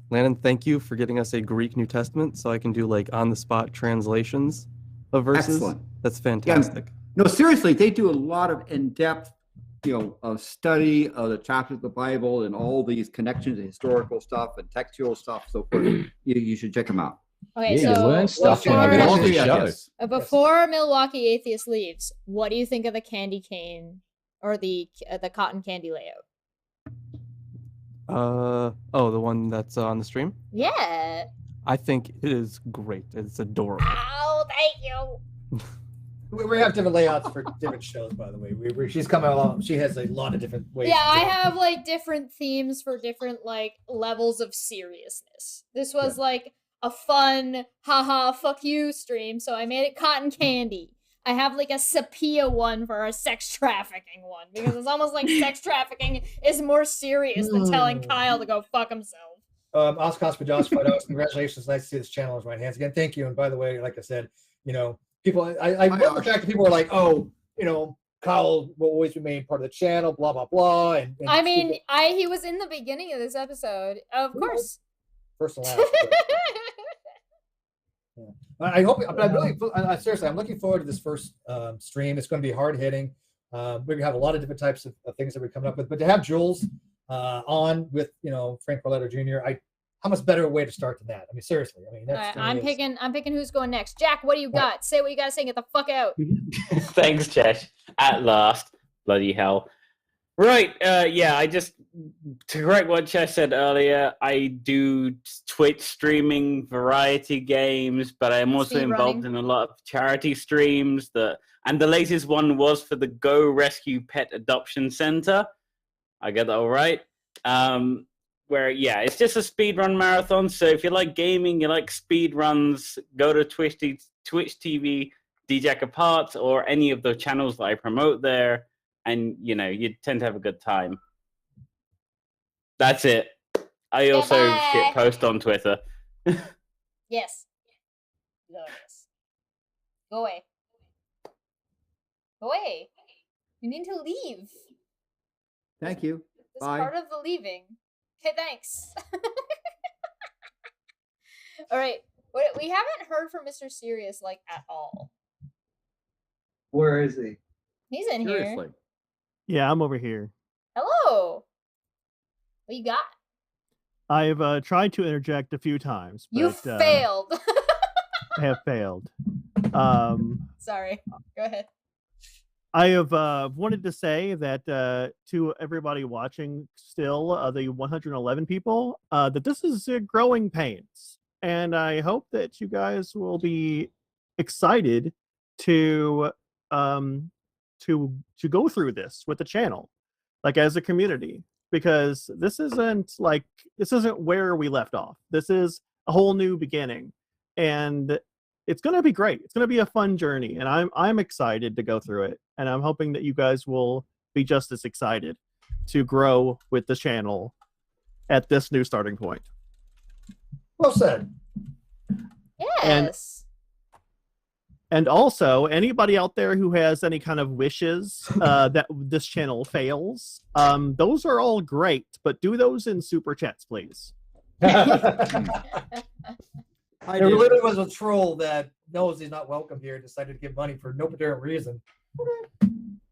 S6: Landon, thank you for getting us a Greek New Testament so I can do like on the spot translations of verses.
S11: Excellent.
S6: That's fantastic.
S11: No, seriously, they do a lot of in-depth, study of the chapters of the Bible and all these connections and historical stuff and textual stuff. So you should check them out.
S2: Okay,
S5: Yeah, you
S2: so
S5: learn stuff
S2: before,
S5: from the show.
S11: Yes.
S2: before Milwaukee Atheist leaves, what do you think of the candy cane or the cotton candy layout?
S6: The one that's on the stream?
S2: Yeah.
S6: I think it is great. It's adorable.
S2: Oh, thank you.
S1: We have different layouts for different shows, by the way. She's coming along. She has a lot of different ways.
S2: Yeah, I have like different themes for different like levels of seriousness. This was like a fun, haha, fuck you stream, so I made it cotton candy. I have like a sepia one for a sex trafficking one because it's almost like sex trafficking is more serious than telling Kyle to go fuck himself.
S1: Oscar Josh $5. Congratulations. Nice to see this channel in my hands again. Thank you. And by the way, like I said, people, I love the fact that people are like, oh, Kyle will always remain part of the channel, blah, blah, blah. And
S2: I mean, he was in the beginning of this episode, of course.
S1: First and last. Yeah. I hope, but I really, seriously, I'm looking forward to this first stream. It's going to be hard hitting. We're going to have a lot of different types of things that we're coming up with, but to have Jules on with, Frank Barletto Jr., how much better a way to start than that? I mean, seriously. I mean, that's.
S2: I'm picking who's going next. Jack, what do you got? Say what you got to say. Get the fuck out.
S16: Thanks, Chesh. At last, bloody hell. Right. Yeah, to correct what Chess said earlier, I do Twitch streaming variety games, but I'm also involved in a lot of charity streams. And the latest one was for the Go Rescue Pet Adoption Center. I get that all right. Where, yeah, it's just a speedrun marathon. So if you like gaming, you like speedruns, go to Twitch TV, DJ Apart, or any of the channels that I promote there. And, you tend to have a good time. That's it. I also post on Twitter.
S2: Yes. Glorious. Go away. Go away. You need to leave.
S11: Thank you.
S2: This
S11: Bye.
S2: part of the leaving. Okay, thanks. All right. We haven't heard from Mr. Serious, at all.
S18: Where is he?
S2: He's in here.
S8: Yeah, I'm over here.
S2: Hello. What you got?
S8: I've tried to interject a few times. But,
S2: You failed.
S8: I have failed.
S2: Sorry. Go ahead.
S8: I have wanted to say that to everybody watching still, the 111 people, that this is growing pains. And I hope that you guys will be excited to go through this with the channel, as a community, because this isn't where we left off. This is a whole new beginning, and it's going to be great. It's going to be a fun journey, and I'm excited to go through it, and I'm hoping that you guys will be just as excited to grow with the channel at this new starting point.
S1: Well said.
S2: Yes.
S8: And also, anybody out there who has any kind of wishes that this channel fails, those are all great, but do those in super chats, please.
S1: There literally was a troll that knows he's not welcome here, decided to give money for no apparent reason. Okay.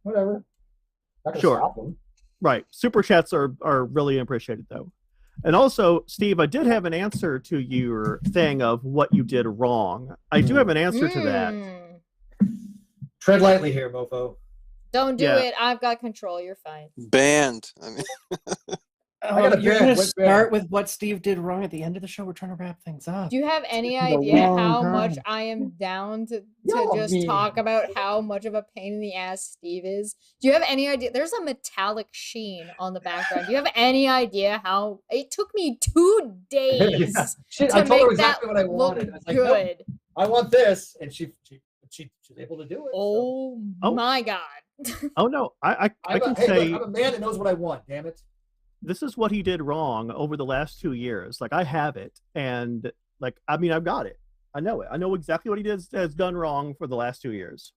S1: Whatever. Not gonna
S8: Sure.
S1: stop him.
S8: Right. Super chats are really appreciated, though. And also, Steve, I did have an answer to your thing of what you did wrong. I do have an answer to that.
S1: Tread lightly here, mofo.
S2: Don't do
S8: Yeah.
S2: it. I've got control. You're fine.
S21: Banned. I mean,
S17: You're going to start with what Steve did wrong at the end of the show? We're trying to wrap things up.
S2: Do you have any
S17: Taking a
S2: idea
S17: long
S2: how
S17: time.
S2: much I am down to just talk about how much of a pain in the ass Steve is? Do you have any idea? There's a metallic sheen on the background. Do you have any idea how it took me 2 days
S1: Shit,
S2: to
S1: I told her
S2: make
S1: exactly
S2: that
S1: what I
S2: look
S1: wanted. I was like, nope,
S2: good?
S1: I want this, and she's able to do it.
S2: Oh my god!
S8: Oh no, I can
S1: hey,
S8: say
S1: look, I'm a man that knows what I want. Damn it!
S8: this is what he did wrong over the last 2 years. I have it, and I've got it. I know it. I know exactly what he has done wrong for the last 2 years.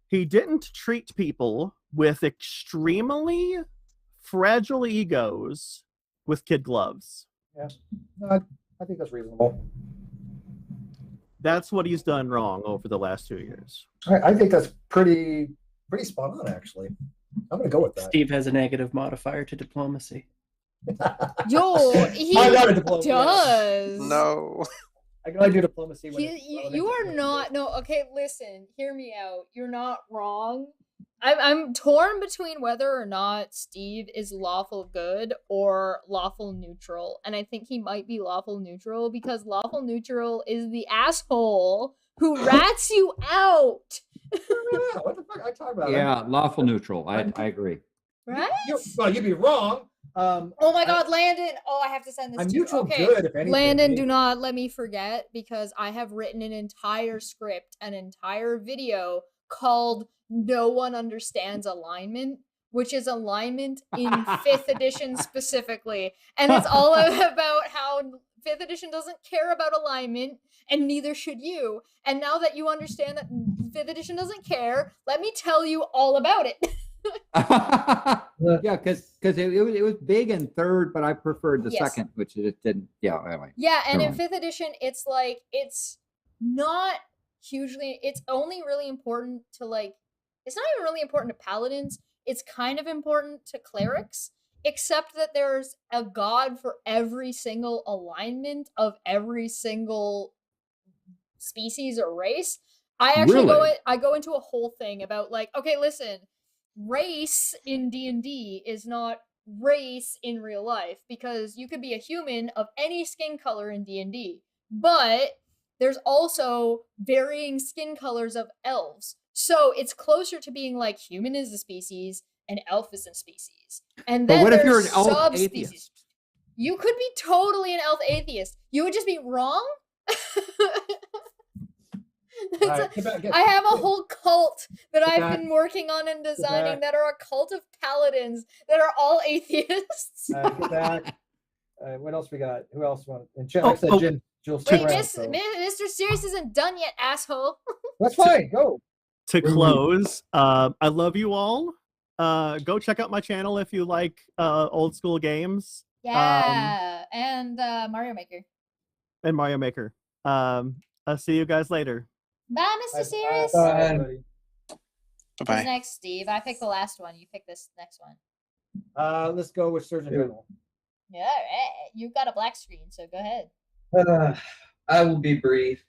S8: He didn't treat people with extremely fragile egos with kid gloves.
S1: Yeah, no, I think that's reasonable.
S8: That's what he's done wrong over the last 2 years.
S1: I think that's pretty spot on, actually. I'm gonna go with that.
S17: Steve has a negative modifier to diplomacy.
S2: Yo, he
S1: I'm not a diplomat.
S2: does.
S21: no.
S1: I can only do diplomacy when
S2: You are not. No, okay, listen, hear me out. You're not wrong. I'm torn between whether or not Steve is lawful good or lawful neutral. And I think he might be lawful neutral because lawful neutral is the asshole who rats you out.
S1: What the fuck? I talk about
S11: Yeah, lawful neutral. I agree.
S2: Right?
S1: You'd be wrong.
S2: Oh my god, Landon. Oh, I have to send this
S1: I'm
S2: to you.
S1: neutral
S2: Okay.
S1: good, if anything.
S2: Landon, do not let me forget because I have written an entire script, an entire video called No One Understands Alignment, which is alignment in 5th edition specifically. And it's all about how 5th edition doesn't care about alignment, and neither should you. And now that you understand that 5th edition doesn't care, let me tell you all about it.
S11: Yeah, because it was big in 3rd, but I preferred the
S2: Yes.
S11: 2nd, which it didn't. Yeah, anyway.
S2: Yeah, and
S11: Go
S2: in
S11: on.
S2: 5th edition, it's it's not hugely, it's only really important to it's not even really important to paladins. It's kind of important to clerics, except that there's a god for every single alignment of every single species or race. I actually
S11: Really?
S2: I go into a whole thing about okay, listen, race in D&D is not race in real life, because you could be a human of any skin color in D&D, but there's also varying skin colors of elves. So it's closer to being like human is a species and elf is a species. And then
S4: But what if you're
S2: there's
S4: an elf
S2: subspecies.
S4: atheist?
S2: You could be totally an elf atheist. You would just be wrong. I have a whole cult that I've been working on and designing that are a cult of paladins that are all atheists.
S1: Get back. What else we got? Who else won? And Jim, like I said, Jim, Jules.
S2: Wait, Mr. Serious isn't done yet, asshole.
S1: That's fine. Go.
S8: To close, I love you all. Go check out my channel if you like old school games.
S2: Yeah, and Mario Maker.
S8: And Mario Maker. I'll see you guys later.
S2: Bye, Mr. Serious.
S1: Bye.
S2: Who's next, Steve? I picked the last one. You pick this next one.
S1: Let's go with Surgeon General.
S2: Yeah, all right. You've got a black screen, so go ahead.
S18: I will be brief.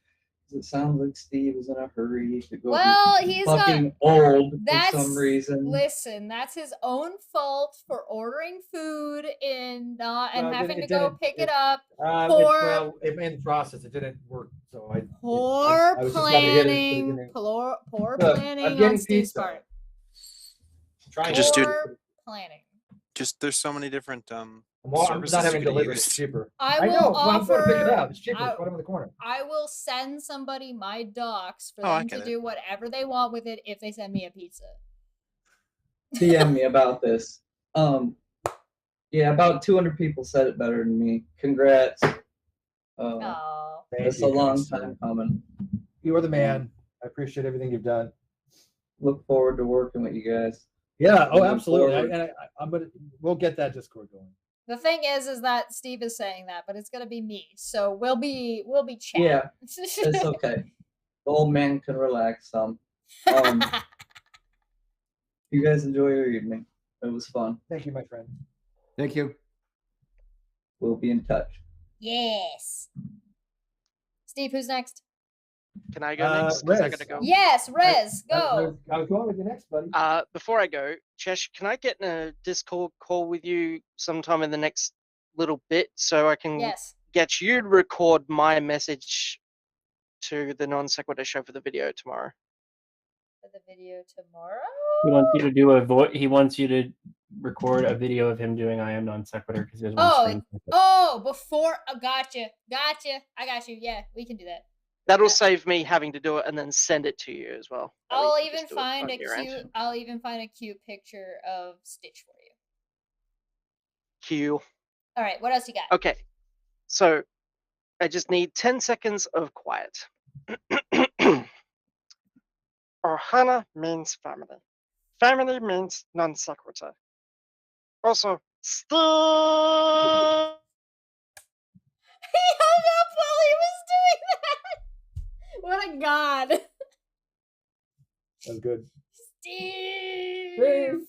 S18: It sounds like Steve is in a hurry to go.
S2: Well, he's
S18: fucking old for some reason.
S2: Listen, that's his own fault for ordering food and having to go pick it up.
S1: In the process, it didn't work. So
S2: poor planning. Poor planning on Steve's part.
S19: Just do
S2: planning.
S19: Just there's so many different
S1: I'm
S19: services
S1: not having
S19: you could
S1: delivery.
S19: use.
S1: It's cheaper.
S2: I will
S1: know.
S2: offer.
S1: I'm going to pick it up. It's cheaper. Put them in the corner.
S2: I will send somebody my docs for
S19: Oh, I
S2: them
S19: get
S2: to
S19: it.
S2: do whatever they want with it if they send me a pizza.
S18: DM me about this. Yeah, about 200 people said it better than me. Congrats. It's a long time coming.
S1: You are the man. I appreciate everything you've done.
S18: Look forward to working with you guys.
S1: Yeah. Oh,
S18: Looking
S1: absolutely.
S18: forward.
S1: I'm gonna. We'll get that Discord going.
S2: The thing is that Steve is saying that, but it's gonna be me, so we'll be chatting.
S18: Yeah, it's okay. The old man can relax some. You guys enjoy your evening. It was fun.
S1: Thank you, my friend.
S4: Thank you.
S18: We'll be in touch.
S2: Yes. Steve, who's next?
S12: Can I go next? 'Cause I gotta go.
S2: Yes, Rez, go.
S1: I was going with you next, buddy.
S12: Before I go, Chesh, can I get in a Discord call with you sometime in the next little bit so I can get you to record my message to the NonSequitur Show for the video tomorrow?
S2: For the video tomorrow?
S21: He wants you to do he wants you to record a video of him doing I am non-sequitur because he has one screen.
S2: Gotcha. I got you. Yeah, we can do that.
S12: That'll save me having to do it and then send it to you as well.
S2: I'll even find a cute picture of Stitch for you.
S12: Q.
S2: All right, what else you got?
S12: Okay, so I just need 10 seconds of quiet. Ohana means family. Family means non-sequitur. Also, Steve!
S2: He hung up while he was doing that! What a god!
S1: That was good.
S2: Steve!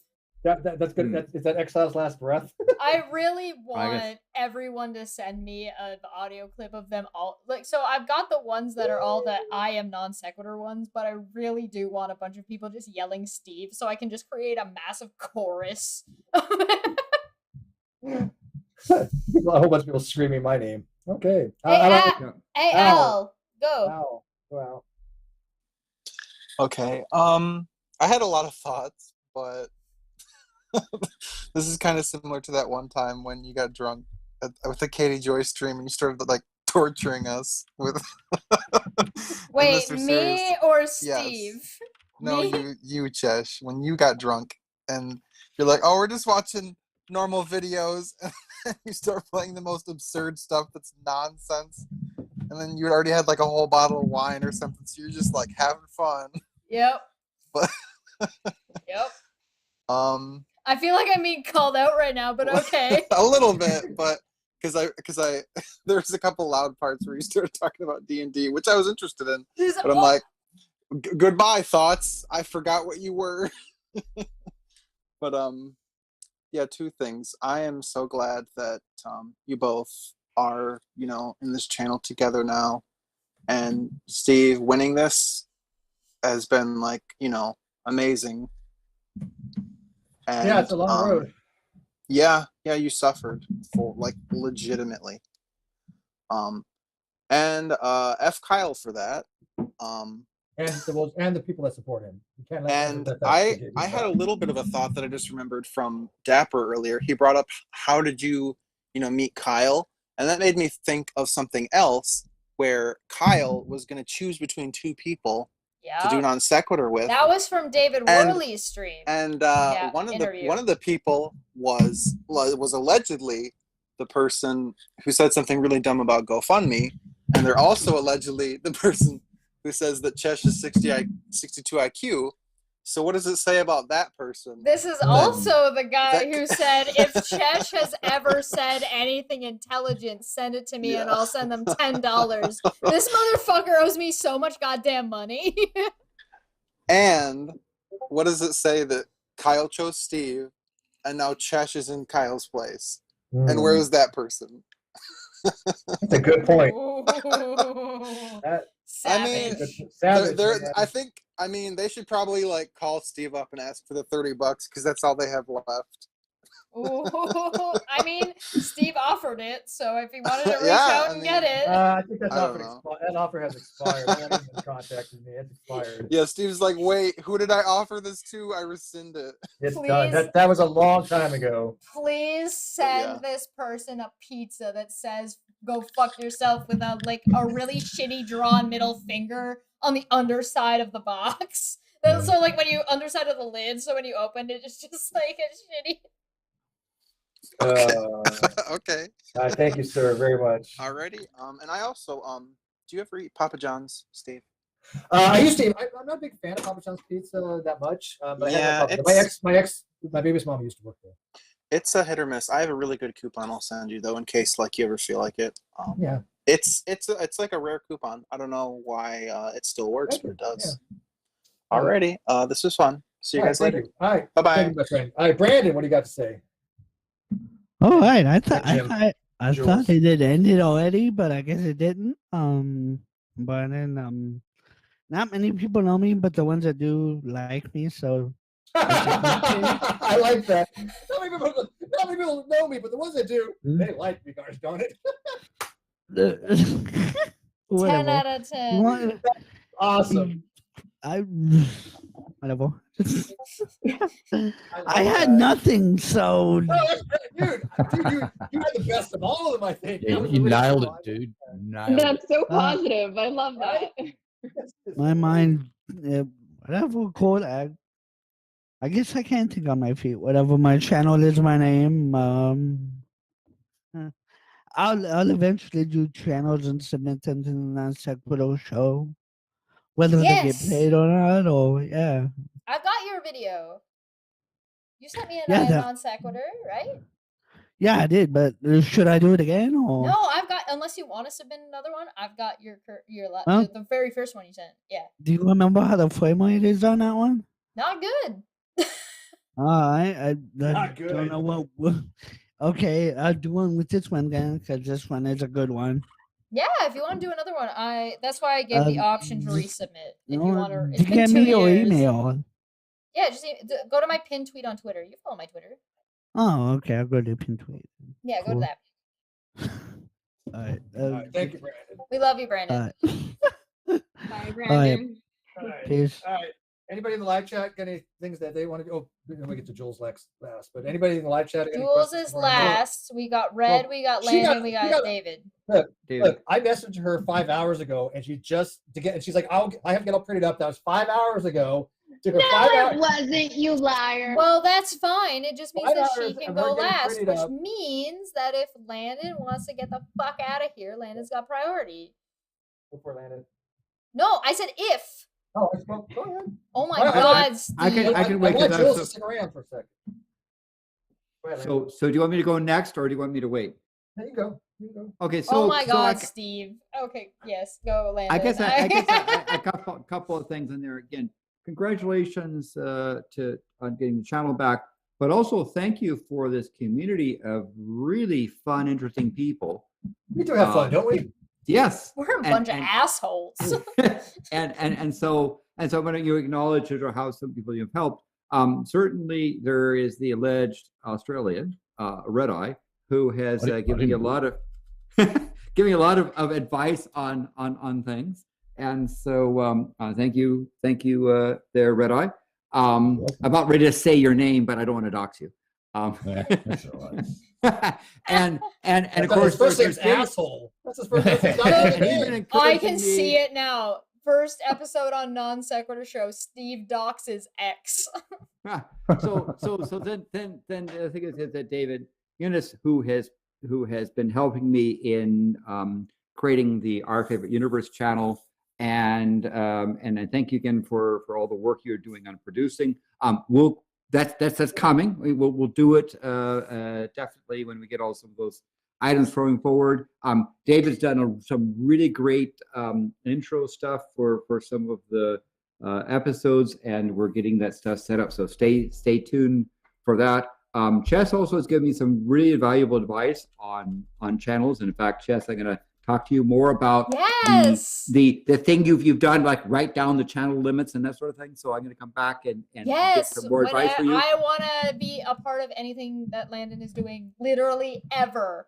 S1: That's good. Is that Exile's last breath?
S2: I really want everyone to send me an audio clip of them all. So I've got the ones that are all the I am non-sequitur ones, but I really do want a bunch of people just yelling Steve so I can just create a massive chorus.
S1: A whole bunch of people screaming my name. Okay.
S2: Hey, Al, go.
S1: Al, go out.
S19: Okay. I had a lot of thoughts, but this is kind of similar to that one time when you got drunk with the 𝘰𝘭𝘰𝘨 stream and you started like torturing us with.
S2: Wait,
S19: Mr.
S2: me
S19: Serious.
S2: or Steve?
S19: Yes. No,
S2: Me?
S19: you, Chesh. When you got drunk and you're like, "Oh, we're just watching normal videos," and you start playing the most absurd stuff that's nonsense, and then you already had like a whole bottle of wine or something, so you're just like having fun.
S2: Yep.
S19: But
S2: Yep. I feel like I'm being called out right now, but okay.
S19: a little bit, but because I there's a couple loud parts where you started talking about D&D, which I was interested in, but I'm like, goodbye thoughts. I forgot what you were. But yeah, two things. I am so glad that you both are, in this channel together now, and Steve winning this has been like, amazing. And,
S1: yeah, it's a long road.
S19: Yeah, you suffered for like legitimately. And F Kyle for that.
S1: And the people that support him. You can't
S19: And I had a little bit of a thought that I just remembered from Dapper earlier. He brought up, how did you meet Kyle? And that made me think of something else where Kyle was going to choose between two people to do NonSequitur with.
S2: That was from David Worley's stream.
S19: And one of the people was allegedly the person who said something really dumb about GoFundMe, and they're also allegedly the person who says that Chesh is 62 IQ. So what does it say about that person?
S2: This is also the guy who said, if Chesh has ever said anything intelligent, send it to me and I'll send them $10. This motherfucker owes me so much goddamn money.
S19: And what does it say that Kyle chose Steve and now Chesh is in Kyle's place? And where is that person?
S1: That's a good point.
S19: I mean, they should probably like call Steve up and ask for the $30 because that's all they have left.
S2: I mean, Steve offered it, so if he wanted to reach out and get it.
S1: I think that offer has expired. They haven't even contacted me. It's expired.
S19: Yeah, Steve's like, wait, who did I offer this to? I rescind it.
S1: It's done. That was a long time ago.
S2: Please send this person a pizza that says, go fuck yourself, with a really shitty drawn middle finger on the underside of the box. So like when you underside of the lid, so when you open it, it's just like a shitty.
S19: Okay.
S1: Thank you, sir, very much.
S19: Alrighty. And I also do you ever eat Papa John's, Steve?
S1: I used to. I'm not a big fan of Papa John's pizza that much. But
S19: yeah,
S1: my baby's mom used to work there.
S19: It's a hit or miss. I have a really good coupon I'll send you though, in case like you ever feel like it.
S1: Yeah.
S19: It's like a rare coupon. I don't know why it still works, but it does. Yeah. Alrighty. This was fun. See you guys later.
S1: All right.
S19: Bye-bye.
S1: Thank you, my friend. All right, Brandon, what do you got to say?
S13: All right. I thought it had ended already, but I guess it didn't. But then not many people know me, but the ones that do like me, so
S1: I like that. Not many people know me, but the ones that do, they like me, gosh darn it.
S2: 10 out of 10.
S1: Awesome.
S13: Whatever. I had nothing, so.
S1: Dude, you had the best of all of them, I think.
S5: Yeah, you nailed it, dude.
S22: That's so positive. I love that.
S13: My mind, whatever called, I guess I can't think on my feet. Whatever my channel is, my name. I'll eventually do channels and submit them to the NonSequitur Show, whether they get paid or not, or
S2: I got your video. You sent me a non-sequitur, right?
S13: Yeah, I did, but should I do it again or?
S2: No, I've got. Unless you want to submit another one, I've got the very first one you sent. Yeah.
S13: Do you remember how the _it is on that one?
S2: Not good.
S13: I
S1: Not good.
S13: don't know what. Okay, I'll do one with this one then, because this one is a good one.
S2: Yeah, if you want to do another one, that's why I gave the option to resubmit. If you want to, it's
S13: DM
S2: been 2
S13: me your
S2: years.
S13: email.
S2: Yeah, just go to my pinned tweet on Twitter. You follow my Twitter.
S13: Oh, okay. I'll go to pin tweet.
S2: Yeah, go to that.
S13: All right.
S1: Thank you, Brandon.
S2: We love you, Brandon.
S22: Bye, Brandon.
S1: All right.
S13: Peace.
S1: All right. Anybody in the live chat got any things that they want to do? Oh, we get to Jules last. But anybody in the live chat?
S2: Jules is last. We got Red. We got Landon. We got David.
S1: Look, I messaged her 5 hours ago, and she and she's like, I have to get all printed up. That was 5 hours ago.
S22: No, it wasn't, you liar.
S2: Well, that's fine. It just means that she can go last, which
S1: up.
S2: means that if Landon wants to get the fuck out of here, Landon's got priority.
S1: Before Landon.
S2: No, I said if.
S1: Oh, go ahead.
S2: Oh my God, Steve.
S4: I can wait.
S1: I want Jules to stick around for a second. Go ahead,
S4: So do you want me to go next, or do you want me to wait?
S1: There you go.
S4: Okay, so
S2: oh my God, Steve. Okay, yes, go, Landon.
S4: I guess I got a couple of things in there. Again, congratulations on getting the channel back, but also thank you for this community of really fun, interesting people.
S1: We do have fun, don't we?
S4: Yes.
S2: We're a bunch of assholes.
S4: and so when you acknowledge how some people you've helped, Certainly, there is the alleged Australian Red Eye who has given me a lot of giving a lot of advice on things. And so thank you there, Red Eye. I'm about ready to say your name, but I don't want to dox you.
S1: That's all right.
S4: and of
S1: His
S4: course,
S1: first name's
S4: there's
S1: asshole. That's his first name.
S2: I can see it now. First episode on Non-Sequitur Show, Steve doxes X.
S4: so then the thing is that David Eunice, who has been helping me in creating the Our Favorite Universe channel, and I thank you again for all the work you're doing on producing. That's coming. We'll do it definitely when we get all some of those items flowing forward. David's done some really great intro stuff for some of the episodes, and we're getting that stuff set up. So stay tuned for that. Chess also has given me some really valuable advice on channels. And in fact, Chess, I'm going to talk to you more about the thing you've done, like write down the channel limits and that sort of thing. So I'm going to come back and get some more advice for you.
S2: I want to be a part of anything that Landon is doing, literally ever.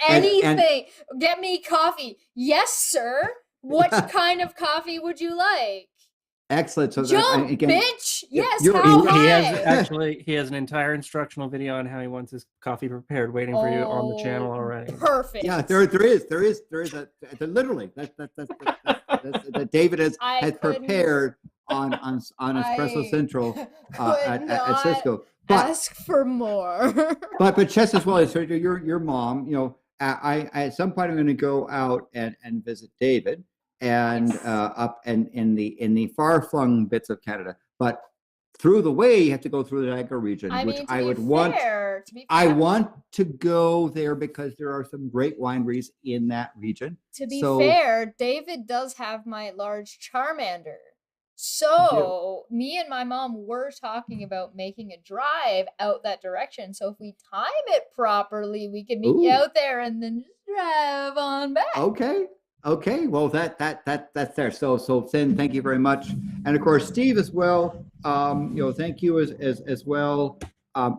S2: Anything. Get me coffee. Yes, sir. What kind of coffee would you like?
S4: Excellent. So
S2: jump, again, bitch. Yes.
S6: He has an entire instructional video on how he wants his coffee prepared, waiting for you on the channel already.
S2: Perfect.
S4: Yeah, there is a literally that David has prepared on Espresso Central at Cisco. But,
S2: ask for more.
S4: but Chess as well. So your mom. You know, I at some point I'm going to go out and visit David. And up and in the far-flung bits of Canada, but through the way you have to go through the Niagara region, I want to go there because there are some great wineries in that region.
S2: To be fair, David does have my large Charmander, so me and my mom were talking about making a drive out that direction. So if we time it properly, we can meet you out there and then just drive on back.
S4: Okay, well that's there. So then thank you very much, and of course Steve as well. Thank you as well.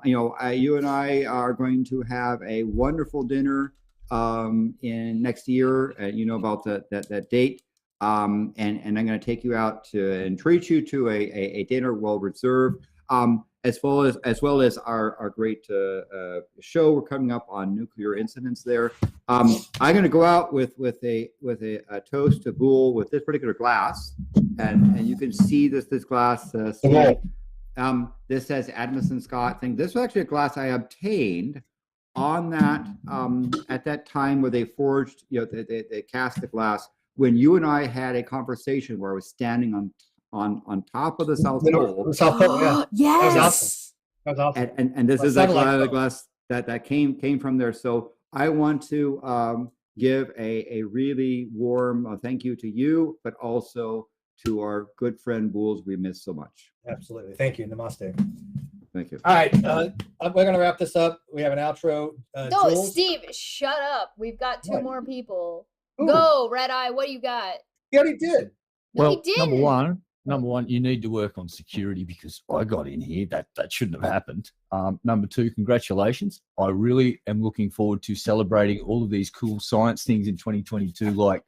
S4: You and I are going to have a wonderful dinner in next year, and you know about that date. And I'm going to take you out and treat you to a dinner well reserved. As well as our great show we're coming up on nuclear incidents there. I'm going to go out with a toast to Bool with this particular glass, and you can see this glass. This says Adamson Scott thing. This was actually a glass I obtained on that at that time where they forged, they cast the glass, when you and I had a conversation where I was standing on top of the South Pole.
S1: South Pole, yeah.
S2: Yes.
S1: That was awesome.
S4: And this is a glass that came from there. So I want to give a really warm thank you to you, but also to our good friend Bools. We miss so much.
S1: Absolutely. Thank you. Namaste.
S4: Thank you.
S1: All right. We're going to wrap this up. We have an outro.
S2: No,
S1: Jules?
S2: Steve, shut up. We've got two more people.
S1: Ooh.
S2: Go, Red Eye. What do you got?
S1: He already did.
S2: No,
S5: Well,
S2: he didn't.
S5: number one, you need to work on security because I got in here. That shouldn't have happened. Number two, congratulations. I really am looking forward to celebrating all of these cool science things in 2022, like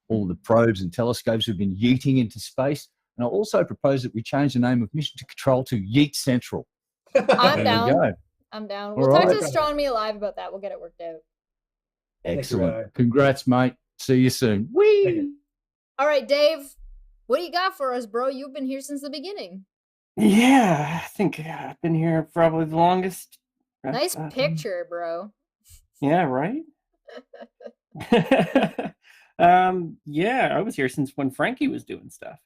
S5: all the probes and telescopes we've been yeeting into space. And I also propose that we change the name of Mission to Control to Yeet Central.
S2: I'm
S5: There you
S2: down.
S5: go.
S2: I'm down.
S5: All
S2: We'll talk
S5: right.
S2: to Strong Me Alive about that. We'll get it worked out.
S5: Excellent. Congrats, mate. See you soon. Whee!
S2: All right, Dave. What do you got for us, bro? You've been here since the beginning.
S6: Yeah, I think I've been here probably the longest.
S2: Nice picture, bro.
S6: Yeah, right? Yeah, I was here since when Frankie was doing stuff.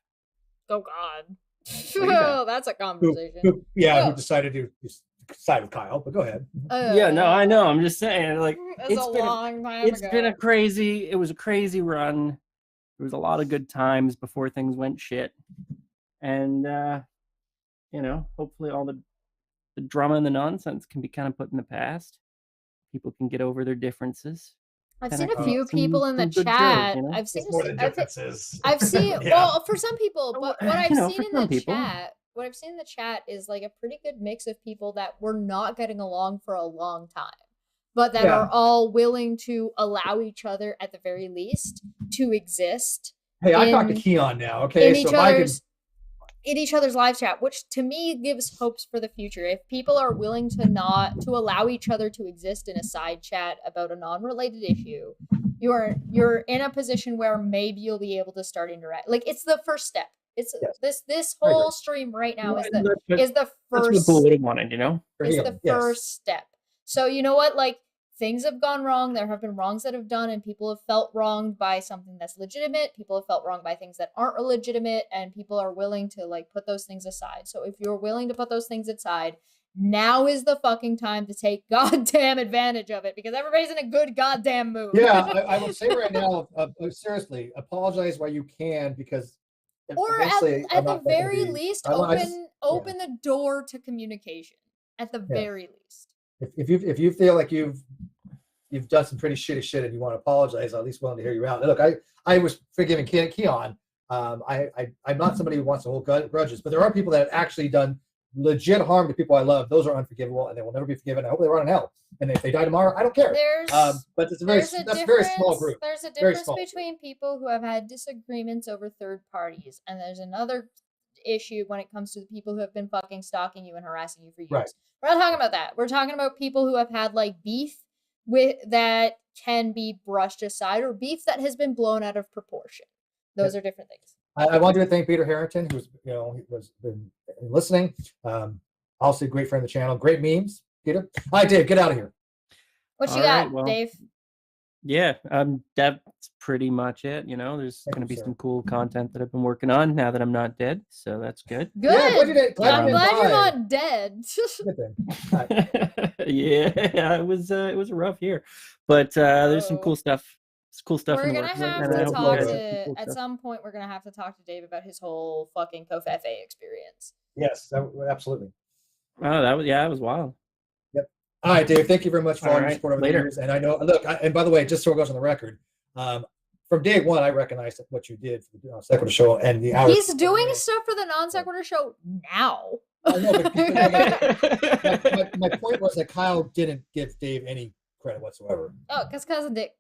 S2: Oh, God. Oh, that's a conversation.
S1: Who decided to side with Kyle, but go ahead.
S6: Yeah, no, I know. I'm just saying, like,
S2: That's a long time
S6: It's
S2: ago.
S6: been a crazy. It was a crazy run. There was a lot of good times before things went shit, and hopefully all the drama and the nonsense can be kind of put in the past. People can get over their differences.
S2: I've seen a few people in the chat. I've seen
S1: more than differences.
S2: I've seen
S1: Yeah.
S2: well for some people, but what I've seen
S6: for
S2: in
S6: some
S2: the
S6: people.
S2: chat I've seen in the chat is like a pretty good mix of people that were not getting along for a long time, but that are all willing to allow each other, at the very least, to exist.
S1: Hey, I talked to Keon now. Okay,
S2: in each other's live chat, which to me gives hopes for the future. If people are willing to allow each other to exist in a side chat about a non-related issue, you're in a position where maybe you'll be able to start interact. Like, it's the first step. It's this whole stream right now is the first.
S21: That's what Bull would have wanted, you know.
S2: It's the first step. So you know what, like, things have gone wrong. There have been wrongs that have done, and people have felt wronged by something that's legitimate. People have felt wronged by things that aren't illegitimate, and people are willing to like put those things aside. So if you're willing to put those things aside, now is the fucking time to take goddamn advantage of it, because everybody's in a good goddamn mood.
S1: Yeah, I would say right now, seriously, apologize while you can, because
S2: or at the very least, open the door to communication. At the very least.
S1: If you feel like you've done some pretty shitty shit and you want to apologize, I'm at least willing to hear you out. Look, I was forgiving Keon. I'm not somebody who wants to hold grudges, but there are people that have actually done legit harm to people I love. Those are unforgivable, and they will never be forgiven. I hope they run in hell. And if they die tomorrow, I don't care. But it's that's a very small group.
S2: There's a difference between people who have had disagreements over third parties, and there's another issue when it comes to the people who have been fucking stalking you and harassing you for years.
S1: Right.
S2: We're not talking about that. We're talking about people who have had like beef with that can be brushed aside, or beef that has been blown out of proportion. Those are different things.
S1: I wanted to thank Peter Harrington, who's been listening. Also a great friend of the channel. Great memes, Peter. All right, Dave, get out of here.
S2: What you got, Dave?
S21: Yeah, that's pretty much it. You know, there's going to be some cool content that I've been working on now that I'm not dead, so that's good.
S2: Good. I'm glad you're not dead.
S21: Yeah, it was a rough year, but there's some cool stuff. It's cool stuff.
S2: We're gonna have to talk to at some point. We're gonna have to talk to Dave about his whole fucking 𝘭𝑚 experience.
S1: Yes, absolutely.
S21: Oh, that was wild.
S1: Yep. All right, Dave. Thank you very much for all your
S21: right,
S1: support over the
S21: later.
S1: years. And I know, look, and by the way, just so it goes on the record, from day one, I recognized what you did for the NonSequitur Show and the hours.
S2: He's doing stuff for the NonSequitur Show now.
S1: I know, but my point was that Kyle didn't give Dave any credit whatsoever.
S2: Oh, because cousin Dick.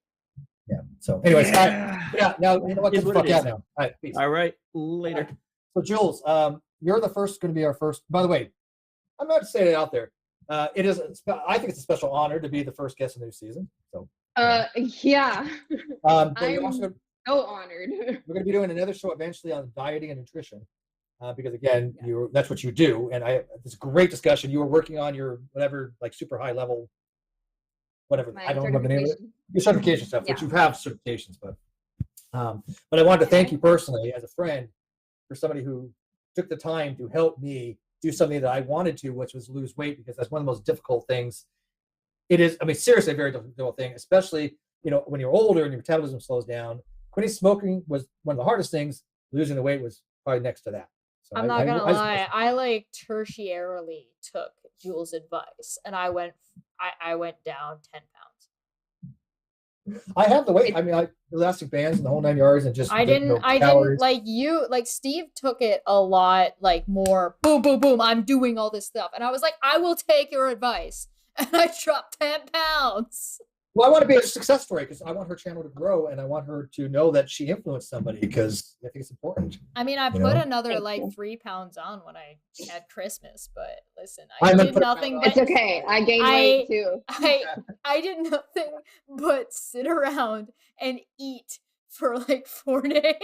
S1: Yeah. So, anyways, now you know what? Get the fuck out now. All right. Peace.
S21: All right. Later.
S1: So, Jules, you're the first going to be our first. By the way, I'm not to say it out there. It is. I think it's a special honor to be the first guest of the new season. So.
S22: Yeah.
S1: I'm
S22: so honored.
S1: We're going to be doing another show eventually on dieting and nutrition, because again, that's what you do, and it's a great discussion. You were working on your whatever, like super high level. Whatever, I don't remember the name of it. Your certification stuff, which you have certifications, but I wanted to thank you personally as a friend for somebody who took the time to help me do something that I wanted to, which was lose weight, because that's one of the most difficult things. It is, I mean, seriously, a very difficult thing, especially, when you're older and your metabolism slows down. Quitting smoking was one of the hardest things. Losing the weight was probably next to that. So
S2: I'm not gonna lie, I like tertiarily took Jules' advice, and I went down 10 pounds.
S1: I have the weight. I mean, elastic bands and the whole 9 yards, and just
S2: I didn't like Steve took it a lot like more boom, boom, boom. I'm doing all this stuff, and I was like, I will take your advice, and I dropped 10 pounds.
S1: Well, I want to be a success story because I want her channel to grow, and I want her to know that she influenced somebody, because I think it's important.
S2: I mean, I put another like 3 pounds on when I had Christmas, but listen, I did nothing.
S22: It's okay. I gained weight too.
S2: I did nothing but sit around and eat for like 4 days.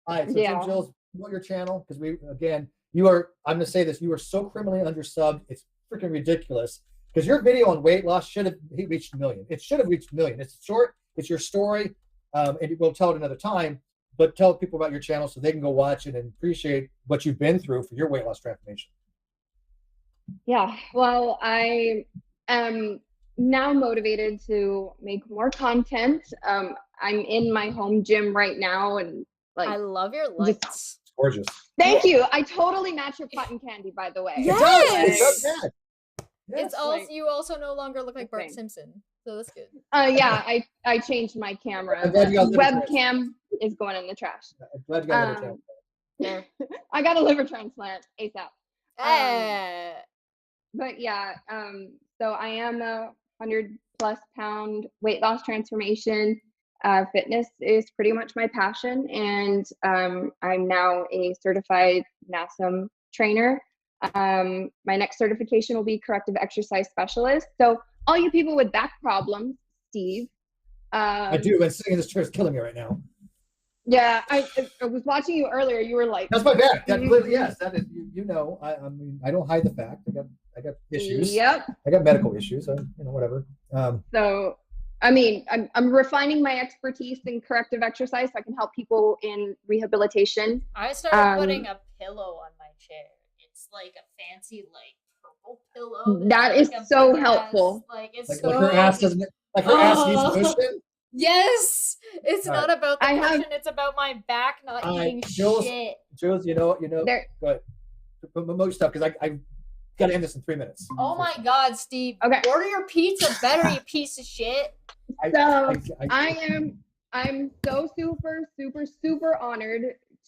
S1: All right, so Tim Jules, promote your channel, because you are. I'm going to say this: you are so criminally undersubbed. It's freaking ridiculous. Because your video on weight loss should have reached 1 million. It should have reached 1 million. It's short. It's your story, and we'll tell it another time. But tell people about your channel so they can go watch it and appreciate what you've been through for your weight loss transformation.
S22: Yeah. Well, I am now motivated to make more content. I'm in my home gym right now, and like
S2: I love your lights.
S1: It's gorgeous.
S22: Thank you. I totally match your cotton candy, by the way.
S2: Yes.
S1: It does.
S2: It's also you also no longer look like Bart Simpson, so that's good.
S22: Yeah, I changed my camera. The webcam is going in the trash.
S1: I'm glad you got another channel.
S22: I got a liver transplant ASAP.
S2: Eh.
S22: But yeah, so I am a 100+ pound weight loss transformation. Fitness is pretty much my passion, and I'm now a certified NASM trainer. My next certification will be corrective exercise specialist. So all you people with back problems, Steve.
S1: I do, but sitting in this chair is killing me right now.
S22: Yeah, I was watching you earlier. You were like,
S1: That's my back. That literally, yes, that is. You know, I mean, I don't hide the fact. I got issues.
S22: Yep.
S1: I got medical issues. Whatever.
S22: So, I mean, I'm refining my expertise in corrective exercise so I can help people in rehabilitation.
S2: I started putting a pillow on my chair. It's like a fancy purple pillow.
S22: That is so helpful.
S2: It's
S1: like her ass doesn't. Like her ass needs cushion.
S2: Yes, it's
S1: All
S2: not
S1: right.
S2: about the cushion. It's about my back not eating shit.
S1: Jules, you know. Go ahead. Promote stuff because I got to end this in 3 minutes.
S2: Oh my God, Steve!
S22: Okay,
S2: order your pizza better, you piece of shit.
S22: I'm so super honored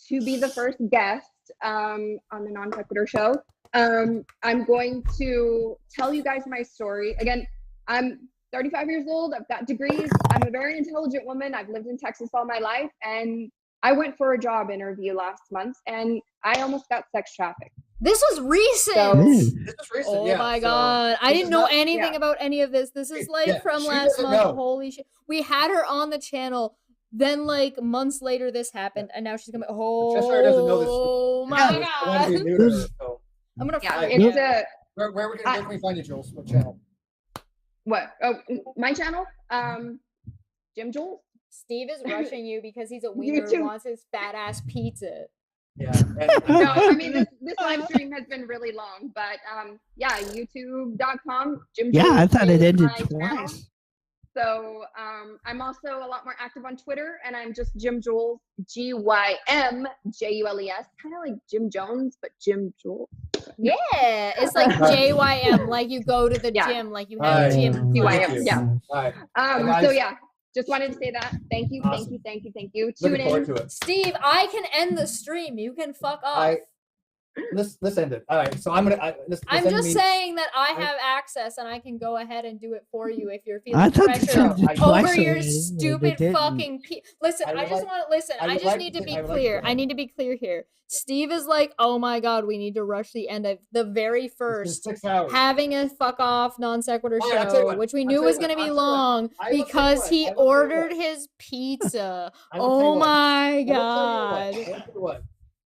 S22: to be the first guest on the NonSequitur Show. I'm going to tell you guys my story. Again, I'm 35 years old. I've got degrees. I'm a very intelligent woman. I've lived in Texas all my life, and I went for a job interview last month, and I almost got sex trafficked.
S2: This was recent.
S1: This was recent.
S2: Oh
S1: yeah.
S2: my
S1: So
S2: God. I
S1: this
S2: didn't
S1: is
S2: know
S1: not-
S2: anything about any of this. This is from
S1: she
S2: last
S1: doesn't
S2: month.
S1: know.
S2: Holy shit. We had her on the channel. Then months later this happened, and now she's coming.
S1: Cheshire doesn't know this.
S2: Oh my
S1: I want to be
S2: God.
S1: new to her, so.
S2: I'm gonna
S22: Yeah,
S2: find
S22: it's
S2: it.
S1: Where can we find you, Jules? What channel?
S22: What? Oh, my channel? Jim Jules.
S2: Steve is rushing you because he's a wiener who wants his fat ass pizza.
S1: Yeah.
S22: No, I mean this live stream has been really long, but yeah, youtube.com. Jim
S13: Yeah, I
S22: Jules
S13: thought it
S22: is
S13: ended
S22: my channel.
S13: twice.
S22: So I'm also a lot more active on Twitter, and I'm just Jim Jules, GYMJULES, kind of like Jim Jones, but Jim Jules.
S2: Yeah, it's like JYM, like you go to the gym, like you have a gym.
S22: GYM, yeah.
S1: All right.
S22: So yeah, just wanted to say that. Thank you.
S1: Awesome.
S22: Tune
S1: Looking forward
S22: in.
S1: to it.
S2: Steve, I can end the stream. You can fuck off.
S1: Let's end it. All right. So I'm gonna.
S2: I'm just saying that I have access and I can go ahead and do it for you if you're
S13: I
S2: feeling
S13: thought they
S2: pressure
S13: said it
S2: over
S13: twice
S2: your
S13: already,
S2: stupid
S13: they didn't.
S2: fucking. Listen, I just want to listen. I just need to be clear. I need to be clear here. Steve is like, oh my God, we need to rush the end of the very first
S1: 6 hours.
S2: having a fuck off non-sequitur
S1: All right, I'll tell you
S2: show,
S1: what,
S2: which we
S1: I'll
S2: knew
S1: tell
S2: was
S1: you
S2: going to
S1: what,
S2: be
S1: I'll tell you what.
S2: long
S1: I will tell you
S2: because
S1: what,
S2: he
S1: I will tell you
S2: ordered
S1: what.
S2: his pizza.
S1: I will tell you
S2: Oh
S1: what.
S2: my
S1: I will tell
S2: God.
S1: you what. I will tell you what.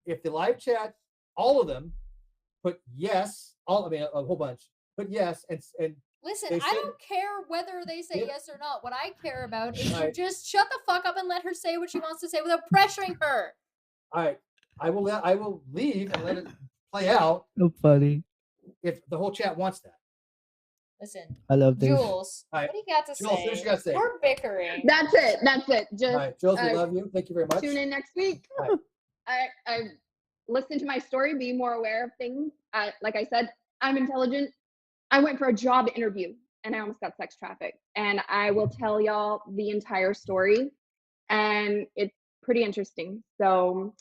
S1: If the live chat, all of them, put yes, a whole bunch, put yes, and
S2: Listen,
S1: they
S2: I
S1: say-
S2: don't care whether they say
S1: Yeah.
S2: yes or not. What I care about is to
S1: Right.
S2: just shut the fuck up and let her say what she wants to say without pressuring her.
S1: all right, I will leave and let it play out
S13: So funny.
S1: if the whole chat wants that.
S2: Listen,
S13: I love this.
S2: Jules,
S1: All right.
S2: what do you got to
S1: Jules,
S2: say?
S1: what you got to say?
S2: We're bickering.
S22: That's it. Just
S1: All right, Jules, we love you. Thank you very much.
S22: tune in next week.
S1: All right.
S22: I listen to my story, be more aware of things. Like I said, I'm intelligent. I went for a job interview and I almost got sex trafficked. And I will tell y'all the entire story. And it's pretty interesting. So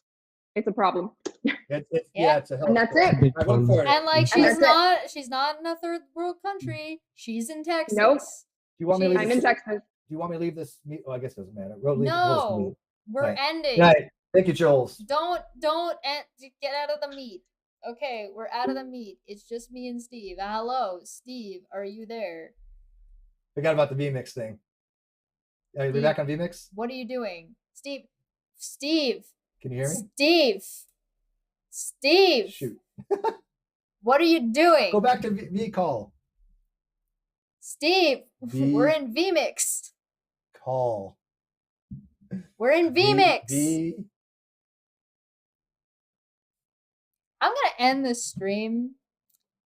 S22: it's a problem.
S1: Yeah, it's a hell of
S22: And
S1: a
S22: that's
S1: story.
S22: it.
S1: I look for it.
S2: And like
S22: And that's
S2: she's not in a third world country. She's in Texas.
S22: Nope.
S1: Do you want me to leave
S22: I'm
S1: this?
S22: in Texas.
S1: Do you want me to leave this? Oh, I guess it doesn't matter. We'll leave
S2: No, we're
S1: Right.
S2: ending.
S1: Right. Thank you, Jules.
S2: Don't get out of the meat. Okay, we're out of the meat. It's just me and Steve. Hello, Steve. Are you there?
S1: Forgot about the VMix thing. Are you
S2: Steve,
S1: back on VMix?
S2: What are you doing, Steve? Steve.
S1: Can you hear me?
S2: Steve.
S1: Shoot.
S2: What are you doing?
S1: Go back to V call.
S2: Steve,
S1: V-
S2: we're in VMix.
S1: Call.
S2: We're in VMix.
S1: V.
S2: I'm gonna end this stream.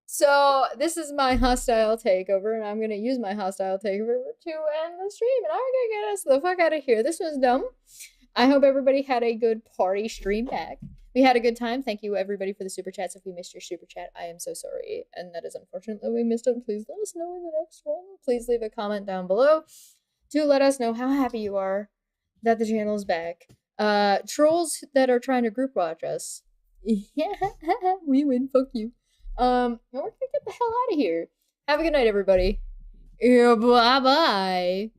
S2: So this is my hostile takeover, and I'm gonna use my hostile takeover to end the stream, and I'm gonna get us the fuck out of here. This was dumb. I hope everybody had a good party stream back. We had a good time. Thank you everybody for the super chats. If we missed your super chat, I am so sorry, and that is unfortunate that we missed it. Please let us know in the next one. Please leave a comment down below to let us know how happy you are that the channel is back. Trolls that are trying to group watch us, Yeah, we win. Fuck you. We're gonna get the hell out of here. Have a good night, everybody. Yeah, bye bye.